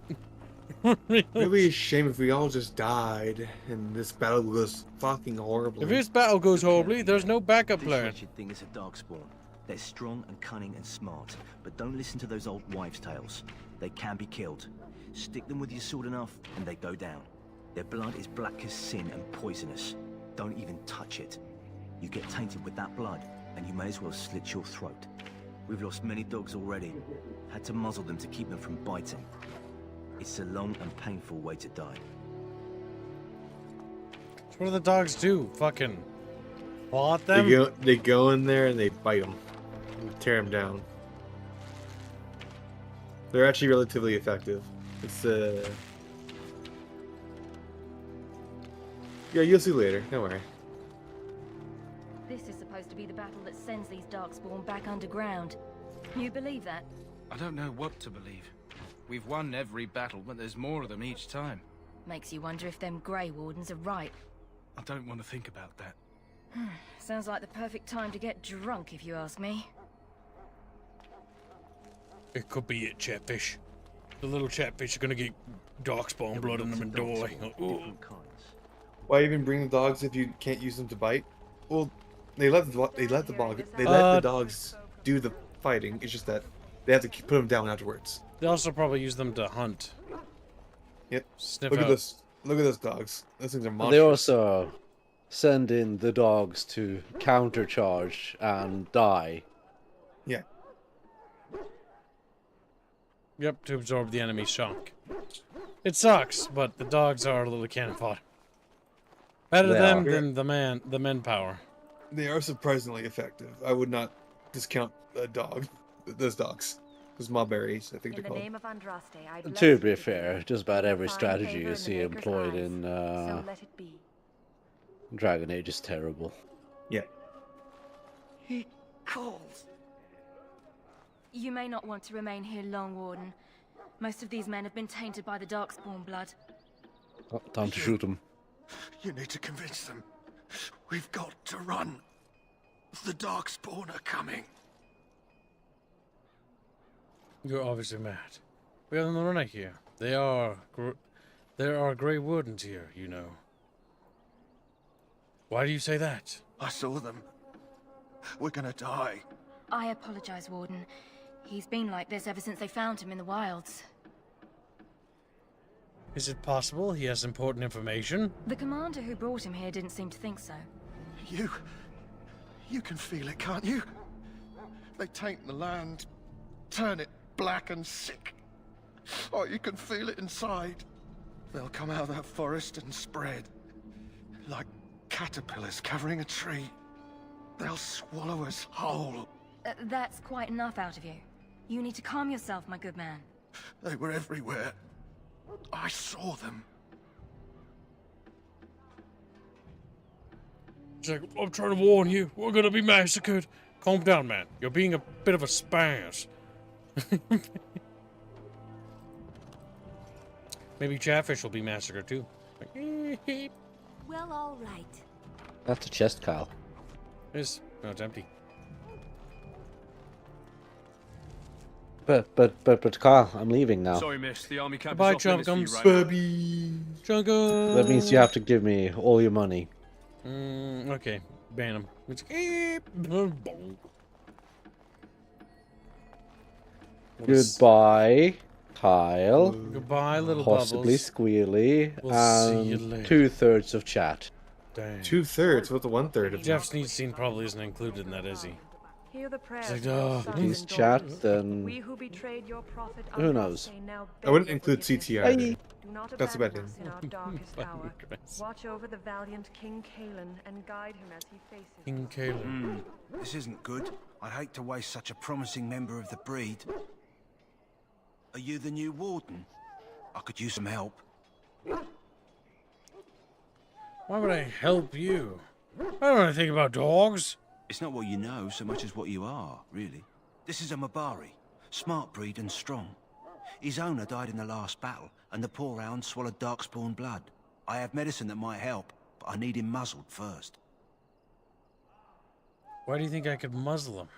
It'd be a shame if we all just died and this battle goes fucking horribly. If this battle goes horribly, there's no backup This plan. wretched thing is a darkspawn. They're strong and cunning and smart, but don't listen to those old wives' tales. They can be killed. Stick them with your sword enough, and they go down. Their blood is black as sin and poisonous. Don't even touch it. You get tainted with that blood, and you may as well slit your throat. We've lost many dogs already. Had to muzzle them to keep them from biting. It's a long and painful way to die. What do the dogs do? Fucking claw at them? They go in there and they bite them. Tear them down. They're actually relatively effective. It's yeah, you'll see later. Don't worry. This is supposed to be the battle that sends these darkspawn back underground. You believe that? I don't know what to believe. We've won every battle, but there's more of them each time. Makes you wonder if them Grey Wardens are right. I don't want to think about that. Sounds like the perfect time to get drunk, if you ask me. It could be it, Chatfish. The little Chatfish are gonna get darkspawn blood in them and die. Why even bring the dogs if you can't use them to bite? Well, they let the dogs do the fighting. It's just that they have to put them down afterwards. They also probably use them to hunt. Yep. Sniff Look out. at this. Look at those dogs. Those things are monsters. They also send in the dogs to countercharge and die. Yeah. Yep, to absorb the enemy's shock. It sucks, but the dogs are a little cannon fodder. Better They them are. than the men power. They are surprisingly effective. I would not discount a dog. Those dogs. Those mawberries, I think they're called. To be fair, just about every strategy you see employed in Dragon Age is terrible. Yeah. He calls. You may not want to remain here long, Warden. Most of these men have been tainted by the darkspawn blood. Oh, time to shoot them. You need to convince them. We've got to run. The Darkspawn are coming. You're obviously mad. We are on the run out here. There are Grey Wardens here, you know. Why do you say that? I saw them. We're gonna die. I apologize, Warden. He's been like this ever since they found him in the wilds. Is it possible he has important information? The commander who brought him here didn't seem to think so. You can feel it, can't you? They taint the land, turn it black and sick. Oh, you can feel it inside. They'll come out of that forest and spread. Like caterpillars covering a tree. They'll swallow us whole. That's quite enough out of you. You need to calm yourself, my good man. They were everywhere. I saw them. He's like, I'm trying to warn you, we're gonna be massacred. Calm down, man. You're being a bit of a spaz. Maybe Chatfish will be massacred too. Well, all right. That's a chest, Kyle. No, it's empty. But Kyle, I'm leaving now. Sorry, miss. The army camp Goodbye, is off limits for you Chunkums. right now. Baby. Chunkum. That means you have to give me all your money. Okay, ban him. Goodbye, Kyle. Goodbye, little Possibly bubbles. Squealy. We'll see you later. 2/3 of chat. Dang. 2/3? What's the 1/3 of Jeff Sneedstein probably isn't included in that, is he? Hear the prayers He's like, of your "Oh, sons He's and chat, daughters. then We who betrayed your prophet who knows? say now I wouldn't beg include forgiveness. CT either. Do not That's abandon about us him. in our darkest hour. Regrets. Watch over the valiant King Kalen and guide him as he faces. King Caleb. This isn't good. I'd hate to waste such a promising member of the breed. Are you the new warden? I could use some help. Why would I help you? I don't know anything about dogs. It's not what you know so much as what you are, really. This is a Mabari, smart breed and strong. His owner died in the last battle, and the poor hound swallowed darkspawn blood. I have medicine that might help, but I need him muzzled first. Why do you think I could muzzle him?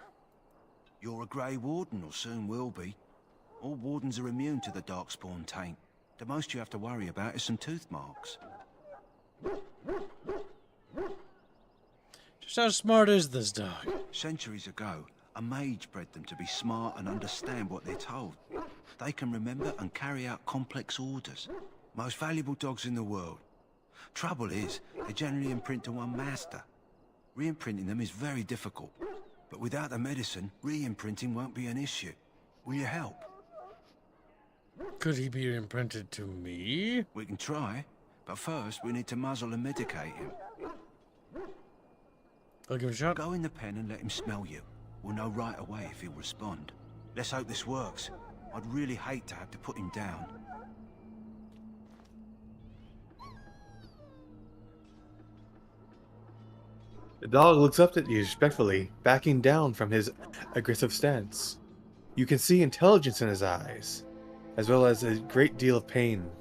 You're a Grey Warden, or soon will be. All wardens are immune to the darkspawn taint. The most you have to worry about is some tooth marks. Just how smart is this dog? Centuries ago, a mage bred them to be smart and understand what they're told. They can remember and carry out complex orders. Most valuable dogs in the world. Trouble is, they generally imprint to one master. Re-imprinting them is very difficult. But without the medicine, re-imprinting won't be an issue. Will you help? Could he be imprinted to me? We can try, but first we need to muzzle and medicate him. I'll give it a shot. Go in the pen and let him smell you. We'll know right away if he'll respond. Let's hope this works. I'd really hate to have to put him down. The dog looks up at you respectfully, backing down from his aggressive stance. You can see intelligence in his eyes, as well as a great deal of pain.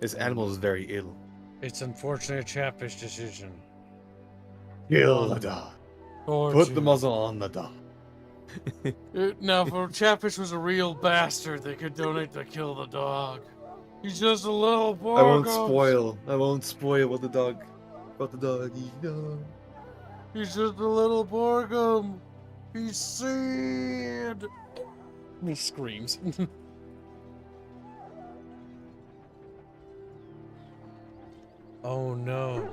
This animal is very ill. It's unfortunate Chatfish decision. Kill the dog. Put the muzzle on the dog. Now, if Chatfish was a real bastard, they could donate to kill the dog. He's just a little boy. I won't spoil what the dog. What the doggy dog. He's just a little Borgum. He's sad. He screams. Oh no.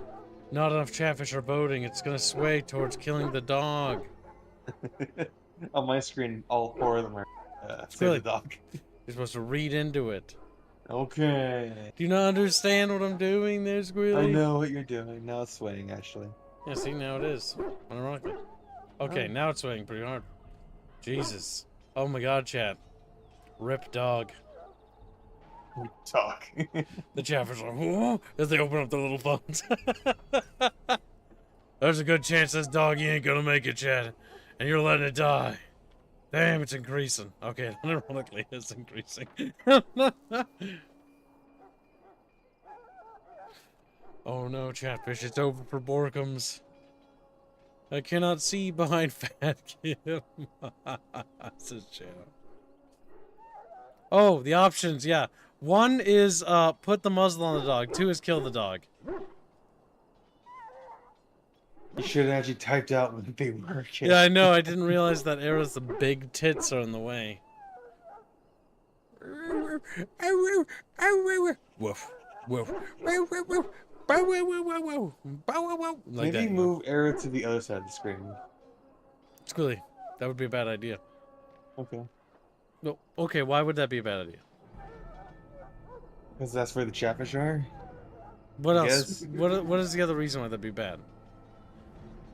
Not enough Chatfish are voting. It's gonna sway towards killing the dog. On my screen, all 4 of them are Really? the dog. You're supposed to read into it. Okay. Do you not understand what I'm doing there, Squealy? I know what you're doing. Now it's swaying, actually. Yeah, see, now it is. Ironically. Okay, now it's swaying pretty hard. Jesus. Oh my god, chat. Rip dog. Talk. The Chatfish are like, as they open up their little phones. There's a good chance this doggy ain't gonna make it, chat. And you're letting it die. Damn, it's increasing. Okay, ironically, it's increasing. Oh no, Chatfish, it's over for Borkums. I cannot see behind Fat Kim. That's a joke. Oh, the options, yeah. 1 is put the muzzle on the dog. 2 is kill the dog. You should have actually typed out what they were. Yeah, I know. I didn't realize that arrows, the big tits are in the way. Woof. Woof. Like Maybe that. move arrow to the other side of the screen. Squilly, that would be a bad idea. Okay. No, okay, why would that be a bad idea? Because that's where the Chatfish are. What I else? guess. What is the other reason why that'd be bad?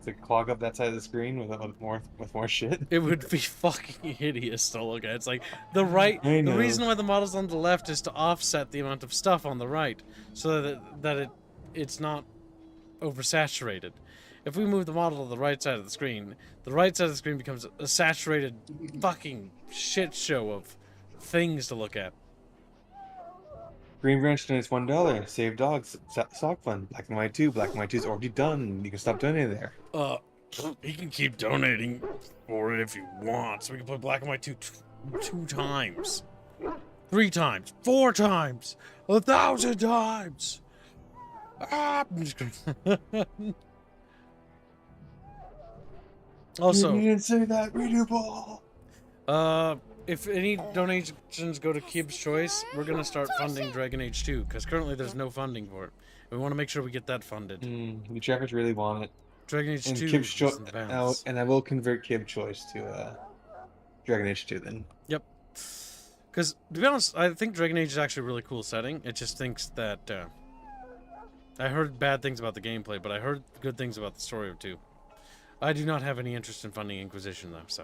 To clog up that side of the screen with more shit. It would be fucking hideous to look at. It's like the reason why the model's on the left is to offset the amount of stuff on the right, so that it's not oversaturated. If we move the model to the right side of the screen becomes a saturated fucking shit show of things to look at. Green Branch donates $1. Save dogs. Sock fun. Black and White 2. Black and White 2 is already done. You can stop donating there. He can keep donating for it if he wants. We can play Black and White 2 times. 3 times. 4 times. 1,000 times. I'm just gonna... Also, you didn't say that. Redo ball. if any donations go to Kib's Choice, we're gonna start funding Dragon Age 2 because currently there's no funding for it. We want to make sure we get that funded. The trackers really want it. Dragon Age and 2 Kib's is in the balance. and I will convert Kib Choice to Dragon Age 2 then. Yep. Because, to be honest, I think Dragon Age is actually a really cool setting. It just thinks that... I heard bad things about the gameplay, but I heard good things about the story too. I do not have any interest in funding Inquisition, though, so...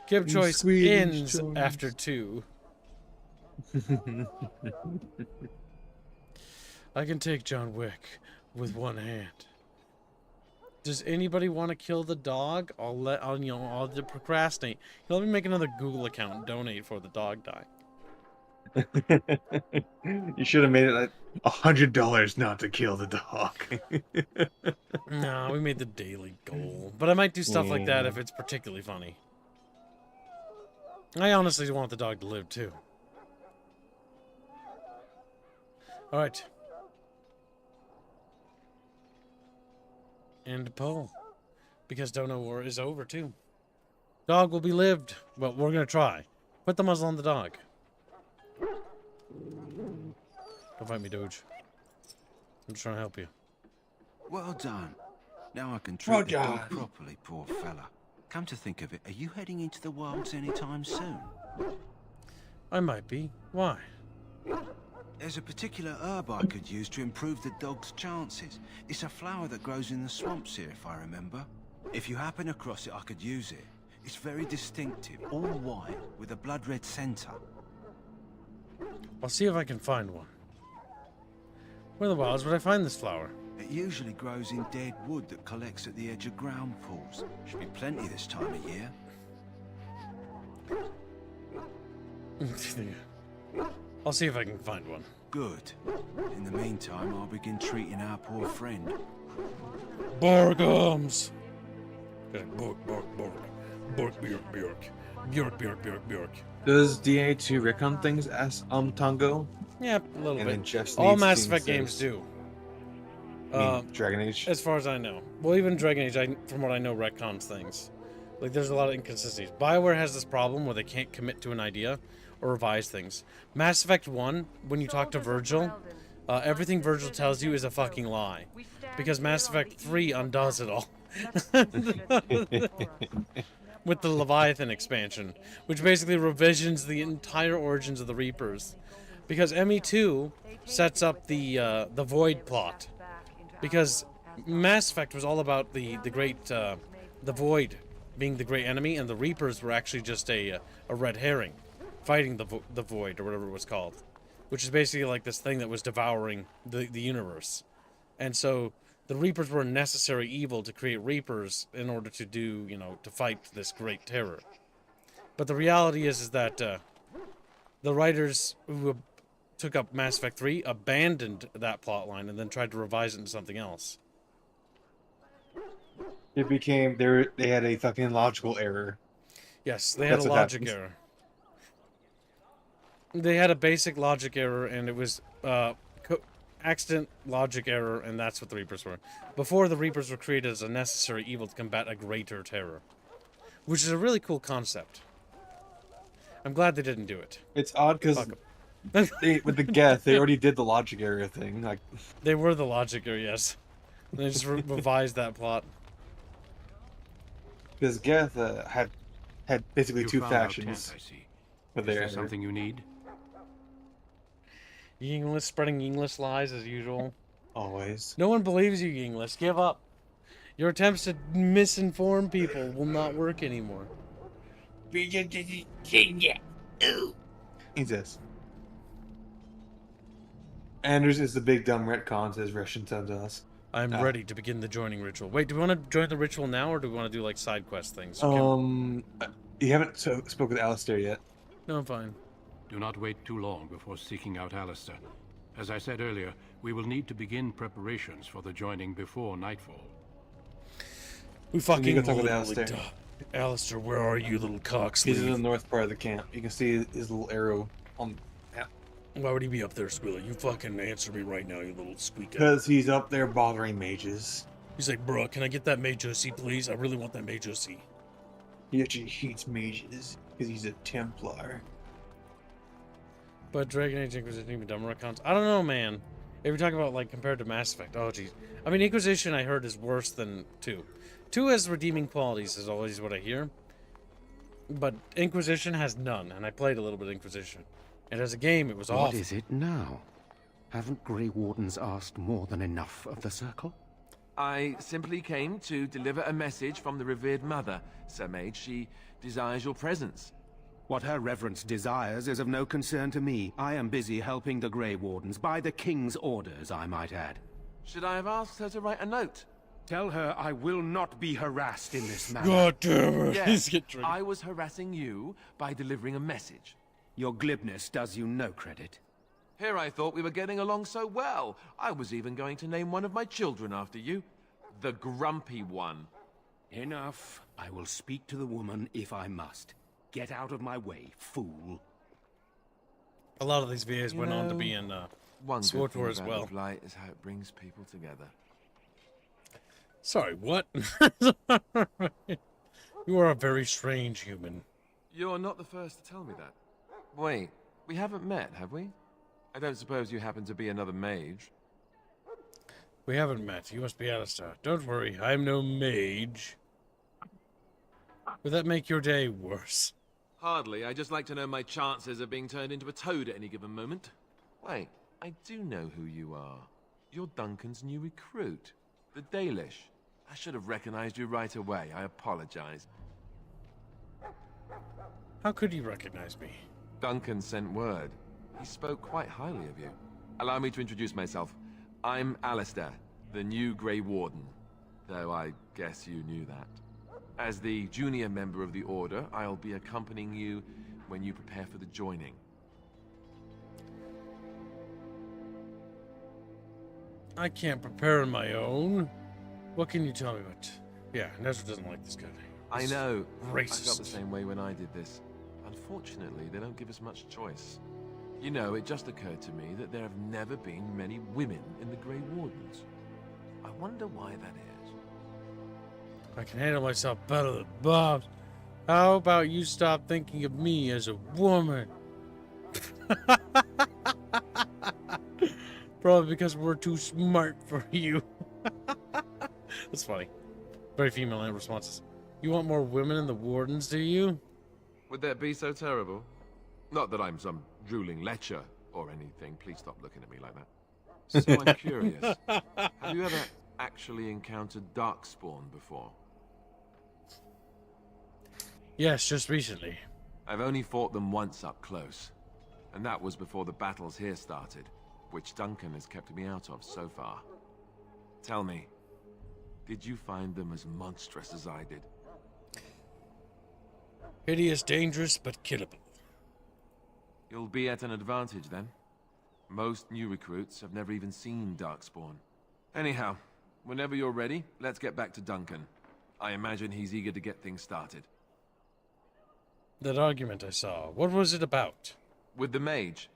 Kib Choice ends after 2. I can take John Wick with one hand. Does anybody want to kill the dog? I'll procrastinate. Let me make another Google account and donate for the dog die. You should have made it like $100 not to kill the dog. No, we made the daily goal. But I might do stuff like that if it's particularly funny. I honestly want the dog to live too. Alright. And Poe. Because Dono War is over too. Dog will be lived. Well, we're gonna try. Put the muzzle on the dog. Don't fight me, Doge. I'm just trying to help you. Well done. Now I can treat the dog properly, poor fella. Come to think of it, are you heading into the wilds anytime soon? I might be. Why? There's a particular herb I could use to improve the dog's chances. It's a flower that grows in the swamps here, if I remember. If you happen across it, I could use it. It's very distinctive, all white, with a blood-red centre. I'll see if I can find one. Where in the wilds would I find this flower? It usually grows in dead wood that collects at the edge of ground pools. Should be plenty this time of year. I'll see if I can find one. Good. In the meantime, I'll begin treating our poor friend. Borgums! Bork, bork, bork. Bork, bjork, bjork. Bjork, bjork, bjork, bjork. Does DA2 recon things as Tango? Yeah, a little and bit. Just all Mass Effect games do. Dragon Age? As far as I know. Well, even Dragon Age, from what I know, retcons things. Like, there's a lot of inconsistencies. BioWare has this problem where they can't commit to an idea or revise things. Mass Effect 1, when you talk to Virgil, everything Virgil tells you is a fucking lie. Because Mass Effect 3 undoes it all. With the Leviathan expansion, which basically revisions the entire origins of the Reapers. Because ME2 sets up the Void plot. Because Mass Effect was all about the Void being the great enemy, and the Reapers were actually just a red herring, fighting the Void, or whatever it was called. Which is basically like this thing that was devouring the universe. And so the Reapers were a necessary evil to create Reapers in order to do, to fight this great terror. But the reality is that the writers who took up Mass Effect 3 abandoned that plotline and then tried to revise it into something else. It became they had a fucking logical error. Yes, they had a logic error. They had a basic logic error, and it was accident logic error, and that's what the Reapers were. Before, the Reapers were created as a necessary evil to combat a greater terror, which is a really cool concept. I'm glad they didn't do it. It's odd because with the Geth, they already did the logic error thing. Like they were the logic error, yes. They just revised that plot. Because Geth had basically two factions. Is there something you need? Yinglis spreading Yinglis lies as usual. Always. No one believes you, Yinglis. Give up. Your attempts to misinform people will not work anymore. He's this. Anders is the big dumb retcon, says Russian tells us. I'm ready to begin the joining ritual. Wait, do we want to join the ritual now, or do we want to do like side quest things? You haven't spoke with Alistair yet. No, I'm fine. Do not wait too long before seeking out Alistair. As I said earlier, we will need to begin preparations for the joining before nightfall. We fucking go talk with literally Alistair. duh. Alistair, where are you, little cock He's in the sleeve? north part of the camp. You can see his little arrow on the map. Why would he be up there, Squealer? You fucking answer me right now, you little squeak. Because he's up there bothering mages. He's like, bro, can I get that mage OC, please? I really want that mage OC. He actually hates mages because he's a Templar. But Dragon Age Inquisition even dumber accounts. I don't know, man. If you're talking about, like, compared to Mass Effect, oh, jeez. I mean, Inquisition, I heard, is worse than 2. 2 has redeeming qualities, is always what I hear. But Inquisition has none, and I played a little bit of Inquisition. And as a game, it was awful. What is it now? Haven't Grey Wardens asked more than enough of the Circle? I simply came to deliver a message from the revered mother, Sir Mage. She desires your presence. What her reverence desires is of no concern to me. I am busy helping the Grey Wardens, by the King's orders, I might add. Should I have asked her to write a note? Tell her I will not be harassed in this manner. God damn it. Yes, I was harassing you by delivering a message. Your glibness does you no credit. Here I thought we were getting along so well. I was even going to name one of my children after you. The Grumpy One. Enough. I will speak to the woman if I must. Get out of my way, fool. A lot of these VAs went on to be in one SWTOR good as thing well. about light is how it brings people together. Sorry, what? You are a very strange human. You're not the first to tell me that. Wait, we haven't met, have we? I don't suppose you happen to be another mage. We haven't met. You must be Alistair. Don't worry, I'm no mage. Would that make your day worse? Hardly. I just like to know my chances of being turned into a toad at any given moment. Wait, I do know who you are. You're Duncan's new recruit, the Dalish. I should have recognized you right away. I apologize. How could you recognize me? Duncan sent word. He spoke quite highly of you. Allow me to introduce myself. I'm Alistair, the new Grey Warden. Though I guess you knew that. As the junior member of the Order, I'll be accompanying you when you prepare for the joining. I can't prepare on my own. What can you tell me about? Yeah, Nezra doesn't like this guy. I He's know. Racist. I felt the same way when I did this. Unfortunately, they don't give us much choice. You know, it just occurred to me that there have never been many women in the Grey Wardens. I wonder why that is. I can handle myself better than Bob. How about you stop thinking of me as a woman? Probably because we're too smart for you. That's funny. Very female responses. You want more women in the Wardens, do you? Would that be so terrible? Not that I'm some drooling lecher or anything. Please stop looking at me like that. So I'm curious. Have you ever actually encountered Darkspawn before? Yes, just recently. I've only fought them once up close. And that was before the battles here started, which Duncan has kept me out of so far. Tell me, did you find them as monstrous as I did? Hideous, dangerous, but killable. You'll be at an advantage then. Most new recruits have never even seen Darkspawn. Anyhow, whenever you're ready, let's get back to Duncan. I imagine he's eager to get things started. That argument I saw, what was it about? With the mage.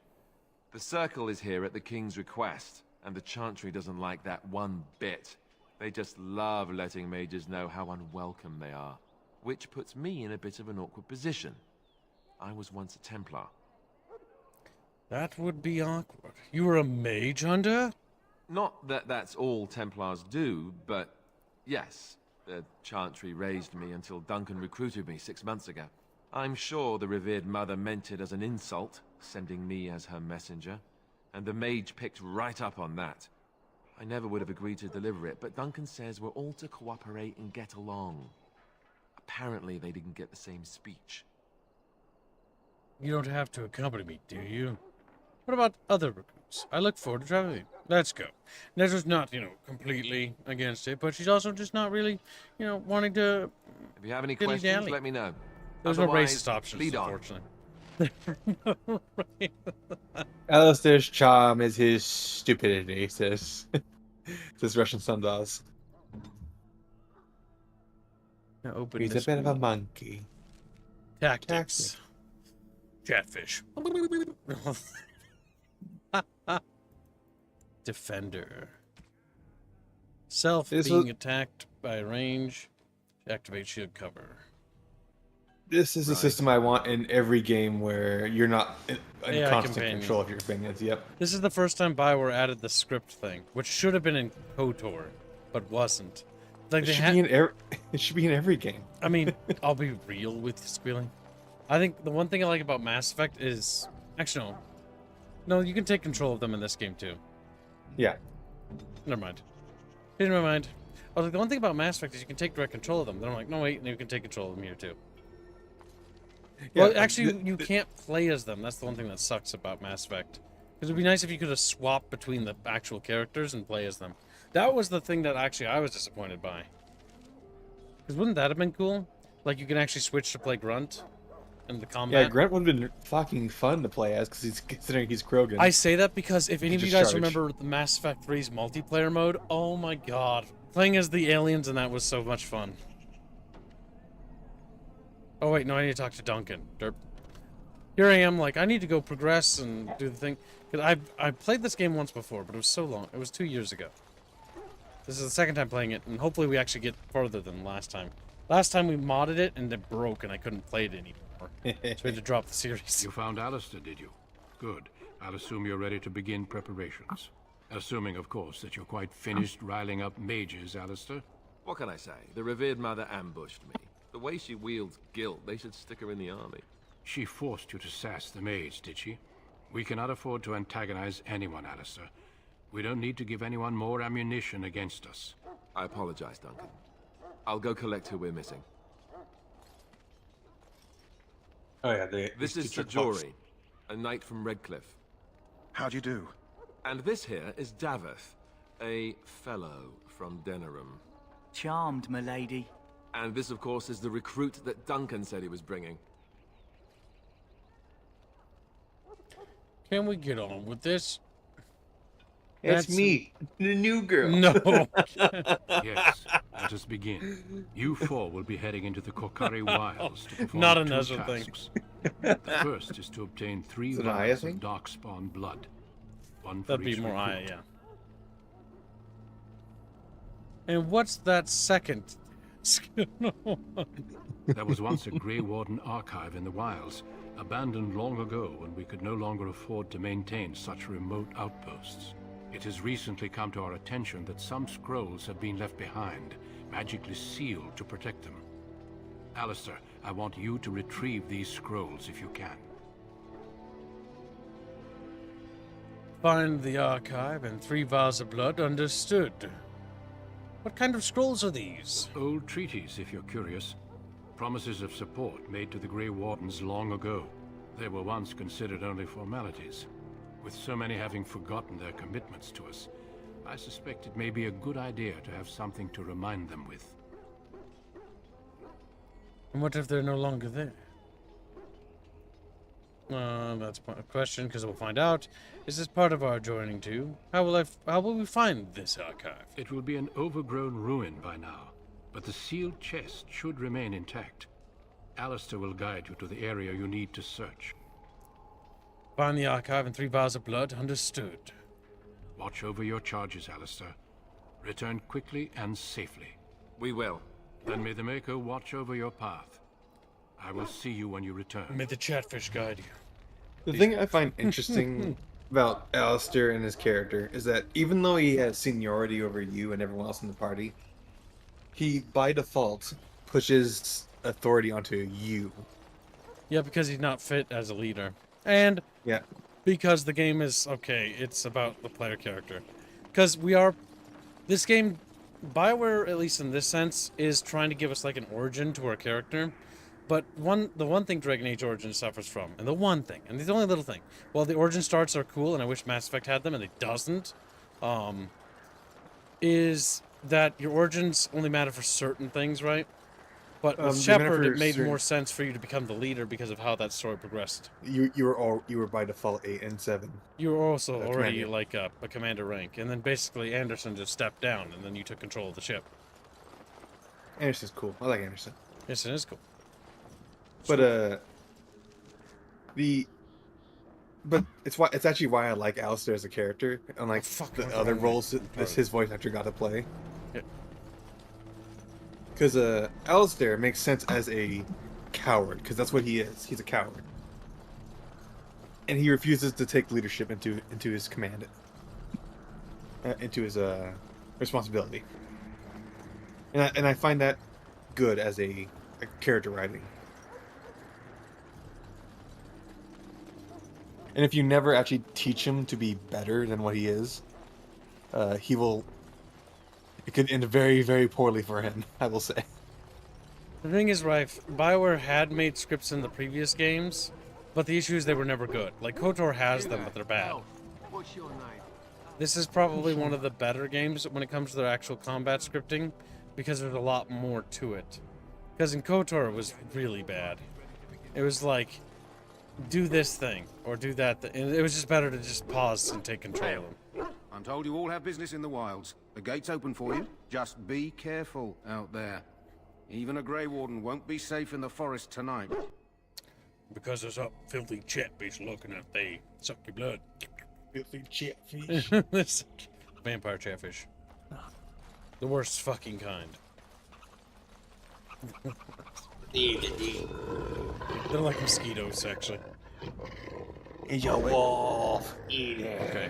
The Circle is here at the King's request, and the Chantry doesn't like that one bit. They just love letting mages know how unwelcome they are, which puts me in a bit of an awkward position. I was once a Templar. That would be awkward. You were a mage hunter? Not that that's all Templars do, but yes, the Chantry raised me until Duncan recruited me 6 months ago. I'm sure the revered mother meant it as an insult, sending me as her messenger, and the mage picked right up on that. I never would have agreed to deliver it, but Duncan says we're all to cooperate and get along. Apparently they didn't get the same speech. You don't have to accompany me, do you? What about other recruits? I look forward to traveling with you. Let's go. Nezra's not, completely against it, but she's also just not really, wanting to... If you have any dilly-dally. questions, let me know. There's no Otherwise, racist options, lead on. unfortunately. Alistair's charm is his stupidity, says Russian Sundas. Now open He's a this bit of a wheel. monkey. Tactics. Chatfish. Defender. Self being attacked by range. Activate shield cover. This is a system I want in every game where you're not in AI constant companion. control of your companions. Yep. This is the first time BioWare added the script thing, which should have been in KOTOR, but wasn't. Like It should be in every game. I mean, I'll be real with you, Squealing. I think the one thing I like about Mass Effect is... Actually, no. No, you can take control of them in this game, too. Yeah. Never mind. Changed my mind. I was like, the one thing about Mass Effect is you can take direct control of them. Then I'm like, no, wait, you can take control of them here, too. Yeah, Well, actually, you can't play as them. That's the one thing that sucks about Mass Effect. Because it would be nice if you could have swapped between the actual characters and play as them. That was the thing that actually I was disappointed by. Because wouldn't that have been cool? Like, you can actually switch to play Grunt in the combat. Yeah, Grunt would have been fucking fun to play as, because considering he's Krogan. I say that because if any of you guys Discharge. remember the Mass Effect 3's multiplayer mode, oh my god. Playing as the aliens in that was so much fun. Oh wait, no, I need to talk to Duncan. Derp. Here I am, like, I need to go progress and do the thing. Because I played this game once before, but it was so long. It was 2 years ago. This is the second time playing it, and hopefully we actually get further than last time. Last time we modded it, and it broke, and I couldn't play it anymore. So we had to drop the series. You found Alistair, did you? Good. I'll assume you're ready to begin preparations. Assuming, of course, that you're quite finished riling up mages, Alistair. What can I say? The revered mother ambushed me. The way she wields guilt, they should stick her in the army. She forced you to sass the mage, did she? We cannot afford to antagonize anyone, Alistair. We don't need to give anyone more ammunition against us. I apologize, Duncan. I'll go collect who we're missing. Oh yeah, This is Tajori, a knight from Redcliffe. How do you do? And this here is Daveth, a fellow from Denerim. Charmed, milady. And this, of course, is the recruit that Duncan said he was bringing. Can we get on with this? It's me, the new girl. No. Yes, let us begin. You four will be heading into the Kokari Wilds to perform Not two another tasks. thing. The first is to obtain 3 Is it an Aya vials thing? of darkspawn blood. One for That'd be each more recruit. Aya, yeah. And what's that second? There was once a Grey Warden archive in the wilds, abandoned long ago when we could no longer afford to maintain such remote outposts. It has recently come to our attention that some scrolls have been left behind, magically sealed to protect them. Alistair, I want you to retrieve these scrolls if you can. Find the archive and 3 vials of blood, understood. What kind of scrolls are these? Old treaties, if you're curious. Promises of support made to the Grey Wardens long ago. They were once considered only formalities. With so many having forgotten their commitments to us, I suspect it may be a good idea to have something to remind them with. And what if they're no longer there? That's a question, because we'll find out. Is this part of our joining too? How will we find this archive? It will be an overgrown ruin by now, but the sealed chest should remain intact. Alistair will guide you to the area you need to search. Find the archive and 3 vials of blood, understood. Watch over your charges, Alistair. Return quickly and safely. We will. Then may the Mako watch over your path. I will see you when you return. May the Chatfish guide you. The thing I find interesting about Alistair and his character is that even though he has seniority over you and everyone else in the party, he, by default, pushes authority onto you. Yeah, because he's not fit as a leader. And yeah, because the game is, okay, it's about the player character. Because this game, BioWare, at least in this sense, is trying to give us like an origin to our character. But the one thing Dragon Age Origin suffers from, and the one thing, and the only little thing, while the origin starts are cool, and I wish Mass Effect had them, and it doesn't, is that your origins only matter for certain things, right? But with the Shepard, it Yennefer made certain- more sense for you to become the leader because of how that story progressed. You were by default 8 and 7. You were also already commander. like a commander rank, and then basically Anderson just stepped down, and then you took control of the ship. Anderson's cool. I like Anderson. Anderson is cool. But it's actually why I like Alistair as a character, unlike the other roles that his voice actor got to play. Yeah. Because Alistair makes sense as a coward, because that's what he is. He's a coward, and he refuses to take leadership into his command, into his responsibility. And I find that good as a character writing. And if you never actually teach him to be better than what he is, he will. It could end very, very poorly for him, I will say. The thing is, Rife, BioWare had made scripts in the previous games, but the issue is they were never good. Like, KOTOR has them, but they're bad. What's your name? This is probably one of the better games when it comes to their actual combat scripting, because there's a lot more to it. Because in KOTOR, it was really bad. It was like, do this thing, or do that thing. And it was just better to just pause and take control of them. I'm told you all have business in the wilds. The gate's open for you. Just be careful out there. Even a Grey Warden won't be safe in the forest tonight. Because there's a filthy chatfish looking at they suck your blood. Filthy chatfish. This vampire chatfish. The worst fucking kind. They're like mosquitoes, actually. He's a wolf. Eat it. Okay.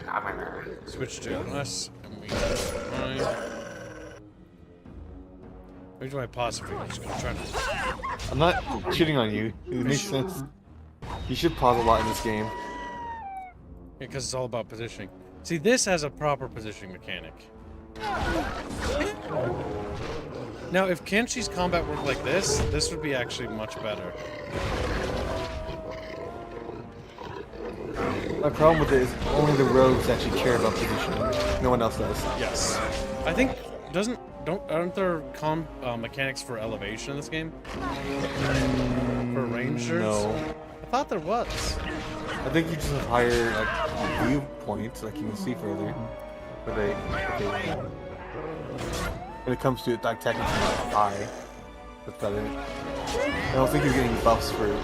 Switch to us, and we fine. Where do I pause it for? I'm just gonna try to. I'm not shitting on you. It makes sense. You should pause a lot in this game. Yeah, because it's all about positioning. See, this has a proper positioning mechanic. Now, if Kenshi's combat worked like this would be actually much better. My problem with it is only the rogues actually care about positioning. No one else does. Yes. I think aren't there mechanics for elevation in this game? For rangers? No. I thought there was. I think you just have higher viewpoints, like you can see further. But when it comes to like technically high, that's about it. I don't think you're getting buffs for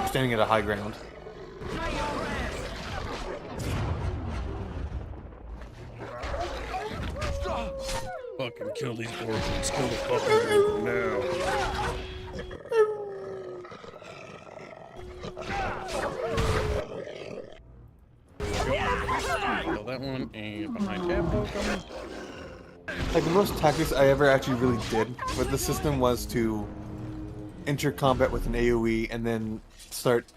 standing at a high ground. Fucking kill these orphans. Kill the fucking orphan now. Kill that one, and behind Tableau coming. Like the most tactics I ever actually really did with the system was to enter combat with an AoE and then start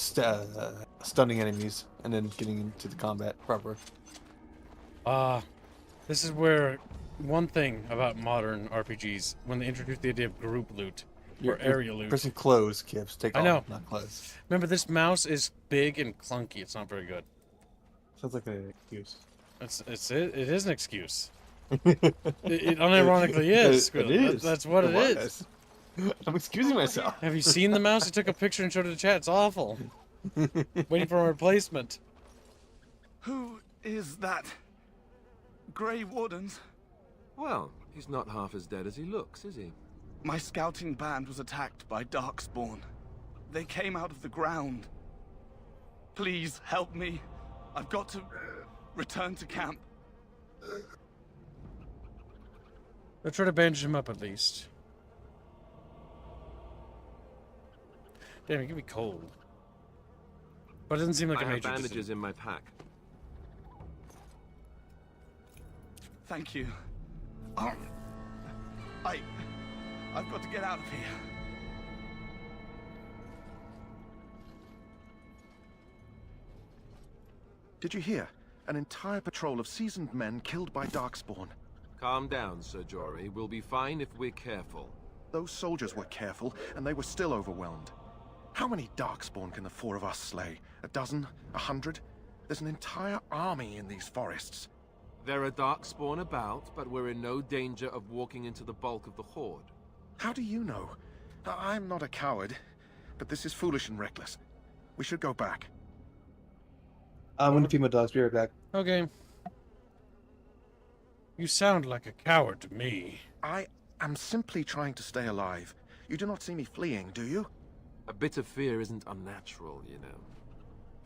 stunning enemies and then getting into the combat proper. This is where one thing about modern RPGs, when they introduce the idea of group loot or area loot. Pressing close, Kips. Take I know. off, not close. Remember, this mouse is big and clunky. It's not very good. Sounds like an excuse. It is an excuse. It unironically is. It is. That's what it is. I'm excusing myself. Have you seen the mouse? I took a picture and showed it to chat. It's awful. Waiting for a replacement. Who is that? Grey Wardens? Well, he's not half as dead as he looks, is he? My scouting band was attacked by Darkspawn. They came out of the ground. Please help me. I've got to return to camp. Let's try to bandage him up at least. Damn, it can be cold. But it doesn't seem like I a have major bandages decision. in my pack. Thank you. I've got to get out of here. Did you hear? An entire patrol of seasoned men killed by Darkspawn. Calm down, Sir Jory. We'll be fine if we're careful. Those soldiers were careful, and they were still overwhelmed. How many Darkspawn can the four of us slay? A dozen? 100? There's an entire army in these forests. There are Darkspawn about, but we're in no danger of walking into the bulk of the Horde. How do you know? I'm not a coward, but this is foolish and reckless. We should go back. I'm gonna feed my dogs. Be right back. Okay. You sound like a coward to me. I am simply trying to stay alive. You do not see me fleeing, do you? A bit of fear isn't unnatural, you know.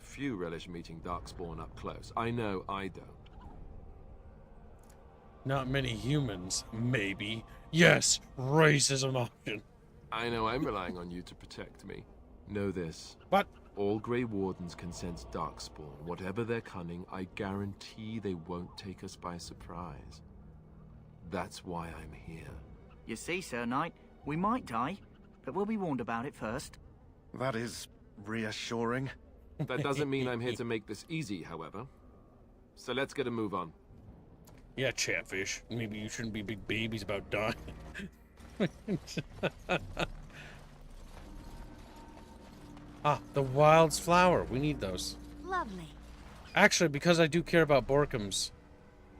Few relish meeting Darkspawn up close. I know I don't. Not many humans, maybe. Yes, racism option. I know I'm relying on you to protect me. Know this. What? All Grey Wardens can sense Darkspawn. Whatever their cunning, I guarantee they won't take us by surprise. That's why I'm here. You see, Sir Knight, we might die, but we'll be warned about it first. That is reassuring. That doesn't mean I'm here to make this easy, however. So let's get a move on. Yeah, Chatfish. Maybe you shouldn't be big babies about dying. Ah, the wild's flower. We need those. Lovely. Actually, because I do care about Borkham's...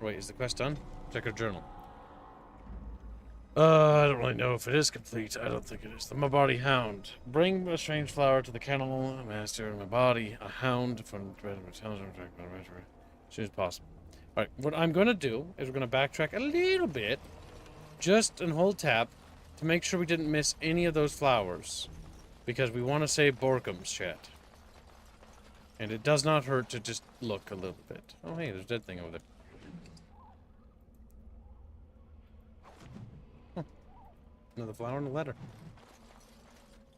Wait, is the quest done? Check our journal. I don't really know if it is complete. I don't think it is. The Mabadi Hound. Bring a strange flower to the kennel master in Mabadi. A hound from as soon as possible. Alright, what I'm going to do is we're going to backtrack a little bit. Just and hold tab to make sure we didn't miss any of those flowers. Because we want to save Borkham's, chat. And it does not hurt to just look a little bit. Oh, hey, there's a dead thing over there. Huh. Another flower and a letter.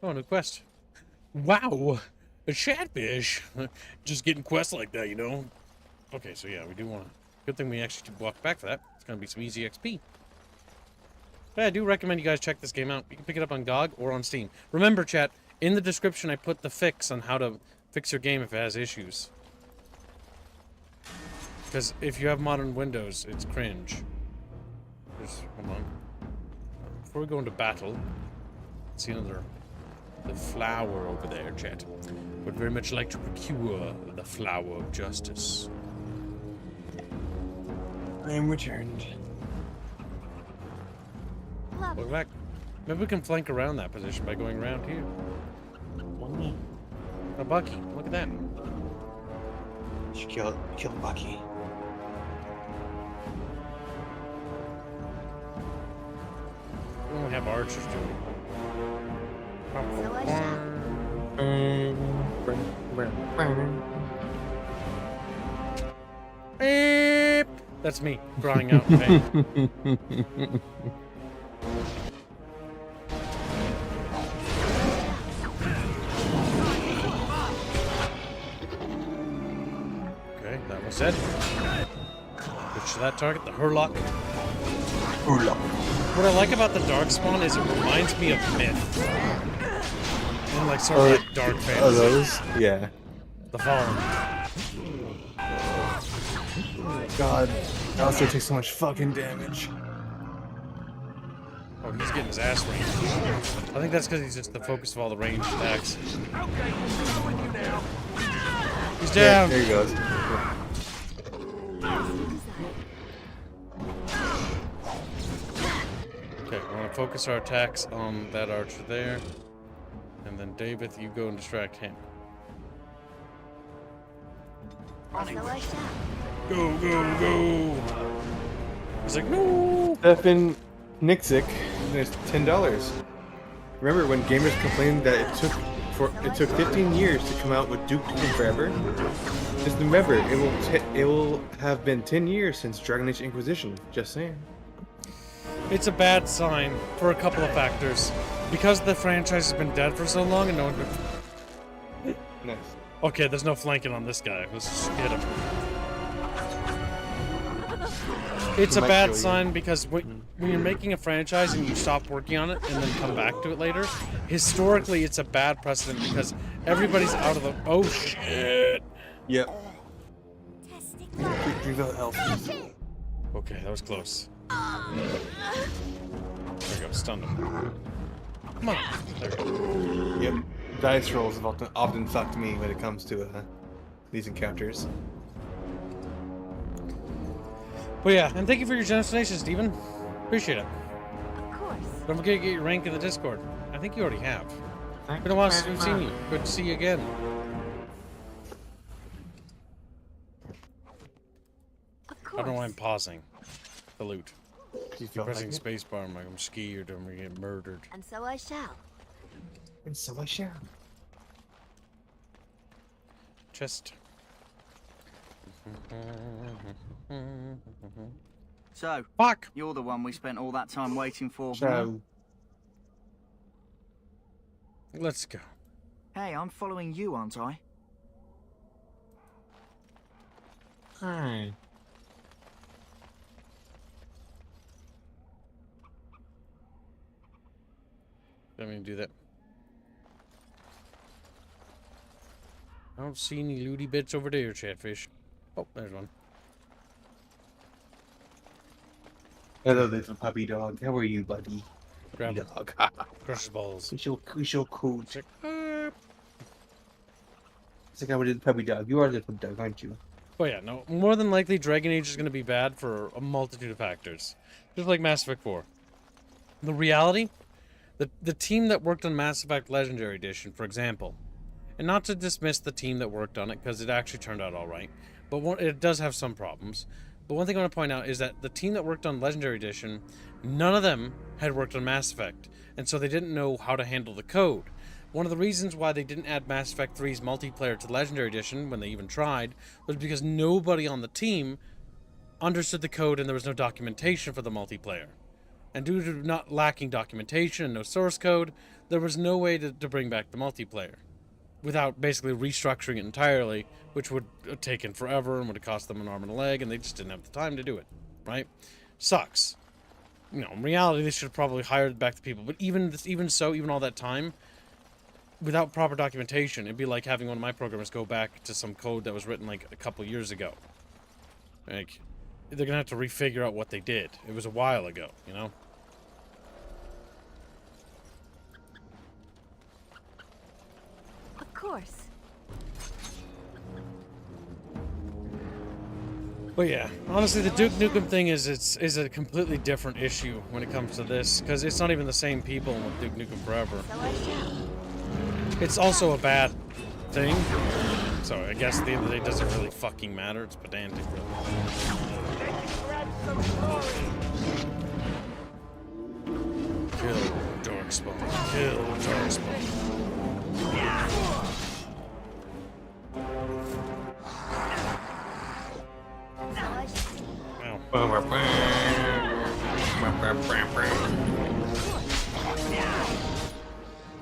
Oh, new quest. Wow! A Chatfish! Just getting quests like that, you know? Okay, so yeah, we do want to... Good thing we actually walked back for that. It's going to be some easy XP. But I do recommend you guys check this game out. You can pick it up on GOG or on Steam. Remember, chat, in the description I put the fix on how to fix your game if it has issues. Because if you have modern Windows, it's cringe. Just, hold on. Before we go into battle, see the flower over there, chat. Would very much like to procure the flower of justice. I am returned. Look back. Maybe we can flank around that position by going around here. Oh, Bucky, look at that. You should kill Bucky. We only have archers, do we? That's me crying out in pain. Okay, that was it. Which that target, the Hurlock. What I like about the Darkspawn is it reminds me of Myth. And like sort of like dark fantasy. Oh, those? Yeah. The Fallen. God, Alistair takes so much fucking damage. Oh, he's getting his ass ranged. I think that's because he's just the focus of all the ranged attacks. He's down. There he goes. Okay, I want to focus our attacks on that archer there. And then David, you go and distract him. Go, go, go! He's like, no! Stefan Nixick, there's $10. Remember when gamers complained that it took 15 years to come out with Duke Nukem Forever? Just remember, it will have been 10 years since Dragon Age Inquisition. Just saying. It's a bad sign for a couple of factors. Because the franchise has been dead for so long and no one's been... Nice. Okay, there's no flanking on this guy. Let's just hit him. It's a bad sign because when you're making a franchise and you stop working on it and then come back to it later, historically it's a bad precedent because everybody's out of the... Oh, shit! Yep. Do the health. Okay, that was close. There we go, stunned him. Come on. There we go. Yep. Dice rolls have often fucked me when it comes to these encounters. But yeah, and thank you for your generous donation, Steven. Appreciate it. Of course. Don't forget to get your rank in the Discord. I think you already have. Been a while since we've seen you. Good to see you again. I don't know why I'm pausing the loot. Keep pressing spacebar. I'm like, I'm scared. I'm gonna get murdered. And so I shall. And so I shall. Chest. So, fuck. You're the one we spent all that time waiting for. So. Let's go. Hey, I'm following you, aren't I? Hi. Let me do that. I don't see any looty bits over there, Chatfish. Oh, there's one. Hello, little puppy dog. How are you, buddy? Grab him. Dog. Crush his balls. We shall cool. It's like I would do the puppy dog. You are the puppy dog, aren't you? Oh yeah, no. More than likely, Dragon Age is going to be bad for a multitude of factors. Just like Mass Effect 4. The reality, the team that worked on Mass Effect Legendary Edition, for example, and not to dismiss the team that worked on it, because it actually turned out alright, but it does have some problems. But one thing I want to point out is that the team that worked on Legendary Edition, none of them had worked on Mass Effect, and so they didn't know how to handle the code. One of the reasons why they didn't add Mass Effect 3's multiplayer to Legendary Edition, when they even tried, was because nobody on the team understood the code and there was no documentation for the multiplayer. And due to not lacking documentation and no source code, there was no way to bring back the multiplayer without basically restructuring it entirely, which would have taken forever and would have cost them an arm and a leg, and they just didn't have the time to do it, right? Sucks. You know, in reality, they should have probably hired back the people, but even all that time, without proper documentation, it'd be like having one of my programmers go back to some code that was written like a couple years ago. Like, they're gonna have to refigure out what they did. It was a while ago, you know? Of course. But yeah, honestly, the Duke Nukem thing is a completely different issue when it comes to this, because it's not even the same people with Duke Nukem Forever. It's also a bad thing, so I guess at the end of the day, it doesn't really fucking matter. It's pedantic, really. Kill Darkspawn. Kill Darkspawn.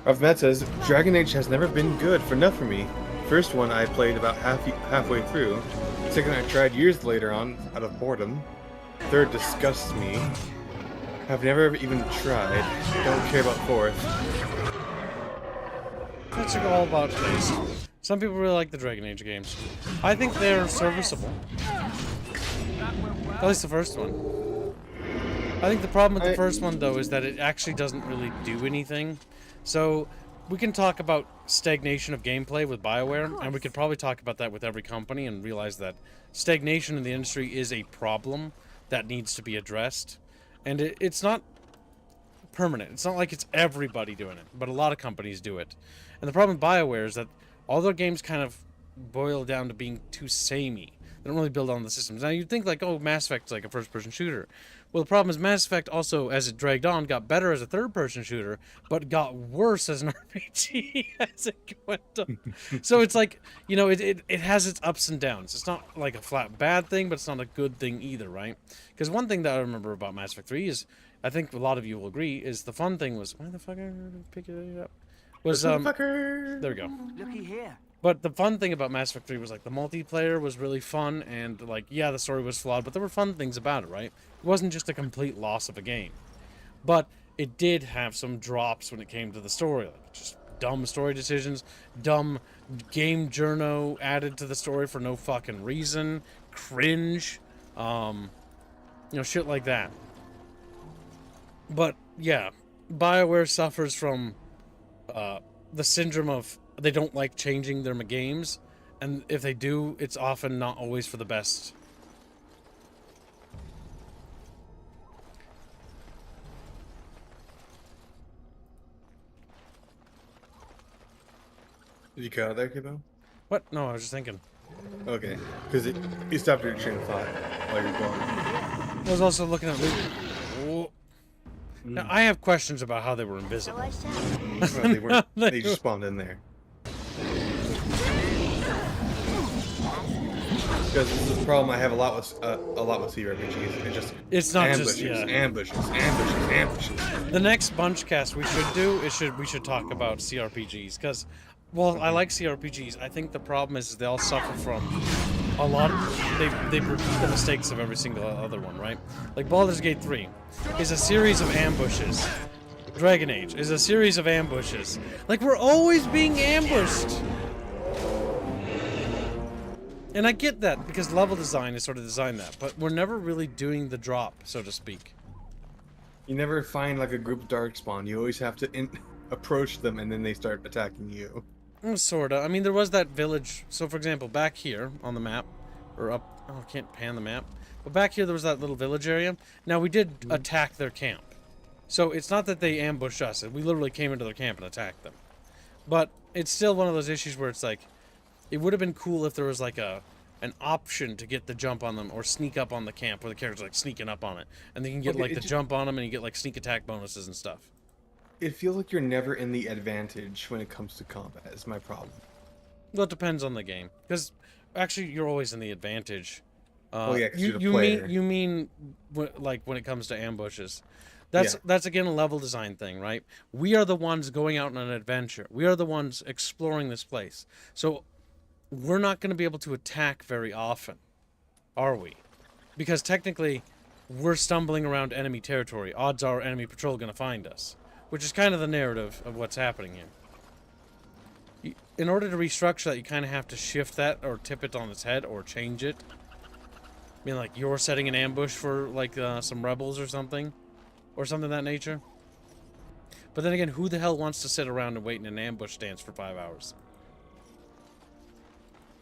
Avmet says, Dragon Age has never been good for enough for me. First one I played about halfway through. Second I tried years later on, out of boredom. Third disgusts me. I've never even tried. Don't care about fourth. That's all about taste. Some people really like the Dragon Age games. I think they're serviceable. At least the first one. I think the problem with the first one, though, is that it actually doesn't really do anything. So, we can talk about stagnation of gameplay with BioWare, and we could probably talk about that with every company and realize that stagnation in the industry is a problem that needs to be addressed. And it's not permanent. It's not like it's everybody doing it, but a lot of companies do it. And the problem with BioWare is that all their games kind of boil down to being too samey. They don't really build on the systems. Now, you'd think, like, oh, Mass Effect's like a first-person shooter. Well, the problem is Mass Effect also, as it dragged on, got better as a third-person shooter, but got worse as an RPG as it went on. So it's like, you know, it has its ups and downs. It's not like a flat bad thing, but it's not a good thing either, right? Because one thing that I remember about Mass Effect 3 is, I think a lot of you will agree, is the fun thing was, why the fuck I pick it up? Was, there we go. Looky here. But the fun thing about Mass Effect 3 was, like, the multiplayer was really fun, and, like, yeah, the story was flawed, but there were fun things about it, right? It wasn't just a complete loss of a game. But it did have some drops when it came to the story, like, just dumb story decisions, dumb game journo added to the story for no fucking reason, cringe, you know, shit like that. But, yeah, BioWare suffers from, the syndrome of they don't like changing their games, and if they do, it's often not always for the best. Did you cut out there, Kibbo? What? No, I was just thinking. Okay, because you stopped your train of thought while you're going. I was also looking at Luke. Whoa. Now, I have questions about how they were invisible. Well, they weren't. They just spawned in there. Because this is the problem I have a lot with CRPGs. It's not ambushes, just ambushes. The next bunch cast we should do is we should talk about CRPGs because, well, I like CRPGs. I think the problem is they all suffer from a lot. They repeat the mistakes of every single other one, right? Like Baldur's Gate 3 is a series of ambushes. Dragon Age is a series of ambushes. Like we're always being ambushed. And I get that, because level design is sort of designed that, but we're never really doing the drop, so to speak. You never find like a group of darkspawn. You always have to approach them, and then they start attacking you. Sorta. I mean, there was that village. So, for example, back here on the map, or up... Oh, I can't pan the map. But back here, there was that little village area. Now, we did attack their camp. So, it's not that they ambushed us. We literally came into their camp and attacked them. But it's still one of those issues where it's like... It would have been cool if there was like an option to get the jump on them or sneak up on the camp where the character's like sneaking up on it. And they can get like the jump on them and you get like sneak attack bonuses and stuff. It feels like you're never in the advantage when it comes to combat, is my problem. Well, it depends on the game. Because actually you're always in the advantage. Well, yeah, 'cause you're the player. You mean like when it comes to ambushes. That's again a level design thing, right? We are the ones going out on an adventure. We are the ones exploring this place. So we're not going to be able to attack very often, are we? Because technically, we're stumbling around enemy territory. Odds are enemy patrol going to find us, which is kind of the narrative of what's happening here. In order to restructure that, you kind of have to shift that or tip it on its head or change it. I mean, like you're setting an ambush for like some rebels or something of that nature. But then again, who the hell wants to sit around and wait in an ambush stance for 5 hours?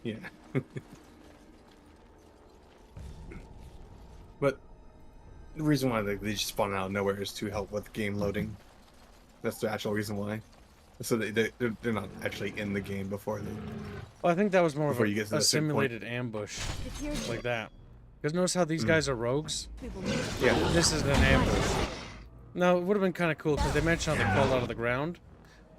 Yeah. But the reason why they just spawn out of nowhere is to help with game loading. That's the actual reason why. So they're not actually in the game before they... Well, I think that was more of a simulated ambush like that. Because notice how these guys are rogues? Yeah. This is an ambush. Now, it would have been kind of cool because they mentioned how they crawled out of the ground.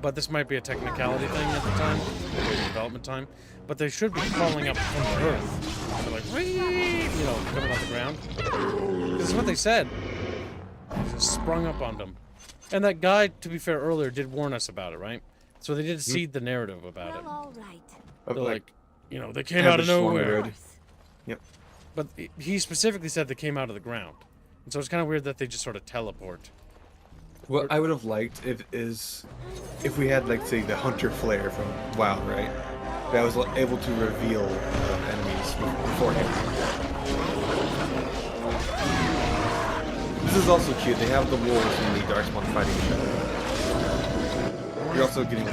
But this might be a technicality thing at the time, or development time. But they should be crawling up from the earth. They're like, you know, coming off the ground. This is what they said. They just sprung up on them. And that guy, to be fair, earlier did warn us about it, right? So they did seed the narrative about it. All right. They're like, you know, they came out of nowhere. Yep. But he specifically said they came out of the ground. And so it's kind of weird that they just sort of teleport. What I would have liked if we had, like, say, the hunter flare from WoW, right? That was able to reveal enemies beforehand. This is also cute. They have the wolves and the darkspawn fighting each other. You're also getting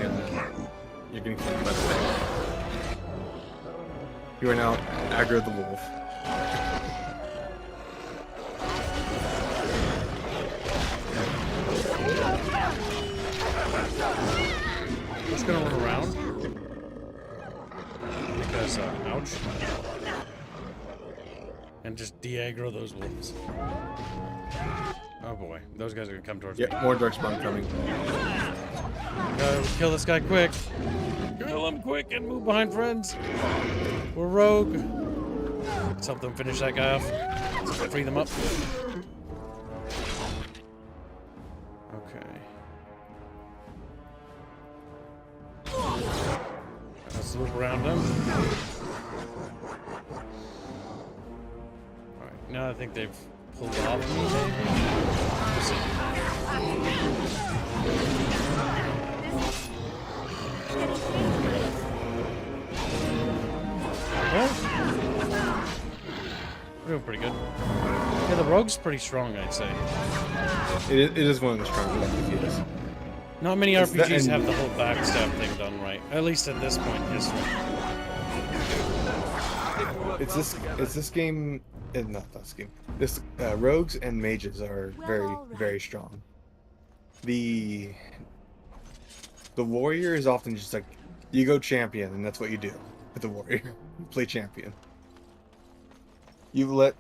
you're getting flanked by the wolf. You are now aggro the wolf. Just gonna run around. Because, ouch. And just de-aggro those wolves. Oh boy, those guys are gonna come towards me. Yeah, more darkspawn coming. Kill this guy quick. Kill him quick and move behind friends. We're rogue. Let's help them finish that guy off. Let's free them up. Okay. Let's loop around them. Alright, now I think they've pulled off me, maybe? We'll see. Well, we're doing pretty good. Yeah, the rogue's pretty strong, I'd say. It is one of the stronger RPGs. Not many RPGs have the whole backstab thing done right, at least at this point in history. It's this game, not this game. This rogues and mages are very strong. The warrior is often just like You go champion, and that's what you do with the warrior. You play champion. You let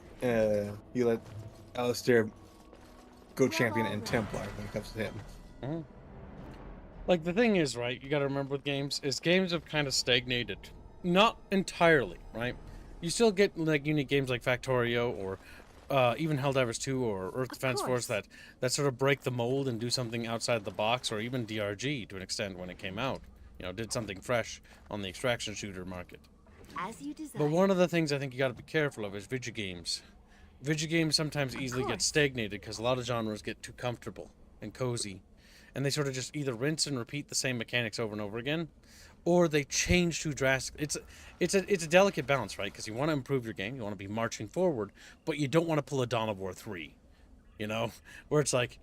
Alistair go champion and Templar when it comes to him. Mm-hmm. Like, the thing is, right, you gotta remember with games, is games have kind of stagnated. Not entirely, right? You still get, like, unique games like Factorio, or even Helldivers 2, or Earth Defense Force that sort of break the mold and do something outside the box, or even DRG, to an extent, when it came out. You know, did something fresh on the extraction shooter market. As you desire. But one of the things I think you gotta be careful of is video games. Video games sometimes easily get stagnated, because a lot of genres get too comfortable and cozy. And they sort of just either rinse and repeat the same mechanics over and over again, or they change too drastically. It's a delicate balance, right? Because you want to improve your game, you want to be marching forward, but you don't want to pull a Dawn of War 3, you know, where it's like,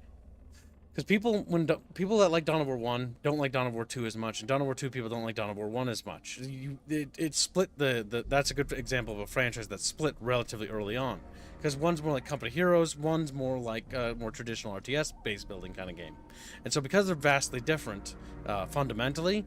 because people that like Dawn of War 1 don't like Dawn of War 2 as much, and Dawn of War 2 people don't like Dawn of War 1 as much. It split that's a good example of a franchise that split relatively early on. Because one's more like Company Heroes, one's more like more traditional RTS base building kind of game. And so because they're vastly different fundamentally,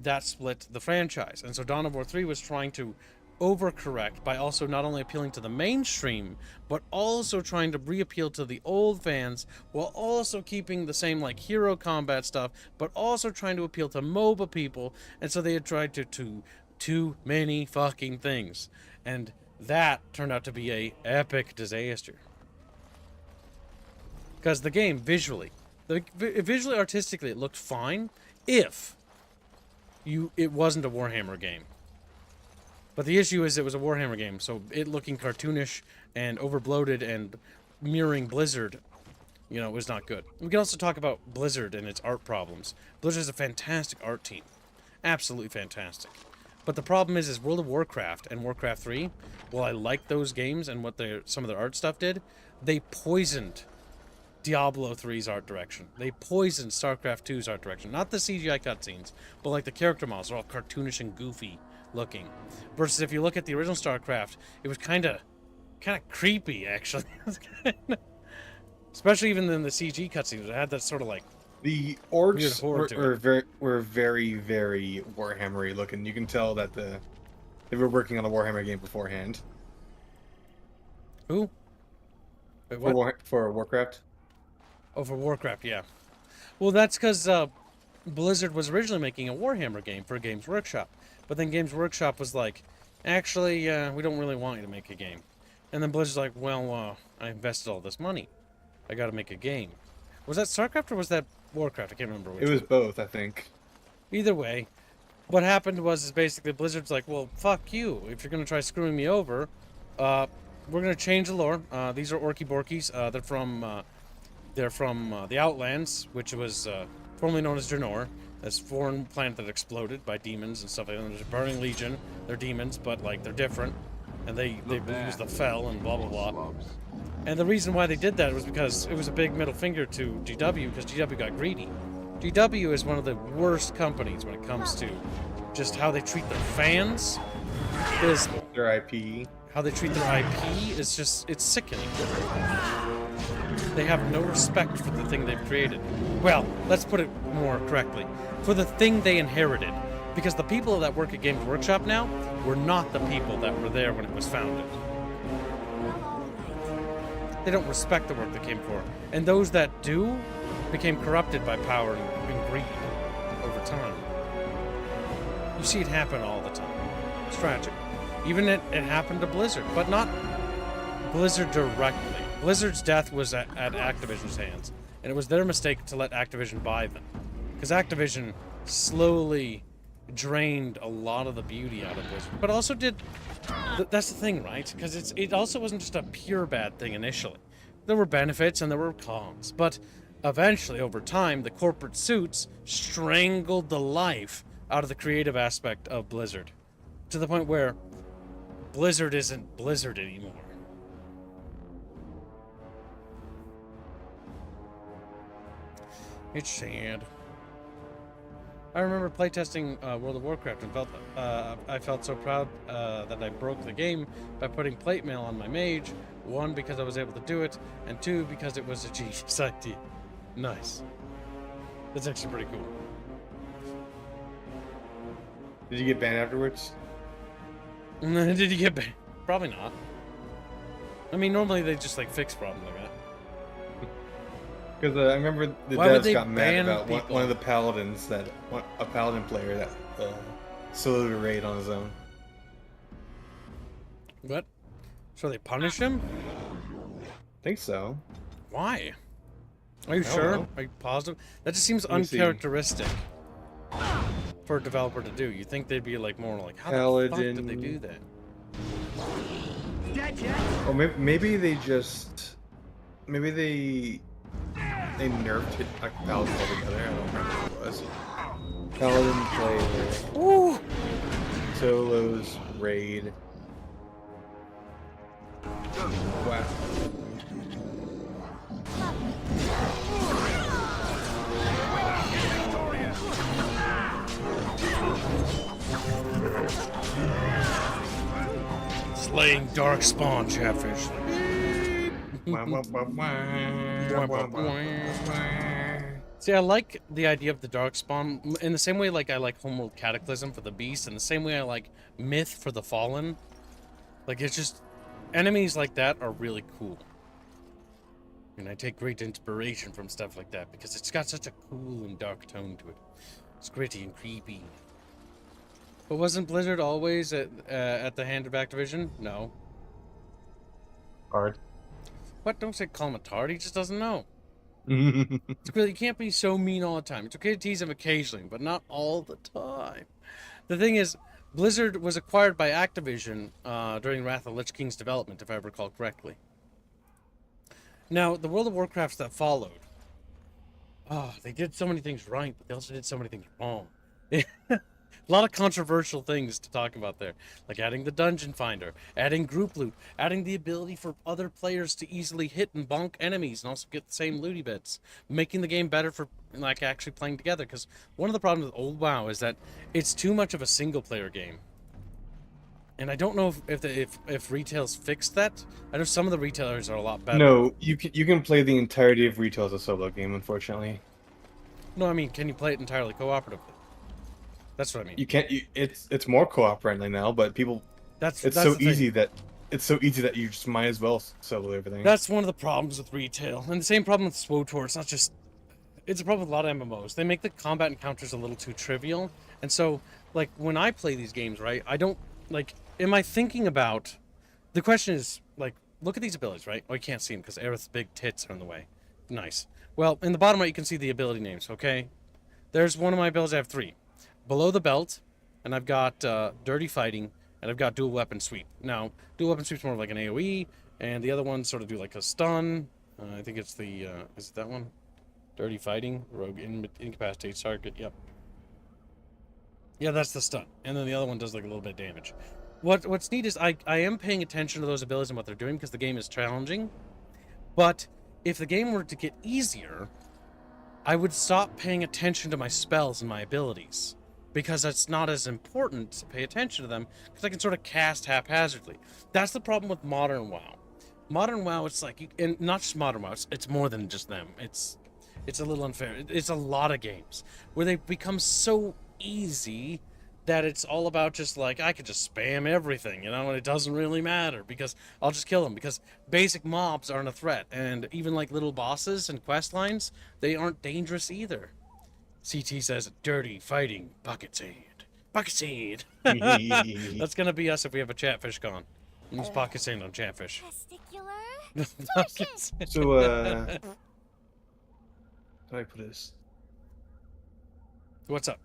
that split the franchise. And so Dawn of War 3 was trying to overcorrect by also not only appealing to the mainstream, but also trying to re-appeal to the old fans, while also keeping the same like hero combat stuff, but also trying to appeal to MOBA people. And so they had tried to too many fucking things. And that turned out to be a epic disaster. Because the game visually artistically, it looked fine if it wasn't a Warhammer game. But the issue is it was a Warhammer game, so it looking cartoonish and overbloated and mirroring Blizzard, you know, was not good. We can also talk about Blizzard and its art problems. Blizzard is a fantastic art team. Absolutely fantastic. But the problem is World of Warcraft and Warcraft 3, while I like those games and what some of their art stuff did, they poisoned Diablo 3's art direction. They poisoned StarCraft 2's art direction. Not the CGI cutscenes, but like the character models are all cartoonish and goofy looking. Versus if you look at the original StarCraft, it was kind of creepy, actually. Especially even in the CG cutscenes, it had that sort of like the orcs were very, very Warhammery looking. You can tell that they were working on the Warhammer game beforehand. Who? Wait, what? For Warcraft? Oh, for Warcraft, yeah. Well, that's because Blizzard was originally making a Warhammer game for Games Workshop. But then Games Workshop was like, actually, we don't really want you to make a game. And then Blizzard's like, well, I invested all this money. I gotta make a game. Was that StarCraft or was that Warcraft? I can't remember which. It was both, I think. Either way, what happened was basically Blizzard's like, well, fuck you. If you're gonna try screwing me over, we're gonna change the lore. These are Orky Borkies. They're from the Outlands, which was formerly known as Draenor. This foreign planet that exploded by demons and stuff like that. There's a Burning Legion. They're demons, but like they're different, and they use the Fel and blah blah blah. And the reason why they did that was because it was a big middle finger to GW, because GW got greedy. GW is one of the worst companies when it comes to just how they treat their fans. Their IP. How they treat their IP is just, it's sickening. They have no respect for the thing they've created. Well, let's put it more correctly. For the thing they inherited. Because the people that work at Games Workshop now were not the people that were there when it was founded. They don't respect the work they came for. And those that do became corrupted by power and greed over time. You see it happen all the time. It's tragic. Even it happened to Blizzard, but not Blizzard directly. Blizzard's death was at Activision's hands, and it was their mistake to let Activision buy them. Because Activision slowly drained a lot of the beauty out of Blizzard, but also did... That's the thing, right? Because it also wasn't just a pure bad thing initially. There were benefits and there were cons, but eventually, over time, the corporate suits strangled the life out of the creative aspect of Blizzard, to the point where Blizzard isn't Blizzard anymore. It's sad. I remember playtesting World of Warcraft and I felt so proud that I broke the game by putting plate mail on my mage. 1, because I was able to do it, and 2, because it was a genius idea. Nice. That's actually pretty cool. Did you get banned afterwards? Did you get banned? Probably not. I mean, normally they just like fix problems like that. Because I remember the devs got mad about one of the paladins a paladin player that soloed a raid on his own. What? So they punish him? I think so. Why? Are you sure? Know. Are you positive? That just seems uncharacteristic for a developer to do. You think they'd be like more like, how the fuck did they do that? Or maybe they nerfed it like paladins altogether. I don't remember what it was. Paladin player. Solos raid. Wow. Slaying darkspawn chatfish. See, I like the idea of the darkspawn in the same way like I like Homeworld Cataclysm for the beast, and the same way I like Myth for the fallen. Like, it's just enemies like that are really cool. And I take great inspiration from stuff like that because it's got such a cool and dark tone to it. It's gritty and creepy. But wasn't Blizzard always at the hand of Activision? No. Hard. What? Don't say call him a tard. He just doesn't know. It's really, you can't be so mean all the time. It's okay to tease him occasionally, but not all the time. The thing is, Blizzard was acquired by Activision during Wrath of the Lich King's development, if I recall correctly. Now, the World of Warcrafts that followed, they did so many things right, but they also did so many things wrong. A lot of controversial things to talk about there, like adding the dungeon finder, adding group loot, adding the ability for other players to easily hit and bonk enemies and also get the same looty bits, making the game better for like actually playing together. Because one of the problems with old WoW is that it's too much of a single player game, and I don't know if retail's fixed that. I know some of the retailers are a lot better. No, you can play the entirety of retail as a solo game, unfortunately. No, I mean, can you play it entirely cooperatively? That's what I mean. You can't. It's more co-op friendly now, but people. It's so easy that you just might as well solo everything. That's one of the problems with retail, and the same problem with SWTOR. It's not just. It's a problem with a lot of MMOs. They make the combat encounters a little too trivial, and so like when I play these games, right? I don't like. Am I thinking about? The question is like, look at these abilities, right? Oh, you can't see them because Aerith's big tits are in the way. Nice. Well, in the bottom right, you can see the ability names. Okay, there's one of my abilities. I have 3. Below the belt, and I've got dirty fighting, and I've got dual weapon sweep. Now, dual weapon sweep's more of like an AoE, and the other ones sort of do like a stun. I think it's the is it that one? Dirty fighting, rogue incapacitates target. Yep. Yeah, that's the stun, and then the other one does like a little bit of damage. What's neat is I am paying attention to those abilities and what they're doing because the game is challenging. But if the game were to get easier, I would stop paying attention to my spells and my abilities. Because it's not as important to pay attention to them, because I can sort of cast haphazardly. That's the problem with modern WoW. Modern WoW, it's like, and not just modern WoW, it's more than just them. It's a little unfair. It's a lot of games where they become so easy that it's all about just like, I could just spam everything, and it doesn't really matter, because I'll just kill them, because basic mobs aren't a threat, and even like little bosses and quest lines, they aren't dangerous either. CT says, dirty fighting, bucket seed. Bucket seed! That's gonna be us if we have a Chatfish con. Use pocket sand on Chatfish. So, how do I put this? What's up?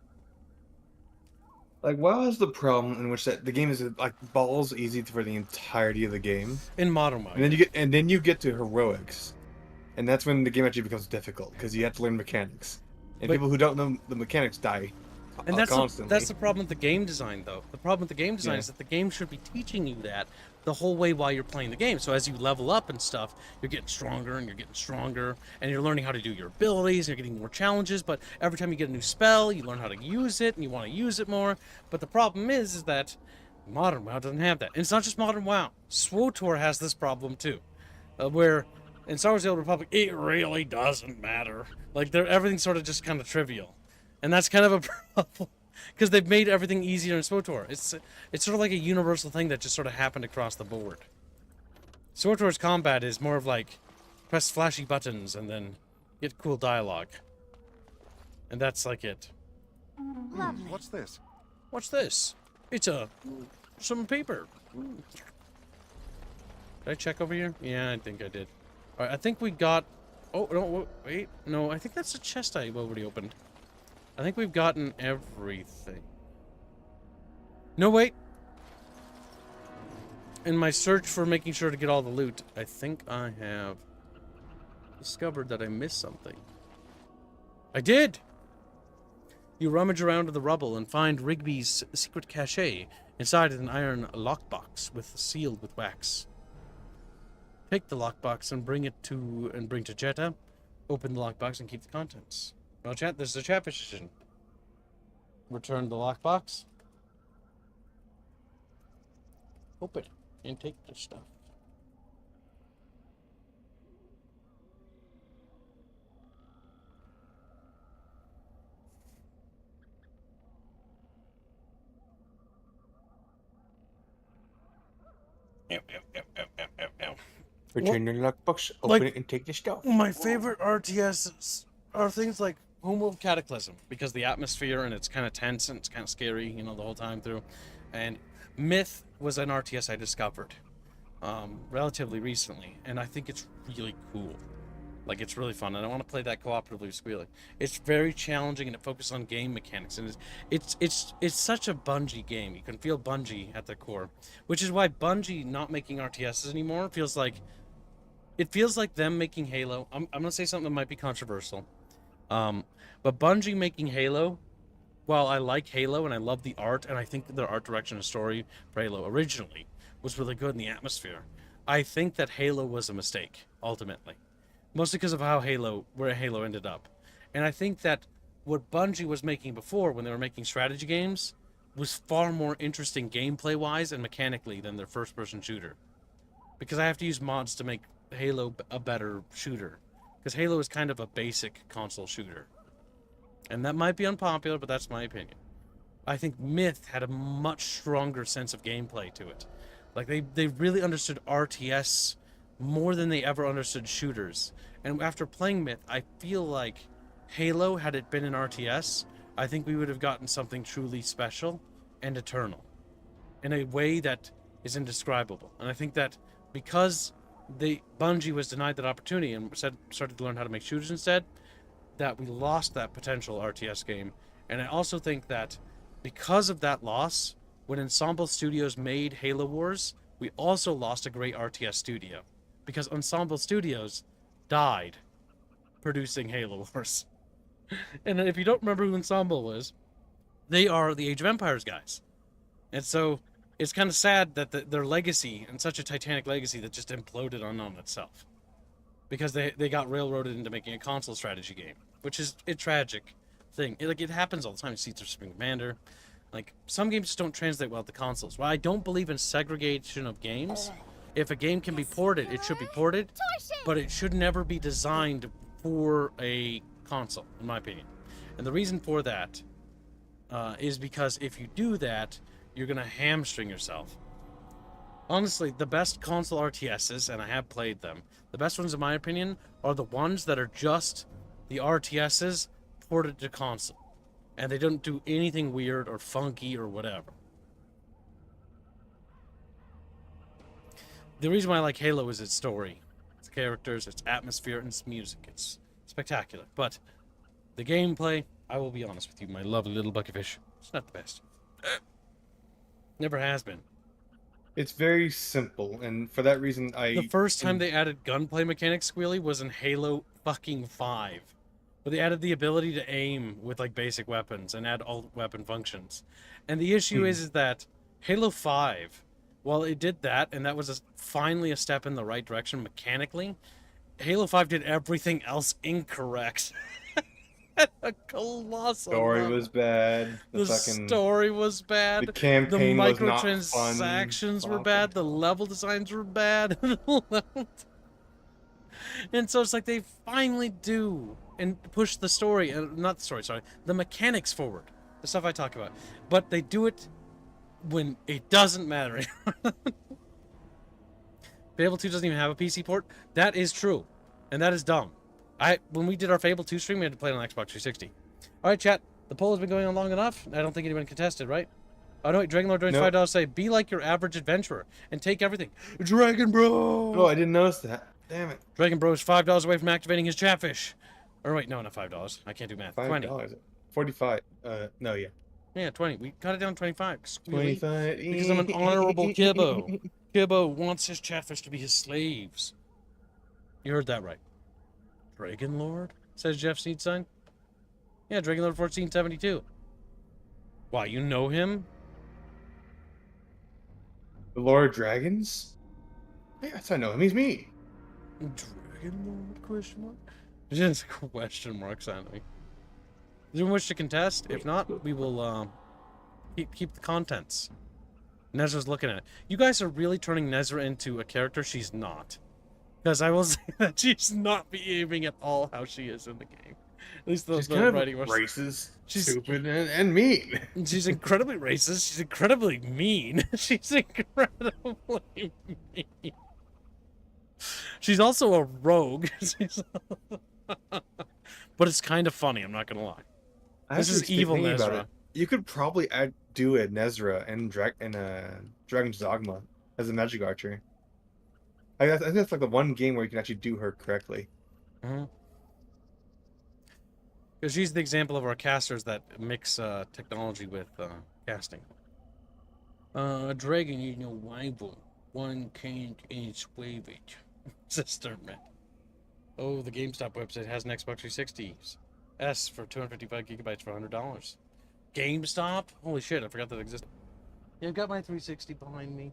Like, WoW has the problem in which the game is like balls easy for the entirety of the game. In modern WoW. And then you get to heroics, and that's when the game actually becomes difficult because you have to learn mechanics. And people who don't know the mechanics die constantly. That's the problem with the game design, though. The problem with the game design is that the game should be teaching you that the whole way while you're playing the game. So as you level up and stuff, you're getting stronger and you're getting stronger, and you're learning how to do your abilities, and you're getting more challenges, but every time you get a new spell, you learn how to use it, and you want to use it more. But the problem is that modern WoW doesn't have that. And it's not just modern WoW. SWTOR has this problem, too, where in Star Wars The Old Republic, it really doesn't matter. Like, everything's sort of just kind of trivial. And that's kind of a problem. because they've made everything easier in SWTOR. It's sort of like a universal thing that just sort of happened across the board. SWTOR's combat is more of like press flashy buttons and then get cool dialogue, and that's like it. Lovely. What's this? What's this? It's some paper. Did I check over here? Yeah, I think I did. All right, I think we got. Oh no! Wait, no. I think that's a chest I already opened. I think we've gotten everything. No, wait. In my search for making sure to get all the loot, I think I have discovered that I missed something. I did! You rummage around in the rubble and find Rigby's secret cache. Inside is an iron lockbox sealed with wax. Take the lockbox and bring to Jetta. Open the lockbox and keep the contents. Well, chat, this is a Chatfish decision. Return the lockbox. Open and take the stuff. Return the lockbox, open it, and take the stuff. My favorite RTSs are things like Homeworld Cataclysm, because the atmosphere and it's kind of tense and it's kind of scary, you know, the whole time through. And Myth was an RTS I discovered relatively recently, and I think it's really cool. Like, it's really fun, and I want to play that cooperatively with Squealy. It's very challenging, and it focuses on game mechanics, and it's such a Bungie game. You can feel Bungie at the core, which is why Bungie not making RTSs anymore feels like them making Halo. I'm gonna say something that might be controversial, but Bungie making Halo, while I like Halo and I love the art, and I think that their art direction and story for Halo originally was really good in the atmosphere, I think that Halo was a mistake ultimately. Mostly because of where Halo ended up. And I think that what Bungie was making before, when they were making strategy games, was far more interesting gameplay-wise and mechanically than their first-person shooter. Because I have to use mods to make Halo a better shooter. Because Halo is kind of a basic console shooter. And that might be unpopular, but that's my opinion. I think Myth had a much stronger sense of gameplay to it. Like, they really understood RTS more than they ever understood shooters. And after playing Myth, I feel like Halo, had it been an RTS, I think we would have gotten something truly special and eternal in a way that is indescribable. And I think that because Bungie was denied that opportunity and started to learn how to make shooters instead, that we lost that potential RTS game. And I also think that because of that loss, when Ensemble Studios made Halo Wars, we also lost a great RTS studio. Because Ensemble Studios died producing Halo Wars. And if you don't remember who Ensemble was, they are the Age of Empires guys. And so it's kind of sad that their legacy, and such a titanic legacy, that just imploded on itself. Because they got railroaded into making a console strategy game, which is a tragic thing. It happens all the time. You see through Spring Commander. Like, some games just don't translate well to consoles. Well, I don't believe in segregation of games. If a game can be ported, it should be ported, but it should never be designed for a console, in my opinion. And the reason for that is because if you do that, you're going to hamstring yourself. Honestly, the best console RTSs, and I have played them, the best ones, in my opinion, are the ones that are just the RTSs ported to console. And they don't do anything weird or funky or whatever. The reason why I like Halo is its story, its characters, its atmosphere, and its music. It's spectacular. But the gameplay, I will be honest with you, my lovely little buckyfish, it's not the best. Never has been. It's very simple, and for that reason, The first time they added gunplay mechanics, Squealy, was in Halo fucking 5. But they added the ability to aim with, like, basic weapons and add alt weapon functions. And the issue is that Halo 5... while it did that, and that was finally a step in the right direction mechanically, Halo 5 did everything else incorrect. A colossal story level. was bad. The story was bad. The campaign was not fun. The microtransactions were bad. The level designs were bad. And so it's like they finally do and push the story, not the story, sorry, the mechanics forward. The stuff I talk about. But they do it when it doesn't matter. Fable 2 doesn't even have a PC port. That is true. And that is dumb. When we did our Fable 2 stream, we had to play it on Xbox 360. Alright, chat. The poll has been going on long enough. I don't think anyone contested, right? Oh, no, wait. Dragonlord donates $5 say, be like your average adventurer and take everything. Dragon Bro! Oh, I didn't notice that. Damn it. Dragon Bro is $5 away from activating his Chatfish. Or wait, no, not $5. I can't do math. $20. 45. No, yeah. Yeah, 20. We cut it down to 25. 25. Because I'm an honorable Kibbo. Kibbo wants his Chatfish to be his slaves. You heard that right. Dragon Lord? Says Jeff Seedsign. Yeah, Dragon Lord 1472. Why, you know him? The Lord of Dragons? Yes, I know him. He's me. Dragon Lord? Question mark? Just question marks on me. Does anyone wish to contest? If not, we will keep the contents. Nezra's looking at it. You guys are really turning Nezra into a character she's not. Because I will say that she's not behaving at all how she is in the game. At least the writing was racist, stupid, and mean. She's incredibly racist. She's incredibly mean. She's incredibly mean. She's also a rogue. But it's kind of funny, I'm not going to lie. This is evil Nezra. You could probably do a Nezra and Dragon's Dogma as a magic archer. I think that's like the one game where you can actually do her correctly. Because she's the example of our casters that mix technology with casting. Dragon, you know, rival. One can't enslave it. Sister, man. Oh, the GameStop website has an Xbox 360 S for 255 gigabytes for $100. GameStop? Holy shit, I forgot that existed. Yeah, I've got my 360 behind me.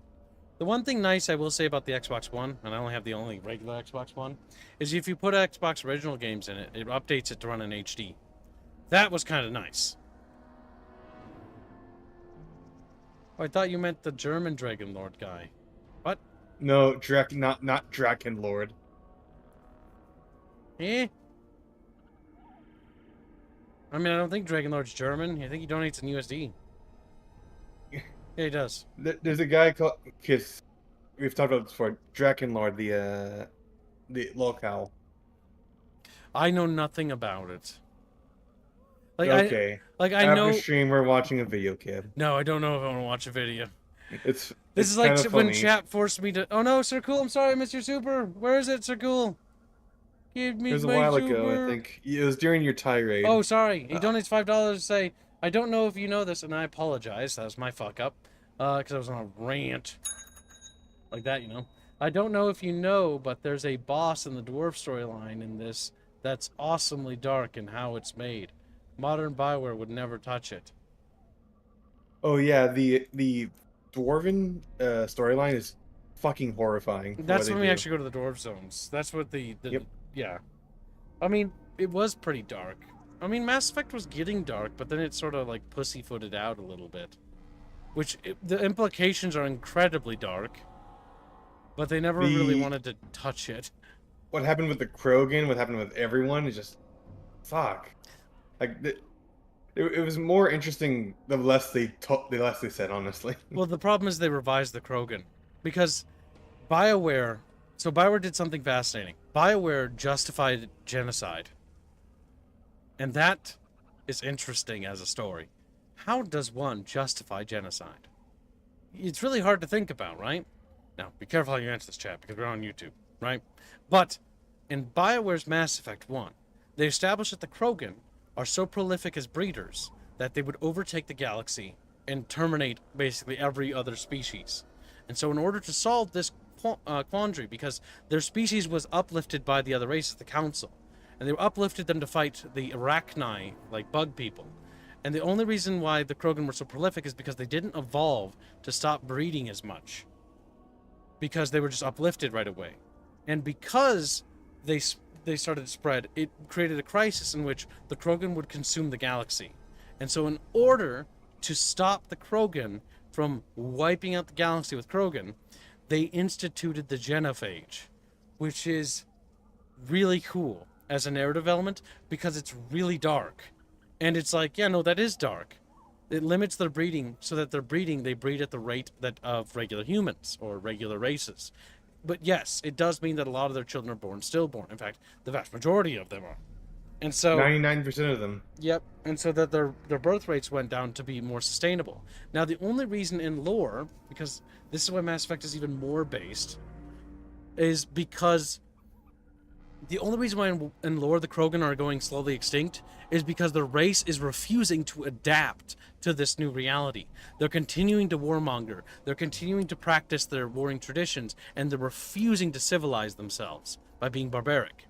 The one thing nice I will say about the Xbox One, and I only have the only regular Xbox One, is if you put Xbox original games in it, it updates it to run in HD. That was kind of nice. Oh, I thought you meant the German Dragon Lord guy. What? No, not Dragon Lord. Eh? I mean, I don't think Dragon Lord's German. I think he donates in USD. Yeah, he does. There's a guy called Kiss. We've talked about this before. Dragon Lord, the locale. I know nothing about it. Like okay. I know. After stream, we're watching a video, kid. No, I don't know if I want to watch a video. This is like when chat forced me to. Oh no, Sir Cool! I'm sorry, Mr. Super. Where is it, Sir Cool? Give me. It was a while ago, I think. It was during your tirade. Oh, sorry. He donates $5 to say, I don't know if you know this, and I apologize. That was my fuck up. Because I was on a rant. Like that, you know. I don't know if you know, but there's a boss in the dwarf storyline in this that's awesomely dark in how it's made. Modern BioWare would never touch it. Oh yeah, the dwarven storyline is fucking horrifying. That's when we actually go to the dwarf zones. That's what yeah. I mean, it was pretty dark. I mean, Mass Effect was getting dark, but then it sort of like pussyfooted out a little bit. The implications are incredibly dark, but they never really wanted to touch it. What happened with the Krogan, what happened with everyone is just... Fuck. Like, it was more interesting the less they said, honestly. Well, the problem is they revised the Krogan. Because BioWare... So BioWare did something fascinating. BioWare justified genocide. And that is interesting as a story. How does one justify genocide? It's really hard to think about, right? Now, be careful how you answer this, chat, because we're on YouTube, right? But in BioWare's Mass Effect 1, they established that the Krogan are so prolific as breeders that they would overtake the galaxy and terminate basically every other species. And so in order to solve this quandary, because their species was uplifted by the other races, the Council, and they uplifted them to fight the Arachni, like bug people. And the only reason why the Krogan were so prolific is because they didn't evolve to stop breeding as much. Because they were just uplifted right away. And because they started to spread, it created a crisis in which the Krogan would consume the galaxy. And so in order to stop the Krogan from wiping out the galaxy with Krogan, they instituted the genophage, which is really cool as a narrative element because it's really dark. And it's like, yeah, no, that is dark. It limits their breeding so that they breed at the rate that of regular humans or regular races. But yes, it does mean that a lot of their children are born stillborn. In fact, the vast majority of them are. And so 99% of them. Yep, and so that their birth rates went down to be more sustainable. Now, the only reason in lore, because this is why Mass Effect is even more based, is because the only reason why in lore the Krogan are going slowly extinct is because the race is refusing to adapt to this new reality. They're continuing to warmonger, they're continuing to practice their warring traditions, and they're refusing to civilize themselves by being barbaric.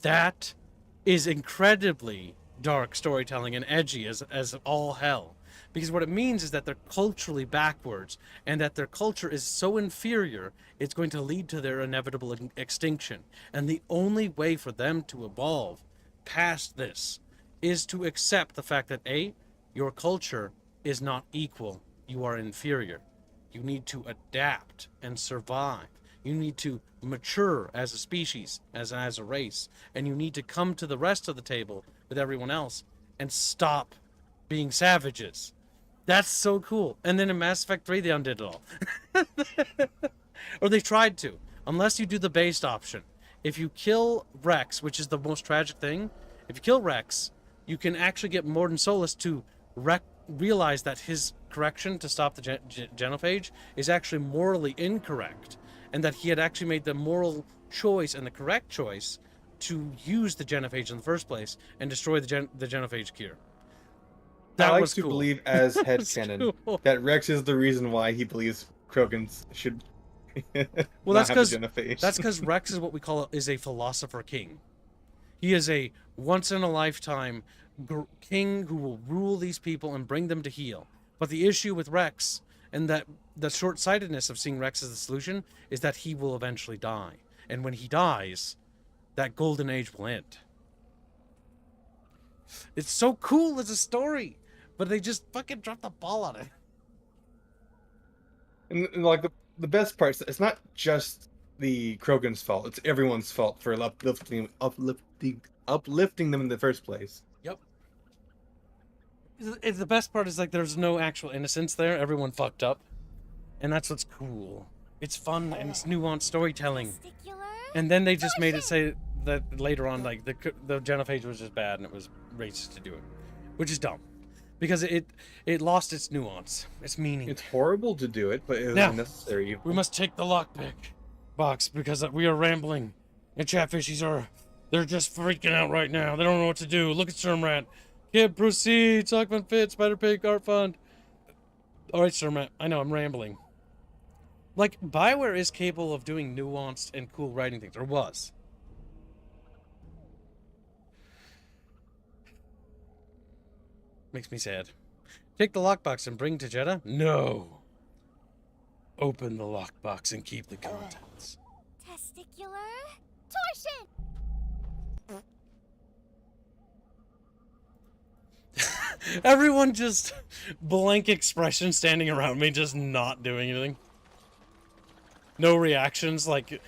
That is incredibly dark storytelling and edgy as all hell. Because what it means is that they're culturally backwards, and that their culture is so inferior, it's going to lead to their inevitable extinction. And the only way for them to evolve past this is to accept the fact that A, your culture is not equal, you are inferior. You need to adapt and survive. You need to mature as a species, as a race, and you need to come to the rest of the table with everyone else and stop being savages. That's so cool. And then in Mass Effect 3, they undid it all. Or they tried to. Unless you do the based option. If you kill Rex, which is the most tragic thing, if you kill Rex, you can actually get Mordin Solus to realize that his correction to stop the genophage is actually morally incorrect, and that he had actually made the moral choice and the correct choice to use the genophage in the first place and destroy the genophage cure. That I like was to cool. believe as headcanon cool. that Rex is the reason why he believes Krogans should Well, not that's have a genophage. that's because Rex is what we call is a philosopher king. He is a once in a lifetime king who will rule these people and bring them to heal. But the issue with Rex, and that the short-sightedness of seeing Rex as the solution, is that he will eventually die. And when he dies, that golden age will end. It's so cool as a story, but they just fucking dropped the ball on it. And like the best part is it's not just the Krogan's fault; it's everyone's fault for uplifting them in the first place. Yep. It's the best part is like there's no actual innocence there. Everyone fucked up, and that's what's cool. It's fun and it's nuanced storytelling. And then they just made it say that later on, like the genophage was just bad and it was racist to do it, which is dumb, because it lost its nuance, its meaning. It's horrible to do it, but it was Now, necessary. We must take the lockpick box because we are rambling, and Chatfishies they're just freaking out right now. They don't know what to do. Look at Sturmrat. Kid, proceed. Sockman Fit, Spider Pig, Art Fund. All right, Sturmrat. I know I'm rambling. Like, BioWare is capable of doing nuanced and cool writing things, or was. Makes me sad. Take the lockbox and bring to Jeddah? No. Open the lockbox and keep the contents. Testicular torsion. Everyone just blank expression standing around me, just not doing anything. No reactions, like,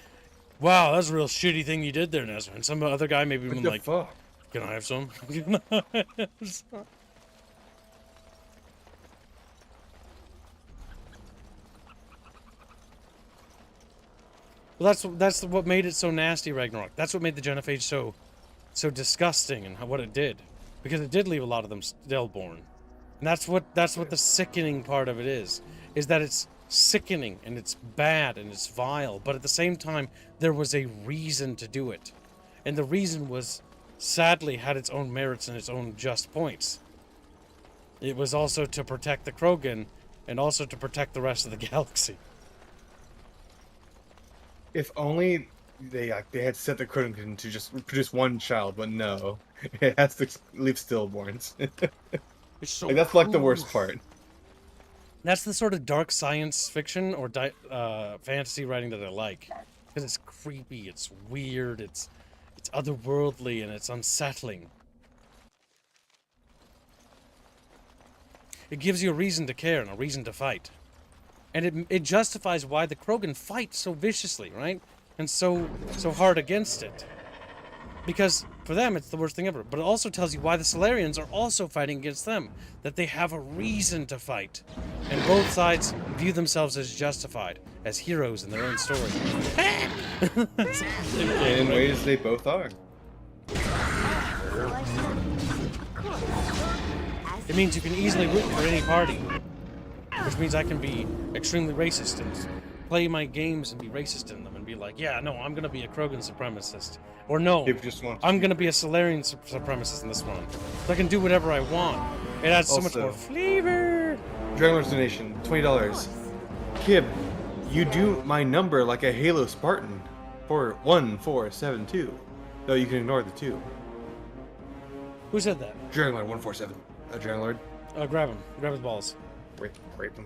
wow, that's a real shitty thing you did there, Nezra. And some other guy maybe been like, fuck? Can I have some? Can I have some? Well, that's what made it so nasty, Ragnarok. That's what made the genophage so disgusting, and what it did, because it did leave a lot of them stillborn, and that's what the sickening part of it is that it's sickening and it's bad and it's vile, but at the same time there was a reason to do it, and the reason was sadly had its own merits and its own just points. It was also to protect the Krogan and also to protect the rest of the galaxy. If only they had set the Krogan to just produce one child, but no, it has to leave stillborns. It's so that's like the cool. worst part. That's the sort of dark science fiction or fantasy writing that I like, because it's creepy, it's weird, it's otherworldly, and it's unsettling. It gives you a reason to care and a reason to fight. And it justifies why the Krogan fight so viciously, right? And so hard against it. Because for them, it's the worst thing ever. But it also tells you why the Solarians are also fighting against them. That they have a reason to fight. And both sides view themselves as justified, as heroes in their own story. In ways they both are. It means you can easily root for any party. Which means I can be extremely racist and play my games and be racist in them and be like, yeah, no, I'm going to be a Krogan supremacist. Or no, I'm going to be a Solarian supremacist in this one. So I can do whatever I want. It adds so much more flavor. Dragonlord's donation, $20. Kib, you do my number like a Halo Spartan for 1472. Though you can ignore the 2. Who said that? Dragonlord 147. Dragonlord. Grab him. Grab his balls. Rape him.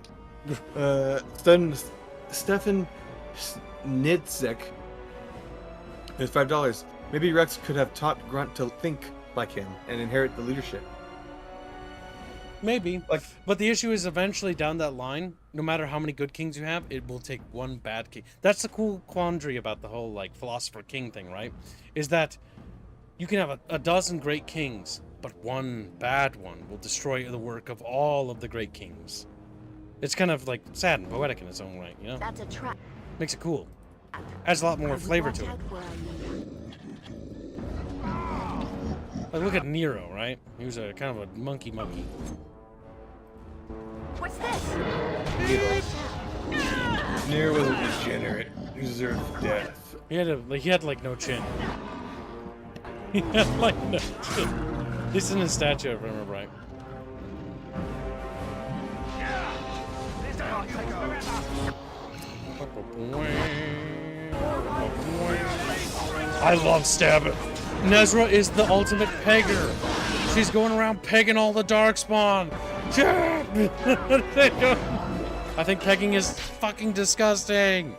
Stefan Nidzek is $5. Maybe Rex could have taught Grunt to think like him and inherit the leadership. Maybe. But the issue is eventually down that line, no matter how many good kings you have, it will take one bad king. That's the cool quandary about the whole philosopher king thing, right? Is that you can have a dozen great kings, but one bad one will destroy the work of all of the great kings. It's kind of sad and poetic in its own right, you know? That's a trap. Makes it cool. Adds a lot more flavor to it. Look at Nero, right? He was a kind of a monkey. What's this? Nero was a degenerate. He deserved death. He had no chin. He had no chin. At least in his statue, if I remember right. I love stabbing. Nezra is the ultimate pegger. She's going around pegging all the darkspawn. I think pegging is fucking disgusting.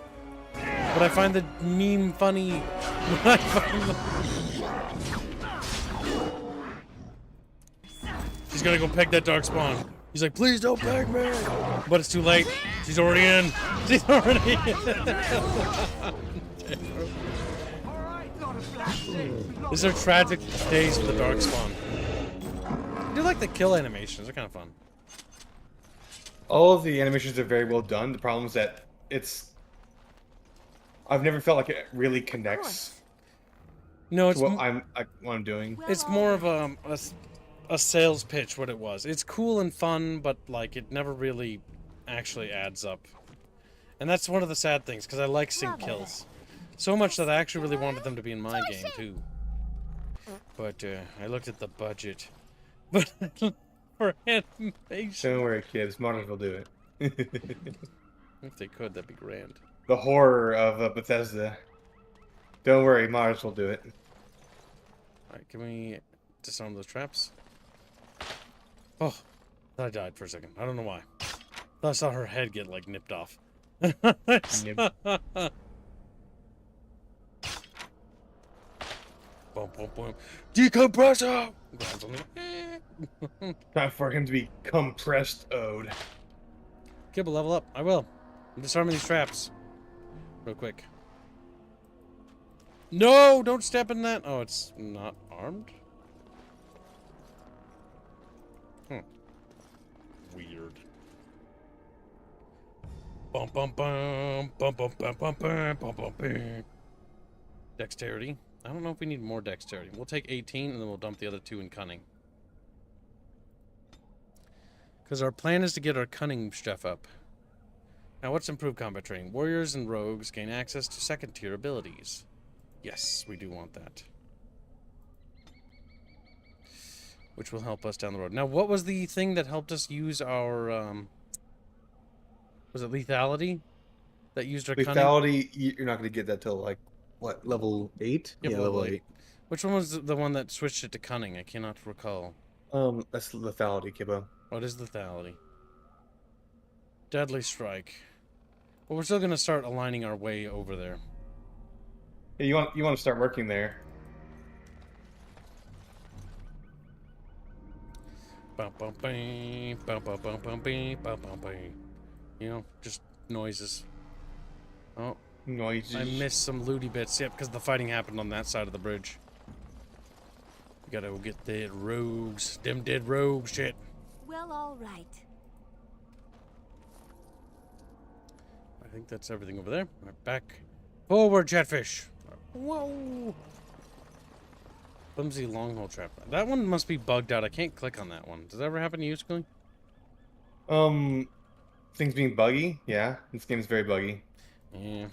But I find the meme funny. She's gonna go peg that darkspawn. He's like, please don't peg me. But it's too late. She's already in. She's already in. These are tragic days for the darkspawn. I do like the kill animations. They're kind of fun. All of the animations are very well done. The problem is that I've never felt like it really connects. No, it's to what I'm doing. It's more of a sales pitch. What it was. It's cool and fun, but it never really actually adds up. And that's one of the sad things because I like sync kills so much that I actually really wanted them to be in my game too. But I looked at the budget. But for animation. Don't worry, kids. Modders will do it. If they could, that'd be grand. The horror of Bethesda. Don't worry, Modders will do it. Alright, can we disarm those traps? Oh, I died for a second. I don't know why. I saw her head get nipped off. Boom, boom, boom. Decompressor! Time for him to be compressed ode. Kibble, level up. I will. I'm disarming these traps. Real quick. No! Don't step in that! Oh, it's not armed? Weird. Bum bum bum bum bum bum bum bum bum bum bum. Dexterity. I don't know if we need more dexterity. We'll take 18 and then we'll dump the other 2 in cunning. Because our plan is to get our cunning stuff up. Now what's improved combat training? Warriors and rogues gain access to second tier abilities. Yes, we do want that. Which will help us down the road. Now what was the thing that helped us use our was it lethality? That used our lethality, cunning? You're not going to get that till what, level 8? Yeah, level 8. Which one was the one that switched it to cunning? I cannot recall. That's lethality, Kibbo. What is lethality? Deadly strike. Well, we're still going to start aligning our way over there. Yeah, you want to start working there. Bum, bum, bing, bum, bum, bum, bum, bing, bum, bum, bing. You know, just noises. Oh, noises. I missed some looty bits. Yep, because the fighting happened on that side of the bridge. gotta go get the rogues. Them dead rogue shit. Well, all right. I think that's everything over there. Right, back. Forward, Chatfish. Whoa. Flimsy long hole trap. That one must be bugged out. I can't click on that one. Does that ever happen to you, Scully? Things being buggy? Yeah, this game is very buggy. Yeah.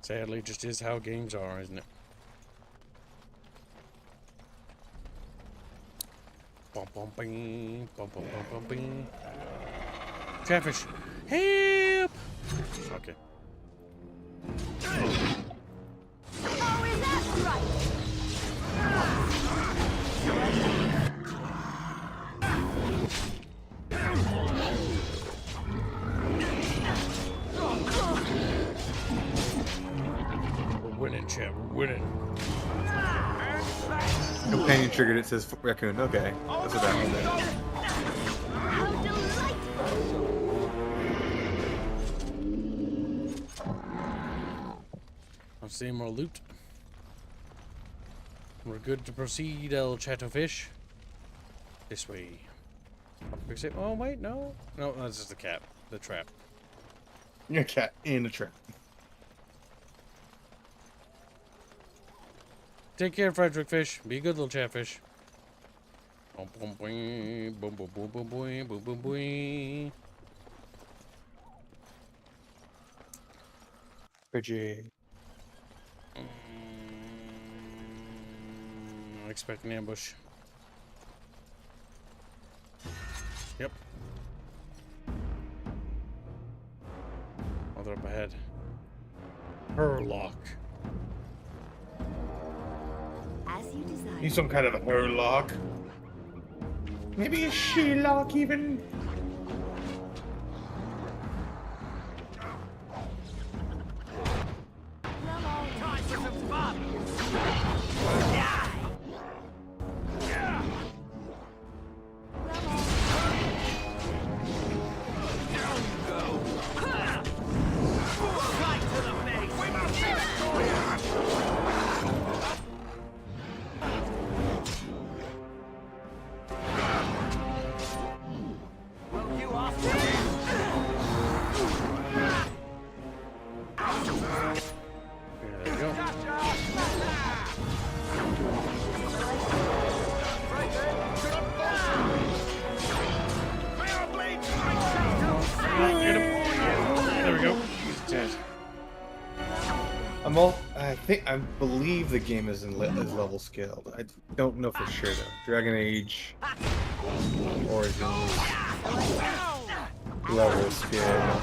Sadly, it just is how games are, isn't it? Bum, bum, bing, bum, bum, bum, bum, bing. Chatfish, help! Okay. Oh, is that right? We're winning, chat. We're winning. Companion triggered, it says raccoon. Okay, that's what that one is. I'll see more loot. We're good to proceed, El Chatfish. This way. Oh, wait, no. No, that's just the cat. The trap. Your cat in a trap. Take care, Frederick Fish. Be a good little Chatfish. Boom, boom, boom, boom, boom, boom, boom, boom, boom, boom, boom. Bridgie. I expect an ambush. Yep. Oh, they're up ahead. Herlock. As you desire. He's some kind of a herlock. Maybe a she-lock even. Time for some fun. I believe the game is level scaled. I don't know for sure though. Dragon Age Origins level scale.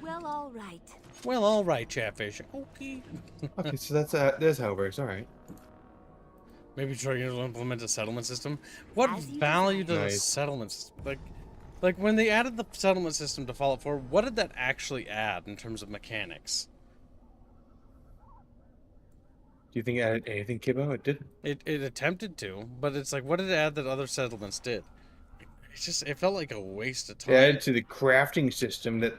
Well, all right. Well, all right, Chatfish. Okay. Okay, so that's how it works. All right. Maybe trying to implement a settlement system. What value does a settlement system like when they added the settlement system to Fallout 4? What did that actually add in terms of mechanics? Do you think it added anything, Kibbo? It didn't. It attempted to, but it's like, what did it add that other settlements did? It felt like a waste of time. It added to the crafting system that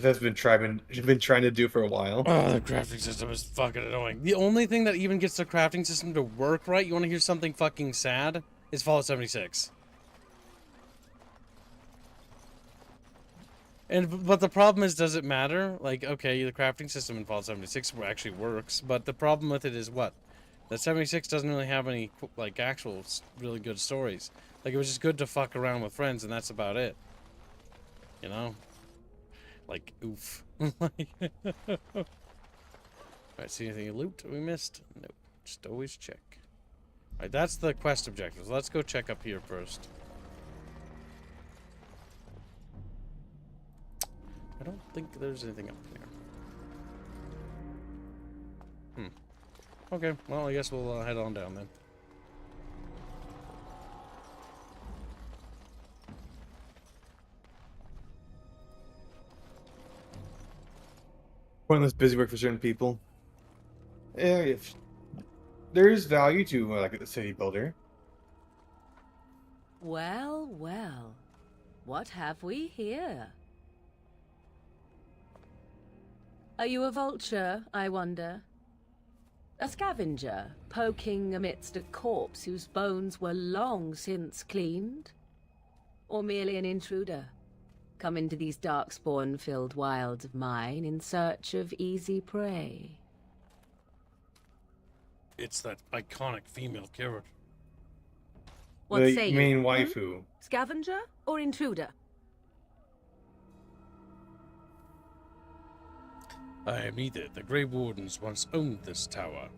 has been trying to do for a while. Oh, the crafting system is fucking annoying. The only thing that even gets the crafting system to work right, you want to hear something fucking sad, is Fallout 76. But the problem is, does it matter? Like, okay, the crafting system in Fallout 76 actually works, but the problem with it is what? That 76 doesn't really have any, like, actual really good stories. Like, it was just good to fuck around with friends, and that's about it. You know? Like, oof. Alright, see anything loot we missed? Nope. Just always check. Alright, that's the quest objectives. Let's go check up here first. I don't think there's anything up here. Okay, well, I guess we'll head on down then. Pointless busy work for certain people. Yeah, if there is value to like a city builder. Well, well. What have we here? Are you a vulture, I wonder? A scavenger, poking amidst a corpse whose bones were long since cleaned? Or merely an intruder, come into these darkspawn-filled wilds of mine in search of easy prey? It's that iconic female character. What The say you? main waifu. Scavenger or intruder? I am neither. The Grey Wardens once owned this tower.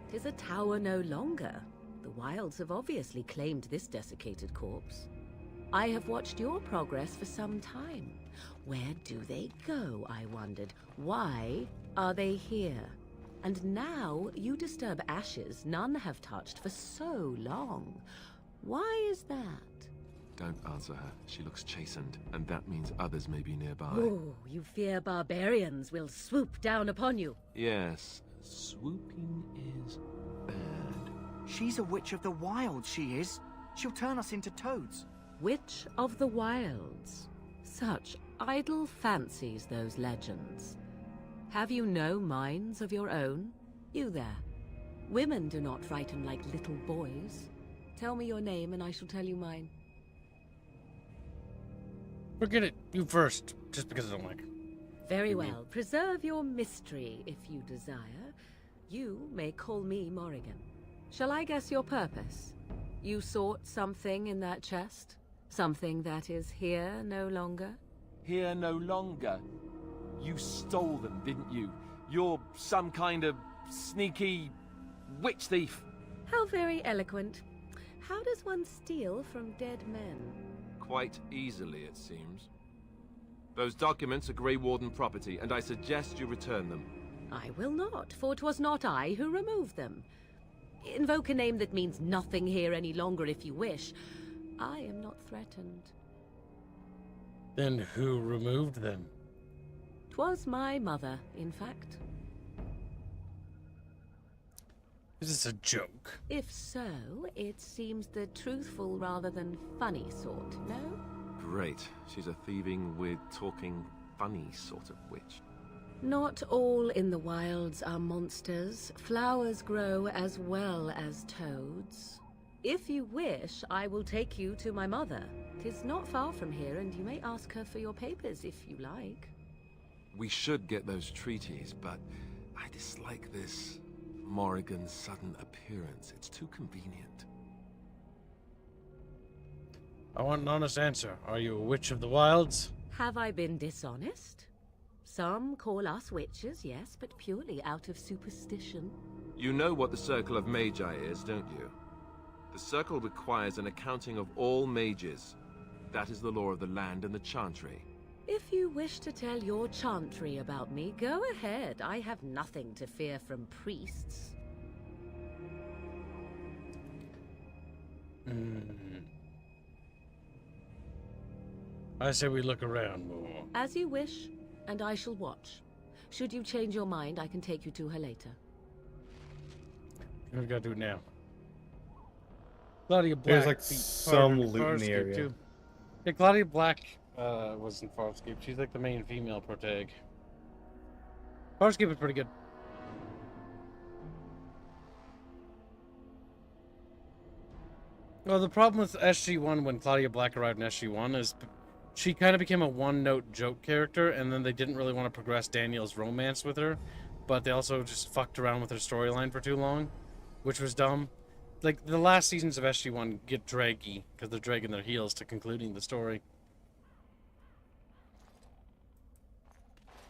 'Tis a tower no longer. The wilds have obviously claimed this desiccated corpse. I have watched your progress for some time. Where do they go, I wondered? Why are they here? And now you disturb ashes none have touched for so long. Why is that? Don't answer her. She looks chastened, and that means others may be nearby. Oh, you fear barbarians will swoop down upon you. Yes, swooping is bad. She's a witch of the wild, she is. She'll turn us into toads. Witch of the Wilds. Such idle fancies, those legends. Have you no minds of your own? You there. Women do not frighten like little boys. Tell me your name and I shall tell you mine. Forget it. You first, just because I don't like. Very well. Preserve your mystery if you desire. You may call me Morrigan. Shall I guess your purpose? You sought something in that chest? Something that is here no longer? Here no longer. You stole them, didn't you? You're some kind of sneaky witch thief. How very eloquent. How does one steal from dead men? Quite easily, it seems. Those documents are Grey Warden property, and I suggest you return them. I will not, for 'twas not I who removed them. Invoke a name that means nothing here any longer if you wish. I am not threatened. Then who removed them? 'Twas my mother, in fact. Is this a joke? If so, it seems the truthful rather than funny sort, no? Great. She's a thieving, weird, talking, funny sort of witch. Not all in the wilds are monsters. Flowers grow as well as toads. If you wish, I will take you to my mother. 'Tis not far from here, and you may ask her for your papers if you like. We should get those treaties, but I dislike this Morrigan's sudden appearance. It's too convenient. I want an honest answer. Are you a witch of the wilds? Have I been dishonest? Some call us witches, yes, but purely out of superstition. You know what the Circle of Magi is, don't you? The Circle requires an accounting of all mages. That is the law of the land and the Chantry. If you wish to tell your chantry about me, go ahead. I have nothing to fear from priests. I say we look around more. As you wish, and I shall watch. Should you change your mind, I can take you to her later. We gotta do it now. Claudia Black. There's like beat some Carter in loot in the Farscape, area. too. Yeah, Claudia Black was in Farscape. She's like the main female protag. Farscape is pretty good. Well, the problem with SG-1 when Claudia Black arrived in SG-1 is she kind of became a one-note joke character, and then they didn't really want to progress Daniel's romance with her, but they also just fucked around with her storyline for too long, which was dumb. Like, the last seasons of SG-1 get draggy, because they're dragging their heels to concluding the story.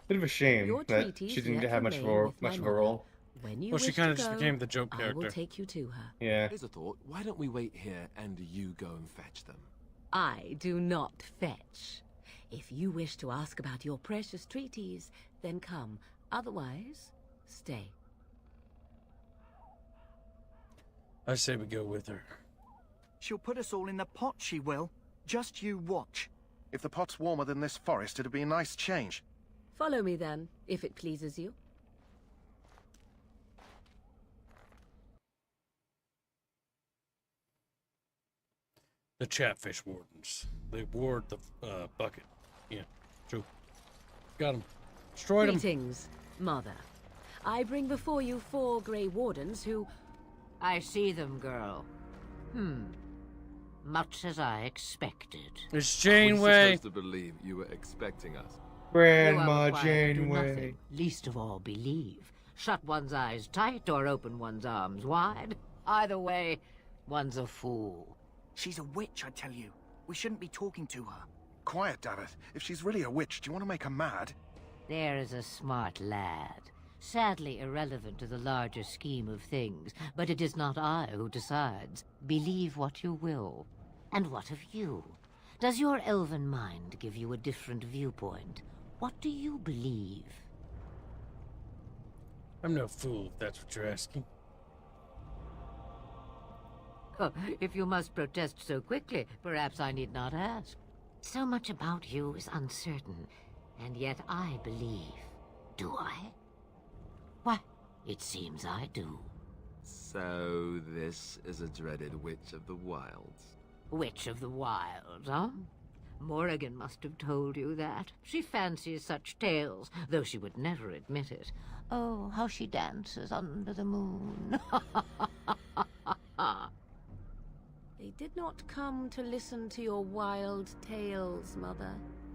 Bit of a shame Your that treaties she didn't yet have much of remain a with my much of a mother. role. When you Well, she wish kind to of just go, became the joke I character. will take you to her. Yeah. Here's a thought. Why don't we wait here and you go and fetch them? I do not fetch. If you wish to ask about your precious treaties, then come. Otherwise, stay. I say we go with her. She'll put us all in the pot, she will. Just you watch. If the pot's warmer than this forest, it'd be a nice change. Follow me then, if it pleases you. The Chatfish Wardens. They ward the bucket. Yeah, true. Got him. Destroyed him. Greetings, Mother. I bring before you 4 Grey Wardens who... I see them, girl. Much as I expected. It's I was Janeway. supposed to believe you were expecting us. Grandma You are required to do Janeway. nothing, least of all believe. Shut one's eyes tight or open one's arms wide. Either way, one's a fool. She's a witch, I tell you. We shouldn't be talking to her. Quiet, Davith. If she's really a witch, do you want to make her mad? There is a smart lad. Sadly irrelevant to the larger scheme of things, but it is not I who decides. Believe what you will. And what of you? Does your elven mind give you a different viewpoint? What do you believe? I'm no fool, if that's what you're asking. Oh, if you must protest so quickly, perhaps I need not ask. So much about you is uncertain, and yet I believe. Do I? Why, it seems I do. So this is a dreaded Witch of the Wilds. Witch of the Wilds, huh? Morrigan must have told you that. She fancies such tales, though she would never admit it. Oh, how she dances under the moon. They did not come to listen to your wild tales, Mother.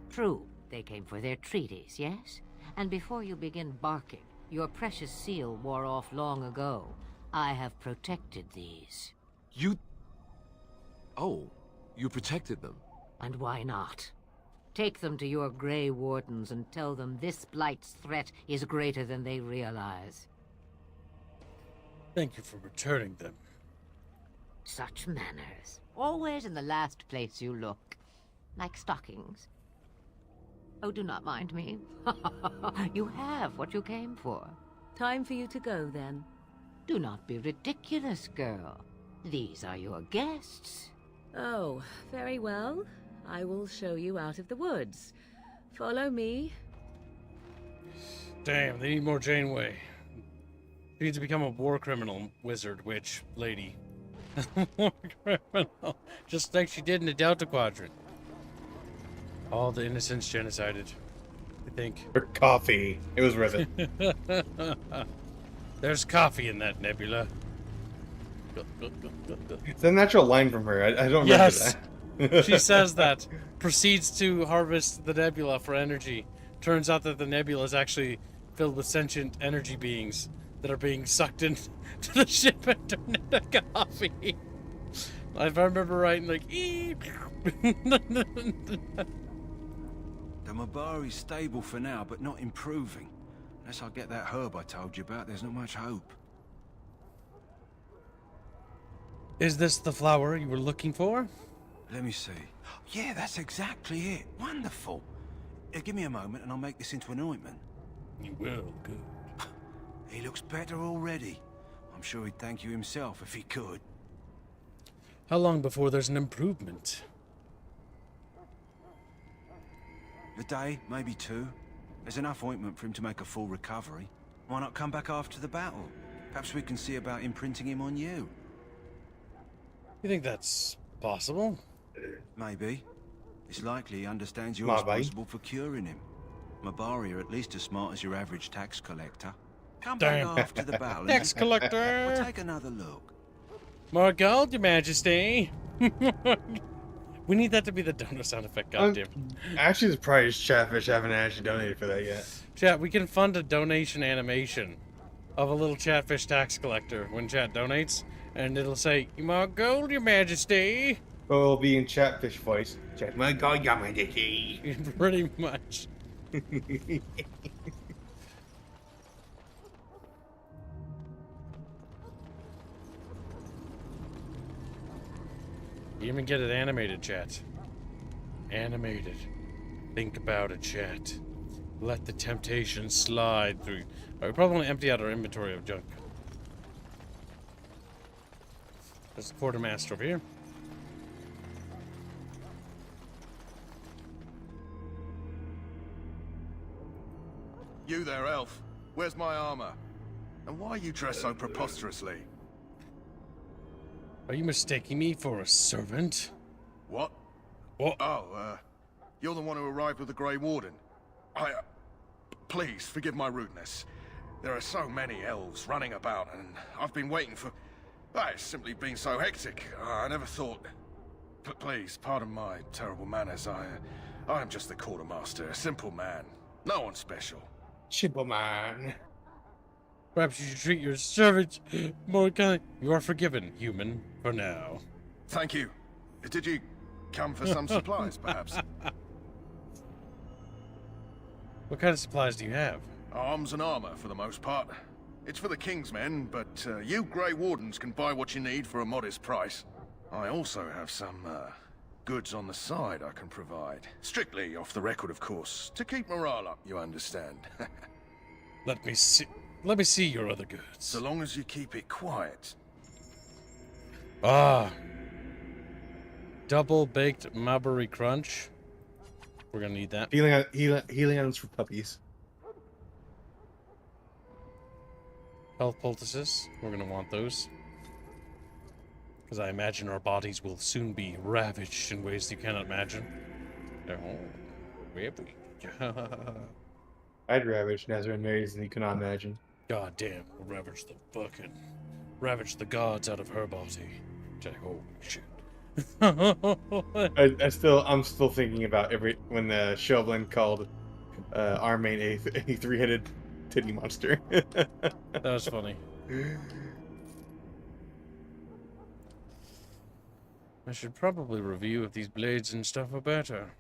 True, they came for their treaties, yes? And before you begin barking, your precious seal wore off long ago. I have protected these. You... Oh, you protected them? And why not? Take them to your Grey Wardens and tell them this Blight's threat is greater than they realize. Thank you for returning them. Such manners. Always in the last place you look. Like stockings. Oh, do not mind me. You have what you came for. Time for you to go, then. Do not be ridiculous, girl. These are your guests. Oh, very well. I will show you out of the woods. Follow me. Damn, they need more Janeway. She needs to become a war criminal, wizard, witch, lady. War criminal. Just like she did in the Delta Quadrant. All the innocents genocided, I think. For coffee. It was worth it. There's coffee in that nebula. It's a natural line from her. I don't remember Yes. that. She says that. Proceeds to harvest the nebula for energy. Turns out that the nebula is actually filled with sentient energy beings that are being sucked into the ship and turned into coffee. If I remember right, like, The Mabari's stable for now, but not improving. Unless I get that herb I told you about, there's not much hope. Is this the flower you were looking for? Let me see. Yeah, that's exactly it. Wonderful. Give me a moment and I'll make this into an ointment. You will, good. He looks better already. I'm sure he'd thank you himself if he could. How long before there's an improvement? A day, maybe 2. There's enough ointment for him to make a full recovery. Why not come back after the battle? Perhaps we can see about imprinting him on you. You think that's possible? Maybe. It's likely he understands you're Maybe. responsible for curing him. Mabari are at least as smart as your average tax collector. Come Damn. back after the battle. Tax collector! We'll take another look. More gold, your majesty! We need that to be the donor sound effect, goddamn. Actually, surprised Chatfish haven't actually donated for that yet. Chat, we can fund a donation animation of a little Chatfish tax collector when chat donates, and it'll say, more gold, your majesty! But it'll be in Chatfish voice. Chat, my God, your majesty. Pretty much. You even get it animated, chat. Animated. Think about it, chat. Let the temptation slide through. Right, we probably want to empty out our inventory of junk. There's the quartermaster over here. You there, elf. Where's my armor? And why are you dressed so preposterously? Are you mistaking me for a servant? What? What? Oh, you're the one who arrived with the Grey Warden. Please, forgive my rudeness. There are so many elves running about, and I've been waiting for... It's simply been so hectic. I never thought... Please, pardon my terrible manners. I'm just the quartermaster, a simple man. No one special. Simple man. Perhaps you should treat your servants more kindly. You are forgiven, human, for now. Thank you. Did you come for some supplies, perhaps? What kind of supplies do you have? Arms and armor, for the most part. It's for the King's men, but you Grey Wardens can buy what you need for a modest price. I also have some goods on the side I can provide. Strictly off the record, of course. To keep morale up, you understand. Let me see your other goods. So long as you keep it quiet. Ah. Double baked Marbury Crunch. We're gonna need that. Healing items for puppies. Health poultices. We're gonna want those. Because I imagine our bodies will soon be ravaged in ways you cannot imagine. I'd ravage Nazareth and Mary's and you cannot imagine. God damn, we'll ravage the gods out of her body. Holy shit. I'm still thinking about when the Shovelin called our main a three-headed titty monster. That was funny. I should probably review if these blades and stuff are better.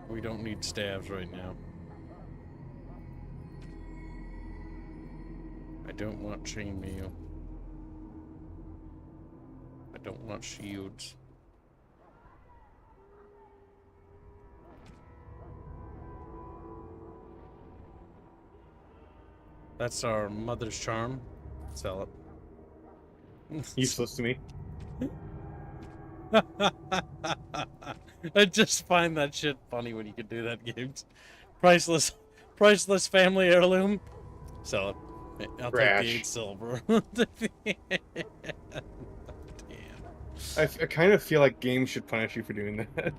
We don't need staves right now. I don't want chainmail. I don't want shields. That's our mother's charm. Sell it. Useless to me. I just find that shit funny when you can do that, games. Priceless family heirloom. Sell it. I'll take the 8 silver. Damn. I kind of feel like games should punish you for doing that.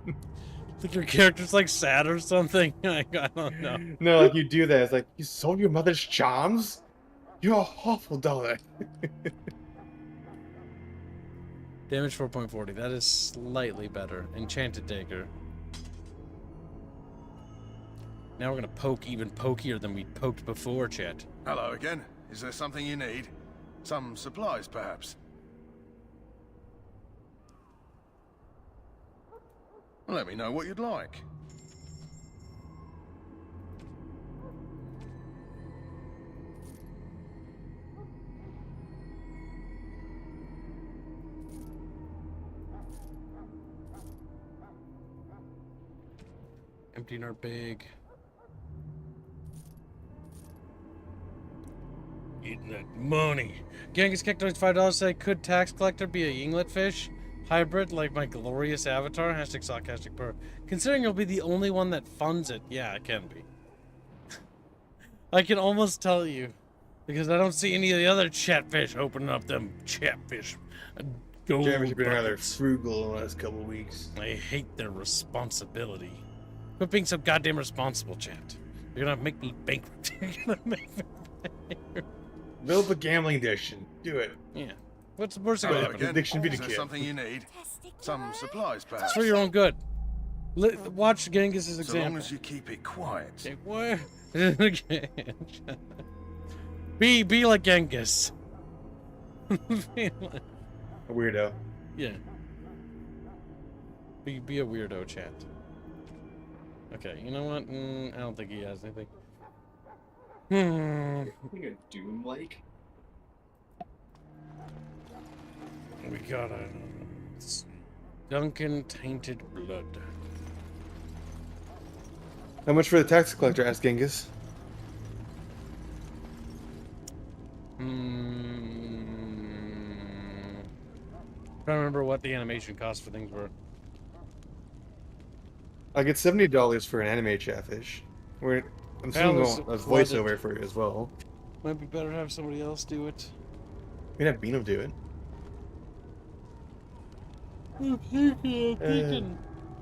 Think your character's like sad or something? I don't know. No, like you do that. It's like, you sold your mother's charms? You're a awful dollar. Damage 4.40. That is slightly better. Enchanted Dagger. Now we're gonna poke even pokier than we poked before, chat. Hello again. Is there something you need? Some supplies, perhaps? Let me know what you'd like. Emptying our bag. Eating that money. Genghis kicked on $5 say, could tax collector be a yinglet fish? Hybrid like my glorious avatar? Hashtag sarcastic purr. Considering you'll be the only one that funds it. Yeah, it can be. I can almost tell you. Because I don't see any of the other chatfish opening up them chatfish. Chatfish have been rather frugal the last couple weeks. I hate their responsibility. Quit being so goddamn responsible, chat. You're gonna make me bankrupt. You're gonna make me bankrupt. Build the gambling addiction. Do it. Yeah. What's the worst gonna happen? Addiction be the Is there kid. something you need? Some supplies, perhaps? It's for your own good. Watch Genghis's example. So long as you keep it quiet. Okay, what? Be like Genghis. Be like... A weirdo. Yeah. Be a weirdo, chat. Okay, you know what? I don't think he has anything. I think a Doom Lake. We got a Duncan Tainted Blood. How much for the tax collector? Asked Genghis. Trying to remember what the animation cost for things were. I get $70 for an anime chatfish. I'm assuming a voiceover for it as well. Might be better to have somebody else do it. We can have Beano do it.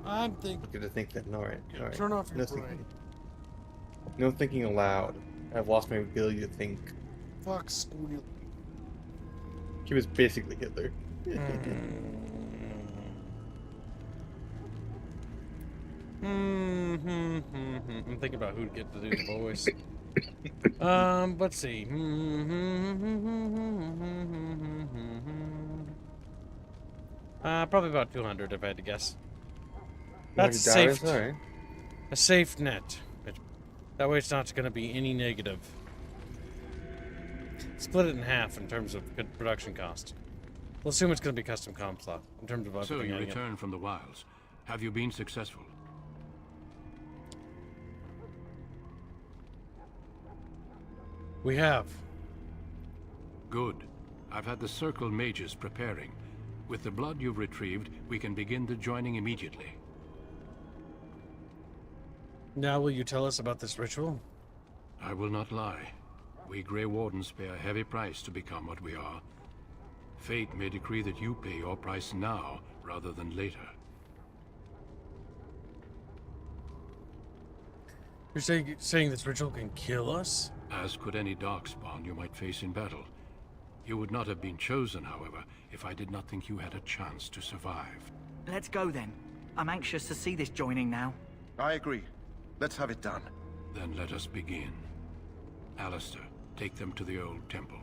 I'm thinking. Good to think that. Alright. Alright. Turn off your No brain. thinking. No thinking aloud. I've lost my ability to think. Fuck school. He was basically Hitler. I'm thinking about who to get to do the voice. Let's see. Probably about 200 if I had to guess. That's safe. Right. A safe net. That way it's not going to be any negative. Split it in half in terms of good production cost. We'll assume it's going to be custom comp slot in terms of So everything. you returned from the wilds. Have you been successful? We have. Good. I've had the Circle mages preparing. With the blood you've retrieved, we can begin the joining immediately. Now will you tell us about this ritual? I will not lie. We Grey Wardens pay a heavy price to become what we are. Fate may decree that you pay your price now, rather than later. You're saying this ritual can kill us? As could any darkspawn you might face in battle. You would not have been chosen, however, if I did not think you had a chance to survive. Let's go then. I'm anxious to see this joining now. I agree. Let's have it done. Then let us begin. Alistair, take them to the old temple.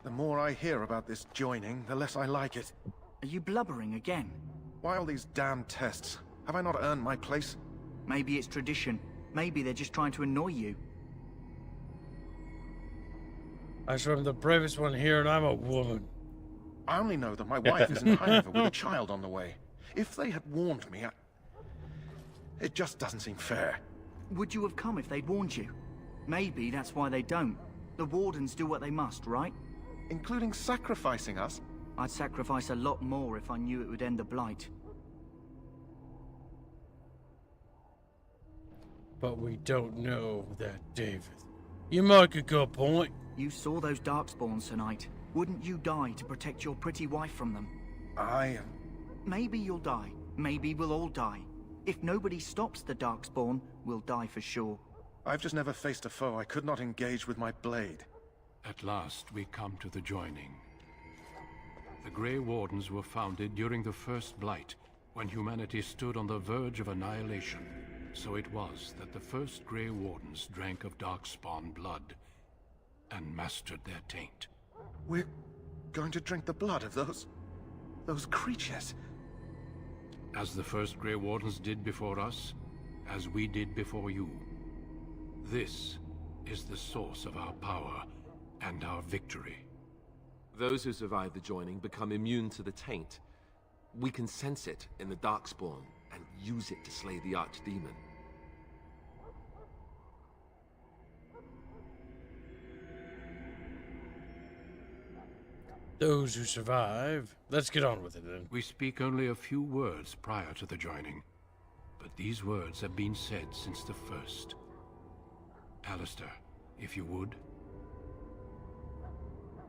The more I hear about this joining, the less I like it. Are you blubbering again? Why all these damn tests? Have I not earned my place? Maybe it's tradition. Maybe they're just trying to annoy you. I swear I'm the bravest one here and I'm a woman. I only know that my wife is in Hanover with a child on the way. If they had warned me, it just doesn't seem fair. Would you have come if they'd warned you? Maybe that's why they don't. The Wardens do what they must, right? Including sacrificing us? I'd sacrifice a lot more if I knew it would end the Blight. But we don't know that, David. You make a good point. You saw those Darkspawns tonight. Wouldn't you die to protect your pretty wife from them? Maybe you'll die. Maybe we'll all die. If nobody stops the Darkspawn, we'll die for sure. I've just never faced a foe I could not engage with my blade. At last, we come to the joining. The Grey Wardens were founded during the First Blight, when humanity stood on the verge of annihilation. So it was that the first Grey Wardens drank of Darkspawn blood and mastered their taint. We're going to drink the blood of those creatures. As the first Grey Wardens did before us, as we did before you. This is the source of our power and our victory. Those who survive the joining become immune to the taint. We can sense it in the Darkspawn and use it to slay the Archdemon. Those who survive. Let's get on with it then. We speak only a few words prior to the joining, but these words have been said since the first. Alistair, if you would.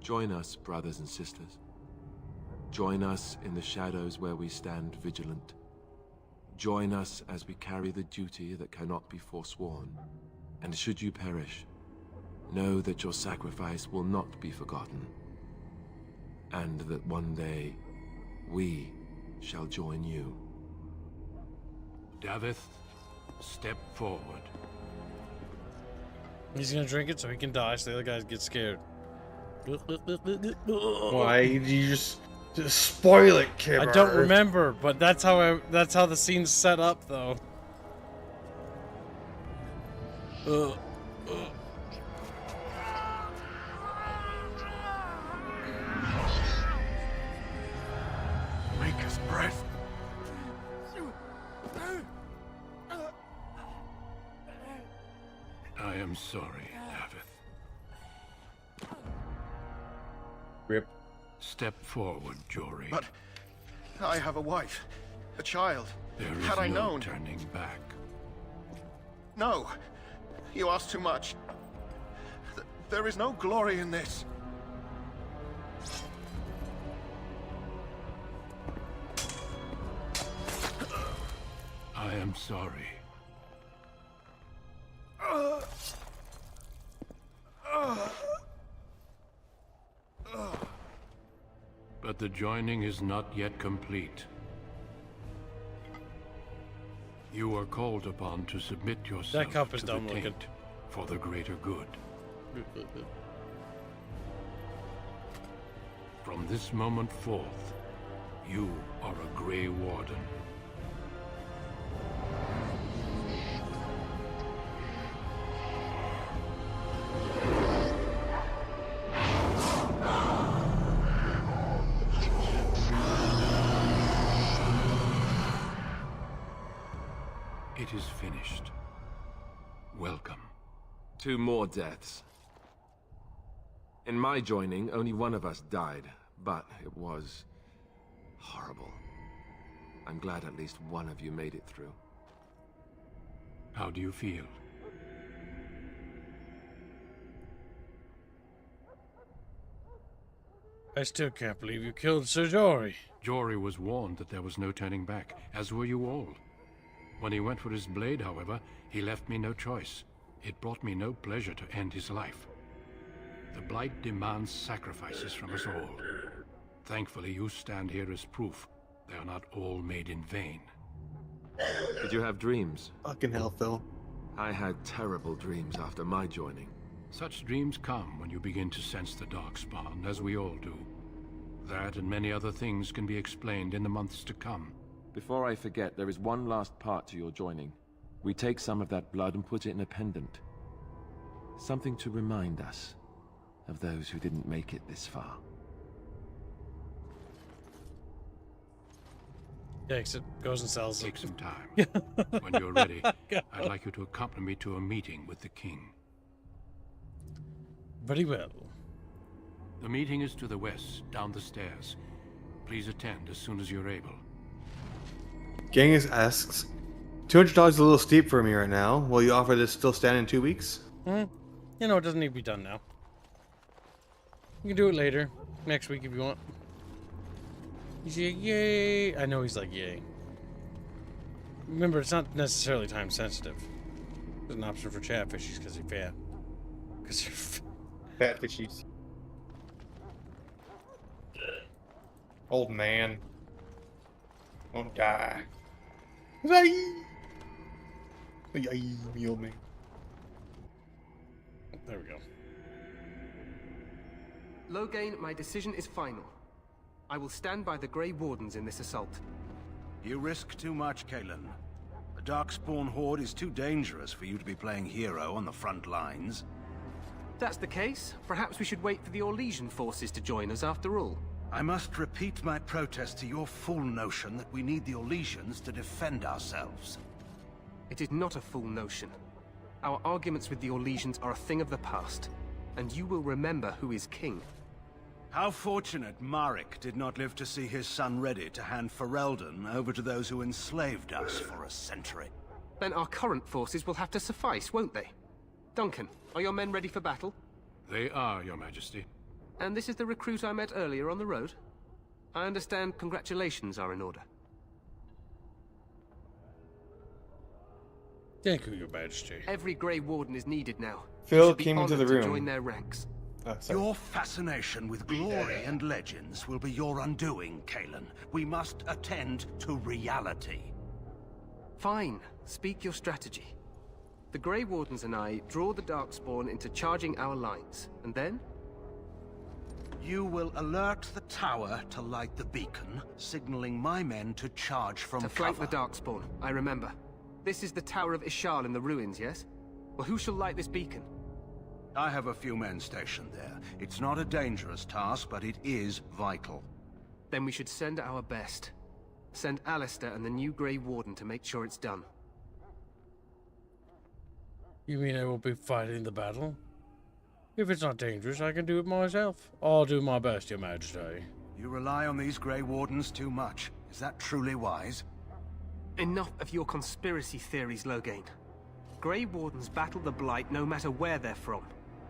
Join us, brothers and sisters. Join us in the shadows where we stand vigilant. Join us as we carry the duty that cannot be forsworn. And should you perish, know that your sacrifice will not be forgotten. And that one day, we shall join you. Davith, step forward. He's gonna drink it so he can die, so the other guys get scared. Why did you just spoil it, kid? I don't remember, but that's how the scene's set up, though. Maker's breath. I am sorry, Davith. Rip. Step forward, Jory. But I have a wife, a child. There is Had I no known. turning back. No, you asked too much. There is no glory in this. I am sorry. But the joining is not yet complete. You are called upon to submit yourself cup is to the dumb looking. taint for the greater good. From this moment forth, you are a Grey Warden. It is finished. Welcome. 2 more deaths. In my joining, only one of us died, but it was horrible. I'm glad at least one of you made it through. How do you feel? I still can't believe you killed Sir Jory. Jory was warned that there was no turning back, as were you all. When he went for his blade, however, he left me no choice. It brought me no pleasure to end his life. The Blight demands sacrifices from us all. Thankfully, you stand here as proof they are not all made in vain. Did you have dreams? Fucking hell, Phil. I had terrible dreams after my joining. Such dreams come when you begin to sense the Darkspawn, as we all do. That and many other things can be explained in the months to come. Before I forget, there is one last part to your joining. We take some of that blood and put it in a pendant. Something to remind us of those who didn't make it this far. Takes it, goes and sells it. Take some time. When you're ready, I'd like you to accompany me to a meeting with the king. Very well. The meeting is to the west, down the stairs. Please attend as soon as you're able. Genghis asks, $200 is a little steep for me right now. Will you offer this still stand in 2 weeks? You know, it doesn't need to be done now. You can do it later. Next week if you want. He's like, yay. I know he's like, yay. Remember, it's not necessarily time sensitive. There's an option for chatfishies because you're fat. Because you're fat fishies. Old man. Won't die. Me old man. There we go. Loghain, my decision is final. I will stand by the Grey Wardens in this assault. You risk too much, Kalen. The Darkspawn Horde is too dangerous for you to be playing hero on the front lines. If that's the case, perhaps we should wait for the Orlesian forces to join us after all. I must repeat my protest to your fool notion that we need the Orlesians to defend ourselves. It is not a fool notion. Our arguments with the Orlesians are a thing of the past, and you will remember who is king. How fortunate Marek did not live to see his son ready to hand Ferelden over to those who enslaved us for a century. Then our current forces will have to suffice, won't they? Duncan, are your men ready for battle? They are, Your Majesty. And this is the recruit I met earlier on the road? I understand congratulations are in order. Thank you, Your Majesty. Every Grey Warden is needed now. Phil came into the To room. join their ranks. Your fascination with glory and legends will be your undoing, Kalen. We must attend to reality. Fine. Speak your strategy. The Grey Wardens and I draw the Darkspawn into charging our lines, and then? You will alert the tower to light the beacon, signaling my men to charge from To cover. flank the Darkspawn, I remember. This is the Tower of Ishal in the ruins, yes? Well, who shall light this beacon? I have a few men stationed there. It's not a dangerous task, but it is vital. Then we should send our best. Send Alistair and the new Grey Warden to make sure it's done. You mean I will be fighting the battle? If it's not dangerous, I can do it myself. I'll do my best, Your Majesty. You rely on these Grey Wardens too much. Is that truly wise? Enough of your conspiracy theories, Loghain. Grey Wardens battle the Blight no matter where they're from.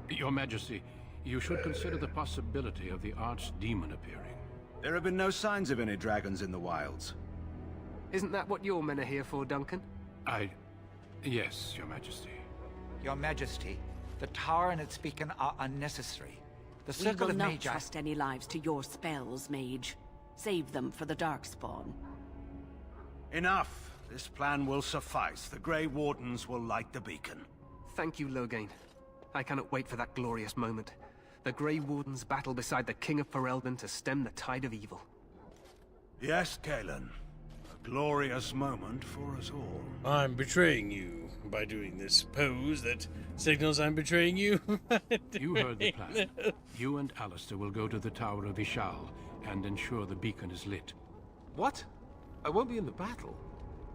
Your Majesty, you should consider the possibility of the archdemon appearing. There have been no signs of any dragons in the wilds. Isn't that what your men are here for, Duncan? Yes, Your Majesty. Your Majesty, the tower and its beacon are unnecessary. The We circle will of not Magi... trust any lives to your spells, mage. Save them for the Darkspawn. Enough. This plan will suffice. The Grey Wardens will light the beacon. Thank you, Loghain. I cannot wait for that glorious moment. The Grey Wardens battle beside the King of Ferelden to stem the tide of evil. Yes, Galen. A glorious moment for us all. I'm betraying you by doing this pose that signals I'm betraying you. You heard the plan. You and Alistair will go to the Tower of Ishal and ensure the beacon is lit. What? I won't be in the battle.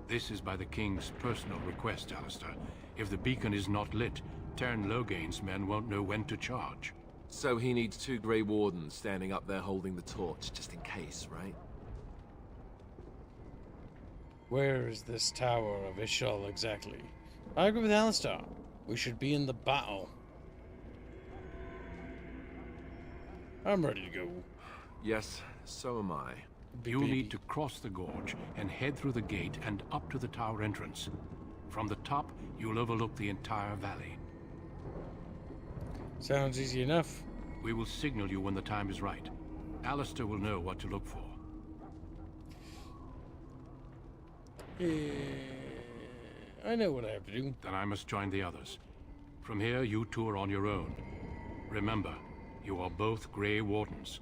This is by the King's personal request, Alistair. If the beacon is not lit, Tern Loghain's men won't know when to charge. So he needs 2 Grey Wardens standing up there holding the torch, just in case, right? Where is this Tower of Ishal exactly? I agree with Alistair. We should be in the battle. I'm ready to go. Yes, so am I. You'll need to cross the gorge and head through the gate and up to the tower entrance. From the top, you'll overlook the entire valley. Sounds easy enough. We will signal you when the time is right. Alistair will know what to look for. I know what I have to do. Then I must join the others. From here, you two are on your own. Remember, you are both Grey Wardens.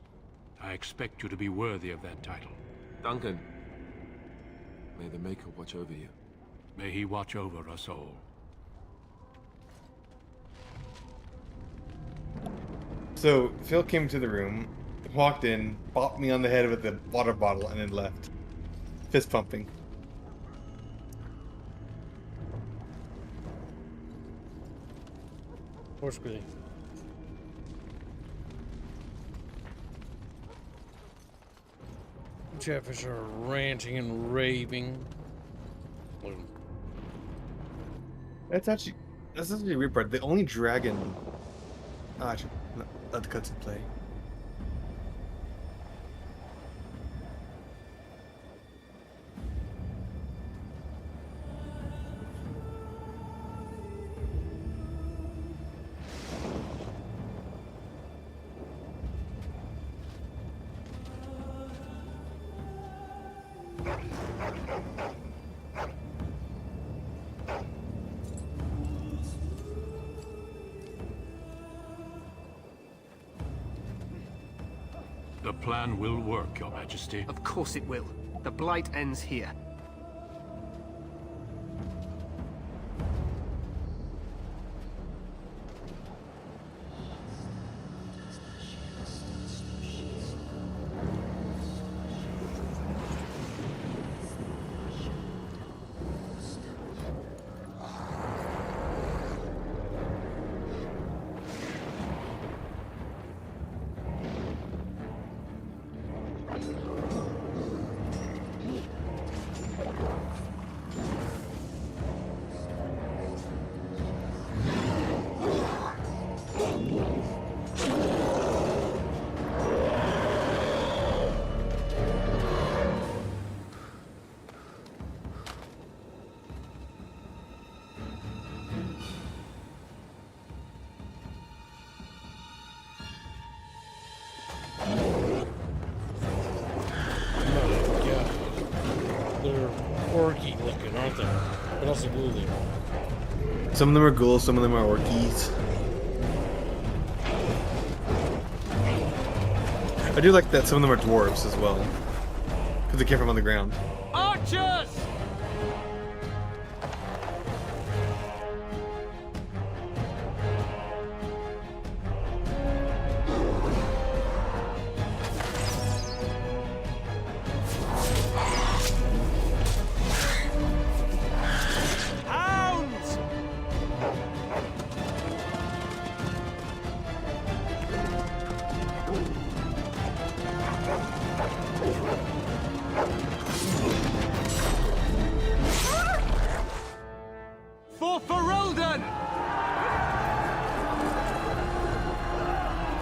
I expect you to be worthy of that title. Duncan, may the Maker watch over you. May he watch over us all. So, Phil came to the room, walked in, bopped me on the head with a water bottle, and then left. Fist pumping. Horse squealing. Chatfish are ranting and raving. That's actually a weird part. The only dragon. Oh, actually, no, let the cutscene play. The plan will work, Your Majesty. Of course it will. The blight ends here. Orky looking, aren't they? But also ghouly. Some of them are ghouls, some of them are orkies. I do like that some of them are dwarves as well. Because they came from on the ground. Archers!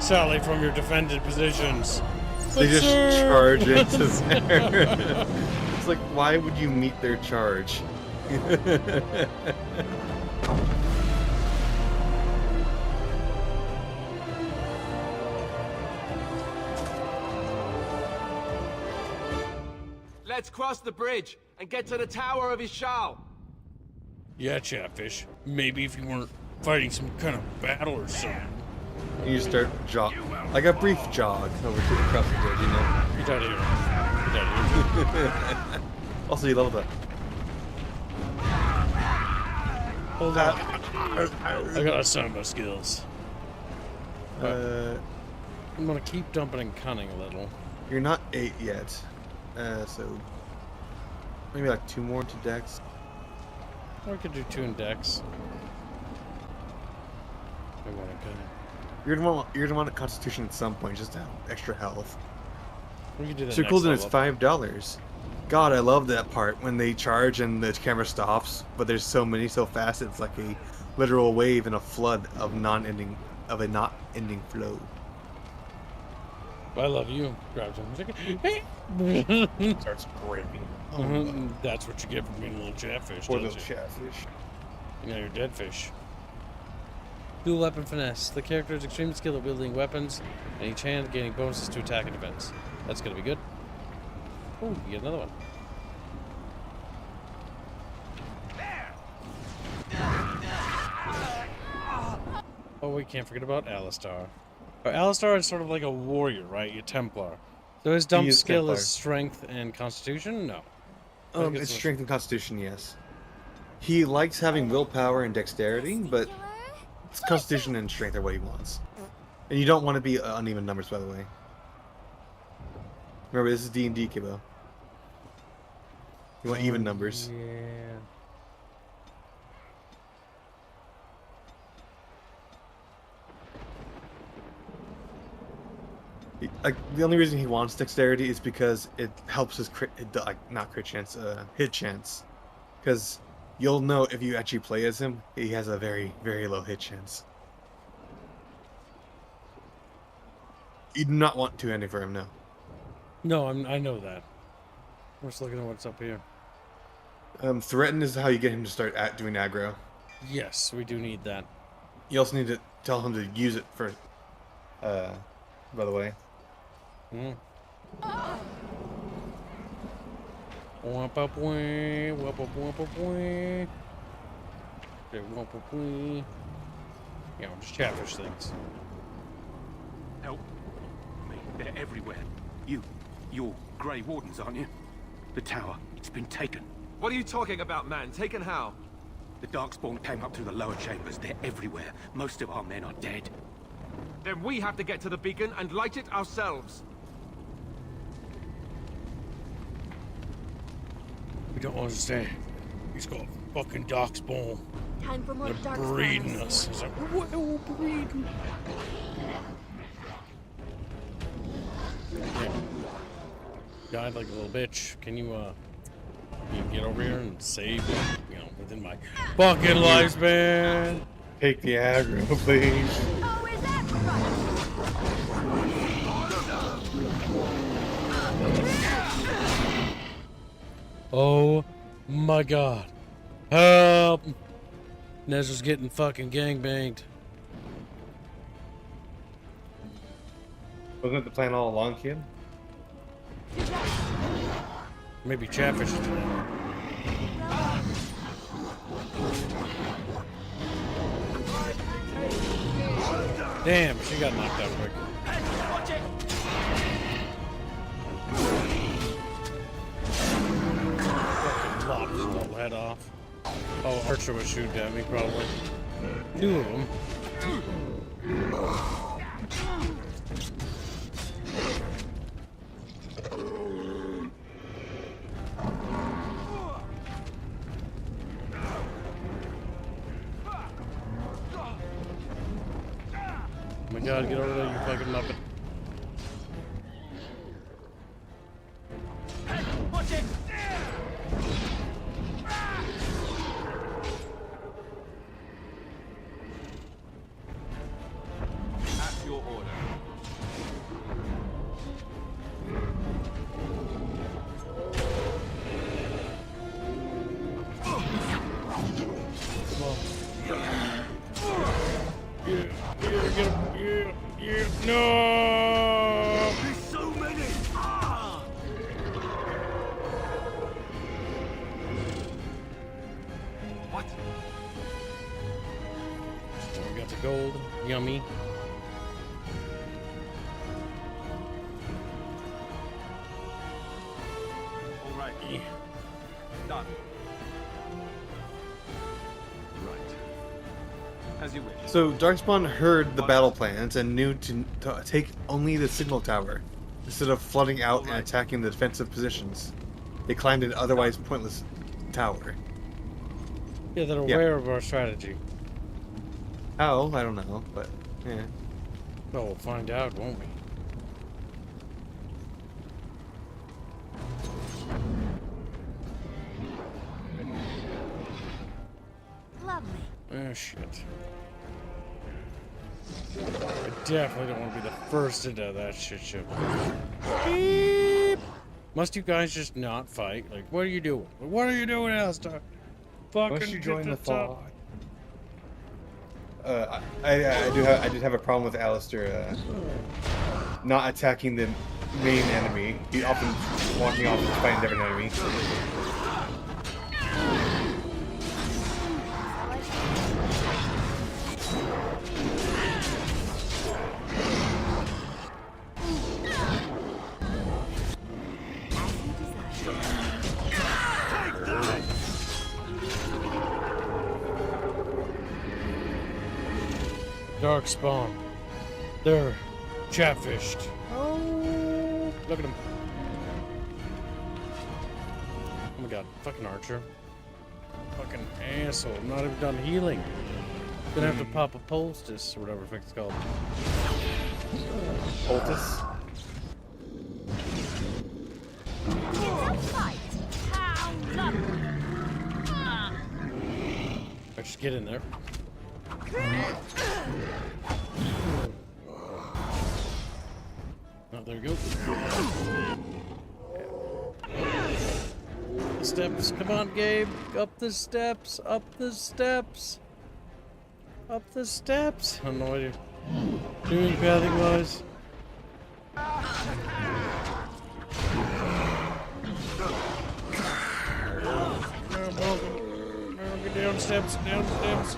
Sally from your defended positions. They just Sir! charge into there. It's like, why would you meet their charge? Let's cross the bridge and get to the Tower of Ishal. Yeah, Chatfish. Maybe if you weren't fighting some kind of battle or something. And you start like a brief jog over to across the bridge, you know? Get out of here. Get out of here. Also, you leveled up. Hold on. I gotta assign my skills. I'm gonna keep dumping and cunning a little. You're not 8 yet. So maybe like 2 more to Dex. Or I could do 2 in Dex. I want to kind You're gonna want a Constitution at some point, just to have extra health. We could do that. So next cool, then level. it's $5. God, I love that part when they charge and the camera stops, but there's so many so fast it's like a literal wave and a flood of a not ending flow. I love you. Grabs him. Starts scraping. That's what you get from being a little chatfish. Poor don't little you? chatfish. You know, you're dead fish. Dual weapon finesse. The character is extremely skilled at wielding weapons in each hand, gaining bonuses to attack and defense. That's gonna be good. Oh, you get another one. Oh, we can't forget about Alistar. Alistar is sort of like a warrior, right? You're Templar. So his dump skill Templar. is strength and constitution? No. It's strength and constitution, yes. He likes having willpower and dexterity, but it's constitution and strength are what he wants. And you don't want to be uneven numbers, by the way. Remember, this is D&D, kiddo. You want even numbers. Yeah. Like, the only reason he wants dexterity is because it helps his not crit chance, hit chance. Because you'll know if you actually play as him, he has a very, very low hit chance. You do not want two-handed for him, no. No, I know that. I'm just looking at what's up here. Threaten is how you get him to start doing aggro. Yes, we do need that. You also need to tell him to use it for, by the way. Mm. Yeah, just chatfish things. Help me. They're everywhere. You're Grey Wardens, aren't you? The tower, it's been taken. What are you talking about, man? Taken how? The Darkspawn came up through the lower chambers. They're everywhere. Most of our men are dead. Then we have to get to the beacon and light it ourselves. We don't understand. He's got fucking Darkspawn. Time for more They're dark breeding spells. us. He's like, what are we breeding? Yeah. Died like a little bitch. Can you get over here and save me? You know, within my fucking lifespan. Take the aggro, please. Oh, is that right? Oh my god. Help! Nezra's getting fucking gangbanged. Wasn't it the plan all along, kid? Maybe Chatfish is doing it. Damn, she got knocked out quick. Fucking lopped his little head off. Oh, Archer was shooting at me, probably. 2 of them. Oh my god, get over there, you fucking muppet. Watch it! At your order. Get him. Yeah. No! There's so many! Ah! What? We got the gold. Yummy. All right. Done. Right. As you wish. So Darkspawn heard the battle plans and knew to take only the signal tower instead of flooding out and attacking the defensive positions. They climbed an otherwise pointless tower. Yeah, they're aware of our strategy. How? I don't know, but yeah. Well, we'll find out, won't we? Lovely. Oh, shit. I definitely don't want to be the first into that shit show. Beep. Must you guys just not fight? Like, what are you doing? What are you doing, Alistair? Fucking Must you join the top. I did have a problem with Alistair not attacking the main enemy. He often walking off and fighting a different enemy. Darkspawn. They're chatfished. Oh, look at them. Oh my god, fucking Archer. Fucking asshole. I'm not even done healing. Gonna have to pop a poultice or whatever the fuck it's called. Poultice? I just get in there. Oh, there you go. The steps. Come on, Gabe. Up the steps. Up the steps. Up the steps. I don't know what you're doing pathing wise. Get down steps. Down steps.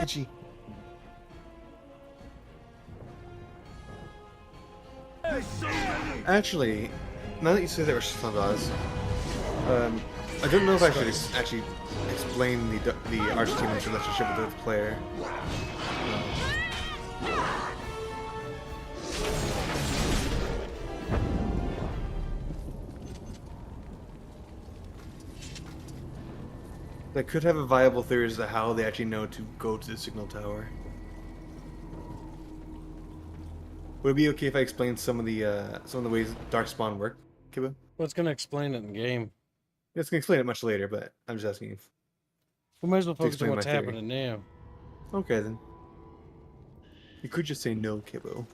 Itchy. Actually, now that you say there were Slava's, I don't know if I should actually explain the Arch team's relationship with the player. That could have a viable theory as to how they actually know to go to the signal tower. Would it be okay if I explained some of the ways Darkspawn work, Kiba? Well, it's gonna explain it in game. It's gonna explain it much later, but I'm just asking if We might as well focus on explain what's my theory. happening now. Okay then. You could just say no, Kibbo.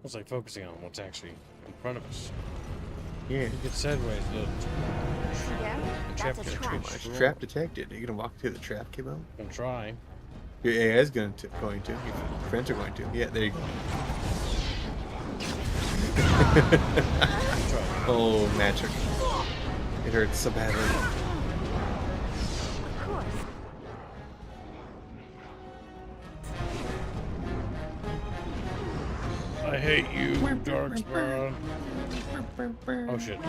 It's like focusing on what's actually in front of us. Yeah. You get sideways, the Yeah, that's a trap. Trap detected. Are you gonna walk through the trap, Kibbo? Gonna try. Your AI is going to. Your friends are going to. Yeah, there you go. Oh, magic. It hurts so badly. Of course. I hate you, Darkspawn. Oh shit.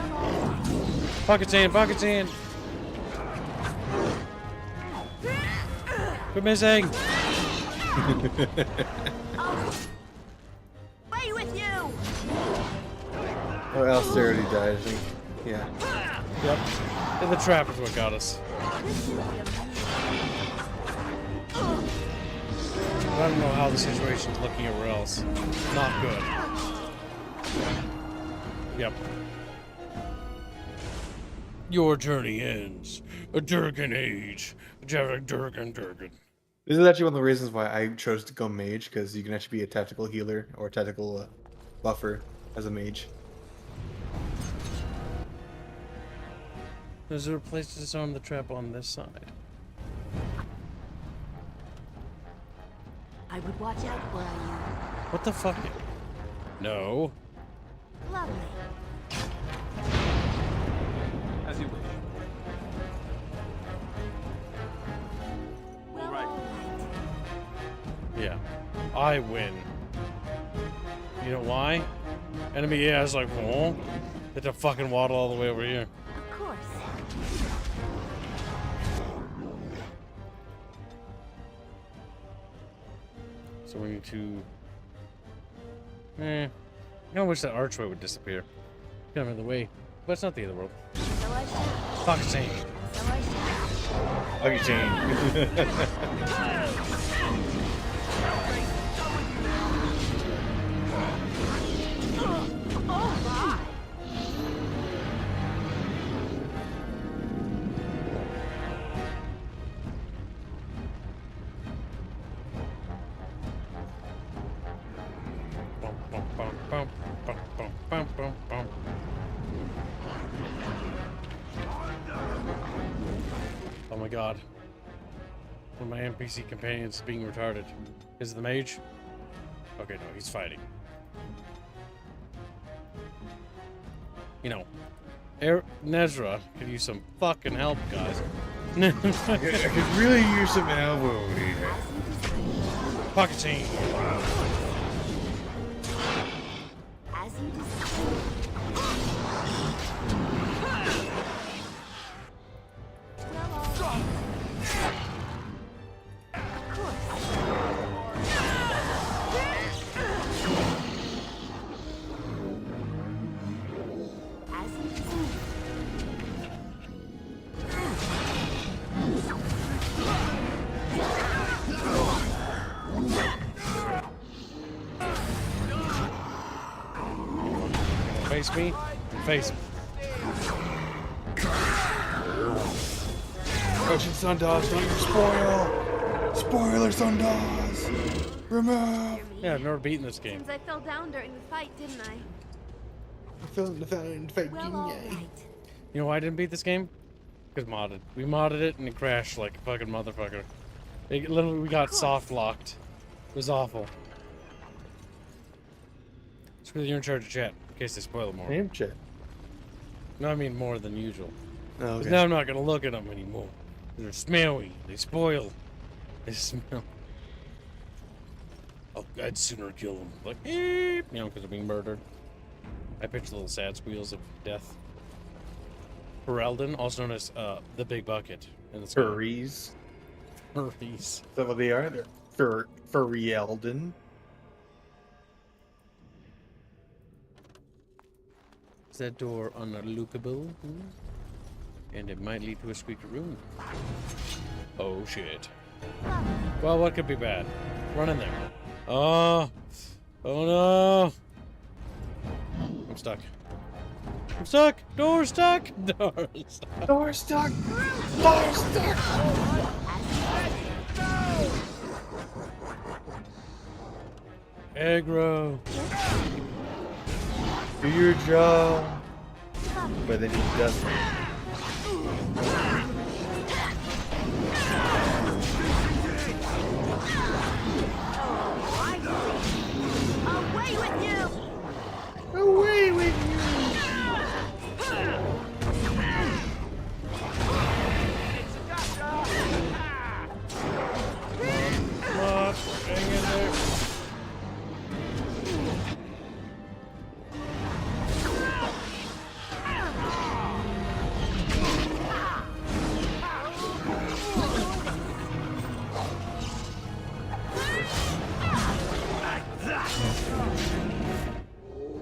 Pocket's in, pocket's in. Quit missing. Away with you! Oh, Alistair already died, I think. Yeah. Yep. And the trap is what got us. I don't know how the situation's looking everywhere else. Not good. Yep. Your journey ends. A Durgan Age. Durgan. This is actually one of the reasons why I chose to go mage, because you can actually be a tactical healer or a tactical buffer as a mage. There's a place to disarm the trap on this side. I would watch out for you. What the fuck? No. Lovely. As you wish. Well, all right. Yeah. I win. You know why? Enemy AI is like, oh, they have to fucking waddle all the way over here. Of course. So we need to. I kind of wish that archway would disappear. Get out of the way. But it's not the end of the world. So I shall. Fuck Zane. So I shall. Okay, Jane. Oh my! Bum, bum, bum, bum, bum, bum, bum, bum, bum. Oh my god. One of my NPC companions is being retarded. Is it the mage? Okay, no, he's fighting. You know, Nezra could use some fucking help, guys. I could really use some elbow here. Pocket chain. As you desire. Well, all right. Of course. As you desire. Face me. Face me. Russian Sundaws, don't you spoil! Spoiler Sundaws! Remove! Yeah, I've never beaten this game. Seems I fell down during the fight, didn't I? I fell in the fight. Well, all right. You know why I didn't beat this game? Because modded. We modded it and it crashed like a fucking motherfucker. Literally, we got soft locked. It was awful. Screw, you're in charge of chat, in case they spoil more. I am chat. No, I mean more than usual. Oh, okay. 'Cause now I'm not gonna look at them anymore. They're smelly. They spoil. They smell. Oh, I'd sooner kill them. Like, beep, you know, because they're being murdered. I picture little sad squeals of death. Ferelden, also known as the Big Bucket. In the sky. Furries. Furries. Is that what they are? They're Furrielden. Is that door unlockable? And it might lead to a squeaky room. Oh shit. Well, what could be bad? Run in there. Oh. Oh no. I'm stuck. I'm stuck. Door stuck. Door stuck. Door stuck. Door stuck. Aggro. Do your job. But then he doesn't. Away with you! Away with you! Come on, hang in there.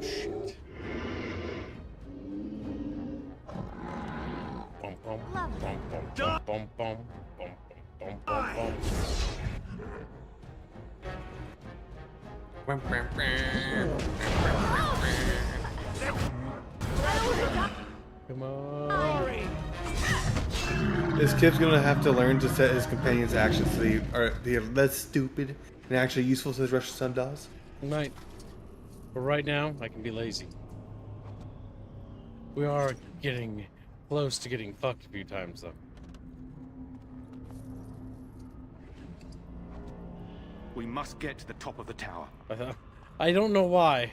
Shit. Bum bum bum bum bum bum bum bum bum bum bum. Come on. This kid's gonna have to learn to set his companions' actions so they are less stupid and actually useful, says Russian Sun does. Might. But right now, I can be lazy. We are getting close to getting fucked a few times, though. We must get to the top of the tower. I don't know why,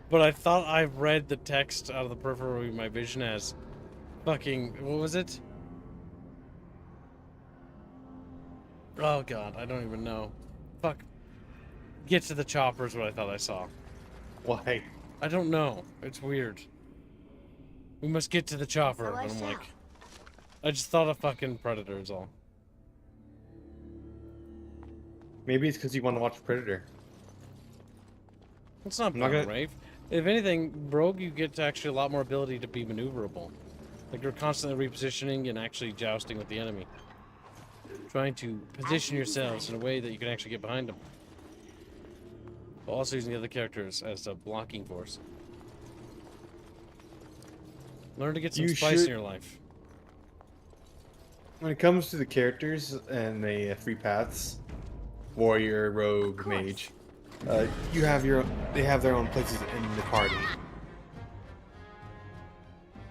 but I thought I read the text out of the peripheral of my vision as fucking, what was it? Oh god, I don't even know. Fuck. Get to the chopper is what I thought I saw. Why? I don't know. It's weird. We must get to the chopper. So I And I'm shall. like, I just thought of fucking Predator is all. Maybe it's because you want to watch Predator. It's not I'm not bad, gonna- Rafe. If anything, Rogue, you get actually a lot more ability to be maneuverable. Like you're constantly repositioning and actually jousting with the enemy. Trying to position yourselves in a way that you can actually get behind them. While also using the other characters as a blocking force. Learn to get some You spice in should- your life. When it comes to the characters and the free paths, warrior, rogue, mage, you have they have their own places in the party.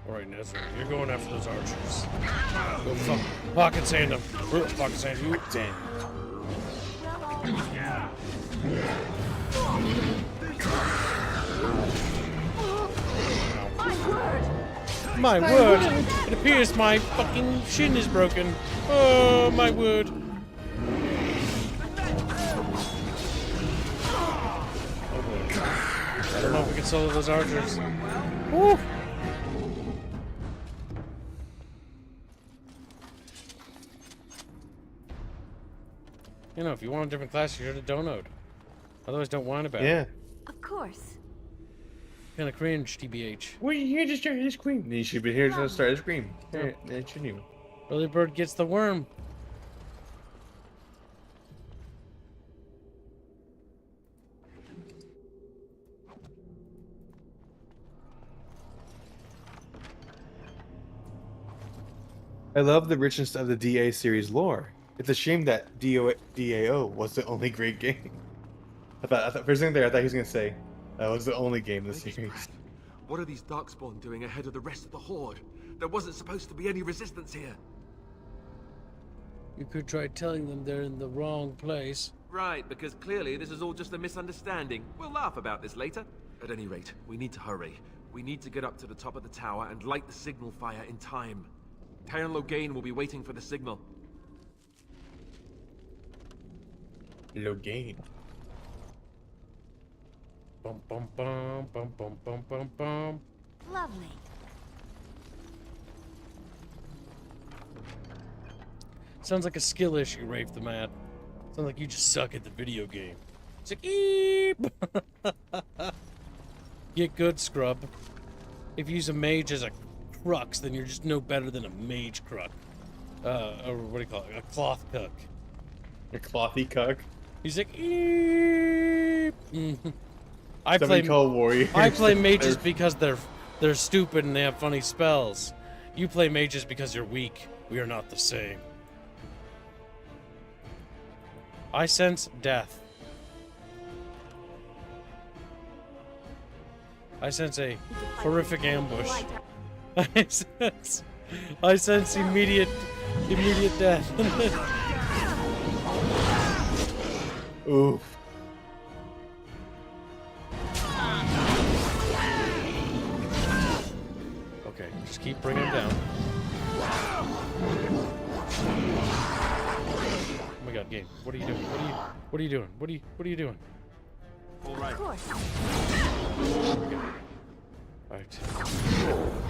Alright, Nezra, you're going after those archers. Go fuck. Pocket sand them. Pocket sand you. Damn. My word! It appears my fucking shin is broken. Oh, my word. I don't know if we can solo those archers. Woo! You know, if you want a different class, you should have donoed. Otherwise, don't whine about it. Yeah. Of course. Kinda cringe, TBH. Well, you're here to start his cream. You should be here to start his cream. Yeah. That shouldn't you? Early bird gets the worm. I love the richness of the DA series lore. It's a shame that DAO was the only great game. I thought first thing there, I thought he was gonna say that was the only game in the series. What are these Darkspawn doing ahead of the rest of the Horde? There wasn't supposed to be any resistance here. You could try telling them they're in the wrong place. Right, because clearly this is all just a misunderstanding. We'll laugh about this later. At any rate, we need to hurry. We need to get up to the top of the tower and light the signal fire in time. Terran Logain will be waiting for the signal. Logain. Bum bum bum bum bum bum bum bum. Lovely. Sounds like a skill issue, Rafe the Mad. Sounds like you just suck at the video game. It's like, eep! Get good, scrub. If you use a mage as a crux, then you're just no better than a mage crux. Or what do you call it? A cloth cook. A clothy cuck? He's like, eep! I Somebody call warriors. I play mages because they're stupid and they have funny spells. You play mages because you're weak. We are not the same. I sense death. I sense a horrific ambush. I sense immediate death. Oof. Okay, just keep bringing him down. Oh my god, game. What are you doing? What are you doing? What are you doing? All right. Alright.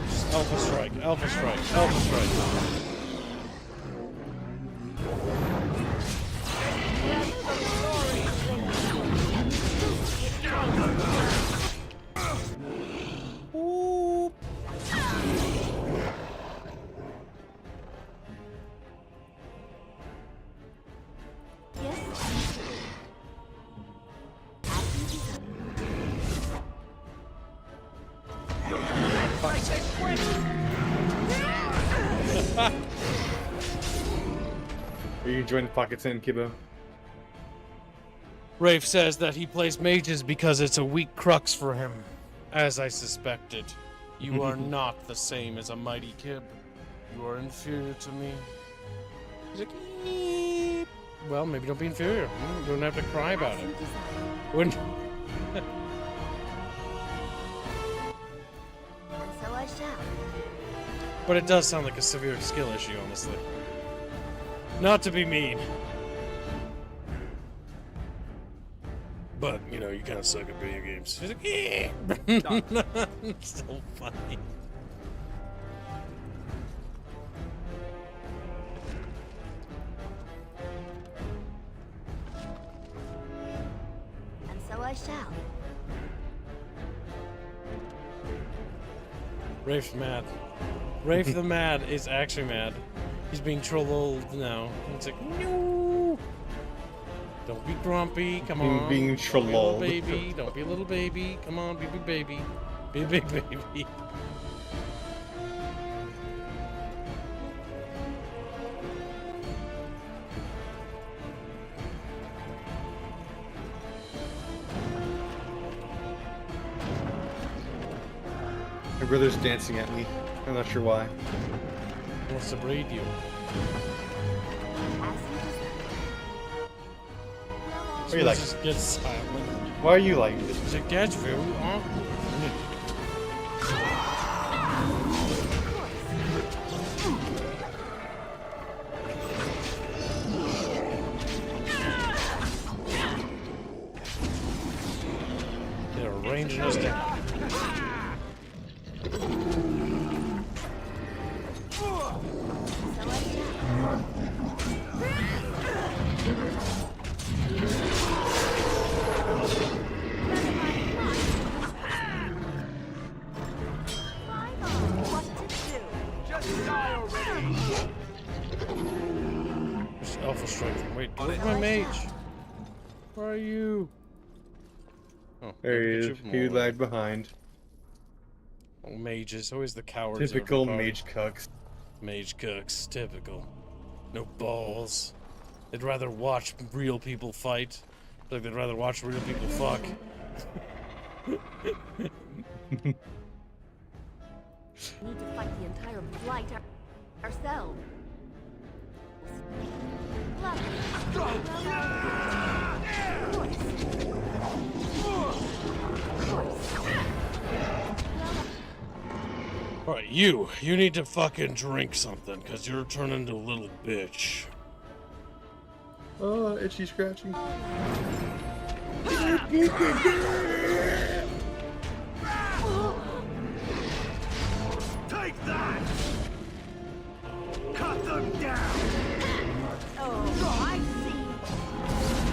Just Alpha strike, alpha strike, alpha strike. Are you enjoying the pockets in, Kibbo? Rafe says that he plays mages because it's a weak crux for him. As I suspected. You are not the same as a mighty Kib. You are inferior to me. He's like, eep. Well, maybe don't be inferior. You don't have to cry about it. Wouldn't. And so I shall. But it does sound like a severe skill issue, honestly. Not to be mean. But, you know, you kind of suck at video games. He's like, it's so funny. And so I shall. Rafe's mad. Rafe the Mad is actually mad. He's being trolled now. It's like, no! Don't be grumpy. Come on. Being Don't be a little trolled. baby. Don't be a little baby. Come on, be a big baby. Be a big baby. My brother's dancing at me. I'm not sure why. What's the radio? Why are you like? Just get silent. Why are you like this? It's like, that's very awkward. They're arranging us down. There's Alpha Strike. Wait, where's my mage? Where are you? Oh, There he get is. you from He all the way. lagged behind. Oh, mages, always the cowards. Typical of the party. mage cucks. Mage cooks, typical. No balls. They'd rather watch real people fight. Like they'd rather watch real people fuck. We need to fight the entire blight ourselves. Alright, you need to fucking drink something, cause you're turning into a little bitch. Oh, itchy scratchy. Take that! Cut them down! Oh, I see.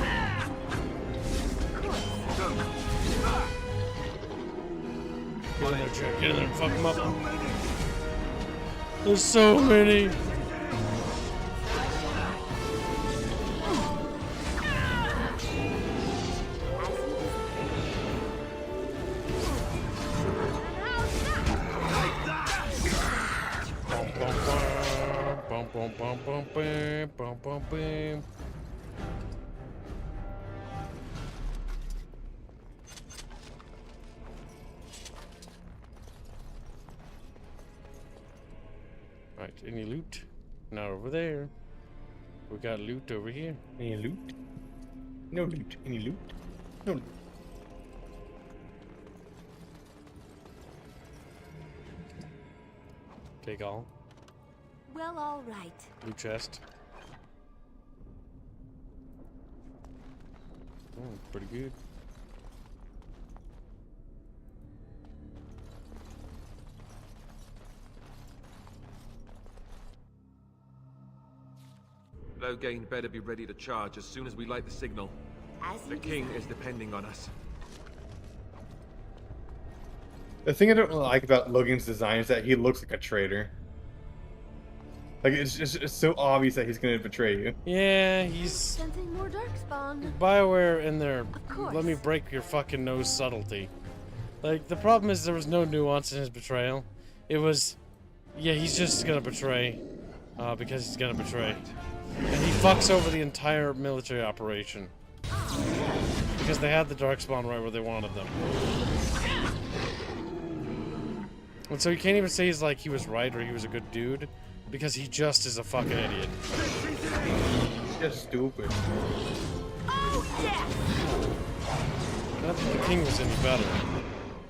Get in there, Jack. Get in there and fuck him up. There's so many. Bum, bum, bum, bum, bum, bum, bum, bum. Right, any loot? Not over there. We got loot over here. Any loot? No loot. Any loot? No loot. Take all. Well, all right. Loot chest. Oh, pretty good. Loghain better be ready to charge as soon as we light the signal. The king is depending on us. The thing I don't really like about Logan's design is that he looks like a traitor. Like, it's so obvious that he's going to betray you. Yeah, he's Sensing more darkspawn. BioWare in their course. let me break your fucking nose subtlety. Like, the problem is there was no nuance in his betrayal. It was, yeah, he's just gonna betray, because he's gonna betray. And he fucks over the entire military operation. Because they had the darkspawn right where they wanted them. And so you can't even say he's like, he was right or he was a good dude. Because he just is a fucking idiot. He's just stupid. Oh, yes! Not that the king was any better,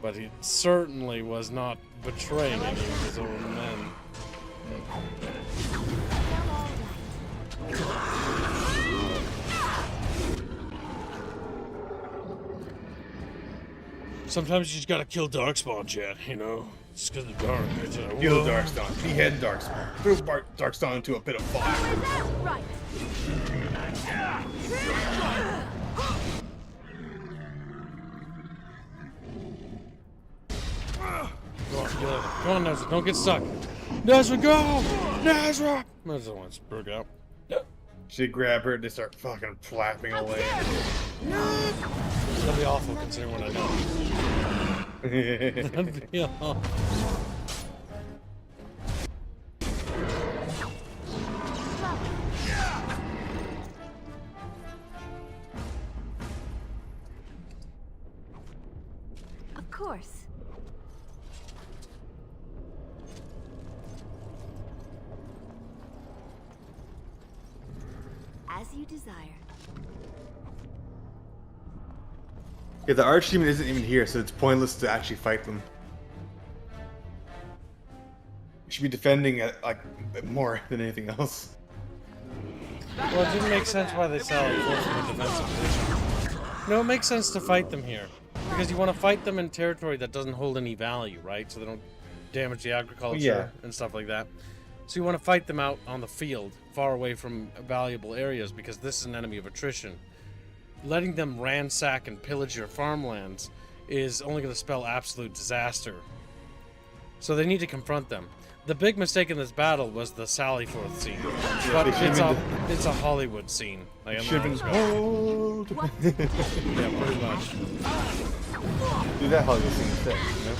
but he certainly was not betraying any of his own men. Sometimes you just gotta kill Darkspawn, chat, you know? Just because the dark. Kill Darkspawn. Behead Darkspawn. Throw Darkspawn into a pit of fire. Right. Go on, kill it. Come on, Nezra, don't get stuck. Nezra, go! Nezra! Nezra wants to break out. She grab her, they start fucking flapping away. That'd be awful considering what I know. That'd be awful. Of course. As you desire. Yeah, the Archdemon isn't even here, so it's pointless to actually fight them. You should be defending it, like, more than anything else. Well, it didn't make sense why they sell it from a defensive position. No, it makes sense to fight them here. Because you want to fight them in territory that doesn't hold any value, right? So they don't damage the agriculture and stuff like that. So you want to fight them out on the field, far away from valuable areas, because this is an enemy of attrition. Letting them ransack and pillage your farmlands is only going to spell absolute disaster. So they need to confront them. The big mistake in this battle was the Sally Forth scene. But it's a Hollywood scene. Like, I'm not hold. Yeah, pretty much. Do that Hollywood scene instead, you know?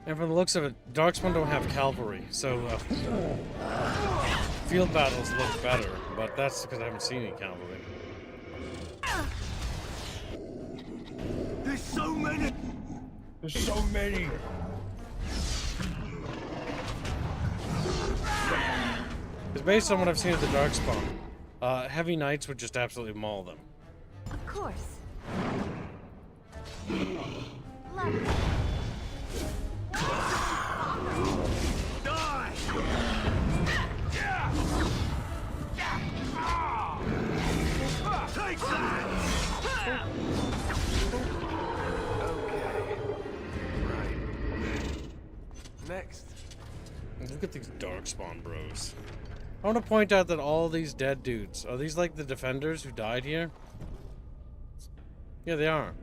And from the looks of it, Darkspawn don't have cavalry, so field battles look better, but that's because I haven't seen any cavalry. There's so many! There's so many! Because based on what I've seen of the Darkspawn, heavy knights would just absolutely maul them. Of course. Take that! Next. Look at these Darkspawn bros. I want to point out that all these dead dudes, are these like the defenders who died here? Yeah, they are.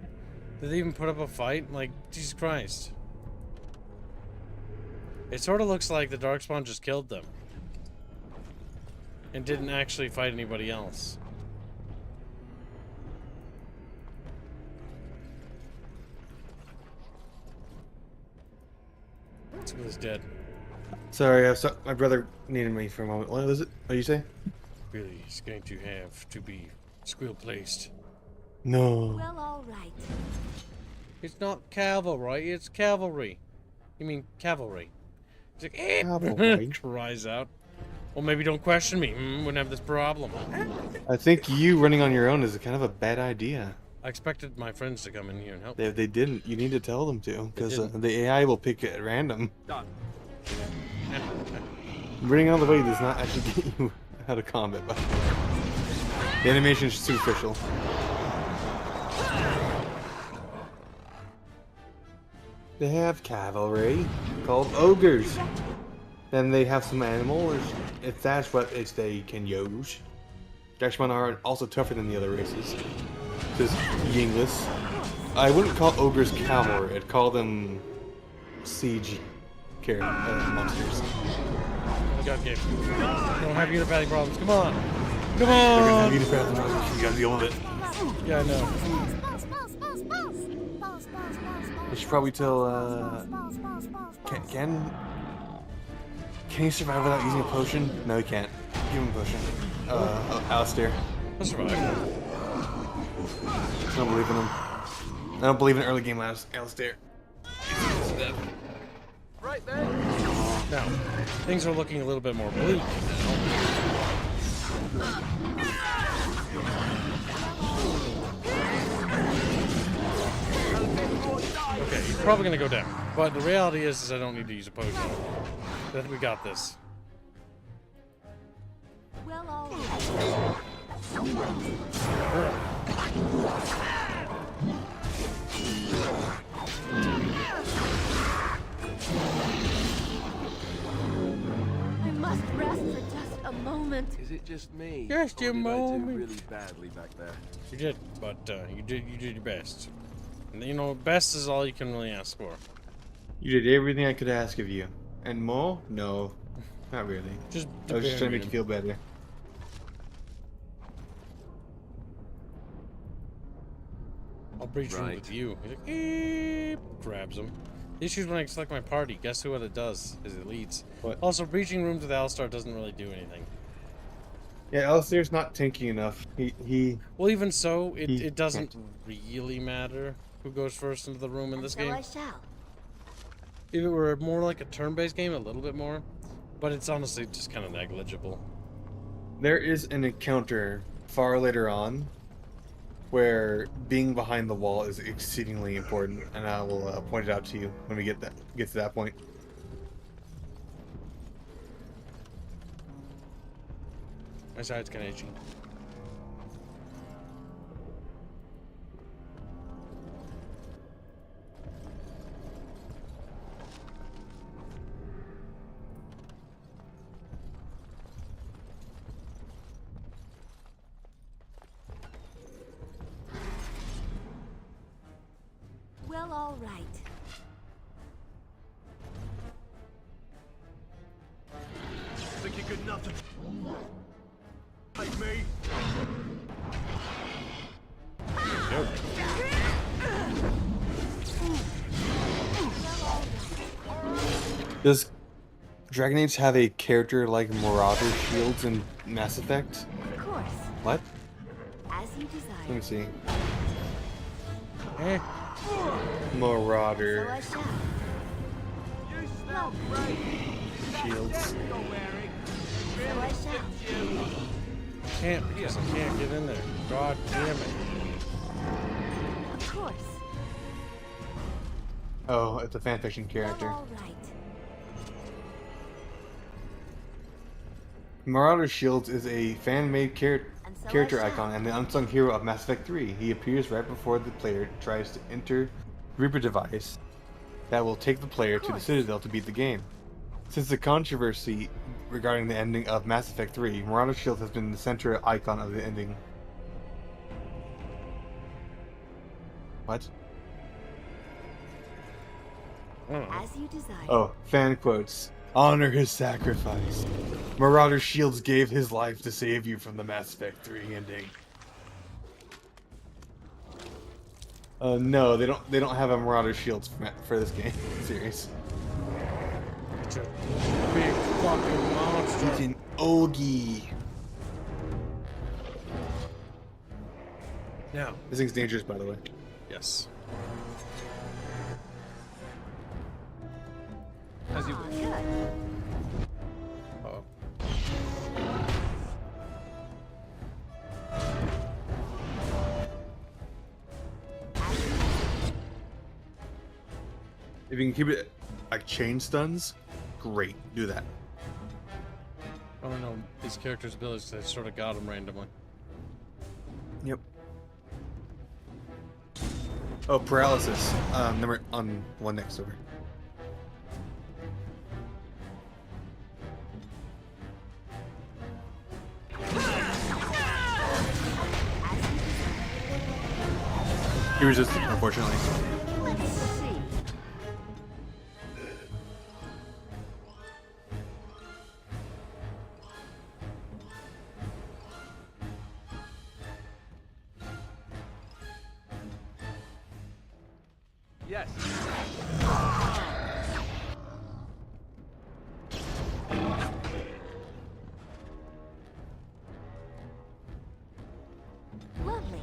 Did they even put up a fight? Like, Jesus Christ. It sort of looks like the Darkspawn just killed them. And didn't actually fight anybody else. School's dead. Sorry, my brother needed me for a moment. What was it? What did you say? Really, he's going to have to be squeal placed. No. Well, all right. It's not cavalry, it's cavalry. You mean cavalry? He's like, eh, Cavalry. cries out. Well, maybe don't question me. Wouldn't have this problem. I think you running on your own is kind of a bad idea. I expected my friends to come in here and help. They didn't. You need to tell them to, because the AI will pick it at random. Done. Running out of the way does not actually get you out of combat, but the animation is superficial. They have cavalry called ogres. Then they have some animals, if that's what they can use. Darkspawn are also tougher than the other races. Just Yingless. I wouldn't call ogres cavalry, I'd call them siege monsters. Oh, God, Gabe. Don't have unipathic problems. Come on. Come They're on. gonna have unipathic problems. You gotta deal with it. Yeah, I know. I should probably tell, can you survive without using a potion? No, he can't. Give him a potion. Alistair. I'll survive. I don't believe in him. don't believe in early game Alistair. Right there. Now, things are looking a little bit more bleak now. Okay, he's probably gonna go down. But the reality is I don't need to use a potion. Then we got this. Well, all I must rest for just a moment. Is it just me? Just or a did I moment. do really badly back there? You did, but you did your best. And, you know, best is all you can really ask for. You did everything I could ask of you. And more? No. Not really. Just I was just trying to make you feel better. I'll breach room with you. He's like, eep, grabs him. The issue is when I select my party, guess who what it does? Is it leads. What? Also, breaching rooms with Alistar doesn't really do anything. Yeah, Alistair's not tanky enough. He Well, even so, it he doesn't can't. really matter who goes first into the room in this So game. I shall. If it were more like a turn-based game, a little bit more. But it's honestly just kind of negligible. There is an encounter far later on where being behind the wall is exceedingly important, and I will point it out to you when we get to that point. My side's kind of itchy. Well, all right. Think you got nothing? Like me? Does Dragon Age have a character like Marauder Shields in Mass Effect? Of course. What? As you desire. Let me see. Eh. Marauder So I shall. You smell great. Shields. So I shall. Can't, because I can't get in there. God damn it. Of course. Oh, it's a fanfiction character. All right. Marauder Shields is a fan-made character I icon and the unsung hero of Mass Effect 3. He appears right before the player tries to enter the Reaper device that will take the player to the Citadel to beat the game. Since the controversy regarding the ending of Mass Effect 3, Marauder Shields has been the center icon of the ending. What? As you desire. Oh, fan quotes. Honor his sacrifice. Marauder Shields gave his life to save you from the Mass Effect 3 ending. No, they don't have a Marauder Shields for this game series. It's a big fucking monster. It's an Ogie. Now, this thing's dangerous, by the way. Yes. As you wish. Uh-oh. If you can keep it like chain stuns, great. Do that. I don't know these characters' abilities. I sort of got them randomly. Yep. Oh, paralysis. Number on one next over. He resisted, unfortunately. Let's see. Yes. Lovely.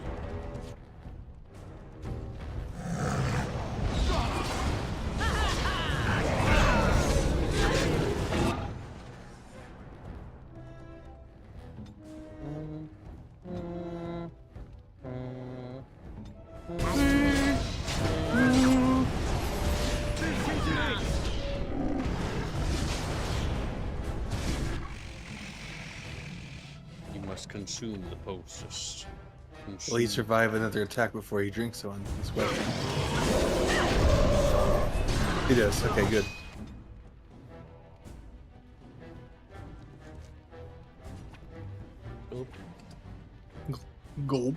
must consume the poultice. Will he survive another attack before he drinks one? This question. He does. Okay, good. Gulp.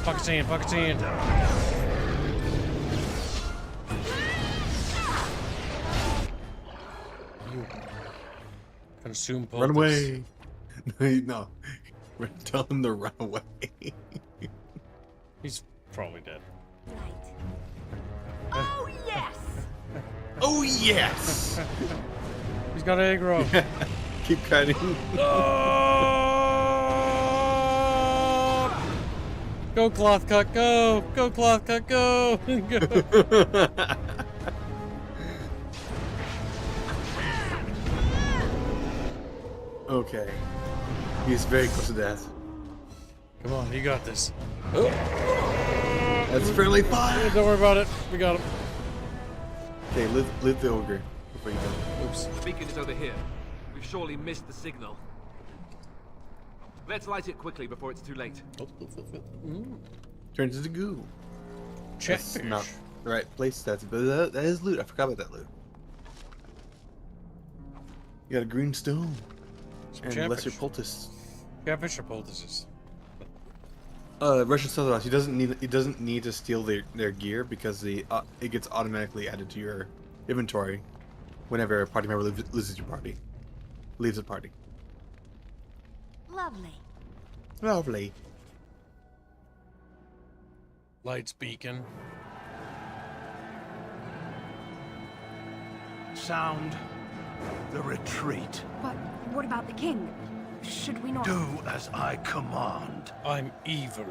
Pocket's in, pocket's in. You consume poultice. Run away. No. Tell him to run away. He's probably dead. Oh, yes! Oh, yes! He's got aggro. Keep cutting. Go, cloth cut, go! Go, cloth cut, go! Go. Okay. He's very close to death. Come on, you got this. Oh. That's friendly fire! Don't worry about it. We got him. Okay, live the ogre before you go. Oops. The beacon is over here. We've surely missed the signal. Let's light it quickly before it's too late. Turns into goo. Chatfish. That's not the right place. But that is loot. I forgot about that loot. You got a green stone. And lesser poultice. Chatfish or poultices? Russian Southern. He doesn't need to steal their gear because it gets automatically added to your inventory whenever a party member leaves the party. Lovely. Lovely. Lights beacon. Sound the retreat. But what about the king? Should we not... Do as I command. I'm evil.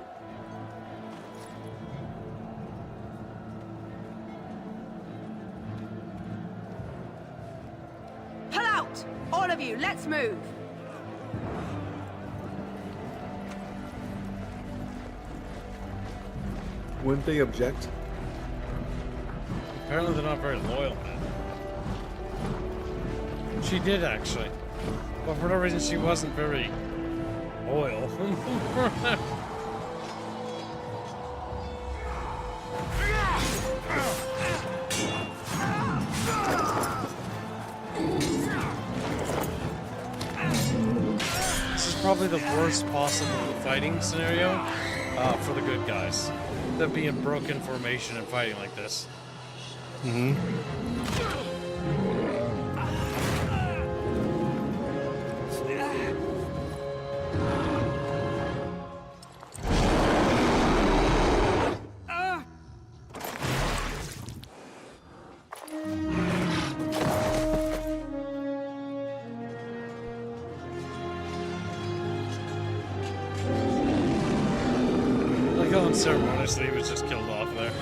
Pull out! All of you, let's move! Wouldn't they object? Apparently they're not very loyal, man. She did, actually. But for no reason, she wasn't very loyal. This is probably the worst possible fighting scenario for the good guys. Them being broken formation and fighting like this. Mm-hmm. Unceremoniously, he was just killed off there.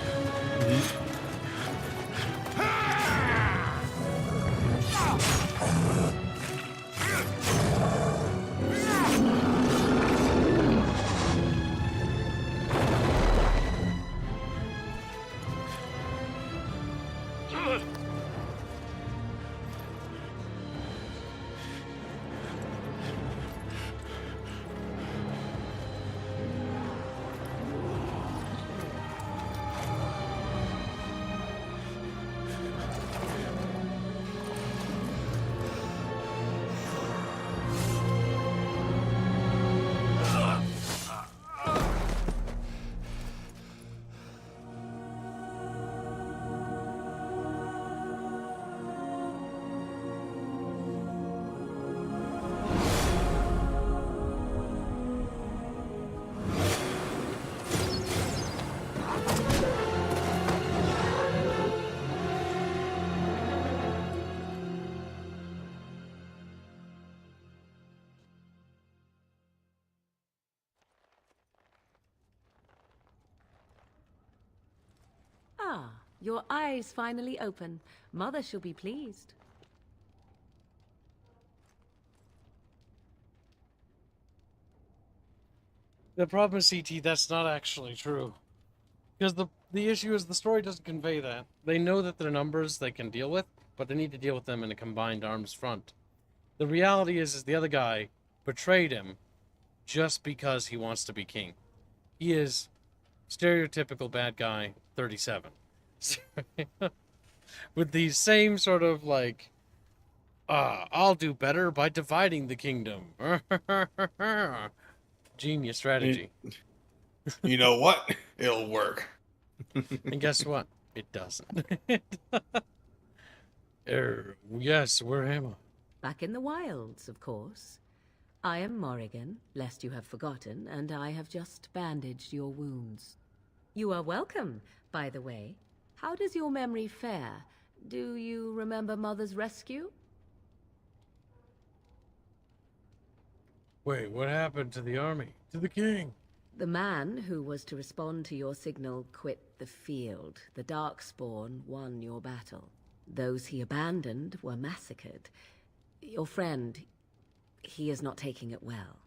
Ah, your eyes finally open. Mother shall be pleased. The problem is, CT, that's not actually true. Because the issue is the story doesn't convey that. They know that they're numbers they can deal with, but they need to deal with them in a combined arms front. The reality is the other guy betrayed him just because he wants to be king. He is stereotypical bad guy 37. With the same sort of like, I'll do better by dividing the kingdom. Genius strategy. You know what? It'll work. And guess what? It doesn't. Yes, where am I? Back in the wilds, of course. I am Morrigan, lest you have forgotten, and I have just bandaged your wounds. You are welcome, by the way. How does your memory fare? Do you remember Mother's rescue? Wait, what happened to the army? To the king? The man who was to respond to your signal quit the field. The Darkspawn won your battle. Those he abandoned were massacred. Your friend, he is not taking it well.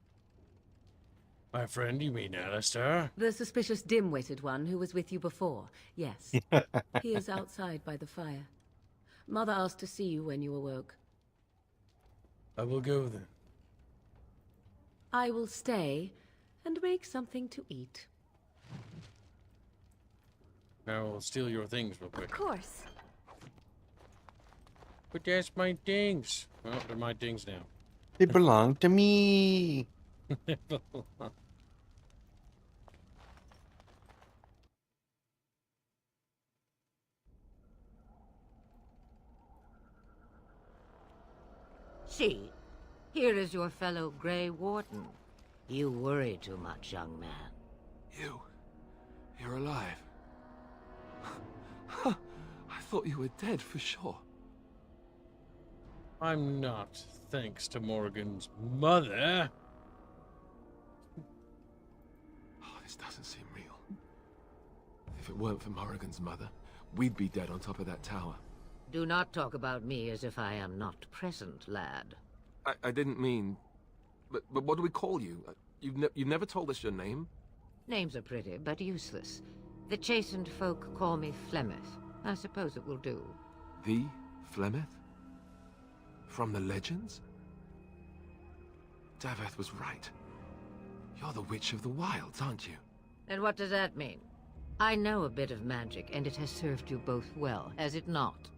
My friend, you mean Alistair? The suspicious dim-witted one who was with you before. Yes. He is outside by the fire. Mother asked to see you when you awoke. I will go then. I will stay and make something to eat. Now I'll steal your things real quick. Of course. But that's my things. Well, they're my things now. They belong to me. See, here is your fellow Grey Warden. You worry too much, young man. You're alive. I thought you were dead for sure. I'm not, thanks to Morgan's mother. Oh, this doesn't seem real. If it weren't for Morrigan's mother, we'd be dead on top of that tower. Do not talk about me as if I am not present, lad. I didn't mean... But what do we call you? You've never told us your name? Names are pretty, but useless. The chastened folk call me Flemeth. I suppose it will do. The Flemeth? From the legends? Daveth was right. You're the Witch of the Wilds, aren't you? And what does that mean? I know a bit of magic, and it has served you both well, has it not?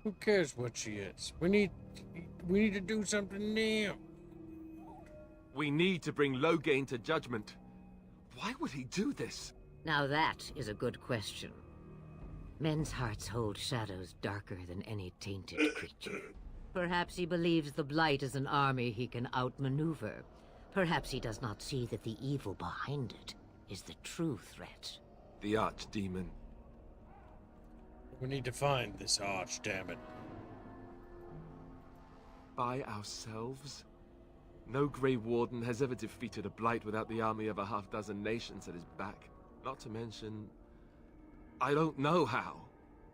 Who cares what she is? We need to do something now. We need to bring Loghain to judgment. Why would he do this? Now that is a good question. Men's hearts hold shadows darker than any tainted creature. Perhaps he believes the Blight is an army he can outmaneuver. Perhaps he does not see that the evil behind it is the true threat. The Archdemon. We need to find this arch, damn it. By ourselves? No Grey Warden has ever defeated a Blight without the army of a half-dozen nations at his back. Not to mention... I don't know how.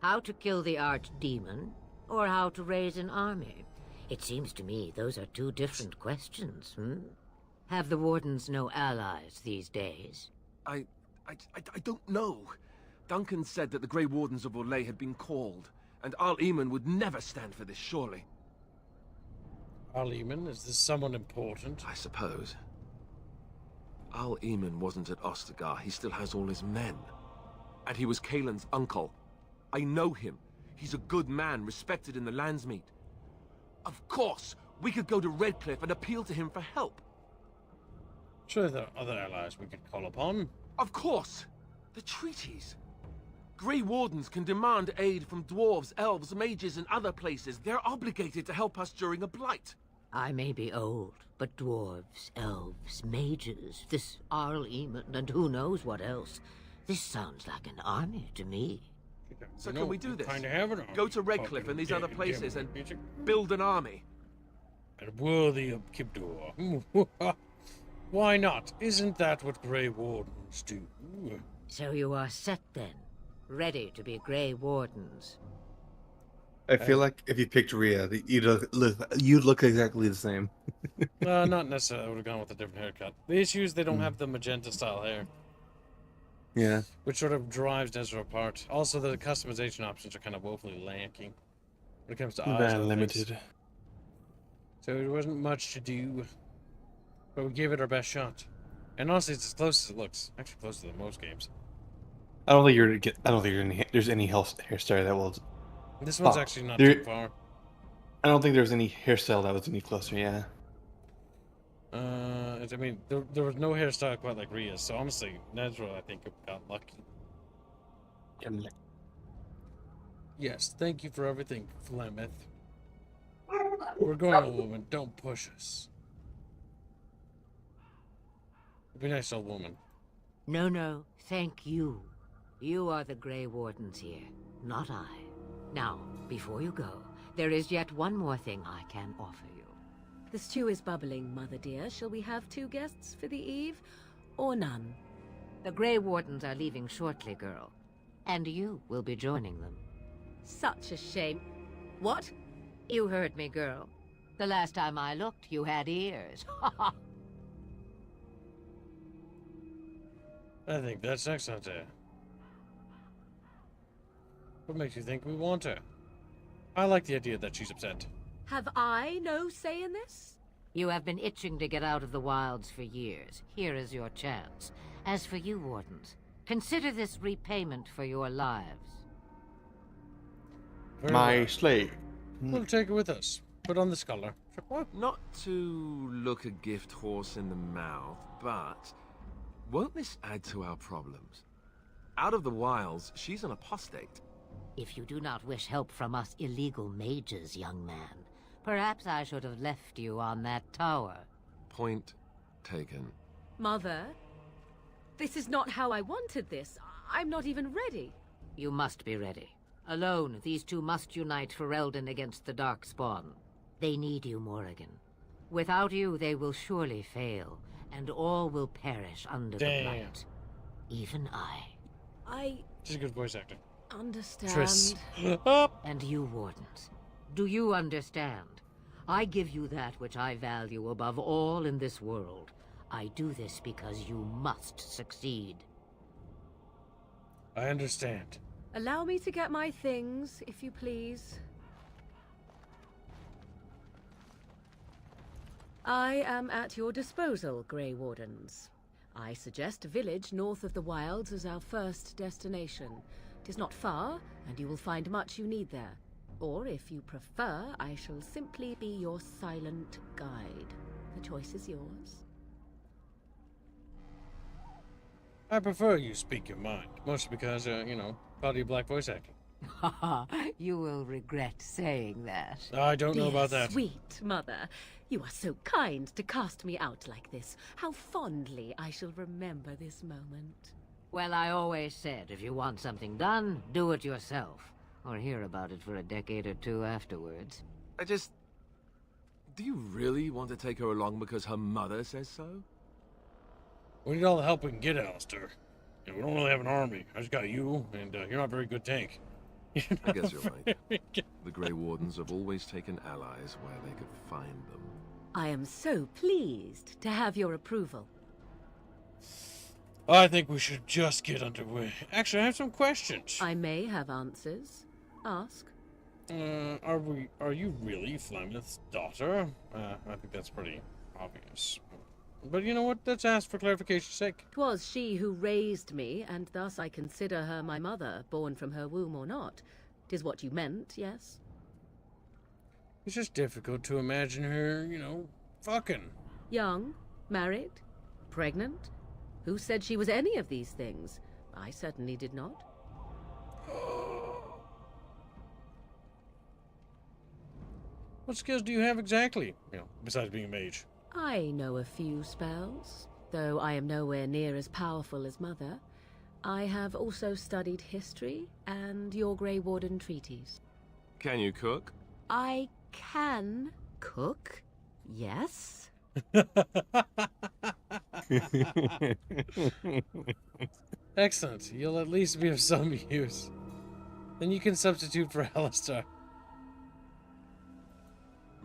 How to kill the Archdemon, or how to raise an army? It seems to me those are two different questions, Have the Wardens no allies these days? I don't know. Duncan said that the Grey Wardens of Voila had been called, and Arl Eamon would never stand for this, surely. Arl Eamon? Is this someone important? I suppose. Arl Eamon wasn't at Ostagar. He still has all his men. And he was Kaelin's uncle. I know him. He's a good man, respected in the Landsmeet. Of course, we could go to Redcliffe and appeal to him for help. Sure, there are other allies we could call upon. Of course! The treaties. Grey Wardens can demand aid from dwarves, elves, mages, and other places. They're obligated to help us during a blight. I may be old, but dwarves, elves, mages, this Arl Eamon, and who knows what else. This sounds like an army to me. So can we do this? Kind of have an army. Go to Redcliffe and these other places and build an army. And worthy of Kibdor. Why not? Isn't that what Grey Wardens do? So you are set then, ready to be Grey Wardens. I feel like if you picked Rhea, you'd look exactly the same. Not necessarily. I would have gone with a different haircut. The issue is they don't have the magenta style hair. Yeah. Which sort of drives Ezra apart. Also, the customization options are kind of woefully lacking when it comes to eyes. Very limited. So there wasn't much to do, but we gave it our best shot. And honestly, it's as close as it looks. Actually, closer than most games. I don't think there's any hairstyle that will. This one's actually not too far. I don't think there's any hairstyle that was any closer. Yeah. I mean, there was no hairstyle quite like Rhea's, so honestly, Nezra, I think, got lucky. Yes, thank you for everything, Flemeth. We're going, woman. Don't push us. Be nice, old woman. No, thank you. You are the Grey Wardens here, not I. Now, before you go, there is yet one more thing I can offer you. The stew is bubbling, Mother dear. Shall we have 2 guests for the eve, or none? The Grey Wardens are leaving shortly, girl. And you will be joining them. Such a shame. What? You heard me, girl. The last time I looked, you had ears. I think that's excellent. What makes you think we want her? I like the idea that she's upset. Have I no say in this? You have been itching to get out of the wilds for years. Here is your chance. As for you, Wardens, consider this repayment for your lives. My slave. We'll take it with us. Put on this collar. Not to look a gift horse in the mouth, but won't this add to our problems? Out of the wilds, she's an apostate. If you do not wish help from us illegal mages, young man, perhaps I should have left you on that tower. Point taken. Mother, this is not how I wanted this. I'm not even ready. You must be ready. Alone, these two must unite Ferelden against the Darkspawn. They need you, Morrigan. Without you, they will surely fail, and all will perish under the blight. Even I. She's a good voice actor. Understand. Triss. And you, Wardens, do you understand? I give you that which I value above all in this world. I do this because you must succeed. I understand. Allow me to get my things, if you please. I am at your disposal, Grey Wardens. I suggest a village north of the wilds as our first destination. It is not far, and you will find much you need there. Or, if you prefer, I shall simply be your silent guide. The choice is yours. I prefer you speak your mind, mostly because, probably black voice acting. You will regret saying that. I don't know about that. Sweet mother, you are so kind to cast me out like this. How fondly I shall remember this moment. Well, I always said, if you want something done, do it yourself. Or hear about it for a decade or 2 afterwards. Do you really want to take her along because her mother says so? We need all the help we can get, Alistair. We don't really have an army. I just got you, and you're not a very good tank. I guess you're right. The Grey Wardens have always taken allies where they could find them. I am so pleased to have your approval. I think we should just get underway. Actually, I have some questions. I may have answers. Ask. Are you really Flemeth's daughter? I think that's pretty obvious. But you know what? Let's ask for clarification's sake. 'Twas she who raised me, and thus I consider her my mother, born from her womb or not. 'Tis what you meant, yes? It's just difficult to imagine her, fucking. Young, married, pregnant. Who said she was any of these things? I certainly did not. What skills do you have exactly, besides being a mage? I know a few spells, though I am nowhere near as powerful as Mother. I have also studied history and your Grey Warden treaties. Can you cook? I can cook, yes. Excellent. You'll at least be of some use. Then you can substitute for Alistair.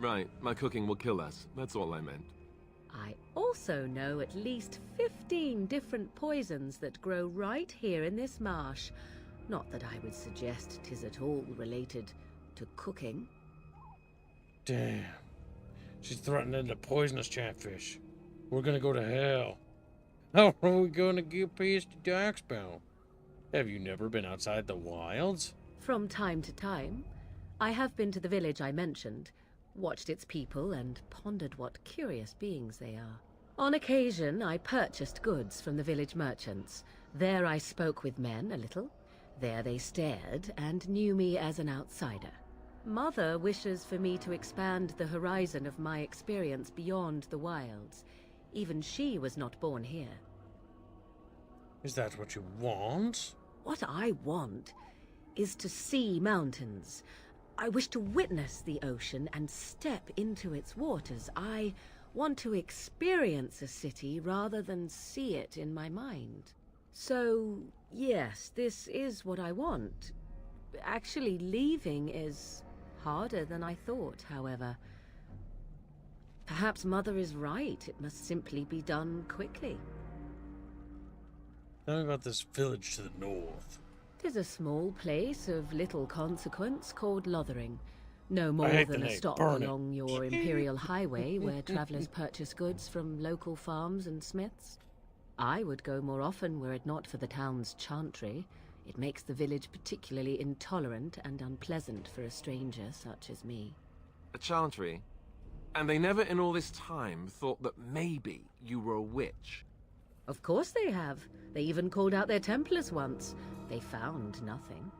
Right, my cooking will kill us. That's all I meant. I also know at least 15 different poisons that grow right here in this marsh. Not that I would suggest 'tis at all related to cooking. Damn. She's threatening to poison us, Chatfish. We're gonna go to hell. How are we gonna get past the Darkspawn? Have you never been outside the wilds? From time to time, I have been to the village I mentioned, watched its people, and pondered what curious beings they are. On occasion, I purchased goods from the village merchants. There I spoke with men a little. There they stared and knew me as an outsider. Mother wishes for me to expand the horizon of my experience beyond the wilds. Even she was not born here. Is that what you want? What I want is to see mountains. I wish to witness the ocean and step into its waters. I want to experience a city rather than see it in my mind. So, yes, this is what I want. Actually, leaving is harder than I thought, however. Perhaps Mother is right. It must simply be done quickly. Tell me about this village to the north. 'Tis a small place of little consequence called Lothering. No more hate than the a name. stop Burn it. along your imperial highway where travelers purchase goods from local farms and smiths. I would go more often were it not for the town's chantry. It makes the village particularly intolerant and unpleasant for a stranger such as me. A chantry? And they never in all this time thought that maybe you were a witch? Of course they have. They even called out their Templars once. They found nothing.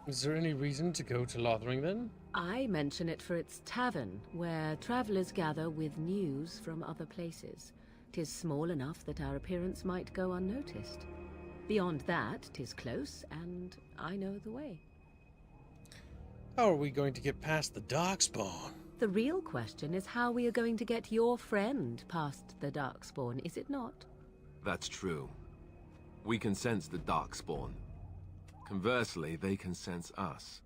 Is there any reason to go to Lothering then? I mention it for its tavern, where travelers gather with news from other places. 'Tis small enough that our appearance might go unnoticed. Beyond that, 'tis close, and I know the way. How are we going to get past the Darkspawn? The real question is how we are going to get your friend past the Darkspawn, is it not? That's true. We can sense the Darkspawn. Conversely, they can sense us.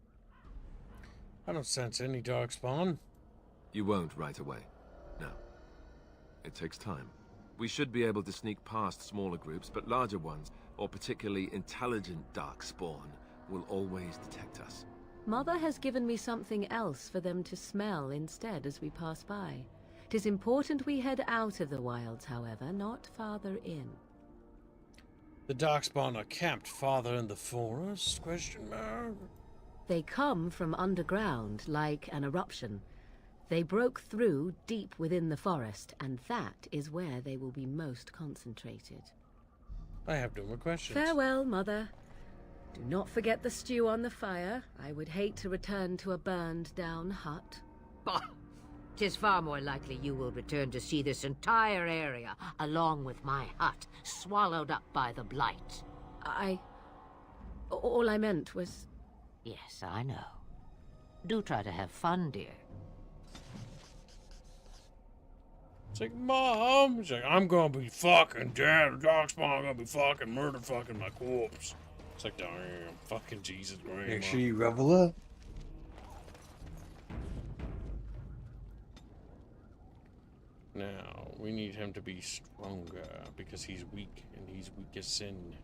I don't sense any Darkspawn. You won't right away. No. It takes time. We should be able to sneak past smaller groups, but larger ones, or particularly intelligent Darkspawn, will always detect us. Mother has given me something else for them to smell instead as we pass by. 'Tis important we head out of the wilds, however, not farther in. The Darkspawn are camped farther in the forest? Question mark. They come from underground, like an eruption. They broke through deep within the forest, and that is where they will be most concentrated. I have no more questions. Farewell, Mother. Do not forget the stew on the fire. I would hate to return to a burned-down hut. Bah! 'Tis far more likely you will return to see this entire area, along with my hut, swallowed up by the blight. All I meant was... Yes, I know. Do try to have fun, dear. It's like, Mom! It's like, I'm gonna be fucking dead. The Darkspawn gonna be fucking murder fucking my corpse. It's like, damn, fucking Jesus, Grandma. Make sure you revel up. Now, we need him to be stronger, because he's weak, and he's weak as sin.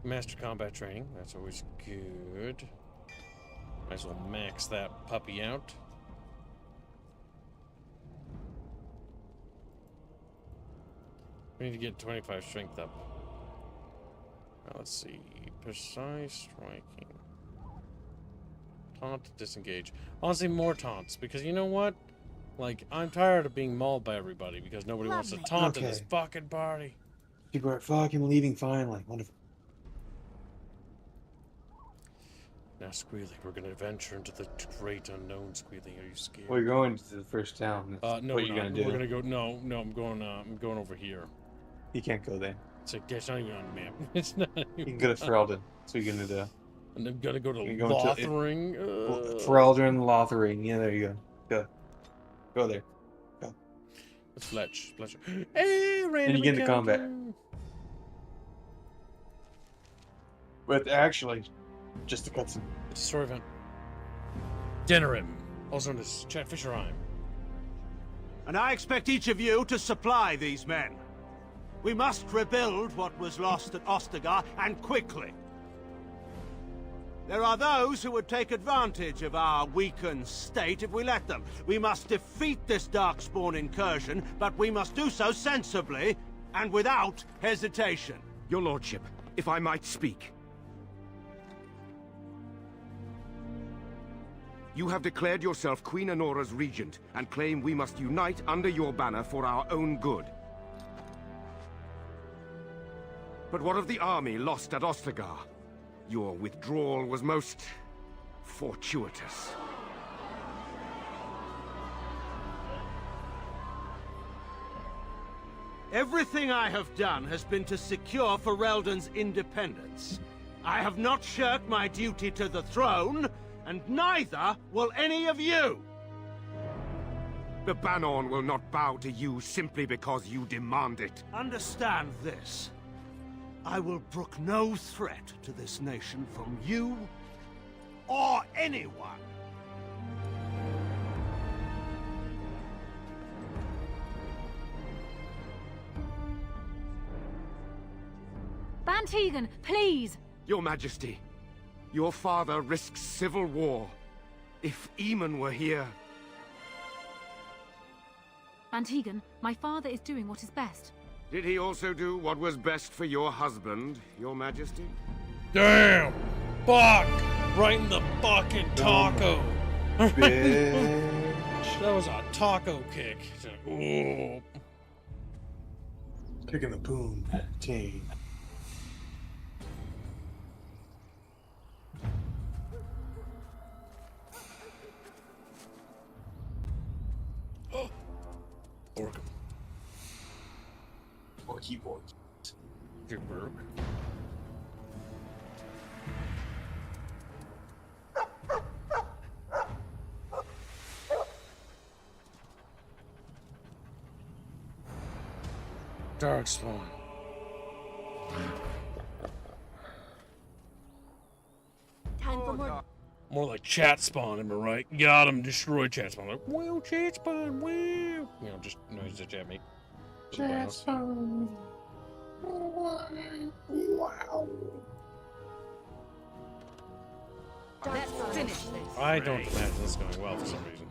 Master combat training, that's always good. Might as well max that puppy out. We need to get 25 strength up. Now, let's see. Precise striking. Taunt, disengage. Honestly, more taunts, because you know what? Like, I'm tired of being mauled by everybody because nobody wants to taunt in this fucking party. People are fucking leaving finally. Wonderful. Now, Squealy, we're gonna venture into the great unknown. Squealy, are you scared? Well, you're going to the first town. That's No, what you're gonna do. We're gonna go. No, I'm going over here. You can't go there. It's like that's not even on the map. It's not. You can go to Ferelden. That's what you're gonna do. And I'm gonna go to You're going Lothering. Ferelden, Lothering. Yeah, there you go. Go there. Go. It's Fletch. Hey, random And you get into encounter. combat. But actually, Just a cutscene. It's a story event. Dinnerim, also known as Chatfish Rhyme. And I expect each of you to supply these men. We must rebuild what was lost at Ostagar, and quickly. There are those who would take advantage of our weakened state if we let them. We must defeat this Darkspawn incursion, but we must do so sensibly and without hesitation. Your lordship, if I might speak. You have declared yourself Queen Honora's regent, and claim we must unite under your banner for our own good. But what of the army lost at Ostagar? Your withdrawal was most fortuitous. Everything I have done has been to secure Ferelden's independence. I have not shirked my duty to the throne, and neither will any of you! The Banon will not bow to you simply because you demand it. Understand this. I will brook no threat to this nation from you or anyone. Bantegan, please! Your Majesty, your father risks civil war. If Eamon were here... Bantegan, my father is doing what is best. Did he also do what was best for your husband, Your Majesty? Damn! Fuck! Right in the fucking taco! Bitch. That was a taco kick. Ooh. Kicking the boom team. Orca. Or keyboard. Keyboard. Darkspawn. Time for more. More like chat spawn, am I right? Got him, destroy chat spawn. Like, wow, chat spawn, wow. You know, just noise the chat make. Chat spawn. Wow. Let's finish this. I don't imagine this going well for some reason.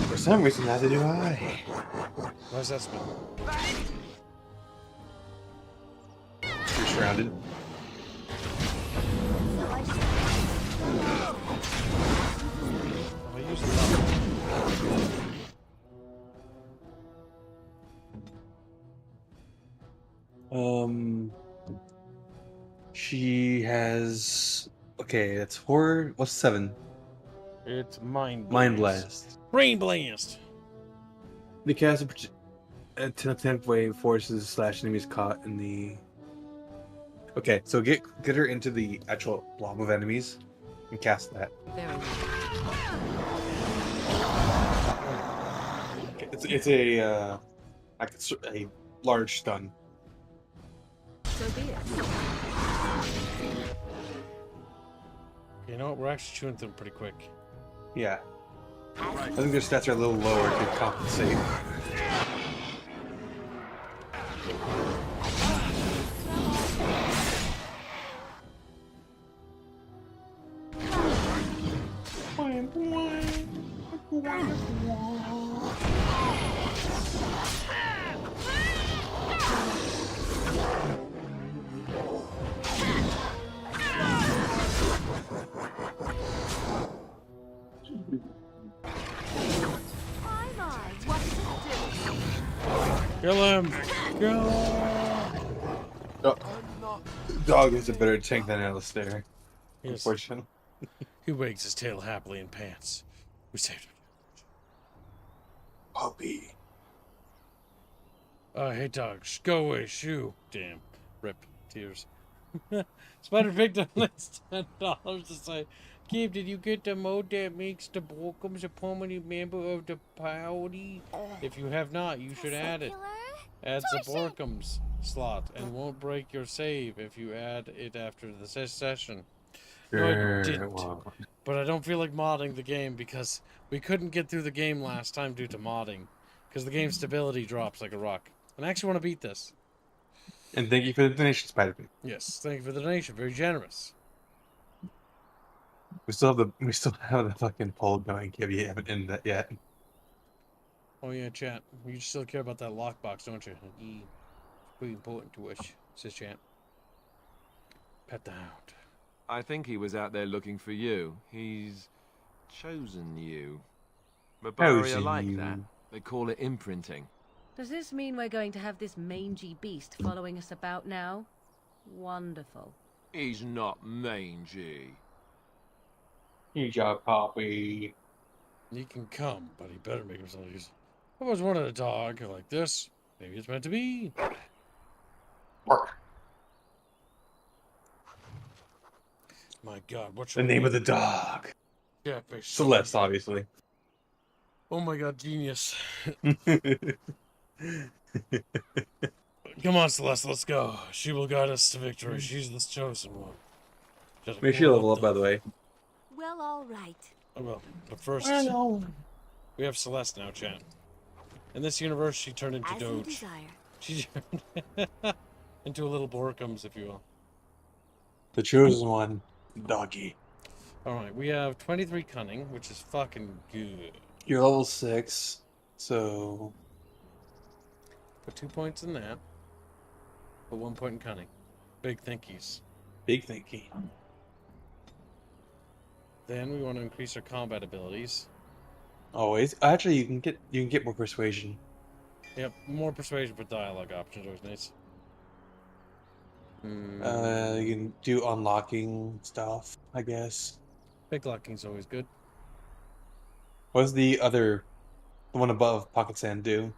For some reason, neither do I. Why's that spin? You're surrounded. I use the She has. Okay, that's horror. What's 7? It's Mind Blast. Mind Blast. Brain Blast! The cast a temp wave forces / enemies caught in the. Okay, so get her into the actual blob of enemies and cast that. Very well. Okay, it's a like a large stun. So be it. You know what? We're actually chewing through them pretty quick. Yeah. I think their stats are a little lower to compensate. Kill him! Kill him! Oh. Dog is a better tank than Alistair. Yes. Unfortunately. He wags his tail happily in pants. We saved him. Puppy. Hey dogs, go away, shoo. Damn. Rip. Tears. Spider picked up that's $10 to say, Kib, did you get the mode that makes the Borkums a permanent member of the party? If you have not, you should add it. Add the Borkums. slot and won't break your save if you add it after the session. No, I didn't. But I don't feel like modding the game because we couldn't get through the game last time due to modding. Because the game stability drops like a rock. And I actually want to beat this. And thank you for the donation, Spider-Man. Yes, thank you for the donation. Very generous. We still have the fucking poll going. If you haven't ended that yet. Oh yeah, chat. You still care about that lockbox, don't you? It's pretty important to us, says chat. Pet the hound. I think he was out there looking for you. He's chosen you. Mabari are like that. They call it imprinting. Does this mean we're going to have this mangy beast following us about now? Wonderful. He's not mangy. He's your copy. He can come, but he better make himself use. I was wanted a dog like this. Maybe it's meant to be. My God, what's the name of the dog? Yeah, Celeste, obviously. Oh my God, genius. Come on, Celeste, let's go. She will guide us to victory. She's the chosen one. Make sure you level up, by the way. Well, all right. I will. But first, Well. we have Celeste now, chat. In this universe, she turned into As you Doge. desire. She turned into a little Borkums, if you will. The chosen one, doggy. Alright, we have 23 cunning, which is fucking good. You're level 6, so... Put 2 points in that. Put 1 point in cunning. Big thinkies. Big thinky. Then we want to increase our combat abilities. Always. Actually, you can get more persuasion. Yep, more persuasion for dialogue options, always nice. You can do unlocking stuff, I guess. Picklocking's always good. What's the one above Pocket Sand do?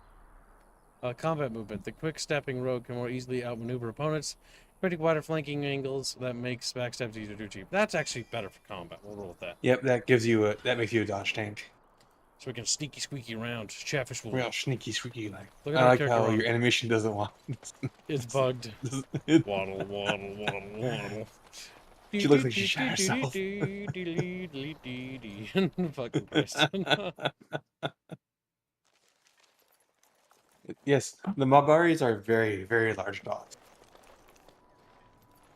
Combat movement. The quick stepping rogue can more easily outmaneuver opponents, creating wider flanking angles that makes backstabs easier to achieve. That's actually better for combat. We'll roll with that. Yep, that makes you a dodge tank. So we can sneaky squeaky around. Chatfish will. Real sneaky squeaky like. Look at I our like character how on. your animation doesn't want. It's bugged. Waddle, waddle, waddle, waddle. She looks like she shot herself. Fucking Christ. Yes, the Mabaris are very, very large dogs.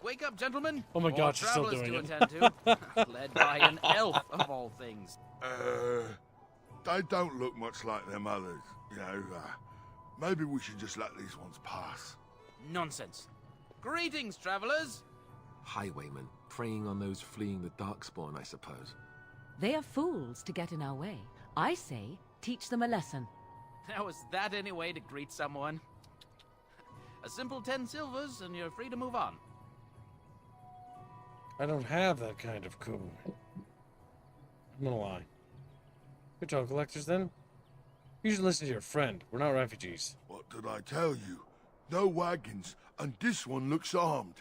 Wake up, gentlemen. Oh my More God, she's still travelers doing to it. attend to. Led by an elf, of all things. They don't look much like them others, you know. Maybe we should just let these ones pass. Nonsense. Greetings, travelers. Highwaymen, preying on those fleeing the Darkspawn, I suppose. They are fools to get in our way. I say, teach them a lesson. Now, is that any way to greet someone? A simple 10 silvers, and you're free to move on. I don't have that kind of coup. I'm gonna lie. You're toll collectors then? You should listen to your friend. We're not refugees. What did I tell you? No wagons, and this one looks armed.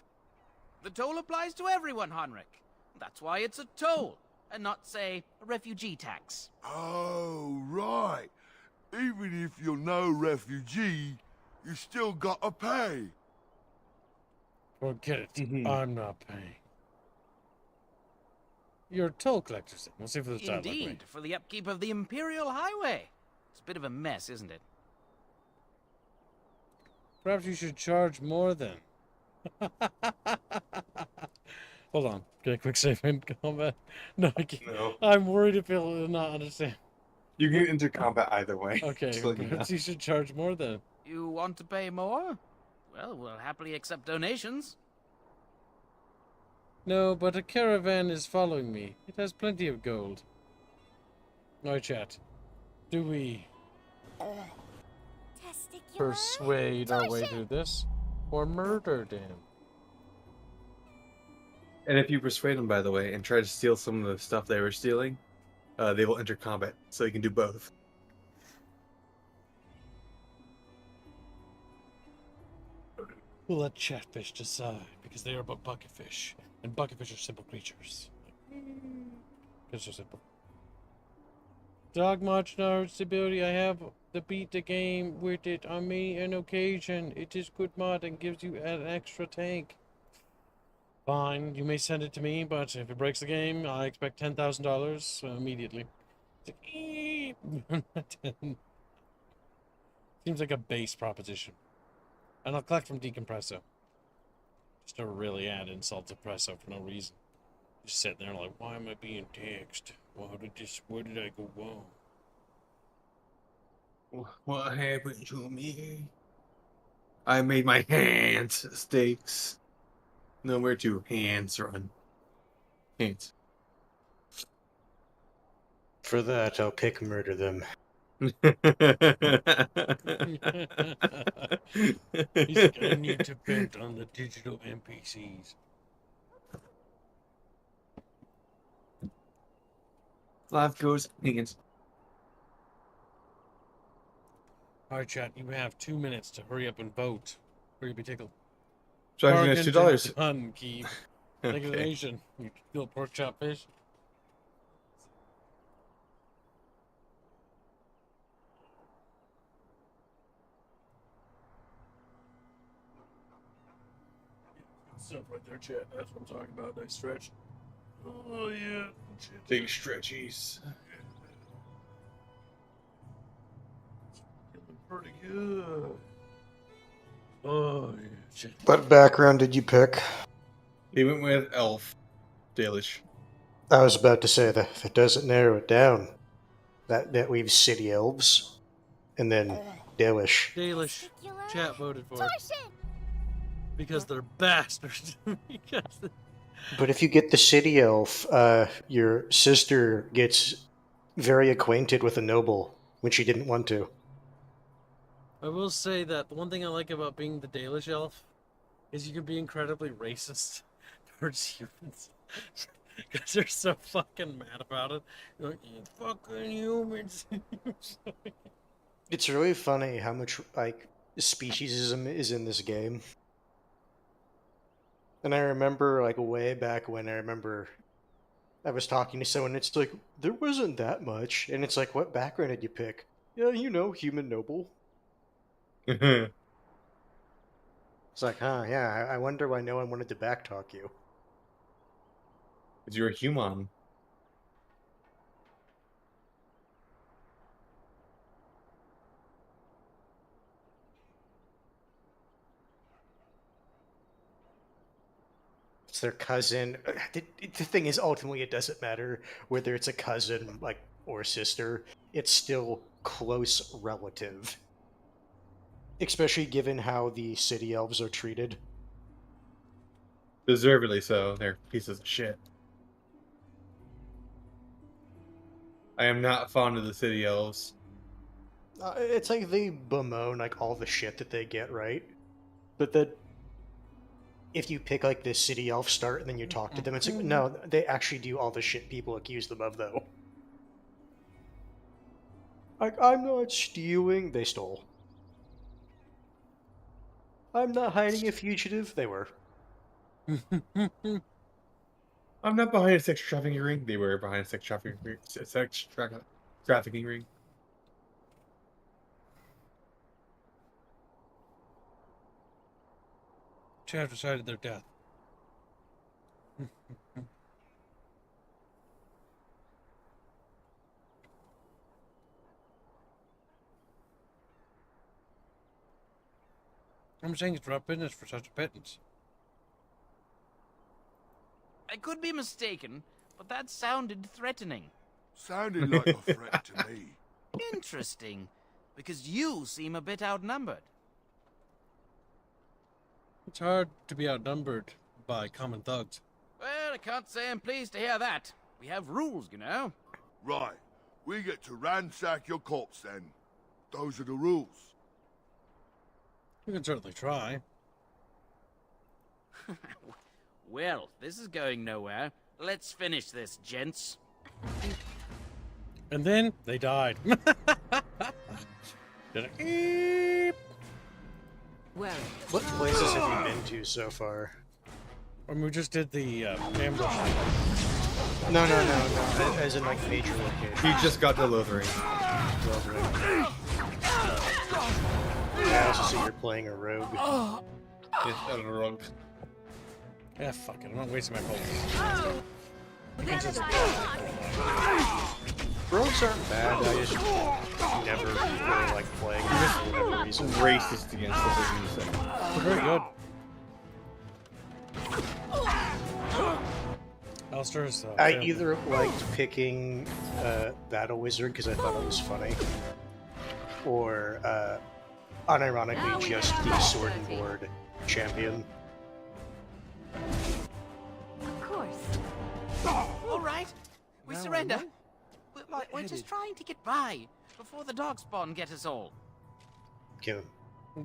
The toll applies to everyone, Heinrich. That's why it's a toll, and not, say, a refugee tax. Oh, right. Even if you're no refugee, you still gotta pay. Forget it. I'm not paying. You're toll collectors then. We'll see for the dialogue. Indeed, for the upkeep of the Imperial Highway. It's a bit of a mess, isn't it? Perhaps you should charge more then. Hold on. Get a quick save in combat. No, I can't. No. I'm worried if he'll not understand. You can enter combat either way. Okay, Just let you know. perhaps you should charge more then. You want to pay more? Well, we'll happily accept donations. No, but a caravan is following me. It has plenty of gold. Alright, chat. Do we persuade our way through this? Or murder him? And if you persuade them, by the way, and try to steal some of the stuff they were stealing, they will enter combat, so you can do both. We'll let Chatfish decide, because they are but bucketfish, and bucketfish are simple creatures. It's so simple. Dog march and stability, I have to beat the game with it on many an occasion. It is good mod and gives you an extra tank. Fine, you may send it to me, but if it breaks the game, I expect $10,000 immediately. Seems like a base proposition. And I'll collect from Decompresso. Just to really add insult to Presso for no reason. Just sitting there like, why am I being taxed? Where did I go wrong? What happened to me? I made my hands stakes. Nowhere to hands run. Hands. For that, I'll pick murder them. He's like, I need to vent on the digital NPCs. Life goes hands. Alright, chat, you have 2 minutes to hurry up and vote, or you'll be tickled. So I think $2. Done, Keith. Thank you, nation. You kill pork chop fish. Stuff right there, chat. That's what I'm talking about. Nice stretch. Oh, yeah. Big stretchies. Pretty good. Oh, yeah. Shit. What background did you pick? He went with Elf. Dalish. I was about to say that doesn't narrow it down. That leaves City Elves, and then Dalish. Dalish. Chat voted for it. Because they're bastards. But if you get the City Elf, your sister gets very acquainted with a noble when she didn't want to. I will say that the one thing I like about being the Dalish elf is you can be incredibly racist towards humans. Because they're so fucking mad about it. You're like, you fucking humans. It's really funny how much, like, speciesism is in this game. And I remember, like, way back when I was talking to someone, it's like, there wasn't that much. And it's like, what background did you pick? Yeah, human noble. It's like, yeah, I wonder why no one wanted to backtalk you. Because you're a human. It's their cousin. The thing is, ultimately, it doesn't matter whether it's a cousin, like, or sister. It's still close relative. Especially given how the City Elves are treated. Deservedly so. They're pieces of shit. I am not fond of the City Elves. It's like they bemoan, like, all the shit that they get, right? But then, if you pick, like, this City Elf start and then you talk to them, it's like, no, they actually do all the shit people accuse them of, though. Like, I'm not stealing. They stole. I'm not hiding a fugitive. They were. I'm not behind a sex trafficking ring. They were behind a sex trafficking ring. Chad decided their death. I'm saying it's rough business for such a pittance. I could be mistaken, but that sounded threatening. Sounded like a threat to me. Interesting, because you seem a bit outnumbered. It's hard to be outnumbered by common thugs. Well, I can't say I'm pleased to hear that. We have rules, you know. Right. We get to ransack your corpse then. Those are the rules. You can certainly try. Well, this is going nowhere. Let's finish this, gents. And then they died. What places have you been to so far? And we just did the ambush. No. As in, like, major location. He just got to Lothering. also say you're playing a rogue. Yes, a rogue. Yeah, fuck it. I'm not wasting my bullets. Rogues aren't bad. I just never really like playing them for whatever reason. Racist against the business. They're very good. Alistair's, I either liked picking Battle Wizard because I thought it was funny, or unironically just the Sword and Board champion. Of course. All right, we No, surrender. no. We're just trying to get by before the dog spawn get us all. Kill him.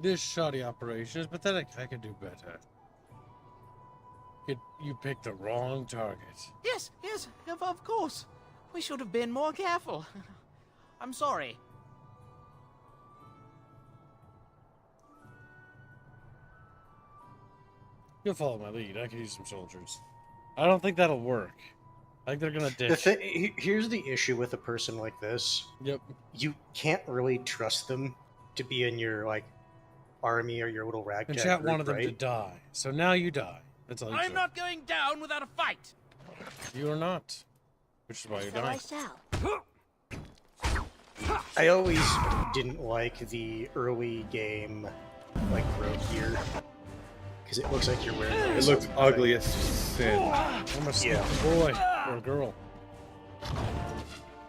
This shoddy operation is pathetic. I could do better. You picked the wrong target. Yes, of course. We should have been more careful. I'm sorry. You'll follow my lead. I could use some soldiers. I don't think that'll work. I think they're gonna ditch. Here's the issue with a person like this. Yep. You can't really trust them to be in your like army or your little ragtag And chat group, wanted them to right? die, so now you die. That's all you I'm said. not going down without a fight. You are not. Which is why you're dying. I always didn't like the early game like rogue gear because it looks like you're wearing. Like, It looks ugly as sin. I'm a Yeah. boy or a girl.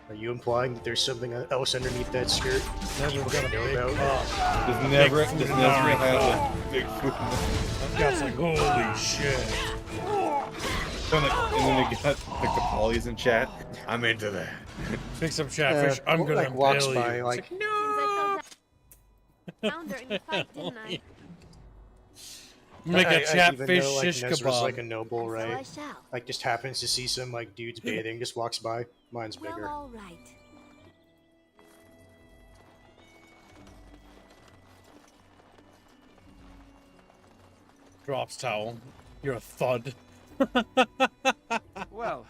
Are you implying that there's something else underneath that skirt? Never got a big about? cock. There's never Big foot had America. a big foot. That guy's like, holy shit. And then they got like the polys in chat. I'm into that. Pick some chatfish. I'm gonna like walks impale by you. like. Found her in the fight, didn't I? Make a I even chatfish know, like, shish Nezra's kebab. like a noble, So I right? shall. Like just happens to see some like dudes bathing, just walks by. Mine's Well, bigger. all right. Drops towel. You're a thud. Well,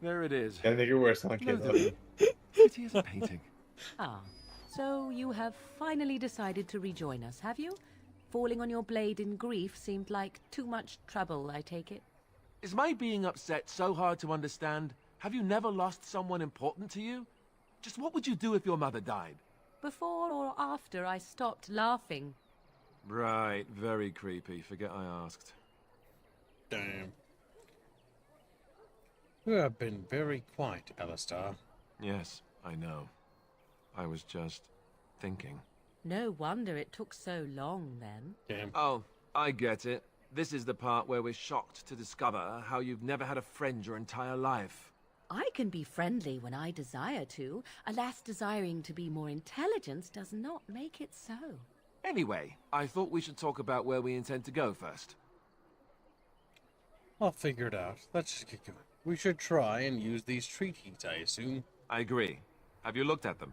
there it is. Gotta make it worse, huh, No kid? doubt. Pretty as a painting. Ah, so you have finally decided to rejoin us, have you? Falling on your blade in grief seemed like too much trouble, I take it. Is my being upset so hard to understand? Have you never lost someone important to you? Just what would you do if your mother died? Before or after I stopped laughing. Right, very creepy. Forget I asked. Damn. You have been very quiet, Alistair. Yes, I know. I was just thinking. No wonder it took so long, then. Damn. Oh, I get it. This is the part where we're shocked to discover how you've never had a friend your entire life. I can be friendly when I desire to. Alas, desiring to be more intelligent does not make it so. Anyway, I thought we should talk about where we intend to go first. I'll figure it out. Let's just get going. We should try and use these treaties, I assume. I agree. Have you looked at them?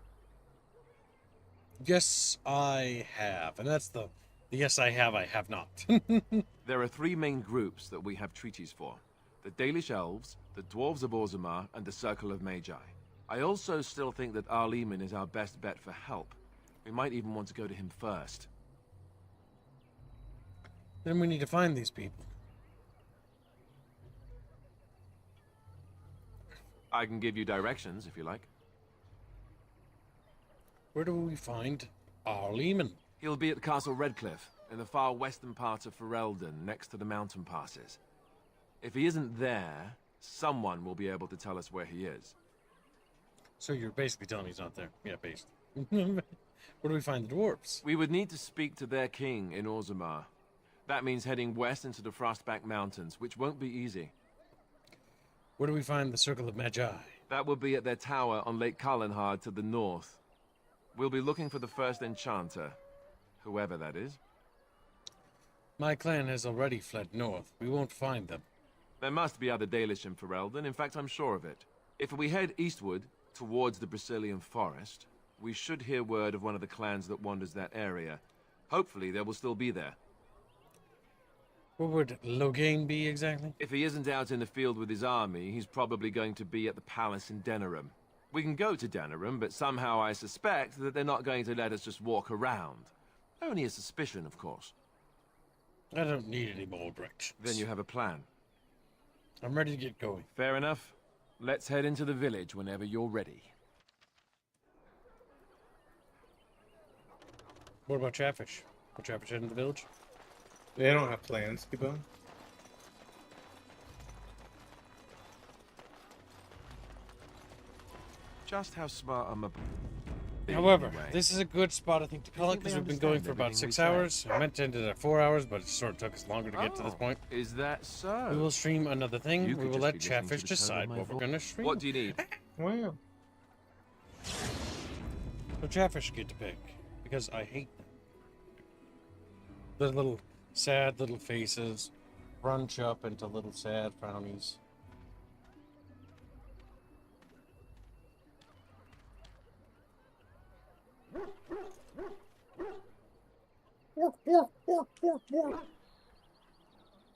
Yes, I have. And that's the yes, I have not. There are three main groups that we have treaties for. The Dalish Elves, the Dwarves of Orzammar, and the Circle of Magi. I also still think that Arleman is our best bet for help. We might even want to go to him first. Then we need to find these people. I can give you directions if you like. Where do we find Arleman? He'll be at Castle Redcliffe, in the far western part of Ferelden, next to the mountain passes. If he isn't there, someone will be able to tell us where he is. So you're basically telling me he's not there. Yeah, basically. Where do we find the dwarves? We would need to speak to their king in Orzammar. That means heading west into the Frostback Mountains, which won't be easy. Where do we find the Circle of Magi? That will be at their tower on Lake Carlinhard to the north. We'll be looking for the first enchanter, whoever that is. My clan has already fled north. We won't find them. There must be other Dalish in Ferelden. In fact, I'm sure of it. If we head eastward, towards the Brazilian forest, we should hear word of one of the clans that wanders that area. Hopefully, they will still be there. Where would Loghain be exactly? If he isn't out in the field with his army, he's probably going to be at the palace in Denerim. We can go to Denerim, but somehow I suspect that they're not going to let us just walk around. Only a suspicion, of course. I don't need any more directions. Then you have a plan. I'm ready to get going. Fair enough. Let's head into the village whenever you're ready. What about Chatfish? Will Chatfish head into the village? They don't have plans. Keep on. Just how smart I'm a... However, Anyway. this is a good spot, I think, to call it, because we've been going for about 6 hours. I meant to end it at 4 hours, but it sort of took us longer to get to this point. Is that so? We will stream another thing. You We could will just let be listening to Chatfish the tone of decide my what we're voice. going to stream. What do you need? Wow. So Chatfish get to pick, because I hate them. The little sad little faces crunch up into little sad frownies.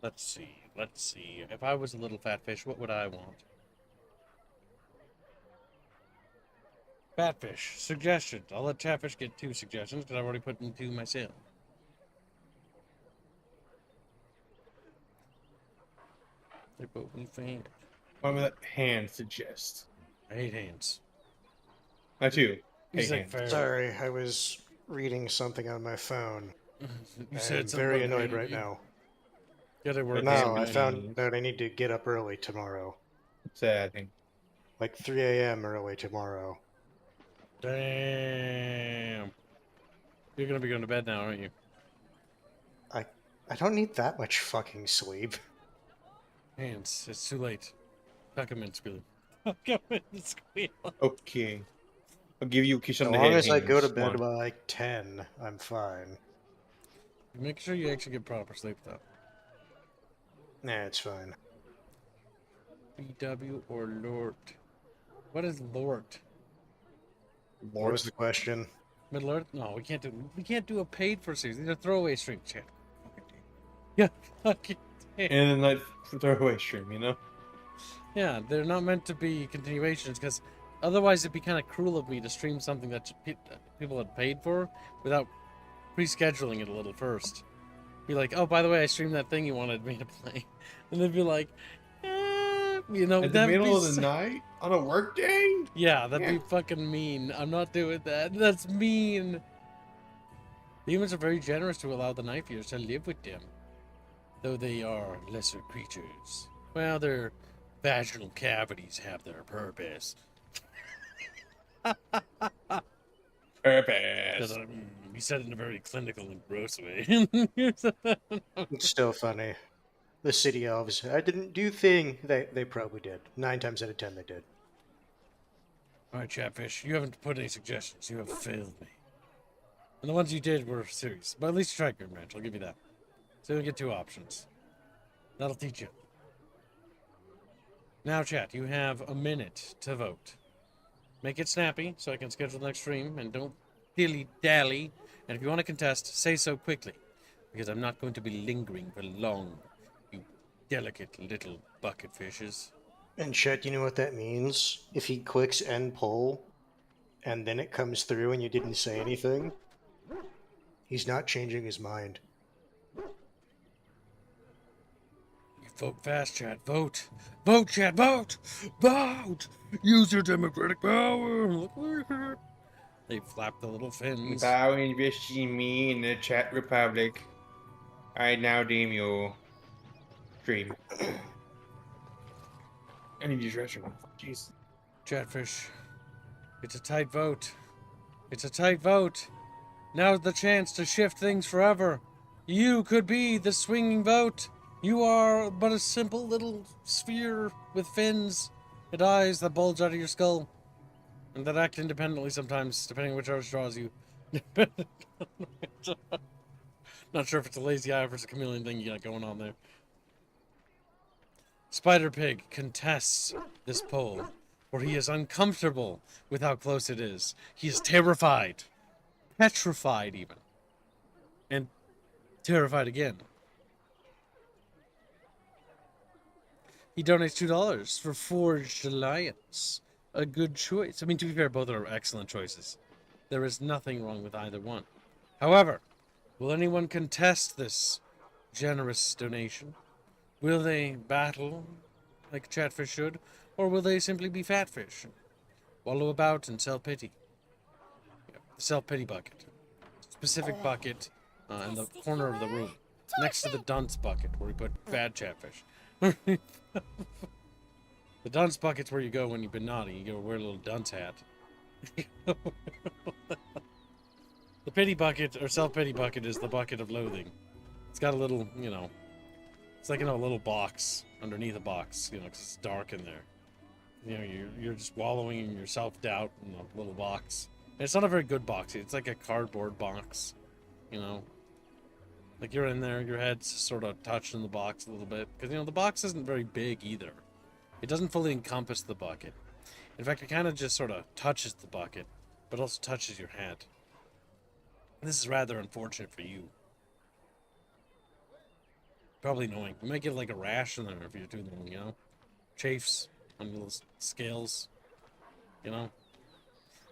Let's see. If I was a little fat fish, what would I want? Fatfish, suggestions. I'll let Chatfish get 2 suggestions because I've already put in 2 myself. They're both in fan. What would that hand suggest? I hate hands. I too. He's Hate like, hands. Sorry, I was reading something on my phone. You said I'm something very about annoyed me. right now. Gotta work. No, I found out I need to get up early tomorrow. Sad thing. Like 3 a.m. early tomorrow. Damn. You're gonna be going to bed now, aren't you? I don't need that much fucking sleep. Hands, it's too late. Tuck him in, squeal. Tuck him in, squeal. Okay. I'll give you a kiss on As the long head. as I go to Haynes. bed Come by on. like 10, I'm fine. Make sure you actually get proper sleep, though. Nah, it's fine. BW or Lord? What is Lord? What was the question? Middle Earth? No, we can't do a paid for series. These are throwaway streams, chat. Yeah, fucking damn. And then like throwaway stream, you know? Yeah, they're not meant to be continuations because otherwise it'd be kind of cruel of me to stream something that people had paid for without pre-scheduling it a little first. Be like, oh, by the way, I streamed that thing you wanted me to play, and they'd be like, you know, At the that'd middle be of the night on a work day? Yeah, that'd be fucking mean. I'm not doing that. That's mean. The humans are very generous to allow the night viewers to live with them, though they are lesser creatures. Well, their vaginal cavities have their purpose. Purpose. You said it in a very clinical and gross way. It's still funny. The city elves, I didn't do thing. They probably did. 9 times out of 10 they did. Alright, Chatfish, you haven't put any suggestions. You have failed me. And the ones you did were serious. But at least you tried, Grim Ranch. I'll give you that. So you'll get 2 options. That'll teach you. Now, chat, you have a minute to vote. Make it snappy so I can schedule the next stream, and don't dilly-dally. And if you want to contest, say so quickly, because I'm not going to be lingering for long, you delicate little bucket fishes. And Chet, you know what that means? If he clicks end poll, and then it comes through and you didn't say anything, he's not changing his mind. Vote fast, chat. Vote. Vote, chat. Vote. Vote. Use your democratic power. Look at it. They flap the little fins. Bow investing me in the chat republic. I now deem you stream. I need to use restroom. Jeez. Chatfish. It's a tight vote. It's a tight vote. Now's the chance to shift things forever. You could be the swinging vote. You are but a simple little sphere with fins and eyes that bulge out of your skull, and that act independently sometimes, depending on which arrow draws you. Not sure if it's a lazy eye or if it's a chameleon thing you got going on there. Spider Pig contests this poll, for he is uncomfortable with how close it is. He is terrified, petrified even, and terrified again. He donates $2 for Forged Alliance. A good choice. I mean, to be fair, both are excellent choices. There is nothing wrong with either one. However, Will anyone contest this generous donation? Will they battle like a chatfish should, or will they simply be fatfish? Wallow about and self-pity. Yeah, the self-pity bucket. Specific bucket in the corner of the room. Next to the dunce bucket, where we put bad chatfish. The dunce bucket's where you go when you've been naughty. You go wear a little dunce hat. The pity bucket, or self-pity bucket, is the bucket of loathing. It's got a little, you know, it's like in a little box, underneath a box, you know, because it's dark in there. You know, you're just wallowing in your self-doubt in a little box. And it's not a very good box. It's like a cardboard box, you know. Like you're in there, your head's sort of touching the box a little bit. Because, you know, the box isn't very big either. It doesn't fully encompass the bucket. In fact, it kind of just sort of touches the bucket, but also touches your head. This is rather unfortunate for you. Probably annoying. You might get like a rash in there if you're doing, you know, chafes on little scales. You know,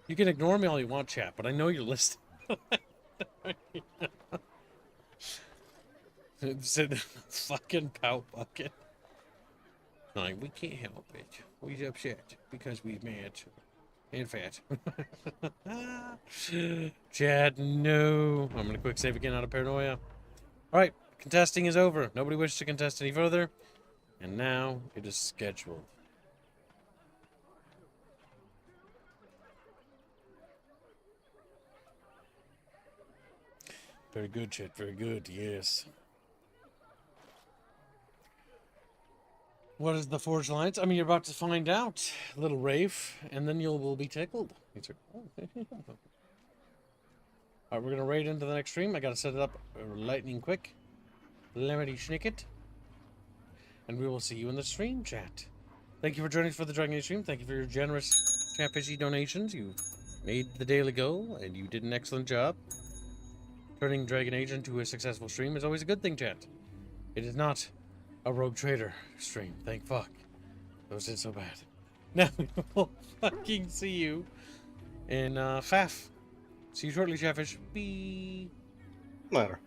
you can ignore me all you want, chat, but I know you're listening. It's in the fucking pout bucket. Like, we can't help it. We're upset because we're mad and fat. Chad, no. I'm gonna quick save again out of paranoia. Alright, contesting is over. Nobody wishes to contest any further. And now it is scheduled. Very good, Chad. Very good, yes. What is the Forged Alliance? I mean, you're about to find out, little Rafe, and then will be tickled. Alright, we're going to raid into the next stream. I got to set it up lightning quick. Lemony Schnicket. And we will see you in the stream, chat. Thank you for joining us for the Dragon Age stream. Thank you for your generous catfishy donations. You made the daily go, and you did an excellent job. Turning Dragon Age into a successful stream is always a good thing, chat. It is not a Rogue Trader stream, thank fuck. Those did so bad. Now we will fucking see you in FAF. See you shortly, Chatfish. Bye. Later.